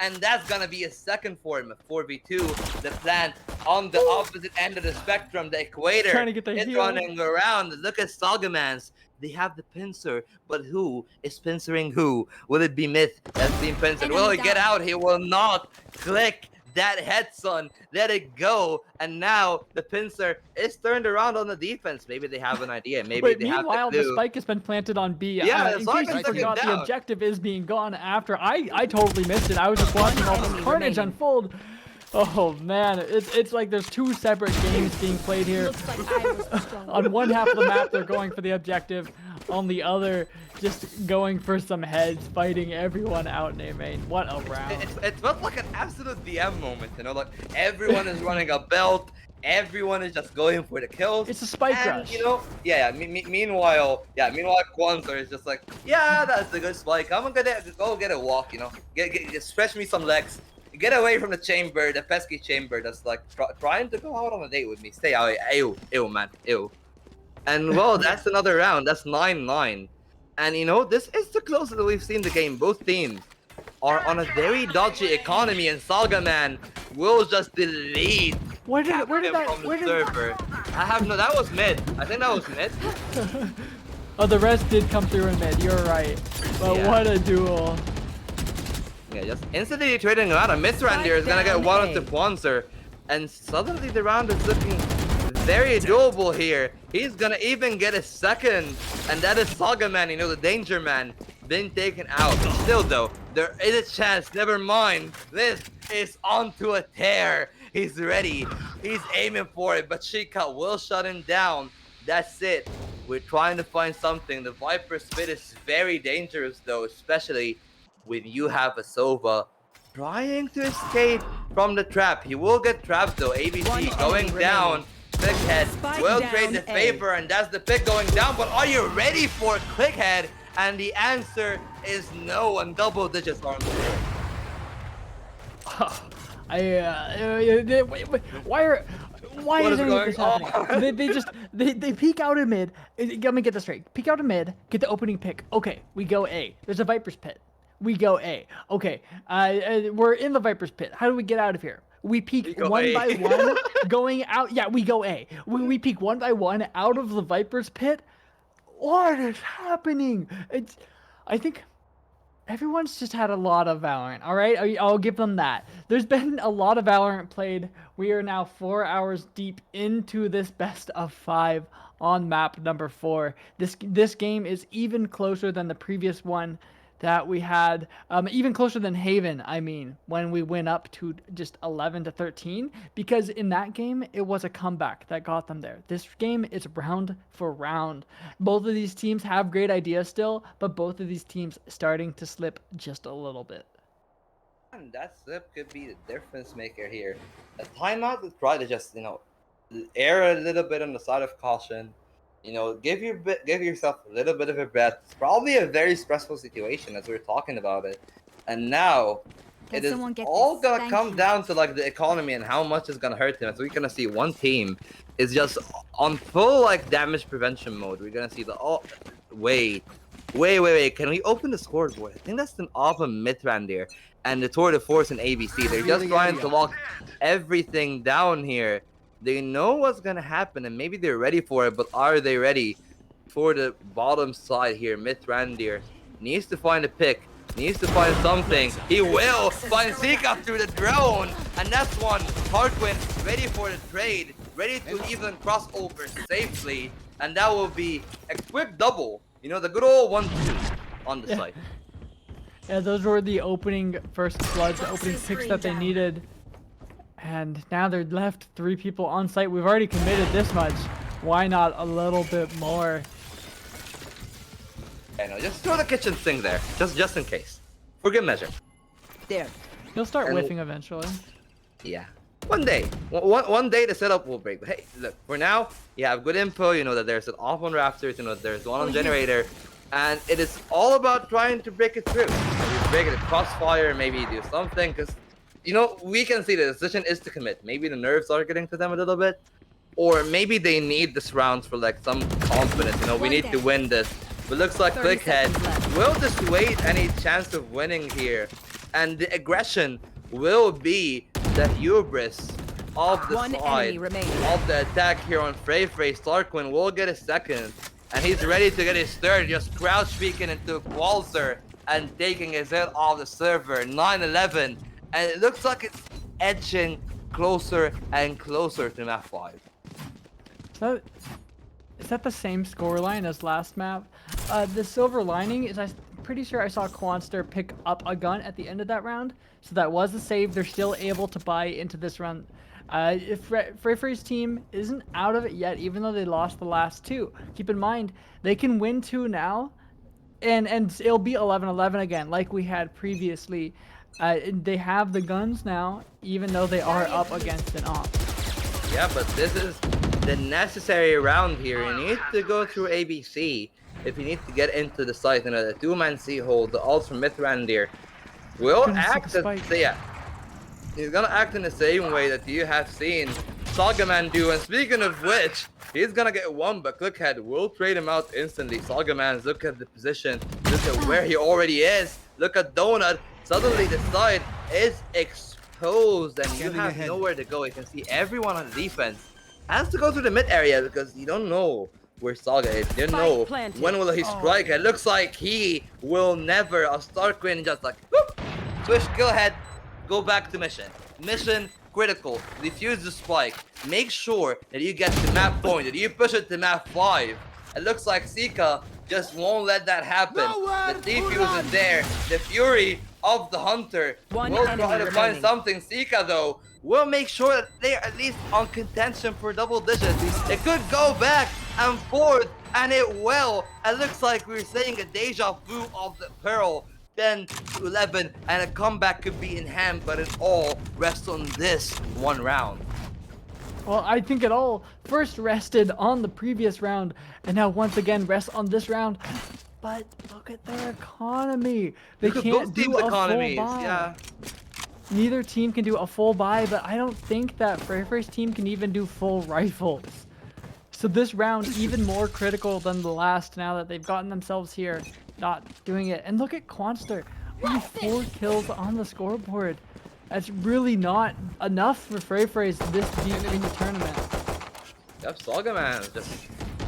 And that's gonna be a second for him, a 4v2. The plan on the opposite end of the spectrum, the equator, trying to get the is running around. Look at Sagamans. They have the pincer, but who is pincering who? Will it be Myth that's being pincered? Will he get out? He will not. Click that head, son. Let it go. And now the pincer is turned around on the defense. Maybe they have an idea. Maybe they have meanwhile, the spike has been planted on B. Yeah, in case you forgot, the objective is being gone after. I totally missed it. I was just watching all this carnage unfold. Oh man, it's like there's 2 separate games being played here. On one half of the map, they're going for the objective. On the other, just going for some heads, fighting everyone out in A main. What a round. It felt like an absolute DM moment, you know, like everyone is running a belt, everyone is just going for the kills. It's a spike rush. You know, meanwhile Kwanzaa is just like, yeah, that's a good spike. I'm gonna go get a walk, you know, get stretch me some legs. Get away from the chamber, the pesky chamber that's like trying to go out on a date with me. Stay out. Ew, man, ew. And well, that's another round. That's 9-9. And you know, this is the closest that we've seen the game. Both teams are on a very dodgy economy, and Sagaman will just delete. Where did server? I have no. That was mid. I think that was mid. Oh, the rest did come through in mid. You're right. But yeah. What a duel. Yeah, just instantly trading around. A misround here is gonna get 1 onto Kwanzaa, and suddenly the round is looking very doable here. He's gonna even get a second, and that is Sagaman, you know, the danger man, been taken out. Still though, There is a chance. Never mind. This is onto a tear. He's ready. He's aiming for it, but Chica will shut him down. That's it. We're trying to find something. The Viper Spit is very dangerous, though, especially when you have a Sova trying to escape from the trap. He will get trapped, though. ABC going down. Clickhead will trade the favor, and that's the pick going down. But are you ready for Clickhead? And the answer is no, and double digits are on the board. Why is any of this happening? They peek out in mid. Let me get this straight. Peek out in mid, get the opening pick. Okay, we go A. There's a Viper's Pit. We go A. Okay, we're in the Viper's Pit. How do we get out of here? We peek one by one, going out. Yeah, we go A. We peek one by one out of the Viper's Pit. What is happening? I think everyone's just had a lot of Valorant, all right? I'll give them that. There's been a lot of Valorant played. We are now 4 hours deep into this best of 5 on map number 4. This game is even closer than the previous one that we had, even closer than Haven, I mean, when we went up to just 11-13, because in that game, it was a comeback that got them there. This game is round for round. Both of these teams have great ideas still, but both of these teams starting to slip just a little bit. And that slip could be the difference maker here. A timeout would try to just, err a little bit on the side of caution. Give yourself a little bit of a breath. It's probably a very stressful situation as we're talking about it. And now it is all gonna come down to the economy and how much is gonna hurt him. So we're gonna see one team is just on full damage prevention mode. We're gonna see wait. Can we open the scoreboard? I think that's an off of Mithrandir and the Tour de Force and ABC. They're just trying to lock everything down here. They know what's gonna happen, and maybe they're ready for it, but are they ready for the bottom side here? Mithrandir needs to find a pick, needs to find something. He will find Zika through the drone, and that's one. Tarquin ready for the trade, ready to even cross over safely, and that will be a quick double. The good old 1-2 on the site. Yeah, those were the opening first bloods, the opening picks that they needed. And now they're left 3 people on site. We've already committed this much. Why not a little bit more? Just throw the kitchen sink there, just in case, for good measure. There. He'll start whiffing eventually. Yeah, one day the setup will break. But hey, look, for now you have good info. That there's an off on Raptors. There's one on Generator, and it is all about trying to break it through. Maybe break it across fire, maybe do something, because. We can see the decision is to commit. Maybe the nerves are getting to them a little bit. Or maybe they need this round for some confidence. We need to win this. But looks like Clickhead will just wait any chance of winning here. And the aggression will be the hubris of the side of the attack here on Frey. Starquin will get a second. And he's ready to get his third. Just crouch peeking into Walzer and taking his head off the server. 9-11. And it looks like it's edging closer and closer to map 5. Is that the same scoreline as last map? The silver lining is I'm pretty sure I saw Quanster pick up a gun at the end of that round. So that was a save. They're still able to buy into this round. If Frey's team isn't out of it yet, even though they lost the last 2. Keep in mind, they can win 2 now. And it'll be 11-11 again, like we had previously. They have the guns now, even though they are up against an op. Yeah, but this is the necessary round here. You need to go through ABC if you need to get into the site. The 2-man C-hold, the ult from Mithrandir will act he's gonna act in the same way that you have seen Sagaman do. And speaking of which, he's gonna get one, but Clickhead will trade him out instantly. Sagaman, look at the position, look at where he already is, look at Donut. Suddenly the side is exposed and you have nowhere to go. You can see everyone on defense has to go to the mid area because you don't know where Saga is. You don't know when will he strike. It looks like he will never. A Starquin just whoop, switch kill head, go back to mission. Mission critical. Defuse the spike. Make sure that you get to map point, that you push it to map 5. It looks like Sika just won't let that happen. The defuse is there. The Fury of the Hunter. One We'll try enemy to find remaining. something. Sika, though, will make sure that they're at least on contention for double digits. It could go back and forth, and it will. It looks like we're seeing a deja vu of the Pearl. 10 to 11, and a comeback could be in hand, but it all rests on this one round. Well, I think it all first rested on the previous round, and now once again rests on this round. But look at their economy. They Look at can't both do teams' a economies, full buy. yeah. Neither team can do a full buy, but I don't think that FFT's team can even do full rifles. So this round even more critical than the last now that they've gotten themselves here, not doing it. And look at Quanster, only 4 kills on the scoreboard. That's really not enough for FFT this deep in the tournament. Yep, Saga Man just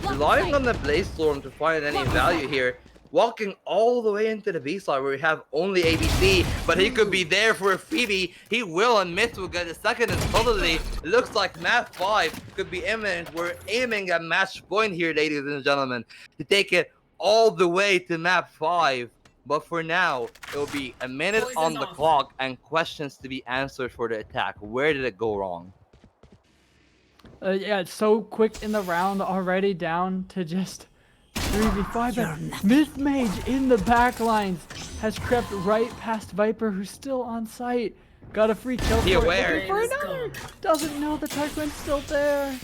relying on the Blaze Storm to find any value here. Walking all the way into the B side where we have only ABC, but he could be there for a freebie. He will, and Myth will get a second, and suddenly it looks like map 5 could be imminent. We're aiming at match point here, ladies and gentlemen, to take it all the way to map 5. But for now, it'll be a minute on the clock and questions to be answered for the attack. Where did it go wrong? Yeah, it's so quick in the round already, down to just 3v5. But Myth Mage in the back lines has crept right past Viper, who's still on site. Got a free kill. Be for it, aware. looking for another. Doesn't know the Tarquin's still there.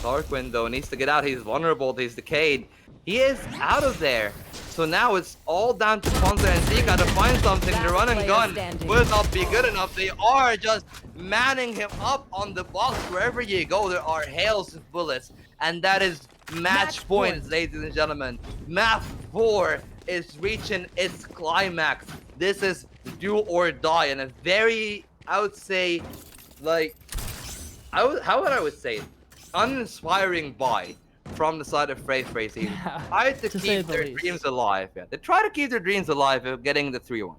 Tarquin, though, needs to get out. He's vulnerable. He's decayed. He is out of there. So now it's all down to Ponza and Zika to find something. The run and gun will not be good enough. They are just manning him up on the box. Wherever you go, there are hails of bullets. And that is match points, ladies and gentlemen. Map 4 is reaching its climax. This is do or die. And a very, I would say, like, how would I say it? Uninspiring buy from the side of FFT team. Yeah, Try to to say keep the their least. dreams alive. Yeah, they try to keep their dreams alive of getting the 3-1.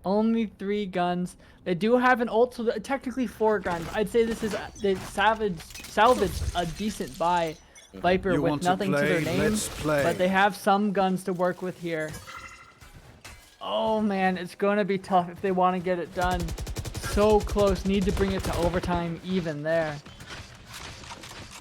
Only 3 guns. They do have an ult, so technically 4 guns. I'd say this is they salvaged a decent buy. Viper You with want to nothing to their play? name, Let's play. but they have some guns to work with here. Oh man, it's gonna be tough if they want to get it done. So close, need to bring it to overtime even there.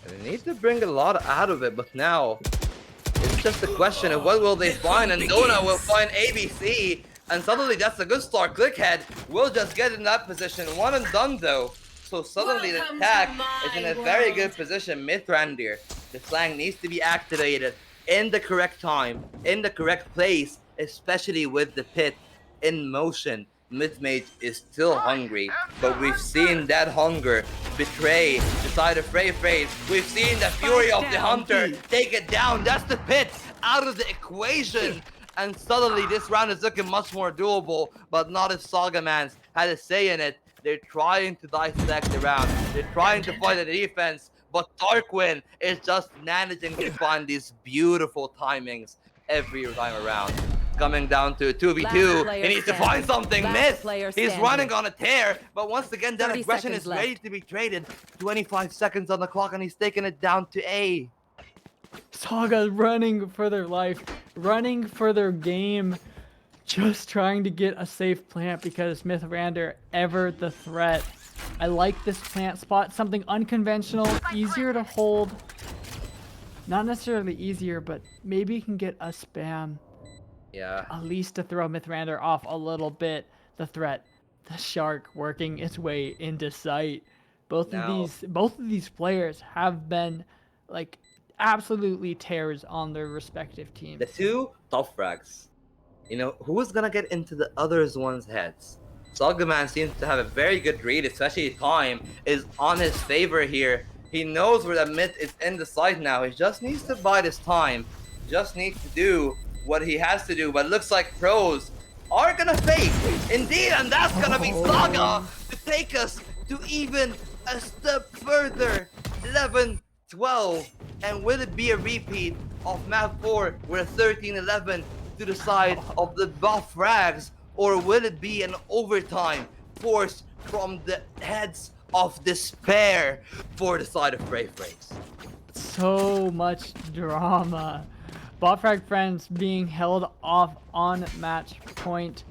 They need to bring a lot out of it, but now it's just a question of what will they find, and Dona will find ABC, and suddenly that's a good start. Clickhead will just get in that position. One and done though. So suddenly the Welcome to attack my is in a very world. good position. Mithrandir, the flank needs to be activated in the correct time, in the correct place, especially with the pit in motion. Mythmage is still hungry, but we've seen that hunger betray the side of FFT. We've seen the fury of the Hunter take it down. That's the pit out of the equation. And suddenly this round is looking much more doable, but not if Saga Mans had a say in it. They're trying to dissect the round. They're trying to fight the defense, but Tarquin is just managing to find these beautiful timings every time around. Coming down to a 2v2, he needs to find something. Myth, he's running on a tear, but once again that aggression is ready to be traded. 25 seconds on the clock, and he's taking it down to A. Saga running for their life, running for their game, just trying to get a safe plant because Mithrandir ever the threat. I like this plant spot, something unconventional, easier to hold. Not necessarily easier, but maybe you can get a spam. Yeah. At least to throw Mithrandir off a little bit. The threat, the shark working its way into sight. Both of these players have been like absolutely tears on their respective teams. The 2 tough frags. You know, who's gonna get into the others one's heads? Sagaman seems to have a very good read, especially time is on his favor here. He knows where the Myth is in the site now. He just needs to bide his time. Just needs to do what he has to do, but it looks like pros are gonna fake indeed, and that's gonna be Saga to take us to even a step further. 11-12, and will it be a repeat of map 4 with a 13-11 to the side of the buff frags, or will it be an overtime forced from the heads of despair for the side of Brave Race? So much drama. Botfrag Friends being held off on match point.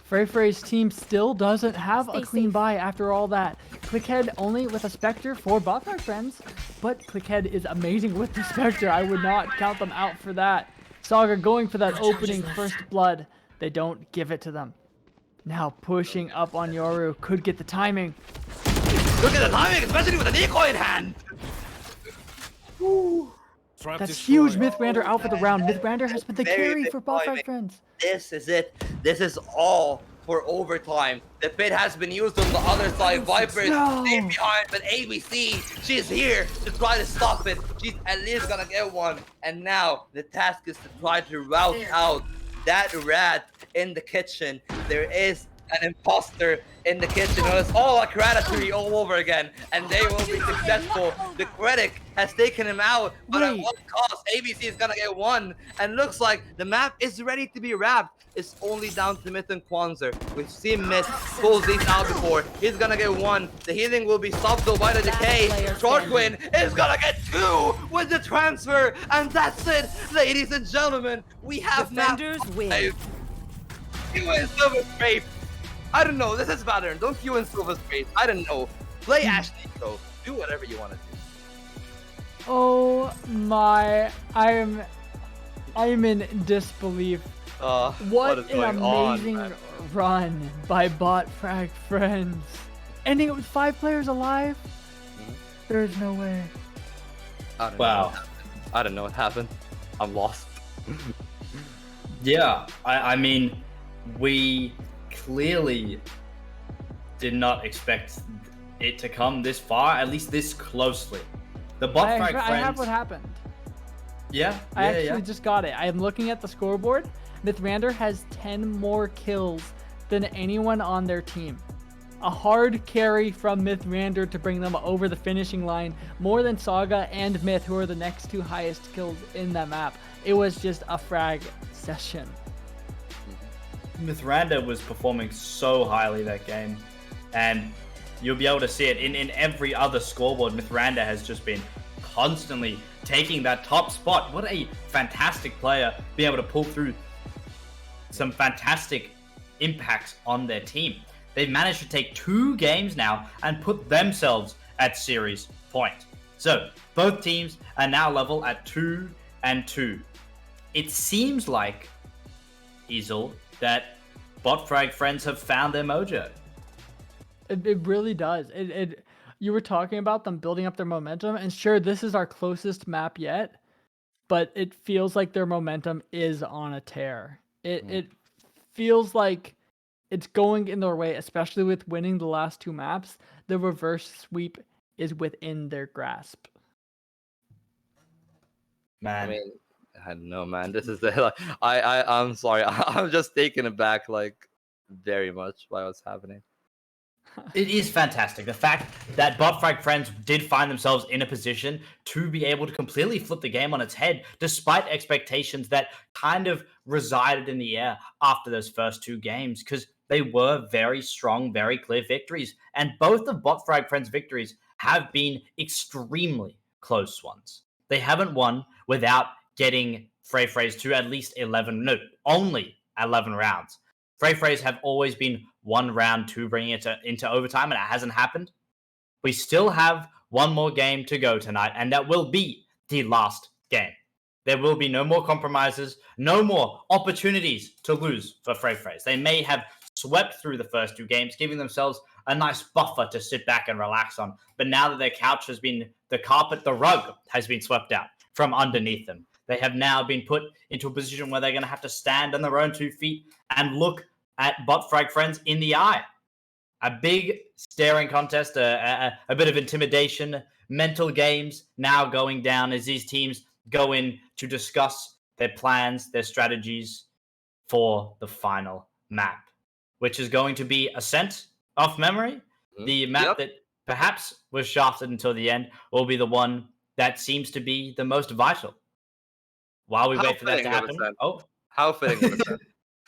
Frey's team still doesn't have a clean buy after all that. Clickhead only with a Spectre for Botfrag Friends, but Clickhead is amazing with the Spectre. I would not count them out for that. Saga going for that opening first blood. They don't give it to them. Now pushing up on Yoru, could get the timing. Look at the timing, especially with the decoy in hand. That's huge. Mythbrander out for the round. Mythbrander has been the carry for Botfrag Friends. This is it. This is all for overtime. The pit has been used on the other side. Viper is staying behind, but ABC, she's here to try to stop it. She's at least gonna get one. And now the task is to try to route out that rat in the kitchen. There is an imposter in the kitchen. It's all a Ratatouille all over again, and they will be successful. The critic has taken him out, but at what cost? ABC is gonna get one, and looks like the map is ready to be wrapped. It's only down to Myth and Kwanzaa. We've seen Myth pull these out before. He's gonna get one. The healing will be stopped though by the decay. Shortwin is gonna get two with the transfer, and that's it, ladies and gentlemen. We have Defenders win. You in Silver Scrape. I don't know. This is Valorant. Don't you in Silver Scrape. I don't know. Play Ashley, though. Do whatever you want to do. Oh my! I'm in disbelief. What is an going amazing on, run by Botfrag Friends. Ending it with 5 players alive? There's no way. Wow. I don't know what happened. I'm lost. Yeah, I mean, we clearly did not expect it to come this far, at least this closely. The Botfrag Friends... I have what happened. Yeah? I actually just got it. I am looking at the scoreboard. Mythrander has 10 more kills than anyone on their team. A hard carry from Mythrander to bring them over the finishing line, more than Saga and Myth, who are the next 2 highest kills in that map. It was just a frag session. Mythrander was performing so highly that game, and you'll be able to see it in every other scoreboard. Mythrander has just been constantly taking that top spot. What a fantastic player, being able to pull through some fantastic impacts on their team. They've managed to take 2 games now and put themselves at series point. So both teams are now level at 2-2. It seems like, Easel, that Botfrag Friends have found their mojo. It really does. You were talking about them building up their momentum, and sure, this is our closest map yet, but it feels like their momentum is on a tear. It feels like it's going in their way, especially with winning the last 2 maps. The reverse sweep is within their grasp. Man. I mean, I don't know, man. This is the I'm sorry. I'm just taken aback, like, very much by what's happening. It is fantastic. The fact that Botfrag Friends did find themselves in a position to be able to completely flip the game on its head, despite expectations that kind of resided in the air after those first 2 games, because they were very strong, very clear victories. And both of Botfrag Friends' victories have been extremely close ones. They haven't won without getting Frey's to at least only 11 rounds. Frey's have always been 1 round to bringing it into overtime, and it hasn't happened. We still have 1 more game to go tonight, and that will be the last game. There will be no more compromises, no more opportunities to lose for Frey's. They may have swept through the first 2 games, giving themselves a nice buffer to sit back and relax on. But now that their couch has been, the rug has been swept out from underneath them. They have now been put into a position where they're going to have to stand on their own 2 feet and look at Botfrag Friends in the eye. A big staring contest, a bit of intimidation, mental games now going down as these teams go in to discuss their plans, their strategies for the final map, which is going to be Ascent off memory. The map that perhaps was shafted until the end will be the one that seems to be the most vital. While we wait for that to happen. How fitting.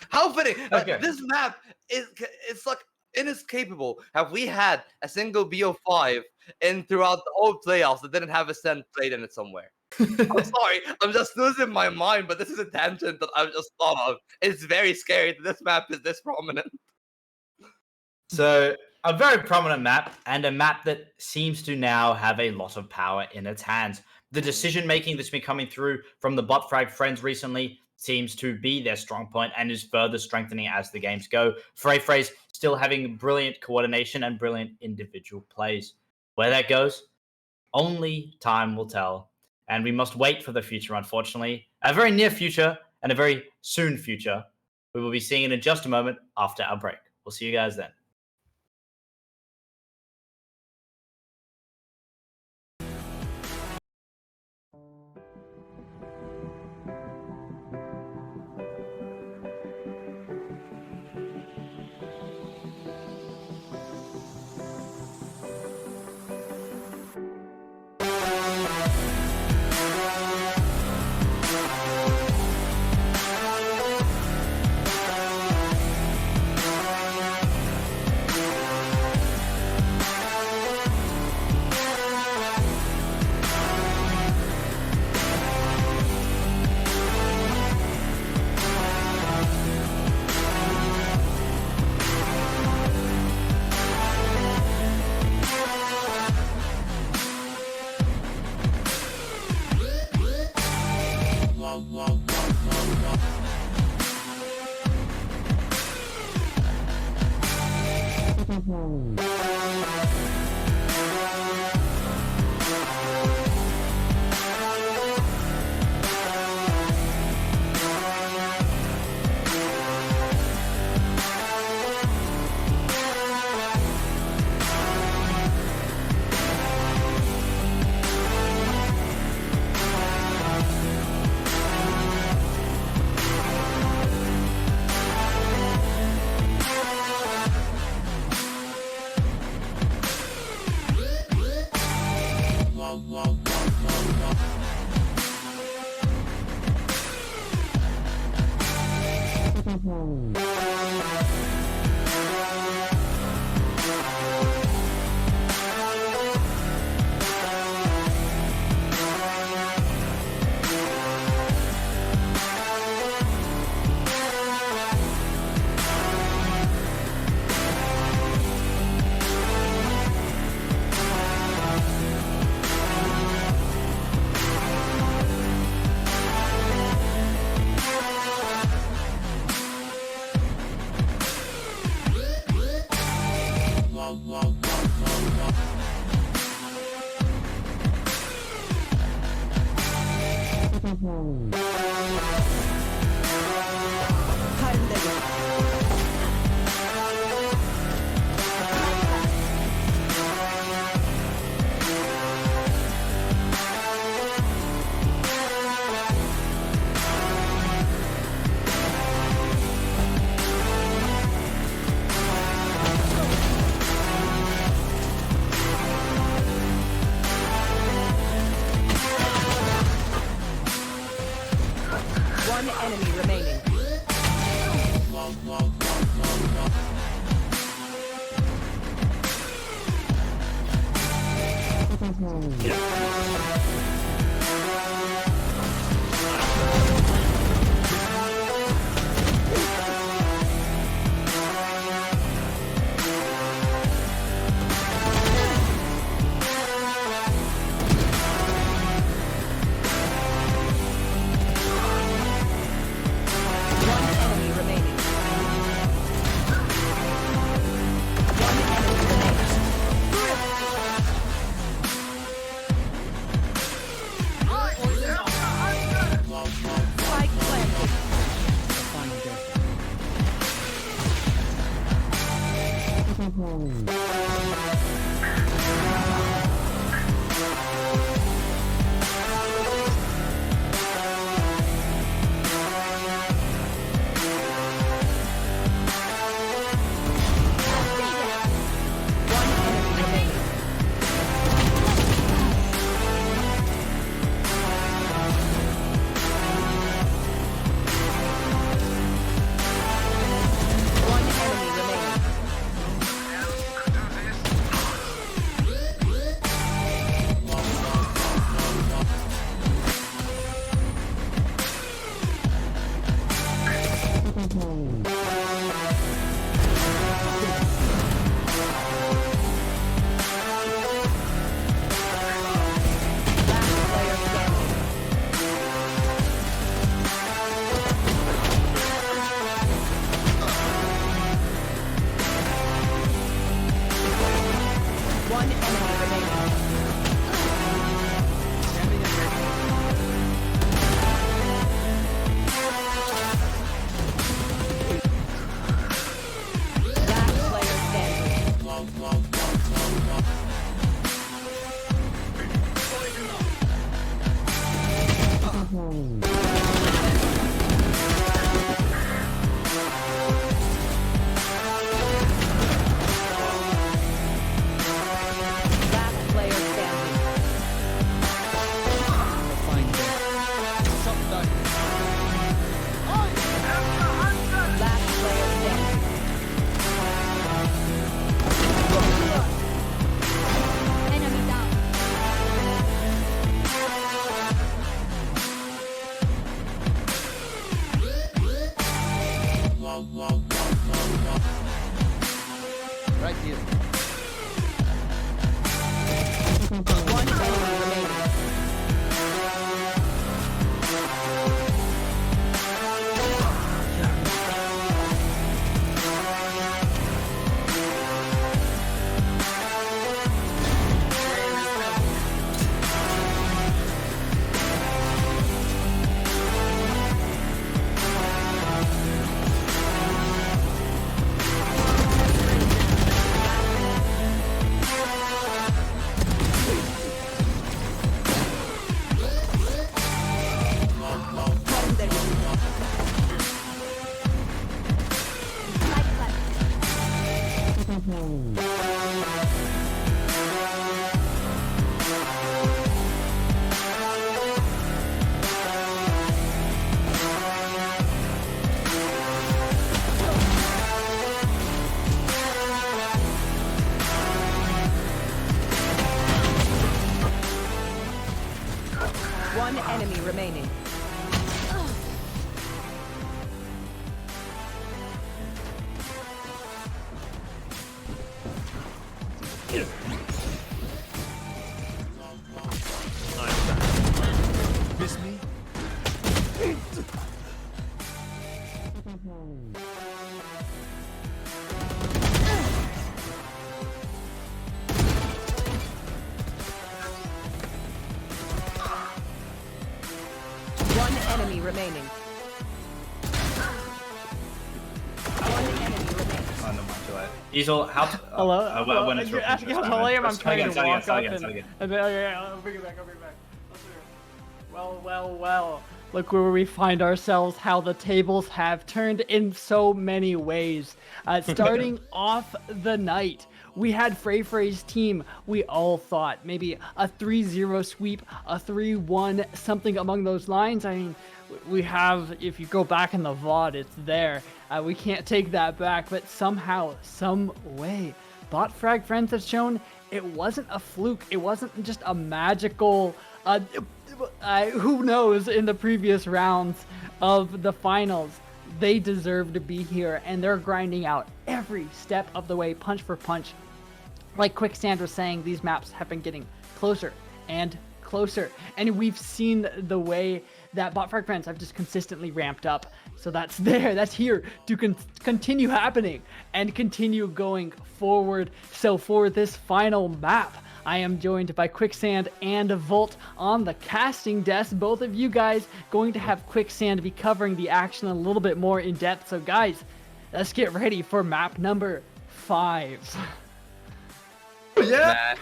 How fitting. Okay. This map it's like inescapable. Have we had a single BO5 throughout the whole playoffs that didn't have Ascent played in it somewhere? I'm sorry, I'm just losing my mind, but this is a tangent that I've just thought of. It's very scary that this map is this prominent. So, a very prominent map, and a map that seems to now have a lot of power in its hands. The decision making that's been coming through from the bot frag friends recently seems to be their strong point and is further strengthening as the games go. Frey's still having brilliant coordination and brilliant individual plays. Where that goes, only time will tell. And we must wait for the future, unfortunately. A very near future and a very soon future. We will be seeing it in just a moment after our break. We'll see you guys then. One enemy remaining. One enemy remaining. One enemy remaining. One enemy remaining. Miss me? One enemy remaining. One enemy remaining. Oh, no, much too late. Easel, how? Hello? When it's You're asking how tall I am? I'm trying to walk up and then, okay, I'll bring it back, Well. Look where we find ourselves, how the tables have turned in so many ways. Starting off the night, we had Frey's team. We all thought maybe a 3-0 sweep, a 3-1, something among those lines. I mean, we have, if you go back in the VOD, it's there. We can't take that back, but somehow, some way, Bot Frag Friends have shown it wasn't a fluke. It wasn't just a magical, who knows, in the previous rounds of the finals. They deserve to be here, and they're grinding out every step of the way, punch for punch. Like Quicksand was saying, these maps have been getting closer and closer, and we've seen the way that Bot Frag Friends have just consistently ramped up. So that's here to continue happening and continue going forward. So for this final map, I am joined by Quicksand and Volt on the casting desk. Both of you guys going to have Quicksand be covering the action a little bit more in depth. So guys, let's get ready for map number 5. Yeah.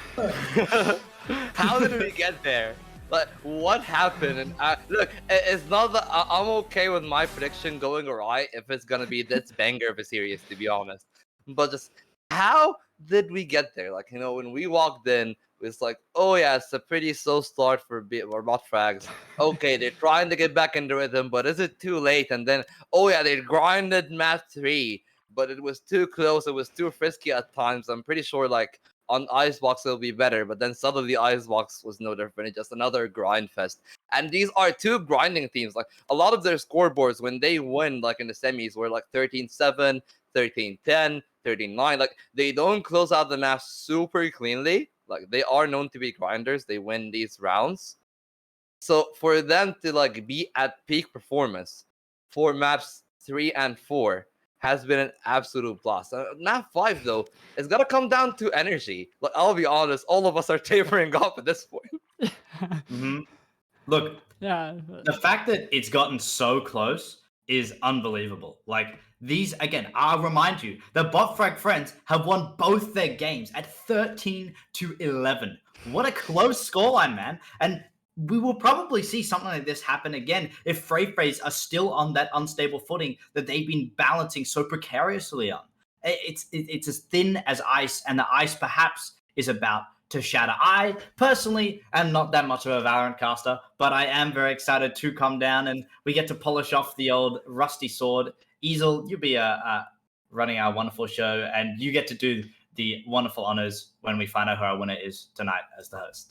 How did we get there? Like, what happened? And look, it's not that I'm okay with my prediction going right if it's gonna be this banger of a series, to be honest. But just how did we get there? Like, you know, when we walked in, it's like, oh yeah, it's a pretty slow start for Bot Frags. Okay, they're trying to get back into rhythm, but is it too late? And then, oh yeah, they grinded map 3, but it was too close. It was too frisky at times. I'm pretty sure, like, on Icebox it'll be better, but then suddenly Icebox was no different. It's just another grind fest. And these are two grinding teams. Like, a lot of their scoreboards when they win, like in the semis, were like 13-7, 13-10, 13-9. Like, they don't close out the match super cleanly. Like, they are known to be grinders. They win these rounds. So for them to like be at peak performance for maps 3 and 4 has been an absolute blast. Map 5 though, it's gonna come down to energy. Like, I'll be honest, all of us are tapering off at this point. Look, Yeah. the fact that it's gotten so close is unbelievable. Like, these, again, I'll remind you, the Bot Frag Friends have won both their games at 13-11. What a close scoreline, man. And we will probably see something like this happen again if Frey's are still on that unstable footing that they've been balancing so precariously on. It's as thin as ice, and the ice perhaps is about to shatter. I personally am not that much of a Valorant caster, but I am very excited to come down and we get to polish off the old rusty sword. Easel, you'll be running our wonderful show, and you get to do the wonderful honors when we find out who our winner is tonight as the host.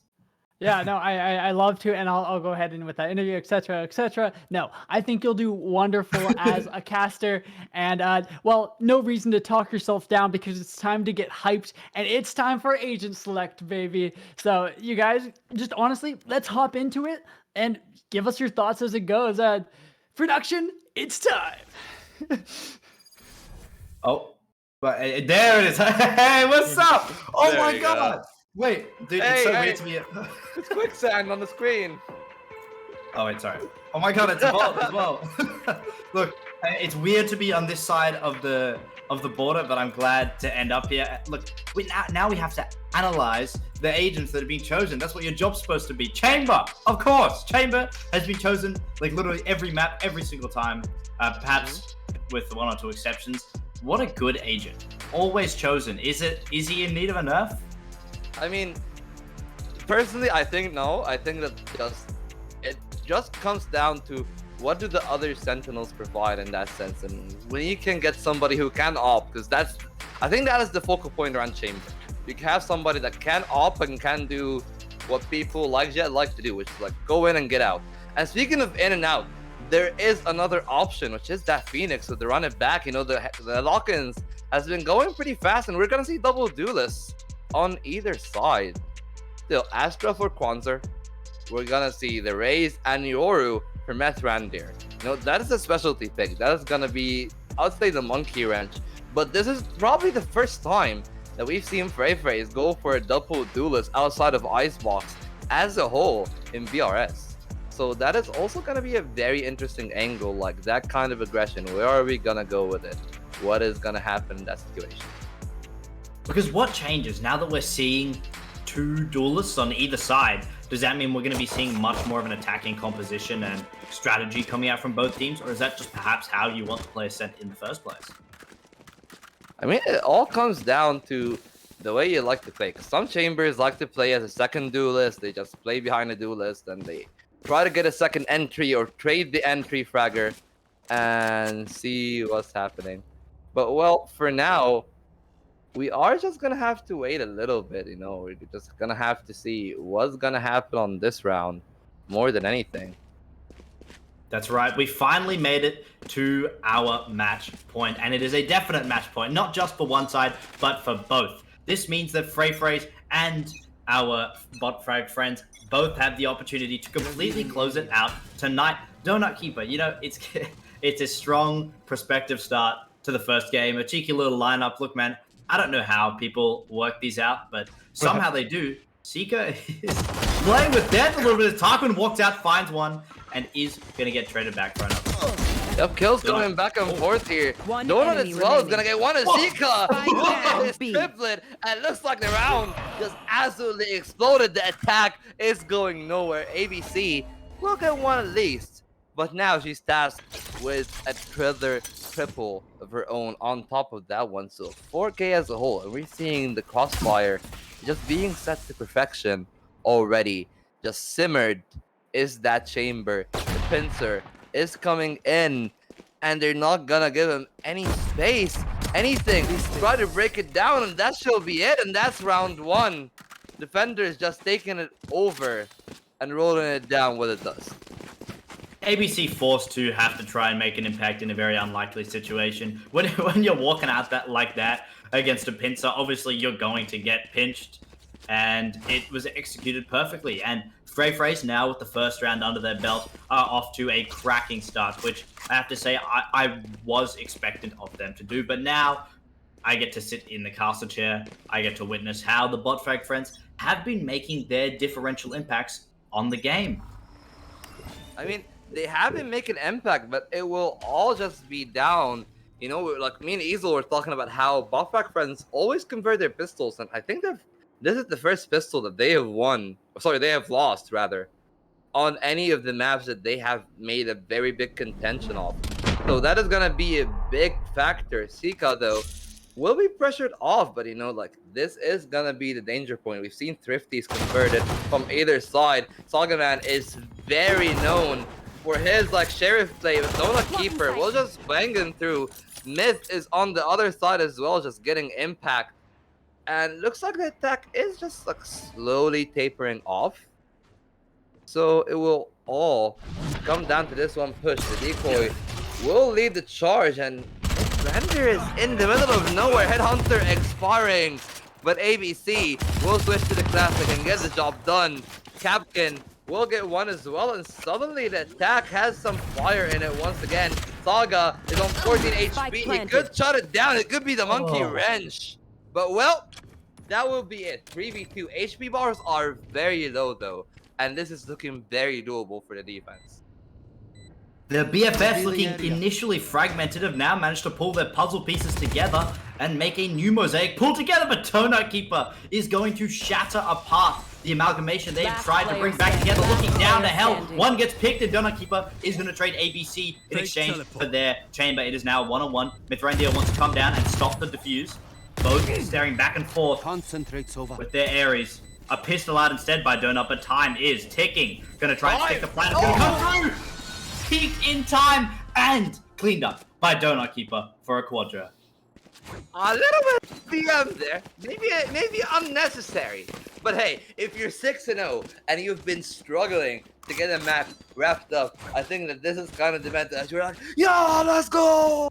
Yeah, no, I love to, and I'll go ahead and with that interview, etc., etc. No, I think you'll do wonderful as a caster, and well, no reason to talk yourself down because it's time to get hyped, and it's time for Agent Select, baby. So you guys, just honestly, let's hop into it and give us your thoughts as it goes. Production, it's time. Oh, but there it is. Hey, what's up? Oh There my you god. go. Wait, dude, Hey, it's so hey. weird to be. It's Quicksand on the screen. Oh wait, sorry. Oh my god, it's Vault as well. Look, it's weird to be on this side of the border, but I'm glad to end up here. Look, now we have to analyze the agents that have been chosen. That's what your job's supposed to be. Chamber, of course. Chamber has been chosen like literally every map, every single time. Perhaps with one or two exceptions. What a good agent. Always chosen. Is he in need of a nerf? I mean, personally, I think no. I think that it just comes down to what do the other Sentinels provide in that sense, and when you can get somebody who can op, because I think that is the focal point around Chamber. You can have somebody that can op and can do what people like Jet like to do, which is like go in and get out. And speaking of in and out, there is another option, which is that Phoenix. So to run it back, you know, the lock-ins has been going pretty fast, and we're gonna see double duelists on either side. Still, Astra for Kwanzaa. We're gonna see the Raze and Yoru for Methrandir. You know, that is a specialty pick. That is gonna be, I'd say, the monkey wrench. But this is probably the first time that we've seen FFT go for a double duelist outside of Icebox as a whole in BRS. So that is also gonna be a very interesting angle, like that kind of aggression. Where are we gonna go with it? What is gonna happen in that situation? Because what changes now that we're seeing two duelists on either side? Does that mean we're going to be seeing much more of an attacking composition and strategy coming out from both teams? Or is that just perhaps how you want the play set in the first place? I mean, it all comes down to the way you like to play. Because some chambers like to play as a second duelist. They just play behind a duelist and they try to get a second entry or trade the entry fragger and see what's happening. But, well, for now, we are just gonna have to wait a little bit, you know. We're just gonna have to see what's gonna happen on this round more than anything. That's right. We finally made it to our match point, and it is a definite match point, not just for one side, but for both. This means that FFT and our bot frag friends both have the opportunity to completely close it out tonight. Donut Keeper, you know, it's a strong prospective start to the first game. A cheeky little lineup. Look, man, I don't know how people work these out, but somehow they do. Seeker is playing with death a little bit. Tarquin walks out, finds one, and is going to get traded back for another. Yep, kills going back and forth here. One Donut enemy as well is remaining. gonna get one as Seeker. His B. triplet, and it looks like the round just absolutely exploded. The attack is going nowhere. ABC will get one at least, but now she's tasked with a triple of her own on top of that one. So 4K as a whole, and we're seeing the crossfire just being set to perfection already. Just simmered is that chamber. The pincer is coming in, and they're not gonna give him any space, anything. Try to break it down, and that should be it, and that's round one. Defender is just taking it over and rolling it down with it does. ABC forced to have to try and make an impact in a very unlikely situation. When you're walking out like that against a pincer, obviously you're going to get pinched, and it was executed perfectly. And FFT now with the first round under their belt are off to a cracking start, which I have to say I was expectant of them to do. But now I get to sit in the castle chair. I get to witness how the bot frag friends have been making their differential impacts on the game. I mean, they have been making impact, but it will all just be down. You know, like me and Easel were talking about how bot frag friends always convert their pistols, and I think this is the first pistol that they have won. Sorry, they have lost, rather, on any of the maps that they have made a very big contention of. So that is going to be a big factor. Sika, though, will be pressured off, but, you know, like, this is going to be the danger point. We've seen Thrifties converted from either side. Sagaman is very known for his, like, sheriff play with Donut Keeper. We'll just bang him through. Myth is on the other side as well, just getting impact. And looks like the attack is just like slowly tapering off. So it will all come down to this one push. The decoy will lead the charge, and Render is in the middle of nowhere. Headhunter expiring, but ABC will switch to the classic and get the job done. Capkin will get one as well, and suddenly the attack has some fire in it once again. Saga is on 14 HP. He could shut it down. It could be the monkey wrench. But, well, that will be it. 3v2. HP bars are very low, though. And this is looking very doable for the defense. The BFF, looking initially fragmented, have now managed to pull their puzzle pieces together and make a new mosaic pull together. But Donut Keeper is going to shatter apart the amalgamation they have tried to bring back together. Looking down to hell, one gets picked, and Donut Keeper is going to trade ABC in exchange for their chamber. It is now 1-on-1. Mithrandir wants to come down and stop the defuse. Both staring back and forth with their Ares. A pistol out instead by Donut, but time is ticking. Gonna try and stick the plan. It's gonna come through! Peaked in time and cleaned up by Donut Keeper for a quadra. A little bit of DM there, maybe unnecessary. But hey, if you're 6-0 and you've been struggling to get a map wrapped up, I think that this is kind of the mental that you're like, yeah, let's go.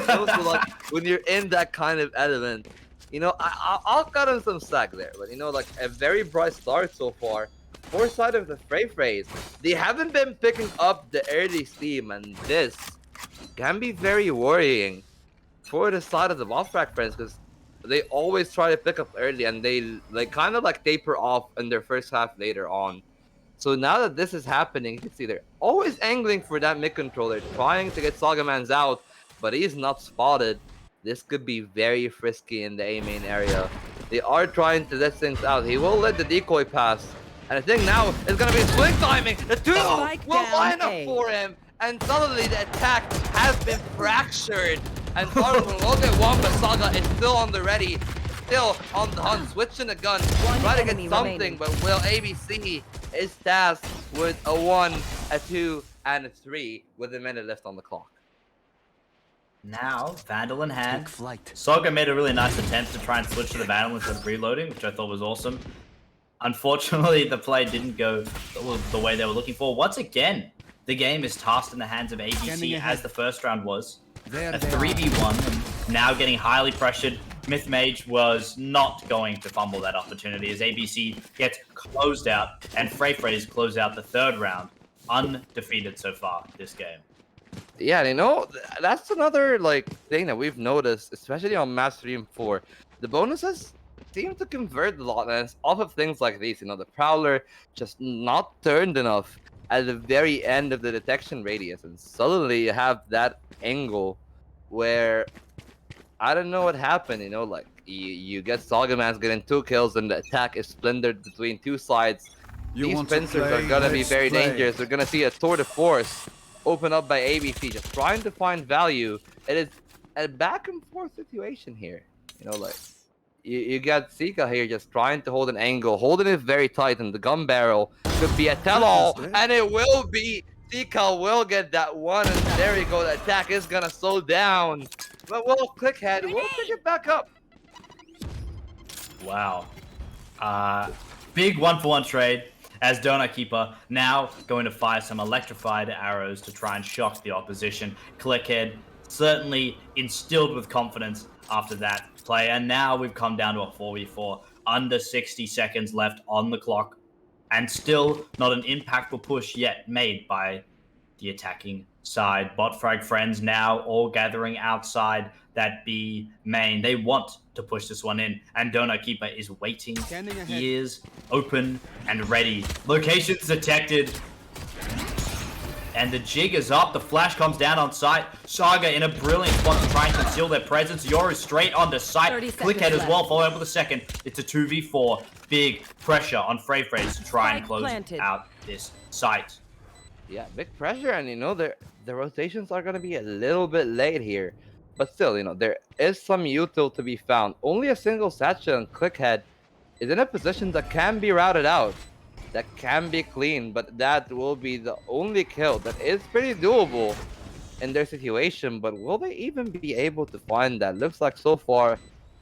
Also, like when you're in that kind of element, you know, I'll cut him some slack there, but you know, like a very bright start so far. For side of the Fray Frays, they haven't been picking up the early steam, and this can be very worrying for the side of the Wolfpack friends, because they always try to pick up early and they kind of like taper off in their first half later on. So now that this is happening, you can see they're always angling for that mid controller, trying to get Sagaman's out, but he's not spotted. This could be very frisky in the A main area. They are trying to let things out. He will let the decoy pass. And I think now it's going to be swing timing. The two Spike will down line up A. for him. And suddenly the attack has been fractured. And Darwin will get one, but Saga is still on the ready. Still on the hunt, switching the gun, trying to get enemy something. remaining. But will ABC is tasked with a 1, a 2, and a 3 with a minute left on the clock. Now, Vandal in hand. Saga made a really nice attempt to try and switch to the Vandal instead of reloading, which I thought was awesome. Unfortunately, the play didn't go the way they were looking for. Once again, the game is tossed in the hands of ABC as the first round was. A 3v1, and now getting highly pressured. Myth Mage was not going to fumble that opportunity as ABC gets closed out, and Fray Frays close out the third round, undefeated so far this game. Yeah, you know, that's another like thing that we've noticed, especially on Match 3 and 4. The bonuses seem to convert a lot, and it's off of things like these. You know, the Prowler just not turned enough at the very end of the detection radius, and suddenly you have that angle where I don't know what happened. You know, like you get Sagaman's getting 2 kills, and the attack is splintered between 2 sides. These Pincers are gonna be very dangerous. We're gonna see a tour de force open up by ABC, just trying to find value. It is a back and forth situation here. You know, like you got Zika here just trying to hold an angle, holding it very tight, and the gun barrel could be a tell-all, and it will be. Zika will get that one, and there you go. The attack is gonna slow down, but we'll click head. We'll pick it back up. Wow. Big 1-for-1 trade as Donut Keeper now going to fire some electrified arrows to try and shock the opposition. Clickhead certainly instilled with confidence after that play, and now we've come down to a 4v4, under 60 seconds left on the clock, and still not an impactful push yet made by the attacking side. Bot frag friends now all gathering outside that B main. They want to push this one in, and Donut Keeper is waiting, ears open and ready. Locations detected, and the jig is up. The flash comes down on site. Saga in a brilliant spot to try and conceal their presence. Yoru straight onto site. Clickhead as well, following up with a second. It's a 2v4. Big pressure on Fray Frays to try and close out this site. Yeah, big pressure, and you know, the rotations are going to be a little bit late here. But still, you know, there is some util to be found. Only a single satchel and Clickhead is in a position that can be routed out, that can be clean, but that will be the only kill. That is pretty doable in their situation, but will they even be able to find that? Looks like so far,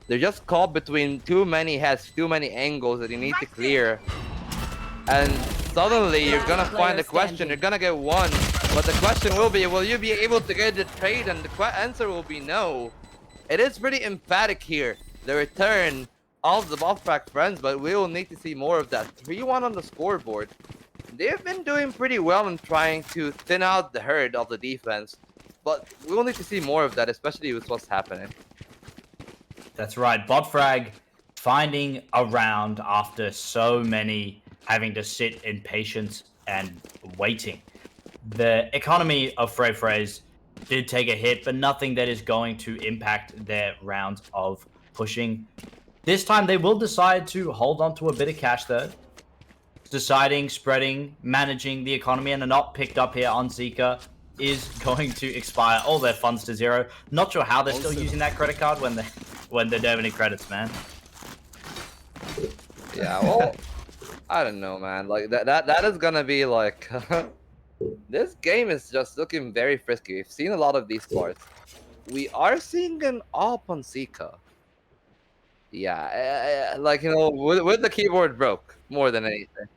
they're just caught between too many heads, too many angles that you need to clear. And suddenly you're gonna find the question, you're gonna get one, but the question will be, will you be able to get the trade? And the answer will be no. It is pretty emphatic here, the return of the Buffback friends, but we will need to see more of that. 3-1 on the scoreboard. They've been doing pretty well in trying to thin out the herd of the defense, but we will need to see more of that, especially with what's happening. That's right, Botfrag finding a round after so many having to sit in patience and waiting. The economy of Fray Frays did take a hit, but nothing that is going to impact their rounds of pushing. This time they will decide to hold on to a bit of cash though. Deciding, spreading, managing the economy, and are not picked up here on Zika is going to expire all their funds to 0. Not sure how they're still using that credit card when they don't have any credits, man. Yeah, well, I don't know, man. Like that is gonna be like this game is just looking very frisky. We've seen a lot of these cards. we are seeing an op on Zika. Yeah, like with the keyboard broke more than anything.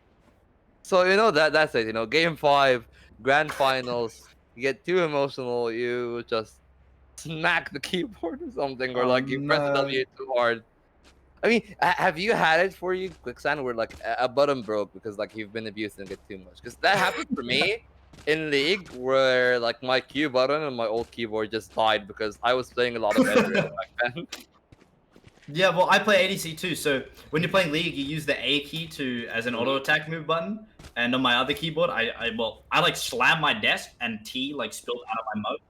So that's it. Game 5, grand finals. You get too emotional, you just smack the keyboard or something, or Oh like you press the no. W too hard. I mean, have you had it for you, Quicksand, where like a button broke because like you've been abusing it too much? Because that happened for me in League, where like my Q button and my old keyboard just died because I was playing a lot of Edward back then. Yeah, well, I play ADC too. So when you're playing League, you use the A key as an auto attack move button, and on my other keyboard, I like slam my desk and T like spilled out of my mode.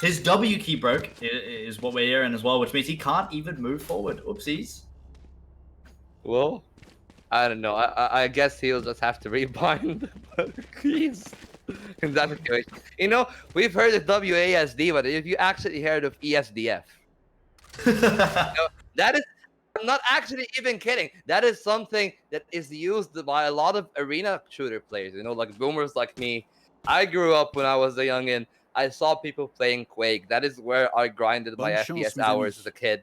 His W key broke is what we're hearing as well, which means he can't even move forward. Oopsies. Well, I don't know. I guess he'll just have to rebind the keys in that situation. We've heard of WASD, but if you actually heard of ESDF, that is, I'm not actually even kidding. That is something that is used by a lot of arena shooter players. Like boomers like me. I grew up when I was a youngin. I saw people playing Quake. That is where I grinded my Bonne chance, FPS mes hours amis. as a kid.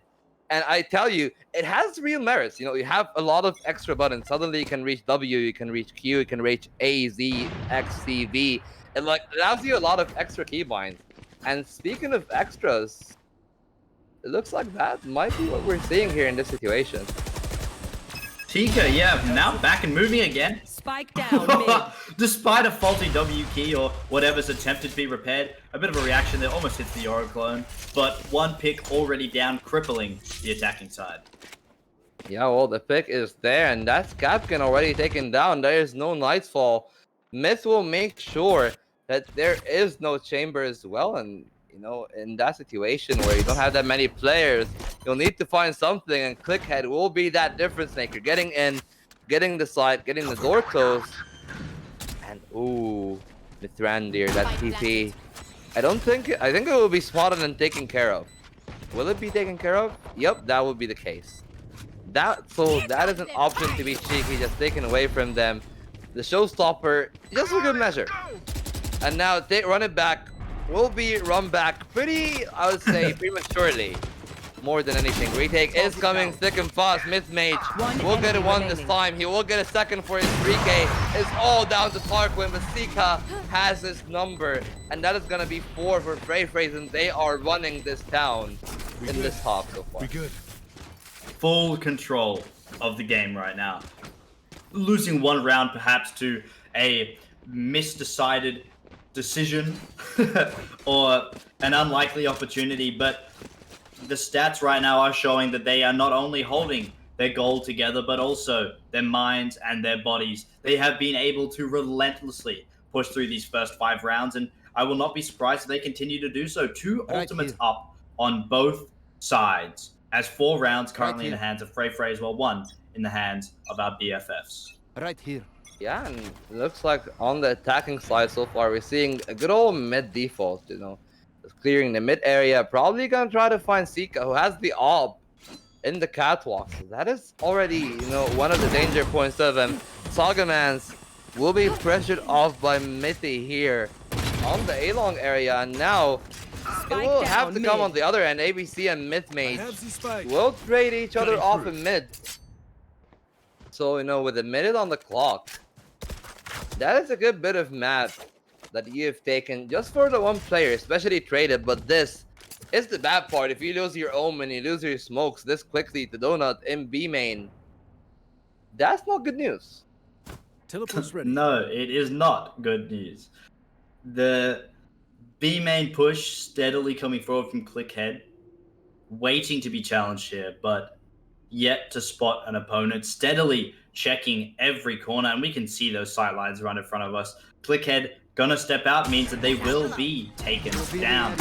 And I tell you, it has real merits. You have a lot of extra buttons. Suddenly you can reach W, you can reach Q, you can reach A, Z, X, C, V. It like allows you a lot of extra keybinds. And speaking of extras, it looks like that might be what we're seeing here in this situation. Tika, yeah, now back and moving again. Spike down mid. Despite a faulty W key or whatever's attempted to be repaired, a bit of a reaction there almost hits the Aura clone, but one pick already down, crippling the attacking side. Yeah, well, the pick is there, and that's Capcan already taken down. There is no Nightfall. Myth will make sure that there is no Chamber as well, and in that situation where you don't have that many players, you'll need to find something, and Clickhead will be that difference maker. Getting in, getting the side, getting the door closed, and ooh, Mithrandir, that TP. I think it will be spotted and taken care of. Will it be taken care of? Yep, that would be the case. That is an option to be cheeky, just taken away from them. The showstopper, just for good measure. And now they run it back. Will be run back I would say, prematurely. More than anything. Retake is coming thick and fast. Myth Mage will get a one this time. He will get a second for his 3K. It's all down to Tarquin, but Sika has his number. And that is going to be 4 for Frey, and they are running this down in this half so far. We good. Full control of the game right now. Losing one round perhaps to a misdecided decision or an unlikely opportunity, but the stats right now are showing that they are not only holding their goal together, but also their minds and their bodies. They have been able to relentlessly push through these first 5 rounds, and I will not be surprised if they continue to do so. 2 ultimates up on both sides, as 4 rounds currently in the hands of Frey as well, 1 in the hands of our BFFs. Right here. Yeah, and it looks like on the attacking side so far, we're seeing a good old mid default, Just clearing the mid area. Probably gonna try to find Sika, who has the AWP in the catwalk. So that is already, one of the danger points of them. Sagamans will be pressured off by Mithy here on the A-long area, and now it will have to come on the other end. ABC and Myth Mage will trade each other off in mid. So, with a minute on the clock, that is a good bit of math that you have taken just for the one player, especially traded. But this is the bad part. If you lose your Omen, you lose your smokes this quickly to Donut in B main, that's not good news. Teleport's ready. No, it is not good news. The B main push steadily coming forward from Clickhead, waiting to be challenged here, but yet to spot an opponent, steadily checking every corner, and we can see those sight lines right in front of us. Clickhead gonna step out means that they will be taken down.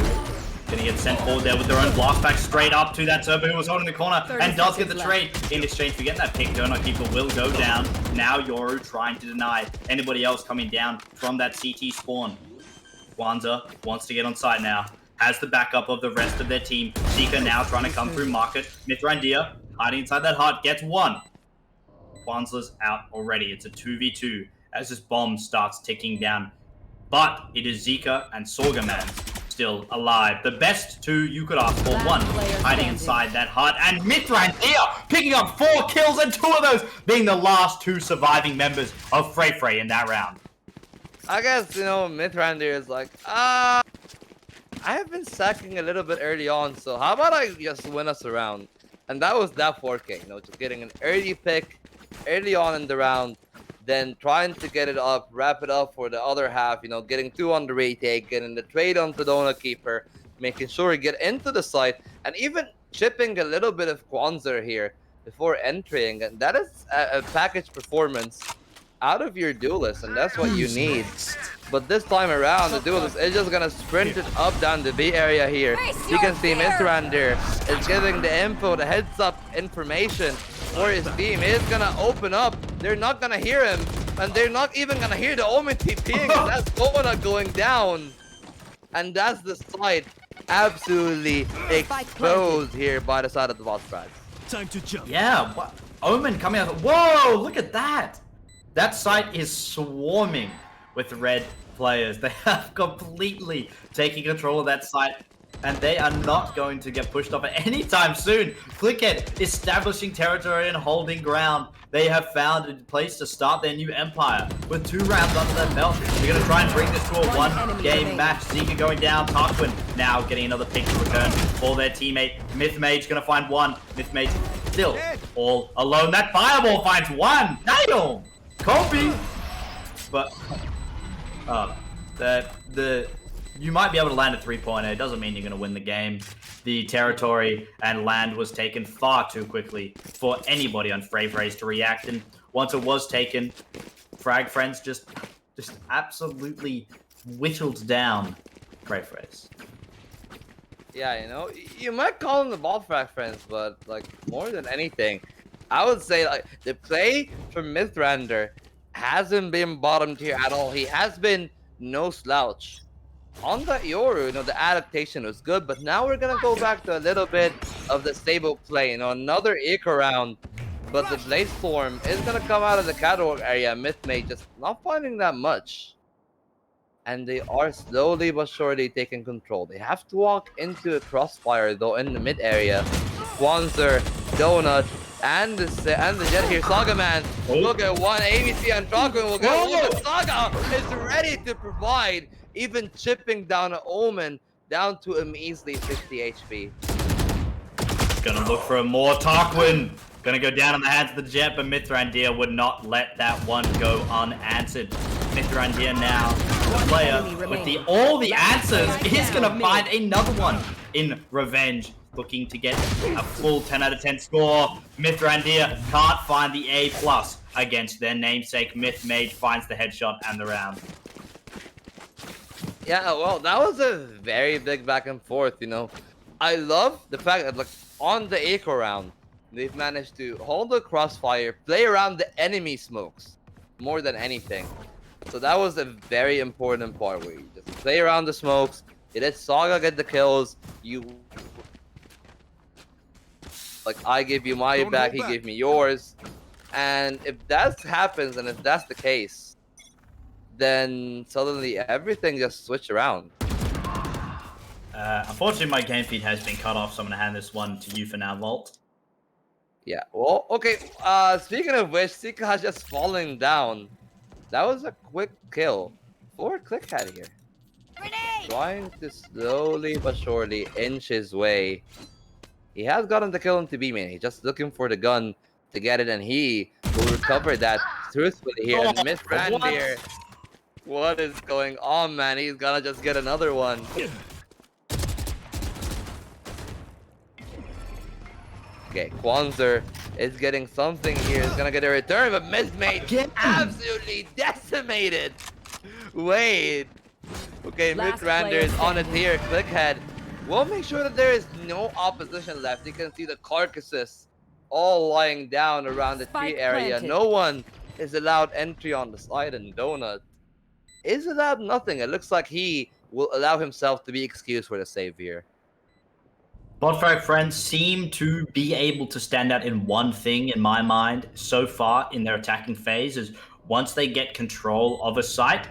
Gonna get sent forward there with their own blast back straight up to that Turbo who was holding the corner and does get the trade in exchange for getting that pick. Donut Keeper will go down. Now Yoru trying to deny anybody else coming down from that CT spawn. Kwanzaa wants to get on site now. Has the backup of the rest of their team. Sika now trying to come through market. Mithrandir hiding inside that hut gets 1. Kwanzaa's out already. It's a 2v2 as this bomb starts ticking down. But it is Zika and Sorgaman still alive. The best two you could ask for. Last One player hiding standing. inside that hut, and Mithrandir picking up 4 kills, and 2 of those being the last 2 surviving members of Frey in that round. I guess, you know, Mithrandir is like, I have been sacking a little bit early on, so how about I just win us around? And that was that 4K, you know, just getting an early pick early on in the round, then trying to get it up, wrap it up for the other half, you know, getting 2 on the retake, getting the trade onto Donut Keeper, making sure we get into the site, and even chipping a little bit of Kwanzaa here before entering. And that is a package performance out of your duelist, and that's what you need. But this time around, the duelist is just gonna sprint it up down the B area here. You can see Mithrandir is giving the info, the heads up information for his team. He's gonna open up. They're not gonna hear him, and they're not even gonna hear the Omen TPing. That's Donut going down, and that's the side absolutely exposed here by the side of the boss frags. Time to jump. Yeah, what? Omen coming out. Whoa, look at that. That site is swarming with red players. They have completely taken control of that site, and they are not going to get pushed off at any time soon. Clickhead establishing territory and holding ground. They have found a place to start their new empire with 2 rounds under their belt. They're going to try and bring this to a one-game match. Zika going down. Tarquin now getting another pick to return for their teammate. Mythmage going to find 1. Mythmage still all alone. That fireball finds 1. Damn! Kobe! But you might be able to land a 3-pointer. It doesn't mean you're going to win the game. The territory and land was taken far too quickly for anybody on Frey's to react. And once it was taken, Frag Friends just absolutely whittled down Frey's. Yeah, you know, you might call them the ball frag friends, but like more than anything, I would say like the play from Mithrandir hasn't been bottom tier at all. He has been no slouch. On that Yoru, you know, the adaptation was good, but now we're gonna go back to a little bit of the stable play. You know, another Eco round, but the Blaze Storm is gonna come out of the catwalk area. Mythmate just not finding that much. And they are slowly but surely taking control. They have to walk into a crossfire though in the mid area. Kwanzaa, Donut, and the Jet here. Saga Man, look at 1 ABC and Tarquin will go. Saga is ready to provide, even chipping down an Omen down to a measly 50 HP. Gonna look for a more Tarquin. Gonna go down in the hands of the Jet, but Mithrandir would not let that one go unanswered. Mithrandir now, the player with all the answers, is gonna find another one in revenge. Looking to get a full 10 out of 10 score. Mithrandir can't find the A+ against their namesake. Mythmage finds the headshot and the round. Yeah, well, that was a very big back and forth, you know. I love the fact that, like, on the Eco round, they've managed to hold the crossfire, play around the enemy smokes more than anything. So that was a very important part where you just play around the smokes, you let Saga get the kills, like, I give you my back, he gave me yours. And if that happens, and if that's the case, then suddenly everything just switched around. Unfortunately, my game feed has been cut off, so I'm going to hand this one to you for now, Vault. Yeah, well, okay. Speaking of which, Sika has just fallen down. That was a quick kill for Clickhead here. Trying to slowly but surely inch his way. He has gotten the kill into B-main. He's just looking for the gun to get it, and he will recover that truthfully here. And Mithrandir, what is going on, man? He's gonna just get another one. Okay, Kwanzaa is getting something here. He's gonna get a return, but Mythmate absolutely decimated. Wait. Okay, Mithrandir is on it here. Clickhead. We'll make sure that there is no opposition left. You can see the carcasses all lying down around the tree area. No one is allowed entry on the side, and Donut is allowed nothing. It looks like he will allow himself to be excused for the save here. Botfrag Friends seem to be able to stand out in one thing in my mind so far in their attacking phase is once they get control of a site,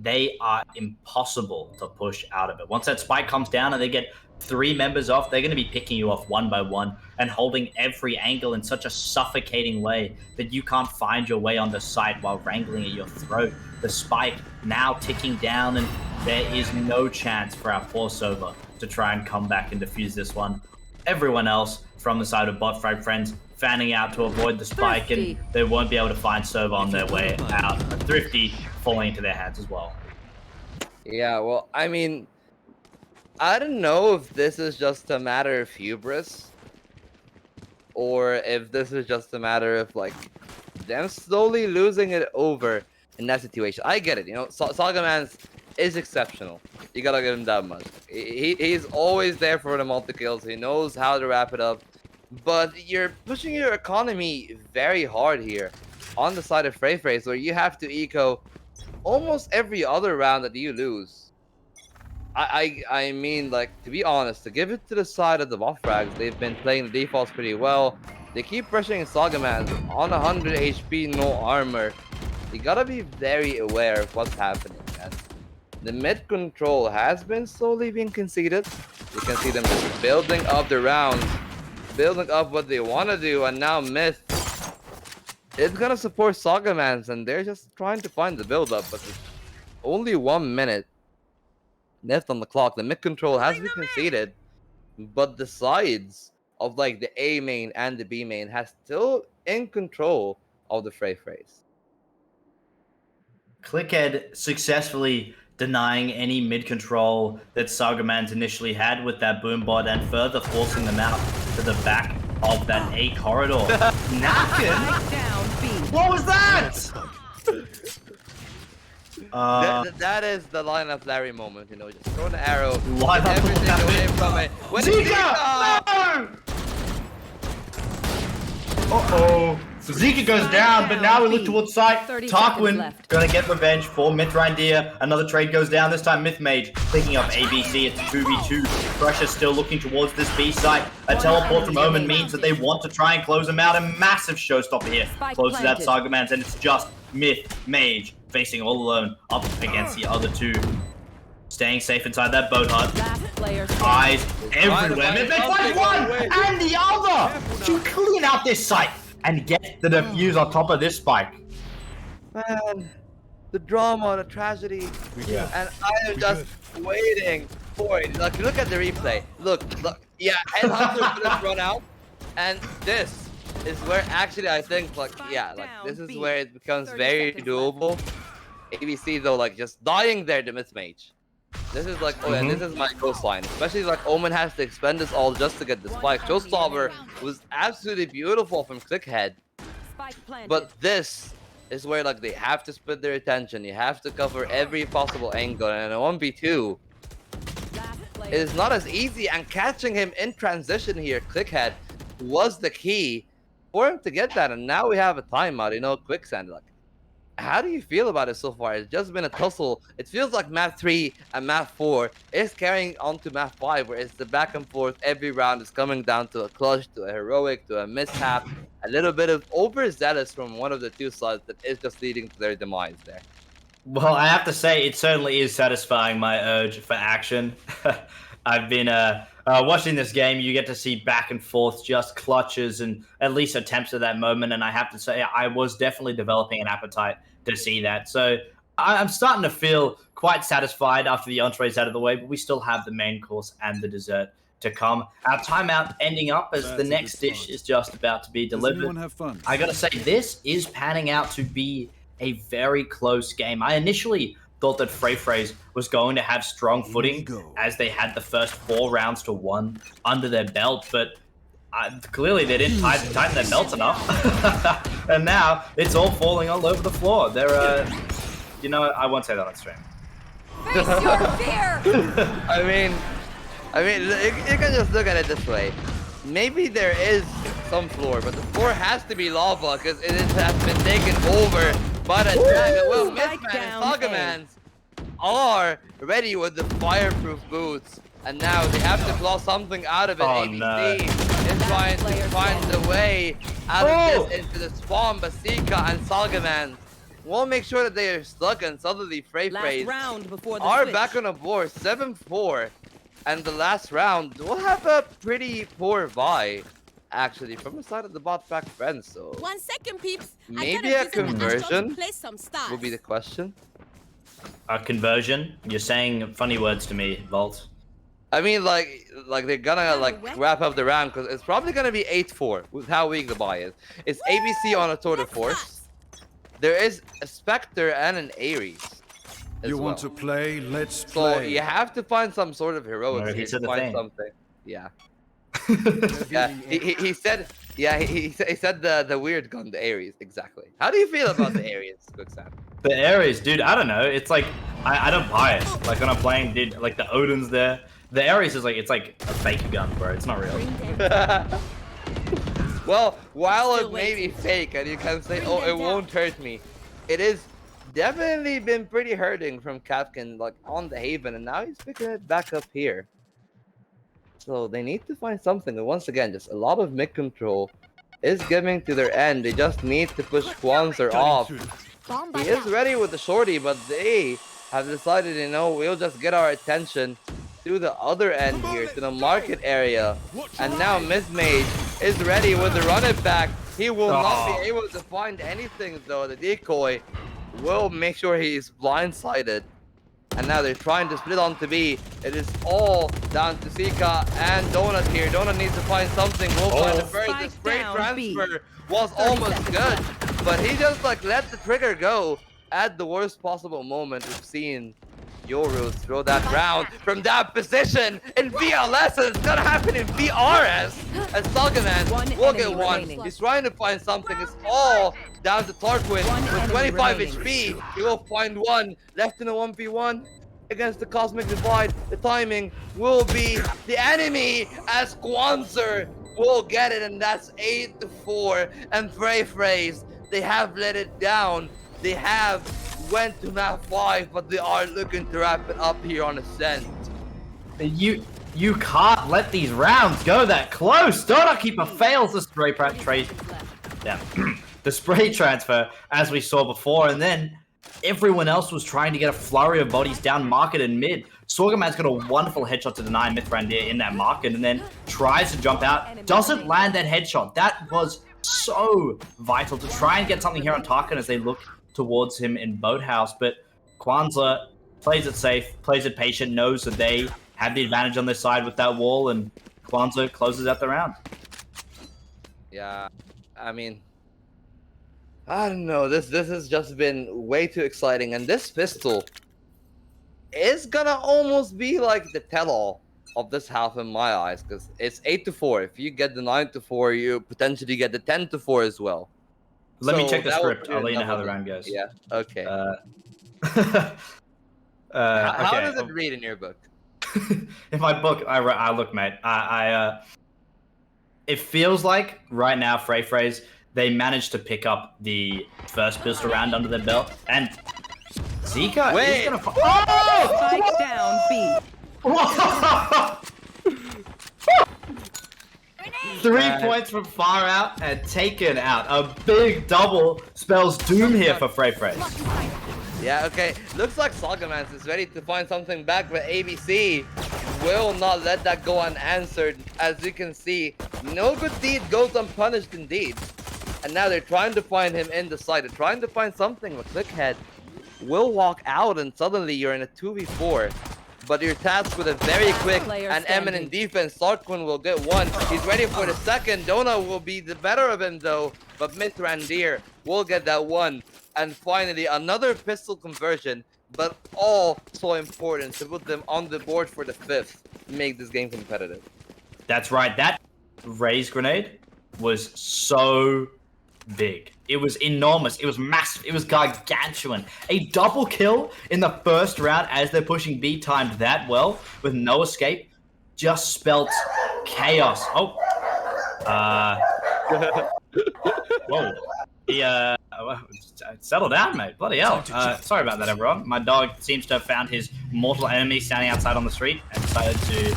they are impossible to push out of it. Once that spike comes down and they get 3 members off, they're going to be picking you off one by one and holding every angle in such a suffocating way that you can't find your way on the site while wrangling at your throat. The spike now ticking down, and there is no chance for our poor Sova to try and come back and defuse this one. Everyone else from the side of BFF friends fanning out to avoid the spike, Thrifty. and they won't be able to find Sova on their way out. Thrifty falling into their hands as well. Yeah, well, I mean, I don't know if this is just a matter of hubris, or if this is just a matter of like them slowly losing it over in that situation. I get it, you know, Sagamans is exceptional. You gotta give him that much. He's always there for the multi-kills. He knows how to wrap it up. But you're pushing your economy very hard here on the side of FFT, where you have to eco almost every other round that you lose. I mean, like, to be honest, to give it to the side of the buff frags, they've been playing the defaults pretty well. They keep pressuring Sagaman on 100 HP, no armor. You gotta be very aware of what's happening. And the mid control has been slowly being conceded. You can see them just building up the rounds, building up what they want to do, and now Myth is gonna support Sagamans, and they're just trying to find the build up, but there's only 1 minute left on the clock. The mid control has been conceded, but the sides of like the A main and the B main has still in control of the FFT. Clickhead successfully denying any mid control that Sagamans initially had with that boom bot, and further forcing them out to the back of that A corridor. Napkin? Spike down B. What was that? That is the line of Larry moment, you know, just throw an arrow, Line get up everything Larry. away from it. When it's Zika! No! Uh-oh. Zika goes down, but now we look towards site. 30 seconds Tarquin left. gonna get revenge for Mithrandir. Another trade goes down, this time Myth Mage picking up ABC. It's 2v2. Pressure still looking towards this B site. A teleport from Omen means that they want to try and close him out. A massive showstopper here. Spike Closes out planted. Sagamans, and it's just Myth Mage facing all alone up against the other two. Staying safe inside that boat hut. Last player Eyes standing. everywhere. Myth Mage finds one and the other to clean out this site and get the defuse on top of this spike. Man, the drama, the tragedy, Yeah. and I am just waiting for it. Like, look at the replay. Look, yeah, Headhunter could have run out, and this is where actually I think, like, yeah, like this is where it becomes 30 very seconds doable. ABC though, like just dying there to Myth Mage. This is like, oh yeah, this is my coastline. Especially like Omen has to expend this all just to get the spike. Showstopper was absolutely beautiful from Clickhead. Spike planted. But this is where like they have to split their attention. You have to cover every possible angle, and in a 1v2, Last player it is not as easy. And catching him in transition here, Clickhead, was the key for him to get that. And now we have a timeout. You know, Quicksand. Like, how do you feel about it so far? It's just been a tussle. It feels like map 3 and map 4 is carrying on to map 5, where it's the back and forth. Every round is coming down to a clutch, to a heroic, to a mishap. A little bit of overzealous from one of the two sides that is just leading to their demise there. Well, I have to say, it certainly is satisfying my urge for action. I've been watching this game. You get to see back and forth, just clutches and at least attempts at that moment. And I have to say, I was definitely developing an appetite to see that. So I'm starting to feel quite satisfied after the entree's out of the way, but we still have the main course and the dessert to come. Our timeout ending up as the next dish is just about to be Does delivered. anyone have fun? I gotta say, this is panning out to be a very close game. I initially thought that FFT was going to have strong footing as they had the first 4 rounds to 1 under their belt, but clearly they didn't tighten their belts enough. And now it's all falling all over the floor. They're, you know, I won't say that on stream. Face your fear. I mean, you can just look at it this way. Maybe there is some floor, but the floor has to be lava because it has been taken over by the dragon. Well, Spike Mistman and down Sagamans are ready with the fireproof boots, and now they have to claw something out of it. Oh, ABC no. is trying to find the way out of this into the spawn, but Sika and Sagamans we'll make sure that they are stuck, and suddenly Frey Last round before the are switch. back on the board, 7-4. And the last round, we'll have a pretty poor buy, actually, from the side of the bot back friends. So 1 second, peeps. maybe a conversion will be the question. A conversion? You're saying funny words to me, Vault. I mean, like they're gonna wrap up the round because it's probably gonna be 8-4 with how weak the buy is. It's ABC on a tour de force. There is a Spectre and an Ares. You want to play? Let's So play. you have to find some sort of heroics Well, he here said to the find thing. something. Yeah. Yeah. He said. Yeah. He said the weird gun, the Ares. Exactly. How do you feel about the Ares, Quicksand? The Ares, dude, I don't know. It's like I don't buy it. Like when I'm playing, dude, like the Odin's there. The Ares is like it's like a fake gun, bro. It's not real. Well, while it may be fake, and you can say, "Oh, it won't hurt me," it is definitely been pretty hurting from Kapkan, like on the Haven, and now he's picking it back up here. So they need to find something. And once again, just a lot of mid control is getting to their end. They just need to push Kwanzaa off. He is ready with the shorty, but they have decided, you know, we'll just get our attention to the other end here, to the market area. And now Mage is ready with the run it back. He will not be able to find anything though. The decoy will make sure he's blindsided. And now they're trying to split onto B. It is all down to Zika and Donut here. Donut needs to find something. We'll find the first. The spray transfer was almost good, but he just like let the trigger go at the worst possible moment. We've seen Yoru throw that round from that position in VLS, and it's gonna happen in VRS. And Salgaman will get one. He's trying to find something. It's all down to Tarquin with 25 HP. He will find one left in a 1v1 against the Cosmic Divide. The timing will be the enemy as Kwanzaa will get it, and that's 8-4. And Frey's, they have let it down. They have went to map 5, but they are looking to wrap it up here on Ascent. You can't let these rounds go that close. Donut Keeper fails the spray the spray transfer, as we saw before, and then everyone else was trying to get a flurry of bodies down market and mid. Sorgaman's got a wonderful headshot to deny Mithrandir in that market, and then tries to jump out, doesn't land that headshot. That was so vital to try and get something here on Tarkin as they look towards him in Boathouse, but Kwanzaa plays it safe, plays it patient, knows that they have the advantage on their side with that wall, and Kwanzaa closes out the round. Yeah, I mean, I don't know. This has just been way too exciting, and this pistol is gonna almost be like the tell-all of this half in my eyes, because it's 8-4. If you get the 9-4, you potentially get the 10-4 as well. Let me So check the that would script. be I'll let you know enough how the of it. round goes. Yeah. Okay. How How does it read in your book? In my book, I look, mate. It feels like right now, Frey's, they managed to pick up the first pistol round under their belt, and Zika is gonna. Spike down B. 3 points from far out and taken out. A big double spells doom here for Frey. Yeah, okay. Looks like Salgamans is ready to find something back, but ABC will not let that go unanswered. As you can see, no good deed goes unpunished indeed. And now they're trying to find him in the side. They're trying to find something. But Clickhead will walk out, and suddenly you're in a 2v4. But you're tasked with a very quick and eminent defense. Sarquin will get one. He's ready for the second. Dona will be the better of him though. But Mithrandir will get that one. And finally, another pistol conversion. But all so important to put them on the board for the 5th. Make this game competitive. That's right. That raise grenade was so big. It was enormous. It was massive. It was gargantuan. A double kill in the first round as they're pushing B timed that well with no escape just spelt chaos. Oh. Whoa. Settle down, mate. Bloody hell. Sorry about that, everyone. My dog seems to have found his mortal enemy standing outside on the street and decided to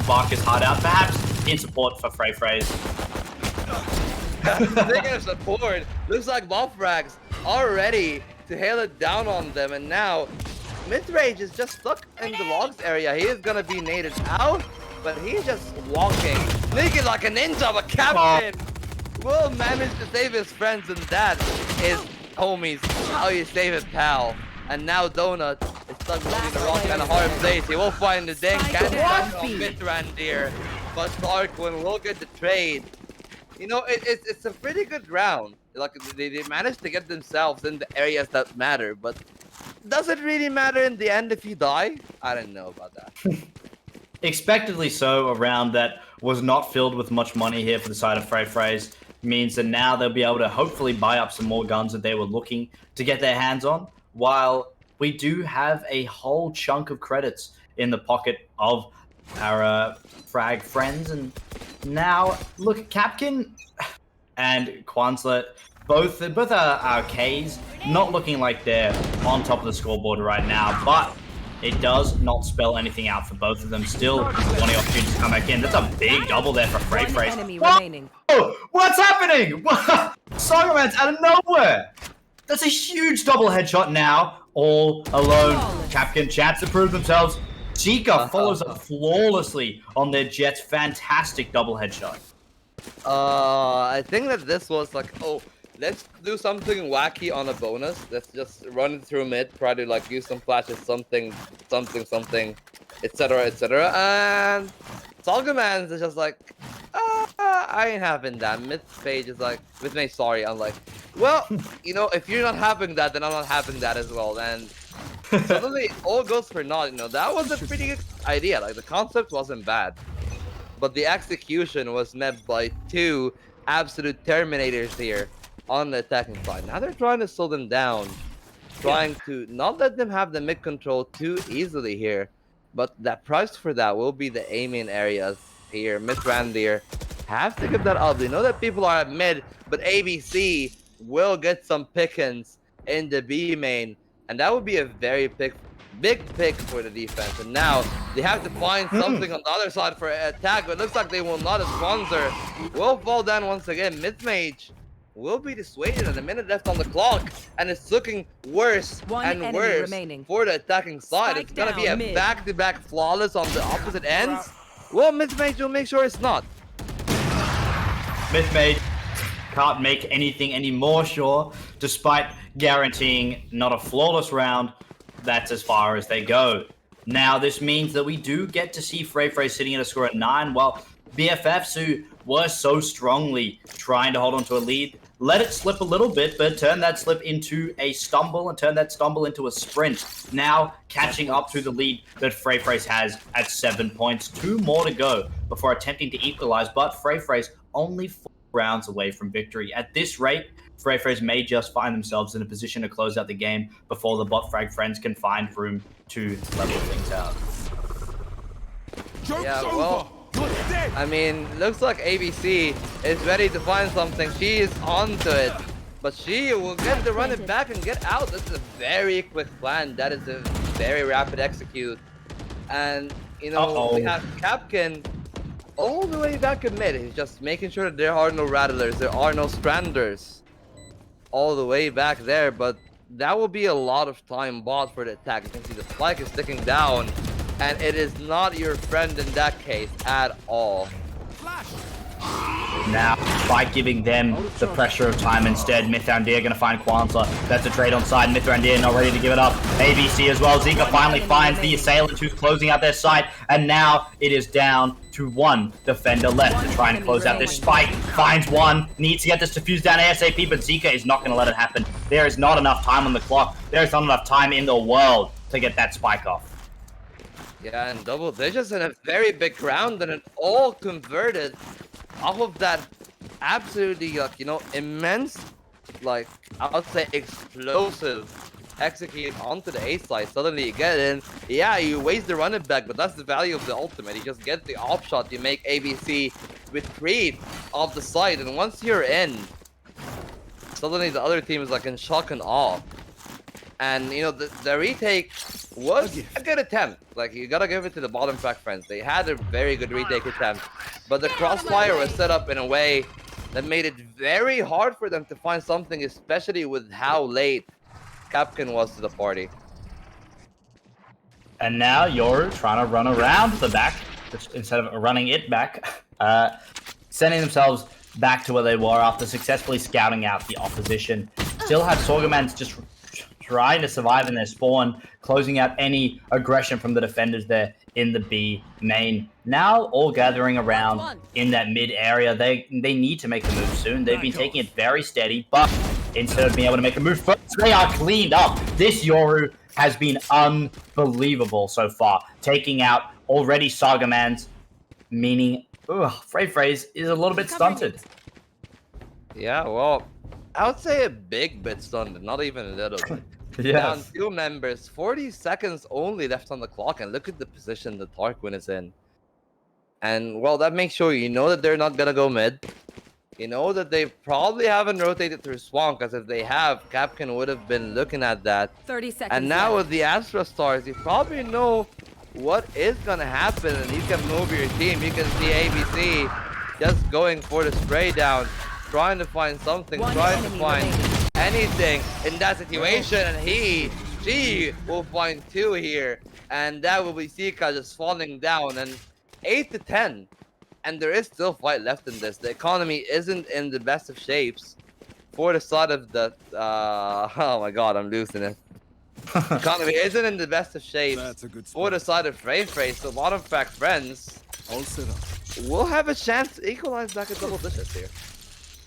bark his heart out, perhaps in support for Frey's. Speaking of support, looks like Buff Rags are ready to hail it down on them, and now Mid-range is just stuck in the logs area. He is gonna be naded out, but he's just walking, sneaking like a ninja. But Captain will manage to save his friends, and that is, homies, how you save it, pal. And now Donut is stuck between the rock and a hard place. He will find the dink and on Mid-Randir, but Tarquin will get the trade. You know, it's a pretty good round. Like they managed to get themselves in the areas that matter, but does it really matter in the end if you die? I don't know about that. Expectedly so, a round that was not filled with much money here for the side of FFT means that now they'll be able to hopefully buy up some more guns that they were looking to get their hands on, while we do have a whole chunk of credits in the pocket of our frag friends. And now, look, Capkin and Kwanzaa, both are Ks, not looking like they're on top of the scoreboard right now, but it does not spell anything out for both of them. Still wanting opportunities to come back in. That's a big double there for FFT. Whoa! What's happening? Soggerman's out of nowhere. That's a huge double headshot now, all alone. Capkin chance to prove themselves. Zika follows up flawlessly on their Jets. Fantastic double headshot. I think that this was like, oh, let's do something wacky on a bonus. Let's just run it through mid, try to like use some flashes, something, etc., etc. And Salgaman is just like, I ain't having that. Mid page is like, with me, sorry. I'm like, well, you know, if you're not having that, then I'm not having that as well. And suddenly all goes for naught. You know, that was a pretty good idea. Like the concept wasn't bad, but the execution was met by two absolute terminators here on the attacking side. Now they're trying to slow them down, trying to not let them have the mid control too easily here. But that price for that will be the aiming areas here. Mid-Randir have to give that up. They know that people are at mid, but ABC will get some pickings in the B main, and that would be a very big pick for the defense. And now they have to find something on the other side for an attack, but it looks like they will not. A sponsor will fall down once again. Mid-mage will be dissuaded, and a minute left on the clock, and it's looking worse and worse for the attacking side. It's gonna be a back-to-back flawless on the opposite ends. Well, Mid-Mage will make sure it's not. Mid-Mage can't make anything any more sure, despite guaranteeing not a flawless round. That's as far as they go. Now, this means that we do get to see FFT sitting at a score at 9, while BFFs, who were so strongly trying to hold on to a lead, let it slip a little bit, but turn that slip into a stumble and turn that stumble into a sprint. Now catching up to the lead that FFT has at 7 points. 2 more to go before attempting to equalize, but FFT only 4 rounds away from victory. At this rate, FFT may just find themselves in a position to close out the game before the bot frag friends can find room to level things out. Yeah, well, I mean, looks like ABC is ready to find something. She is onto it, but she will get to run it back and get out. That's a very quick plan. That is a very rapid execute. And, you know, we have Capkin all the way back in mid. He's just making sure that there are no rattlers, there are no stranders all the way back there, but that will be a lot of time bought for the attack. You can see the spike is sticking down, and it is not your friend in that case at all. Now, by giving them the pressure of time instead, Mid-Randir going to find Kwanzaa. That's a trade on side. Mid-Randir not ready to give it up. ABC as well. Zika finally finds the assailant who's closing out their site, and now it is down to 1 defender left to try and close out this spike. Finds one, needs to get this defused down ASAP, but Zika is not going to let it happen. There is not enough time on the clock. There is not enough time in the world to get that spike off. Yeah, and double digits in a very big round, and it all converted off of that absolutely, like, you know, immense, like, I would say explosive execute onto the A side. Suddenly you get in, yeah, you waste the run it back, but that's the value of the ultimate. You just get the off shot, you make ABC retreat off the side, and once you're in, suddenly the other team is like in shock and awe. And, you know, the retake was a good attempt. Like, you gotta give it to the bottom track friends. They had a very good retake attempt, but the crossfire was set up in a way that made it very hard for them to find something, especially with how late Capkin was to the party. And now Yoru trying to run around the back instead of running it back, sending themselves back to where they were after successfully scouting out the opposition. Still have Sorgamans just trying to survive in their spawn, closing out any aggression from the defenders there in the B main. Now all gathering around in that mid area. They need to make a move soon. They've been taking it very steady, but instead of being able to make a move first, they are cleaned up. This Yoru has been unbelievable so far, taking out already Sagamans, meaning Frey is a little bit stunted. Yeah, well, I would say a big bit stunted, not even a little bit. Yes. Down 2 members, 40 seconds only left on the clock, and look at the position the Tarquin is in. And, well, that makes sure you know that they're not going to go mid. You know that they probably haven't rotated through Swamp, because if they have, Capkin would have been looking at that. 30 seconds. And now with the Astra Stars, you probably know what is going to happen, and you can move your team. You can see ABC just going for the spray down, trying to find something, trying to find anything in that situation, and she will find 2 here, and that will be Sika just falling down, and 8 to 10, and there is still fight left in this. The economy isn't in the best of shapes for the side of the oh my god, I'm losing it. Economy isn't in the best of shapes for the side of Frey. So a lot of fact friends will have a chance to equalize back at double digits here.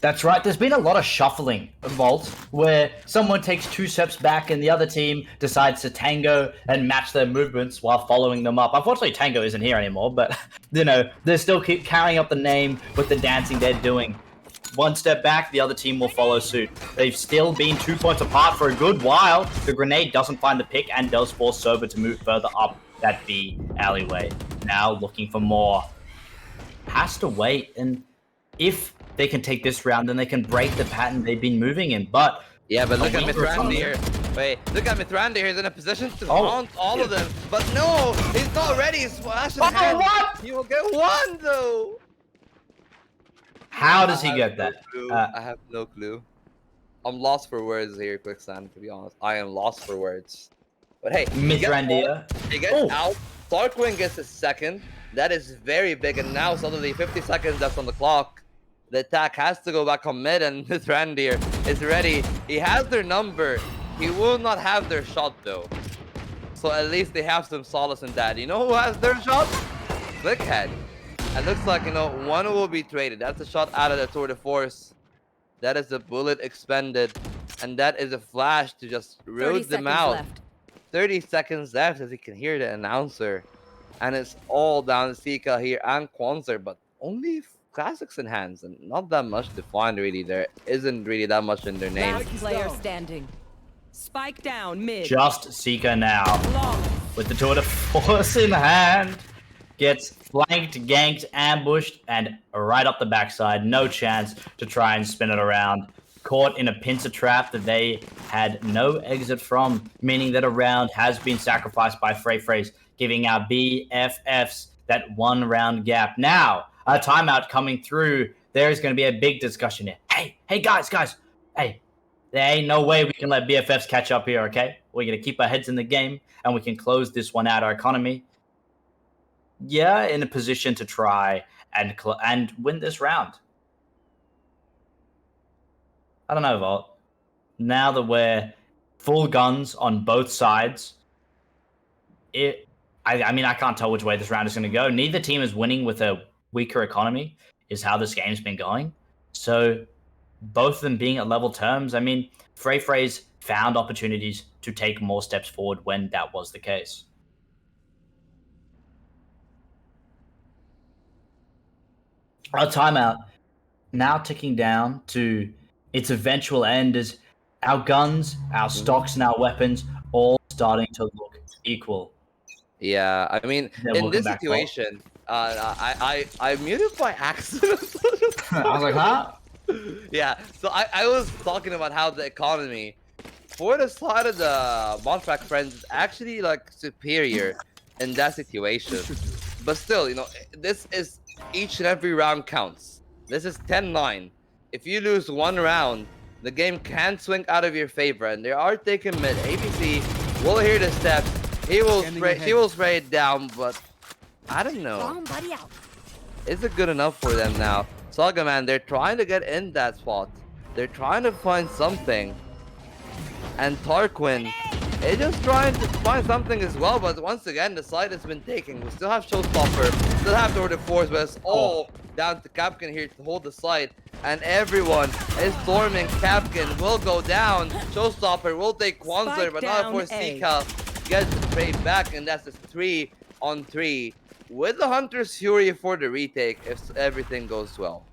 That's right. There's been a lot of shuffling involved where someone takes 2 steps back and the other team decides to tango and match their movements while following them up. Unfortunately, tango isn't here anymore, but, you know, they still keep carrying up the name with the dancing they're doing. 1 step back, the other team will follow suit. They've still been 2 points apart for a good while. The grenade doesn't find the pick and does force Sober to move further up that B alleyway. Now looking for more. Has to wait, and if they can take this round, then they can break the pattern they've been moving in. But yeah, but look at Mithrandir here. Wait, look at Mithrandir. He's in a position to haunt all of them. But no, he's not ready. Slash his hand. What? He will get 1 though. How does he get that? I have no clue. I'm lost for words here, Quicksand, to be honest. I am lost for words. But hey, Mithrandir. He gets out. Tarquin gets a second. That is very big. And now suddenly 50 seconds left on the clock. The attack has to go back on mid, and Mithrandir is ready. He has their number. He will not have their shot though. So at least they have some solace in that. You know who has their shot? Clickhead. It looks like, you know, 1 will be traded. That's a shot out of the tour de force. That is a bullet expended. And that is a flash to just road them out. Left. 30 seconds left, as you can hear the announcer. And it's all down to Sika here and Kwanzaa, but only classics in hands and not that much defined really. There isn't really that much in their name. Last player standing. Spike down mid. Just Sika now. Long. With the tour de force in hand. Gets flanked, ganked, ambushed, and right up the backside. No chance to try and spin it around. Caught in a pincer trap that they had no exit from, meaning that a round has been sacrificed by Frey, giving our BFFs that 1 round gap. Now, a timeout coming through. There is going to be a big discussion here. Hey, guys. Hey, there ain't no way we can let BFFs catch up here, okay? We're going to keep our heads in the game, and we can close this one out. Our economy, yeah, in a position to try and win this round. I don't know, Vault. Now that we're full guns on both sides, I mean, I can't tell which way this round is going to go. Neither team is winning with a weaker economy, is how this game's been going. So both of them being at level terms, I mean, Frey's found opportunities to take more steps forward when that was the case. Our timeout now ticking down to its eventual end as our guns, our stocks, and our weapons all starting to look equal. Yeah, I mean, in this situation, I muted by accident. I was like, huh? Yeah, so I was talking about how the economy for the side of the Montreal friends is actually like superior in that situation. But still, you know, this is each and every round counts. This is 10-9. If you lose 1 round, the game can swing out of your favor, and they are taking mid. ABC will hear the steps. He will spray it down, but I don't know. Is it good enough for them now? Saga Man, they're trying to get in that spot. They're trying to find something. And Tarquin is just trying to find something as well, but once again, the side has been taken. We still have Showstopper, still have Order Force, but it's all down to Capkin here to hold the side. And everyone is storming. Capkin will go down. Showstopper will take Kwanzaa, but not for Seacal. Gets the trade back, and that's a 3-on-3 with the Hunter's Fury for the retake if everything goes well.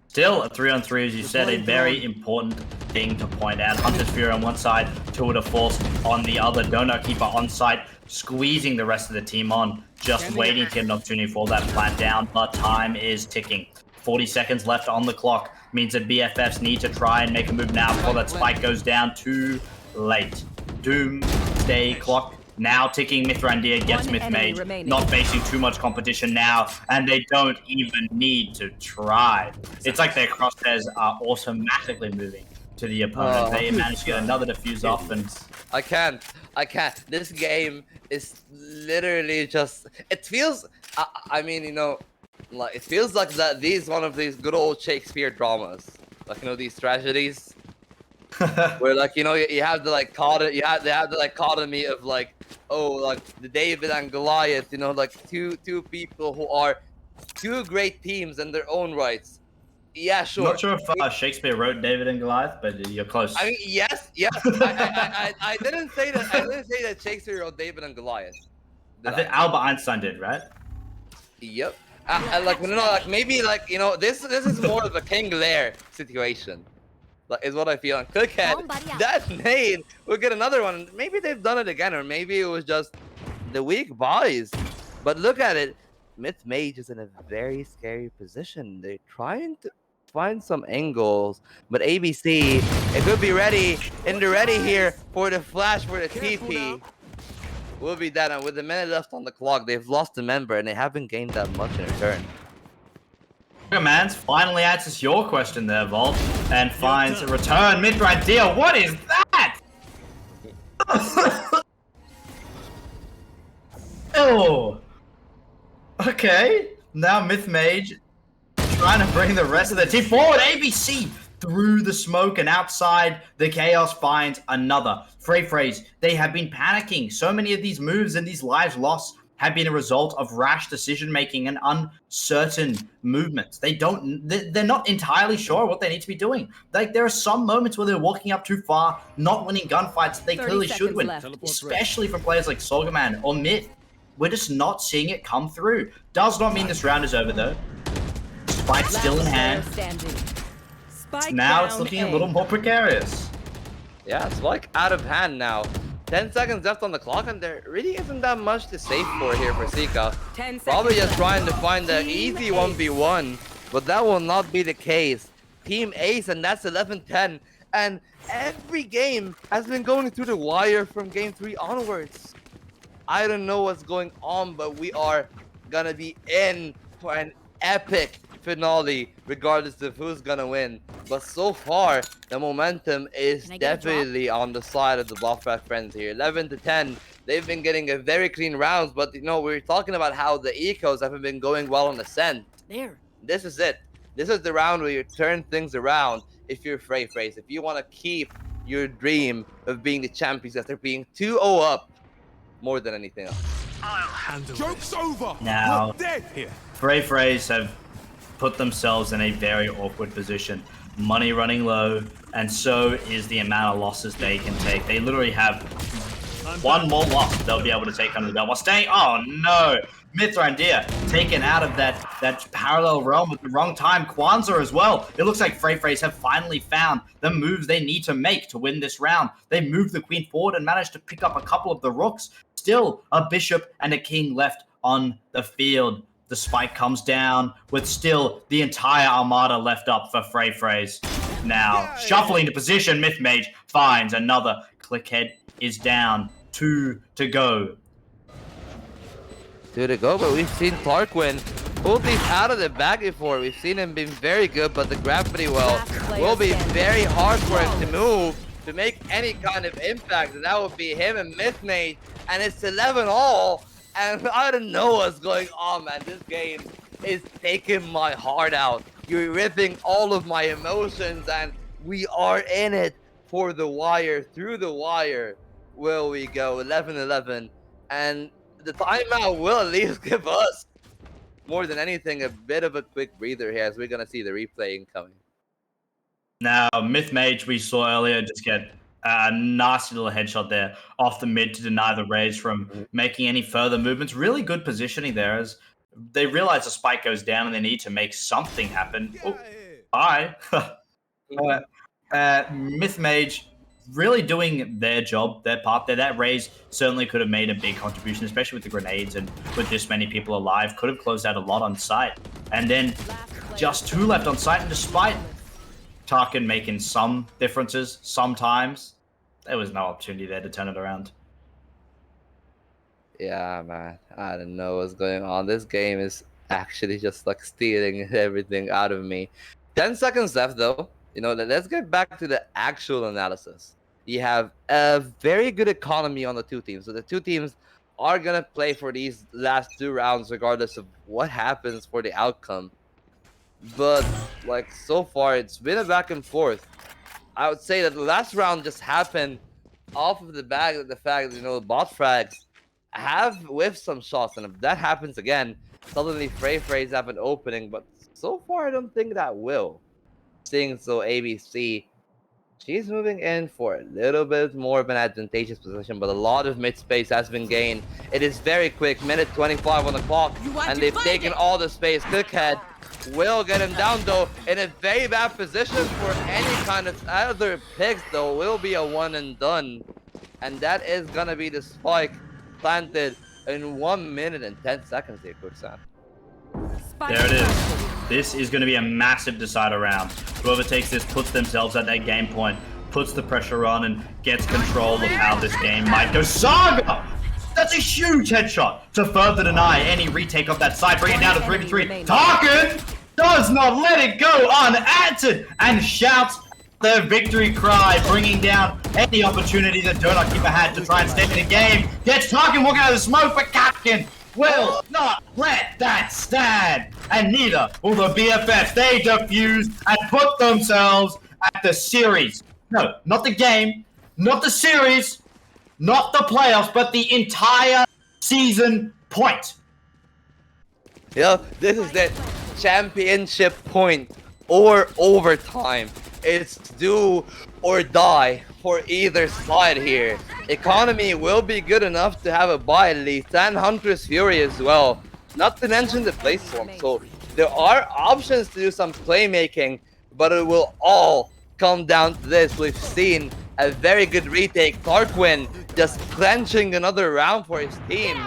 Still a 3-on-3, as you said, a very important thing to point out. Hunter's Fury on one side, Tour de Force on the other. Donut Keeper on site, squeezing the rest of the team on, just waiting to get an opportunity for that plant down, but time is ticking. 40 seconds left on the clock, means that BFFs need to try and make a move now before that spike goes down. Too late. Doomsday clock now ticking. Mithrandir gets Mythmage, not facing too much competition now, and they don't even need to try. It's like their crosshairs are automatically moving to the opponent. They managed to get another defuse off, and I can't. This game is literally just. It feels. I mean, you know, like it feels like that. One of these good old Shakespeare dramas, like, you know, these tragedies. Where, like, you know, you have the like they have the dichotomy of like, oh, like the David and Goliath, you know, like two people who are two great teams in their own rights. Yeah, sure. Not sure if Shakespeare wrote David and Goliath, but you're close. I mean, yes. I didn't say that. I didn't say that Shakespeare wrote David and Goliath. I think Albert Einstein did, right? Yep. Like, you know, like maybe like, you know, this is more of a King Lear situation. Is what I feel. And Cookhead, that nade, we'll get another one. Maybe they've done it again, or maybe it was just the weak buys. But look at it. Mythmage is in a very scary position. They're trying to find some angles, but ABC, it could be ready here for the flash for the TP. We'll be dead, and with a minute left on the clock, they've lost a member, and they haven't gained that much in return. Mans finally answers your question there, Volt, and finds a return. Mithrandir, what is that? Oh. Okay. Now Mythmage trying to bring the rest of the team forward. ABC through the smoke and outside the chaos finds another. Phrase, they have been panicking. So many of these moves and these lives lost have been a result of rash decision-making and uncertain movements. They're not entirely sure what they need to be doing. Like, there are some moments where they're walking up too far, not winning gunfights that they clearly should win, especially from players like Sogaman or Myth. We're just not seeing it come through. Does not mean this round is over, though. Spike still in hand. Now it's looking a little more precarious. Yeah, it's like out of hand now. 10 seconds left on the clock, and there really isn't that much to save for here for Sika. Probably just trying to find the easy 1v1, but that will not be the case. Team Ace, and that's 11-10. And every game has been going through the wire from game 3 onwards. I don't know what's going on, but we are gonna be in for an epic finale, regardless of who's gonna win. But so far, the momentum is definitely on the side of the BFF friends here. 11-10. They've been getting a very clean rounds, but you know, we're talking about how the ecos haven't been going well on Ascent. This is it. This is the round where you turn things around. If you're Phrase, if you want to keep your dream of being the champions after being 2-0 up, more than anything else. I'll handle Joke's over. Now, dead here. Phrase have put themselves in a very awkward position. Money running low, and so is the amount of losses they can take. They literally have one more loss they'll be able to take under the belt. While staying, oh no, Mithrandir taken out of that parallel realm at the wrong time. Kwanzaa as well. It looks like Phrase have finally found the moves they need to make to win this round. They moved the queen forward and managed to pick up a couple of the rooks. Still a bishop and a king left on the field. The spike comes down with still the entire armada left up for Phrase. Now, shuffling to position, Mythmage finds another. Clickhead is down. 2 to go. 2 to go, but we've seen Tarquin pulled these out of the bag before. We've seen him being very good, but the gravity well Last player will be standing. very hard for him to move to make any kind of impact. And that would be him and Mythmate, and it's 11 all. And I don't know what's going on, man. This game is taking my heart out. You're ripping all of my emotions, and we are in it for the wire, through the wire. Will we go 11-11? And the timeout will at least give us, more than anything, a bit of a quick breather here as we're going to see the replay incoming. Now, Myth Mage, we saw earlier, just get a nasty little headshot there off the mid to deny the Rays from making any further movements. Really good positioning there as they realize the spike goes down and they need to make something happen. Oh, bye. Myth Mage really doing their job, their part there. That Rays certainly could have made a big contribution, especially with the grenades and with this many people alive. Could have closed out a lot on site. And then just 2 left on site, and despite Tarkin making some differences sometimes, there was no opportunity there to turn it around. Yeah, man. I don't know what's going on. This game is actually just like stealing everything out of me. 10 seconds left, though. You know, let's get back to the actual analysis. You have a very good economy on the two teams. So the two teams are going to play for these last 2 rounds regardless of what happens for the outcome. But, like, so far, it's been a back and forth. I would say that the last round just happened off of the back of the fact that, you know, the bot frags have whiffed some shots. And if that happens again, suddenly Frey's have an opening. But so far, I don't think that will. Seeing so ABC, she's moving in for a little bit more of an advantageous position, but a lot of mid space has been gained. It is very quick, minute 25 on the clock, and they've taken all the space. Cookhead will get him down, though, in a very bad position for any kind of other picks, though. Will be a one and done, and that is gonna be the spike planted in 1 minute and 10 seconds here, Quicksand. There it is. This is going to be a massive decider round. Whoever takes this puts themselves at that game point, puts the pressure on, and gets control of how this game might go. Saga! That's a huge headshot to further deny any retake of that side. Bring it down to 3v3. Tarkin does not let it go unanswered and shouts the victory cry, bringing down any opportunity that Donut Keeper had to try and stay in the game. Gets Tarkin walking out of the smoke, but Captain will not let that stand, and neither will the BFF. They defused and put themselves at the series. No, not the game, not the series, not the playoffs, but the entire season point. Yeah, this is the championship point or overtime. It's do or die for either side here. Economy will be good enough to have a buy at least, and Hunter's Fury as well. Not to mention the place form. So there are options to do some playmaking, but it will all come down to this. We've seen a very good retake. Tarquin just clenching another round for his team,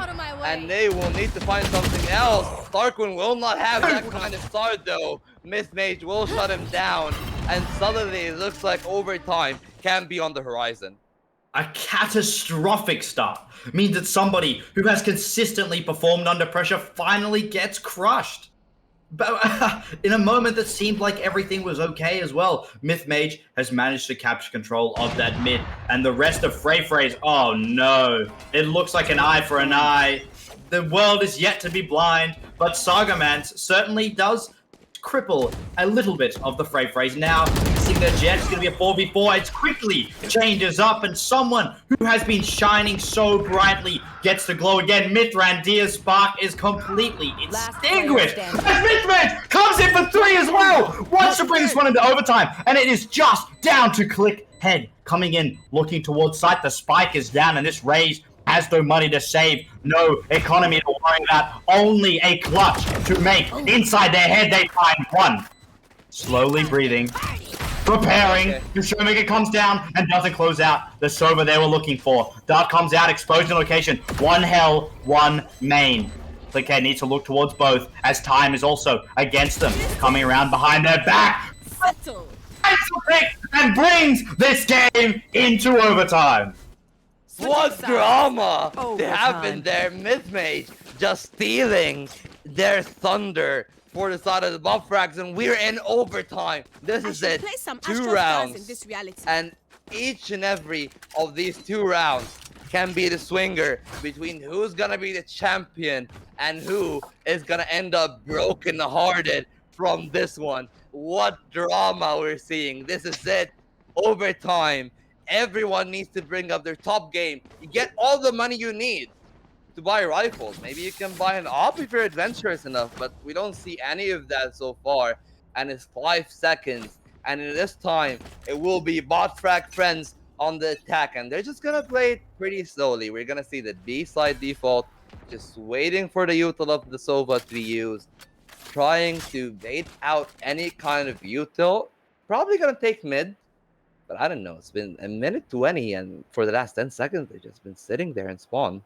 and they will need to find something else. Tarquin will not have that kind of start, though. Myth Mage will shut him down, and suddenly it looks like overtime can be on the horizon. A catastrophic start means that somebody who has consistently performed under pressure finally gets crushed. But in a moment that seemed like everything was okay as well, Myth Mage has managed to capture control of that mid, and the rest of Frey's, oh no, it looks like an eye for an eye. The world is yet to be blind, but Sagamance certainly does cripple a little bit of the Frey's. Now, seeing their jet, it's going to be a 4v4. It quickly changes up, and someone who has been shining so brightly gets the glow again. Mithrandir's spark is completely extinguished. And Mithran comes in for 3 as well. Wants to bring this one into overtime, and it is just down to Click Head coming in, looking towards sight. The spike is down, and this Raze has no money to save, no economy to worry about, only a clutch to make. Inside their head, they find one. Slowly breathing, preparing. Showmaker comes down and doesn't close out the Sova they were looking for. Dart comes out, explosion location. One hell, one main. Clickhead needs to look towards both, as time is also against them. Coming around behind their back. And brings this game into overtime. What drama happened there? Myth Mage just stealing their thunder for the side of the buff frags, and we're in overtime. This is it. 2 rounds. And each and every of these 2 rounds can be the swinger between who's gonna be the champion and who is gonna end up broken-hearted from this one. What drama we're seeing. This is it. Overtime. Everyone needs to bring up their top game. You get all the money you need to buy rifles. Maybe you can buy an op if you're adventurous enough, but we don't see any of that so far. And it's 5 seconds. And in this time, it will be bot frag friends on the attack. And they're just going to play it pretty slowly. We're going to see the B side default, just waiting for the util of the Sova to be used. Trying to bait out any kind of util. Probably going to take mid. But I don't know. It's been a minute 20. And for the last 10 seconds, they've just been sitting there in spawn.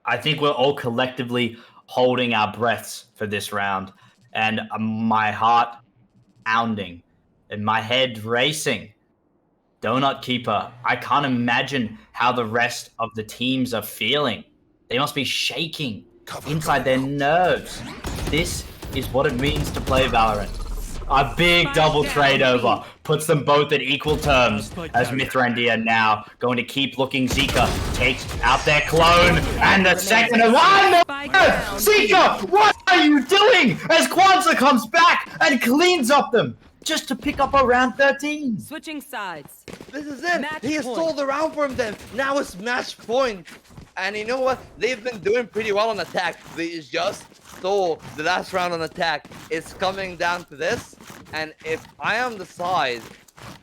I think we're all collectively holding our breaths for this round, and my heart pounding and my head racing. Donut Keeper, I can't imagine how the rest of the teams are feeling. They must be shaking inside their nerves. This is what it means to play Valorant. A big double trade over puts them both at equal terms as Mithrandir now going to keep looking. Zika takes out their clone, and the second one. Zika, what are you doing? As Kwanzaa comes back and cleans up them just to pick up around 13. Switching sides. This is it. Match He has point. stole the round from them. Now it's match point. And you know what? They've been doing pretty well on attack. They just stole the last round on attack. It's coming down to this. And if I am the side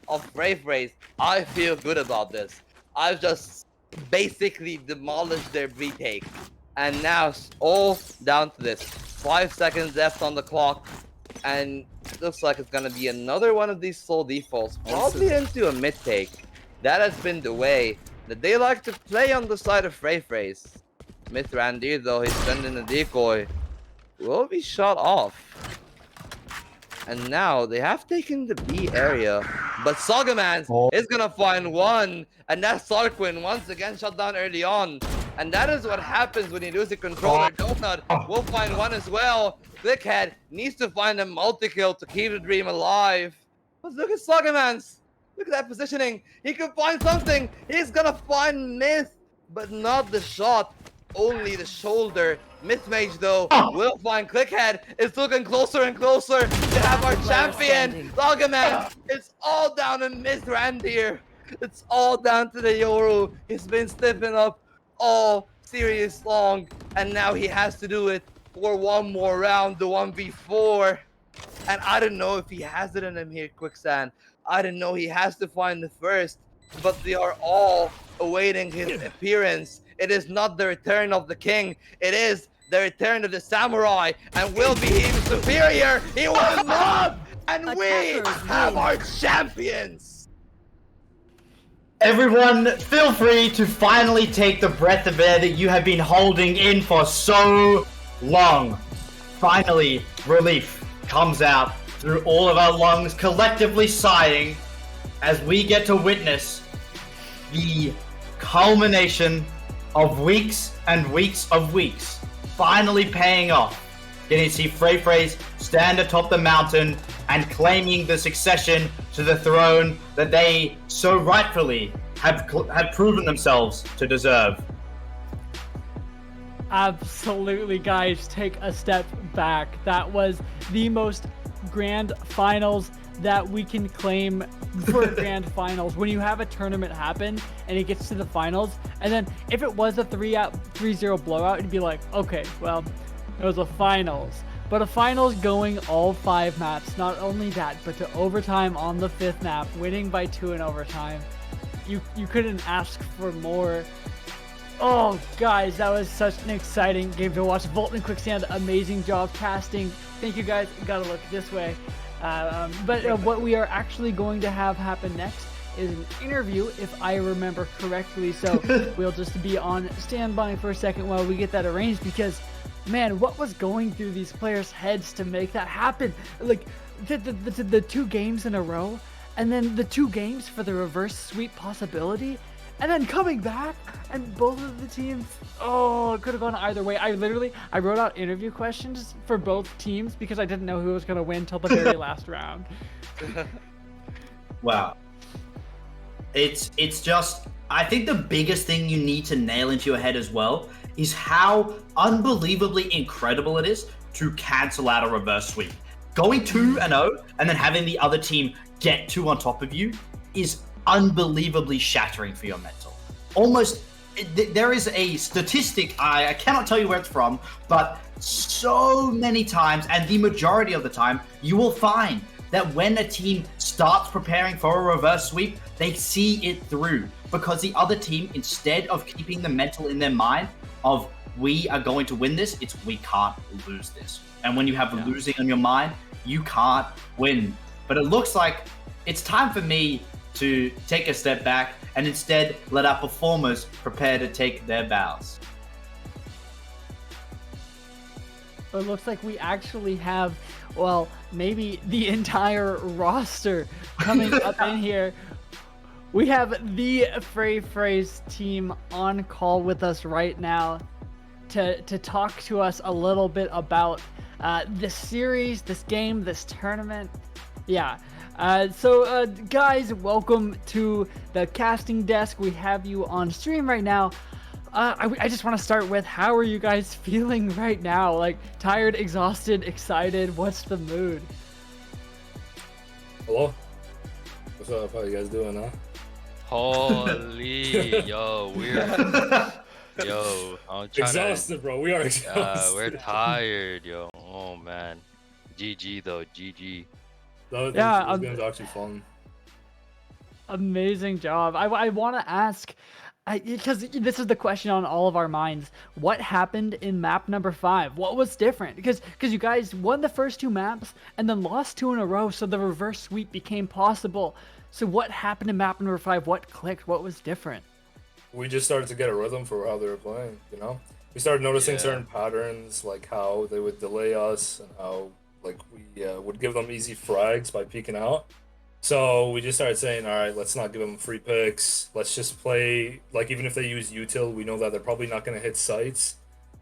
of Brave Race, I feel good about this. I've just basically demolished their retake. And now it's all down to this. 5 seconds left on the clock. And it looks like it's going to be another one of these sole defaults. Probably into a mid take. That has been the way that they like to play on the side of Brave Race. Mithrandir, though, he's sending a decoy. Will be shot off. And now they have taken the B area. But Sagamans is going to find one. And that's Sarquin once again shut down early on. And that is what happens when you lose the controller. Donut will find one as well. Clickhead needs to find a multi-kill to keep the dream alive. But look at Sagamans. Look at that positioning. He could find something. He's going to find Myth. But not the shot. Only the shoulder. Mythmage, though, will find Clickhead. It's looking closer and closer to have our champion, Sagamans. It's all down to Mithrandir. It's all down to the Yoru. He's been stepping up all series long. And now he has to do it for one more round, the 1v4. And I don't know if he has it in him here, Quicksand. I don't know. He has to find the first. But they are all awaiting his appearance. It is not the return of the king. It is the return of the samurai. And will be even superior. He will not. And we have our champions. Everyone, feel free to finally take the breath of air that you have been holding in for so long. Finally, relief comes out through all of our lungs, collectively sighing as we get to witness the culmination of weeks and weeks of weeks finally paying off. Getting to see Freyfrays stand atop the mountain and claiming the succession to the throne that they so rightfully have proven themselves to deserve. Absolutely, guys, take a step back. That was the most grand finals that we can claim for grand finals. When you have a tournament happen and it gets to the finals, and then if it was a 3-0 blowout, it'd be like, okay, well, it was a finals. But a finals going all 5 maps, not only that, but to overtime on the 5th map, winning by 2 in overtime. You couldn't ask for more. Oh, guys, that was such an exciting game to watch. Volt and Quicksand, amazing job casting. Thank you, guys. You gotta look this way. But what we are actually going to have happen next is an interview, if I remember correctly. So we'll just be on standby for a second while we get that arranged, because, man, what was going through these players' heads to make that happen? Like, the 2 games in a row, and then the 2 games for the reverse sweep possibility. and then coming back, and both of the teams, oh, it could have gone either way. I wrote out interview questions for both teams because I didn't know who was going to win till the very last round. Wow. It's just, I think the biggest thing you need to nail into your head as well is how unbelievably incredible it is to cancel out a reverse sweep. Going 2-0 and then having the other team get 2 on top of you is unbelievably shattering for your mental. Almost, there is a statistic, I cannot tell you where it's from, but so many times, and the majority of the time, you will find that when a team starts preparing for a reverse sweep, they see it through, because the other team, instead of keeping the mental in their mind of we are going to win this, it's we can't lose this. And when you have losing on your mind, you can't win. But it looks like it's time for me to take a step back and instead let our performers prepare to take their bows. But it looks like we actually have, well, maybe the entire roster coming up in here. We have the Phrase team on call with us right now to talk to us a little bit about this series, this game, this tournament. Yeah. So guys, welcome to the casting desk. We have you on stream right now. I just want to start with, how are you guys feeling right now? Like, tired, exhausted, excited? What's the mood? Hello? What's up? How you guys doing, huh? Holy, yo, I'm trying exhausted, bro. We are exhausted. We're tired, yo. Oh, man. GG, though. GG. This game's actually fun. Amazing job. I want to ask, because this is the question on all of our minds. What happened in map number 5? What was different? Because you guys won the first 2 maps and then lost 2 in a row, so the reverse sweep became possible. So what happened in map number 5? What clicked? What was different? We just started to get a rhythm for how they were playing, you know? We started noticing certain patterns, like how they would delay us and how like we would give them easy frags by peeking out. So we just started saying, all right, let's not give them free picks. Let's just play, like, even if they use util, we know that they're probably not going to hit sites.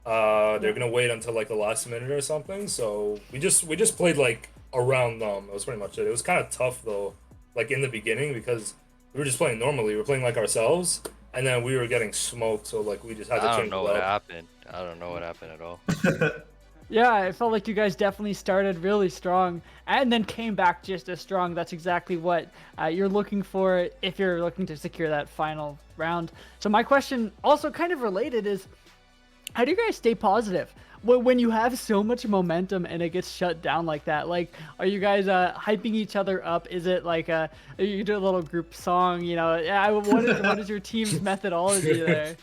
They're going to wait until like the last minute or something. So we just played like around them. That was pretty much it. It was kind of tough though, like in the beginning, because we were just playing normally. We were playing like ourselves, and then we were getting smoked. So like we just had to change. I don't know what happened. I don't know what happened at all. Yeah, it felt like you guys definitely started really strong and then came back just as strong. That's exactly what you're looking for if you're looking to secure that final round. So my question, also kind of related, is how do you guys stay positive when you have so much momentum and it gets shut down like that? Like, are you guys hyping each other up? Is it like you do a little group song, you know? Yeah, what is your team's methodology there?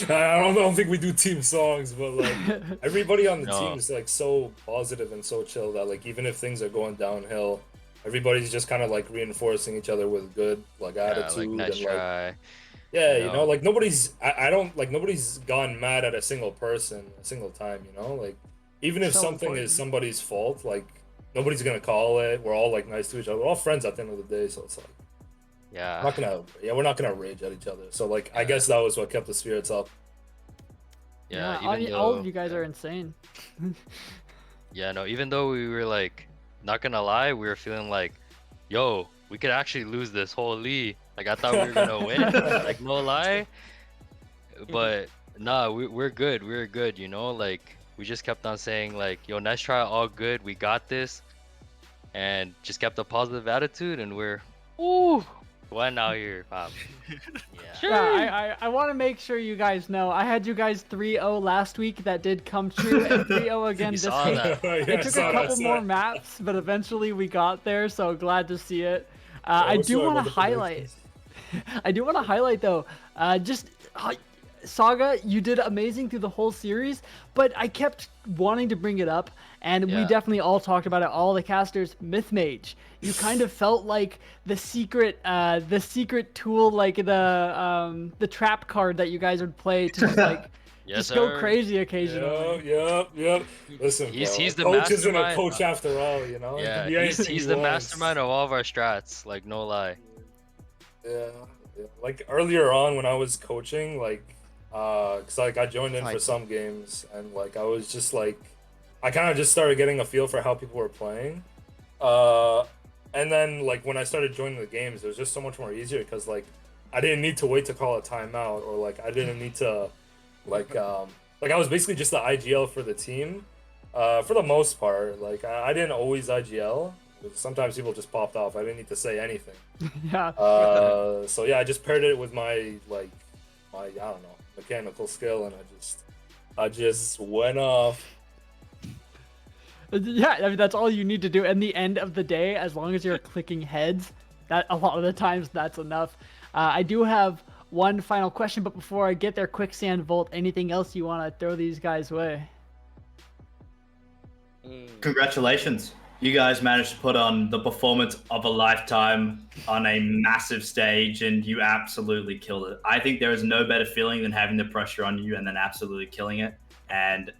I don't think we do team songs, but like everybody on the team is like so positive and so chill that like even if things are going downhill, everybody's just kind of like reinforcing each other with good like attitude like, nice and try. like you know, like nobody's nobody's gone mad at a single person a single time, you know, like even if something is somebody's fault, like nobody's gonna call it. We're all like nice to each other. We're all friends at the end of the day, so it's like we're not gonna rage at each other. So like I guess that was what kept the spirits up. All of you guys are insane. Even though we were like, not gonna lie, we were feeling like, yo, we could actually lose this whole league. Like I thought we were gonna win. Like no lie. But nah, we're good. We're good, you know, like we just kept on saying like, yo, nice try, all good, we got this, and just kept a positive attitude, and we're one out here, Pop. I want to make sure you guys know I had you guys 3-0 last week. That did come true, and 3-0 again this week. It took a couple more maps, but eventually we got there, so glad to see it. I do want to highlight though, Saga, you did amazing through the whole series, but I kept wanting to bring it up, and we definitely all talked about it, all the casters. Myth Mage, you kind of felt like the secret tool, like the trap card that you guys would play to just like just go crazy occasionally. Yep. Listen, he's the coach isn't a mastermind. coach after all, you know. Yeah, he's the mastermind of all of our strats. Like no lie. Yeah, Like earlier on when I was coaching, like, cause like I joined in for some games, and like I was just like, I kind of just started getting a feel for how people were playing, and then like when I started joining the games, it was just so much more easier because like I didn't need to wait to call a timeout, or like I didn't need to, like I was basically just the IGL for the team, for the most part. Like I didn't always IGL. Sometimes people just popped off. I didn't need to say anything. Yeah. So yeah, I just paired it with my my I don't know, mechanical skill, and I just went off. Yeah, I mean that's all you need to do. In the end of the day, as long as you're clicking heads, that a lot of the times that's enough. I do have one final question, but before I get there, Quicksand Volt, anything else you want to throw these guys' way? Congratulations. You guys managed to put on the performance of a lifetime on a massive stage, and you absolutely killed it. I think there is no better feeling than having the pressure on you and then absolutely killing it. And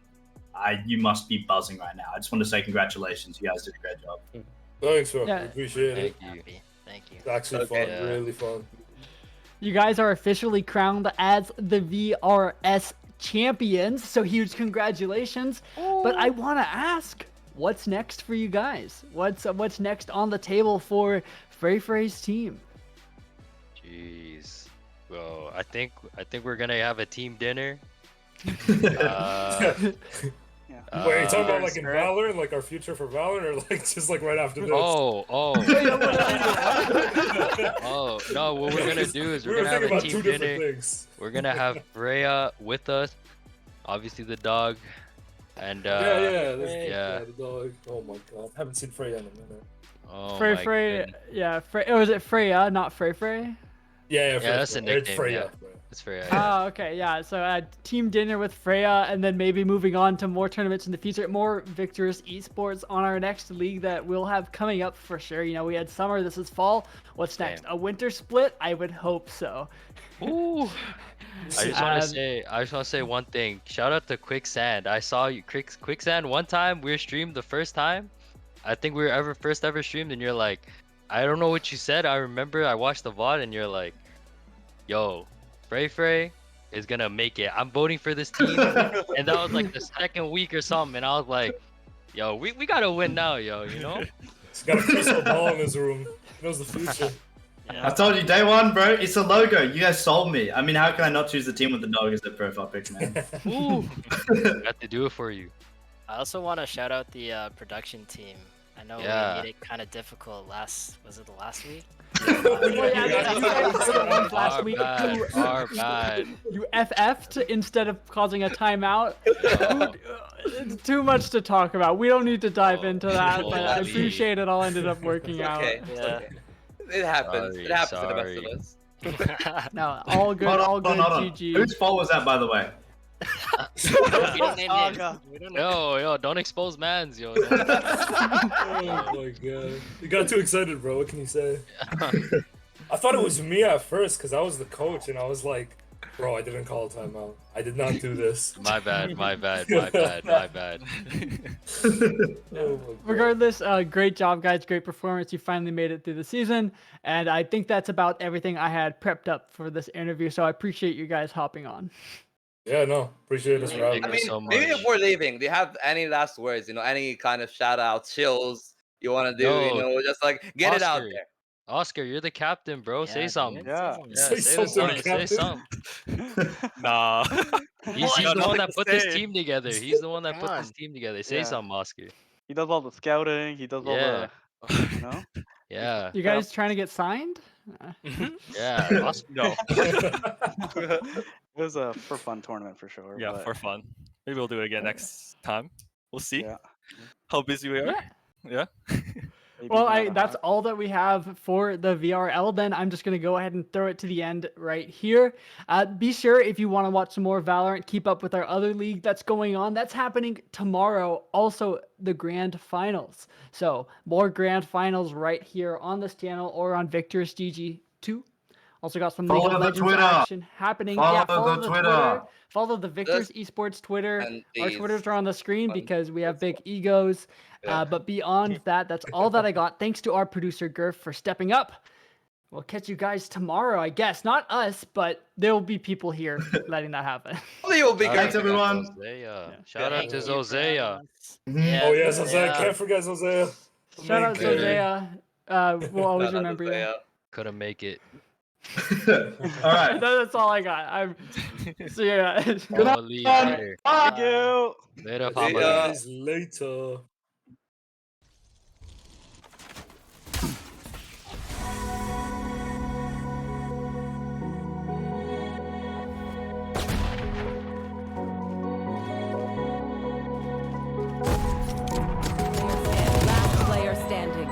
you must be buzzing right now. I just want to say congratulations. You guys did a great job. Thanks, bro. Yeah. Appreciate it. Thank you. It's actually fun, really fun. You guys are officially crowned as the VRS champions, so huge congratulations. But I want to ask, what's next for you guys? What's next on the table for Frey's team? Jeez. Well, I think we're gonna have a team dinner. Wait, are you talking about like in Valorant, like our future for Valorant, or like just like right after this? Oh, no, what we're gonna do is we're gonna have a team dinner. We're gonna have Freya with us, obviously the dog, and the dog. Oh my god, haven't seen Freya in a minute. Oh Frey, yeah, was it Freya, not Frey? Yeah, that's a nickname. It's Freya. Yeah. It's Freya. Oh, okay, yeah. So team dinner with Freya, and then maybe moving on to more tournaments in the future, more Victoris esports on our next league that we'll have coming up for sure. You know, we had summer, this is fall. What's next? A winter split? I would hope so. Ooh. I just want to say one thing. Shout out to Quicksand. I saw you, Quicksand. One time we were streamed the first time. I think we were first ever streamed, and you're like, I don't know what you said. I remember I watched the VOD, and you're like, yo, Frey is gonna make it. I'm voting for this team. And that was like the second week or something, and I was like, yo, we gotta win now, yo, you know? He's got a crystal ball in his room. He knows the future. I told you day one, bro. It's a logo. You guys sold me. I mean, how can I not choose the team with the dog as their profile picture, man? Ooh, got to do it for you. I also want to shout out the production team. I know we made it kind of difficult last week? Last week, you FF'd instead of causing a timeout. It's too much to talk about. We don't need to dive into that, but I appreciate it all ended up working out. Yeah. It happens. It happens to the best of us. No, all good, all good, GG. Whose fault was that, by the way? We don't name names. Yo, don't expose mans, yo. Oh my god. You got too excited, bro. What can you say? I thought it was me at first because I was the coach, and I was like, bro, I didn't call a timeout. I did not do this. My bad. Regardless, great job, guys. Great performance. You finally made it through the season. And I think that's about everything I had prepped up for this interview. So I appreciate you guys hopping on. Yeah, no, appreciate us. I mean, maybe before leaving, do you have any last words? You know, any kind of shout out, chills you want to do? No. You know, just like get it out there. Oscar, you're the captain, bro. Say something. Yeah. Say something. Nah. He's the one that put this team together. He's the one that put this team together. Say something, Oscar. He does all the scouting. He does all the, you know? Yeah. You guys trying to get signed? Yeah. Oscar, no. It was a for fun tournament for sure. Yeah, for fun. Maybe we'll do it again next time. We'll see how busy we are. Yeah. Well, that's all that we have for the VRL. Then I'm just going to go ahead and throw it to the end right here. Be sure if you want to watch some more Valorant, keep up with our other league that's going on. That's happening tomorrow. Also, the grand finals. So more grand finals right here on this channel or on Victoris GG2. Also got some League of Legends action happening. Follow the Twitter. Follow the Victoris Esports Twitter. Our Twitters are on the screen because we have big egos. But beyond that, that's all that I got. Thanks to our producer, Gurf, for stepping up. We'll catch you guys tomorrow, I guess. Not us, but there will be people here letting that happen. Thanks, everyone. Shout out to Zozea. Yeah, oh yeah, Zozea. Can't forget Zozea. Shout out Zozea. We'll always remember you. Couldn't make it. All right. That's all I got. See ya. Good night. Thank you. Later, Later. Last player standing.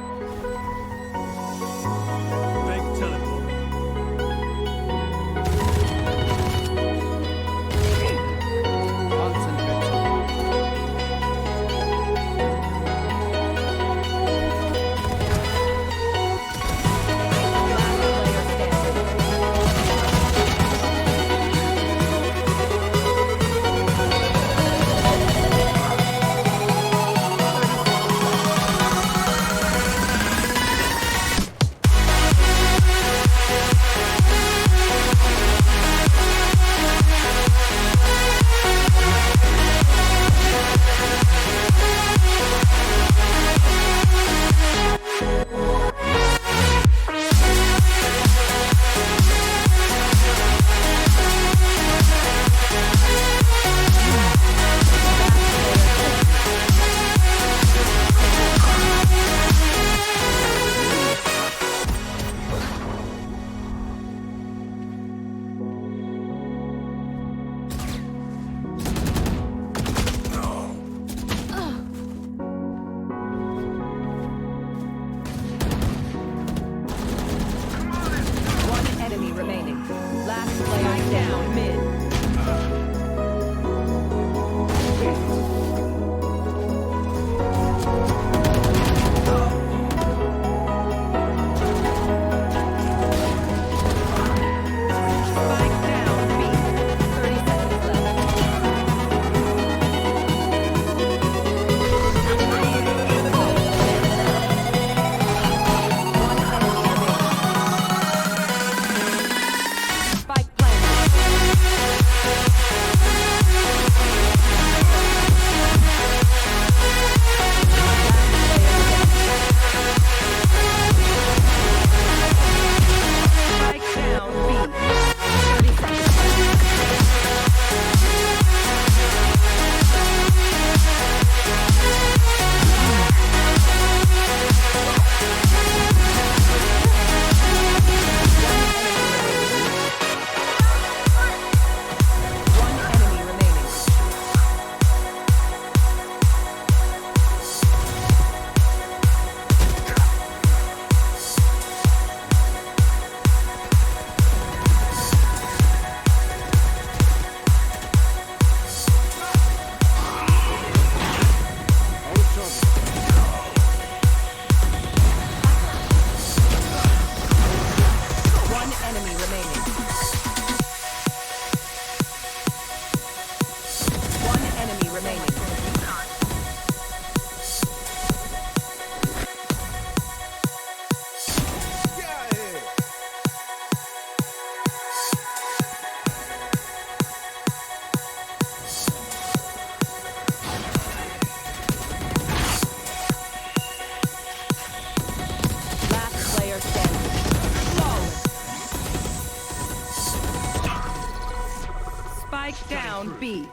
Spike down B.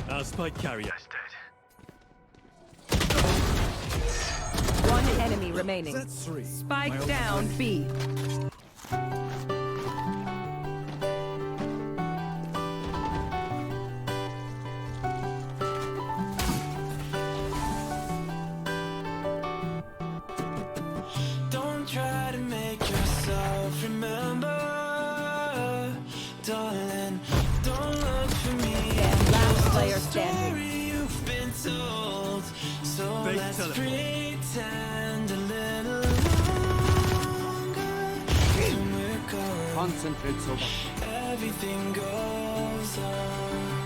Our spike carrier. One enemy remaining. Spike down B. Don't try to make yourself remember, darling. Don't look for me. And last player standing. You've been told, so let's pretend a little longer. When we're gone, Concentrate so much. everything goes on.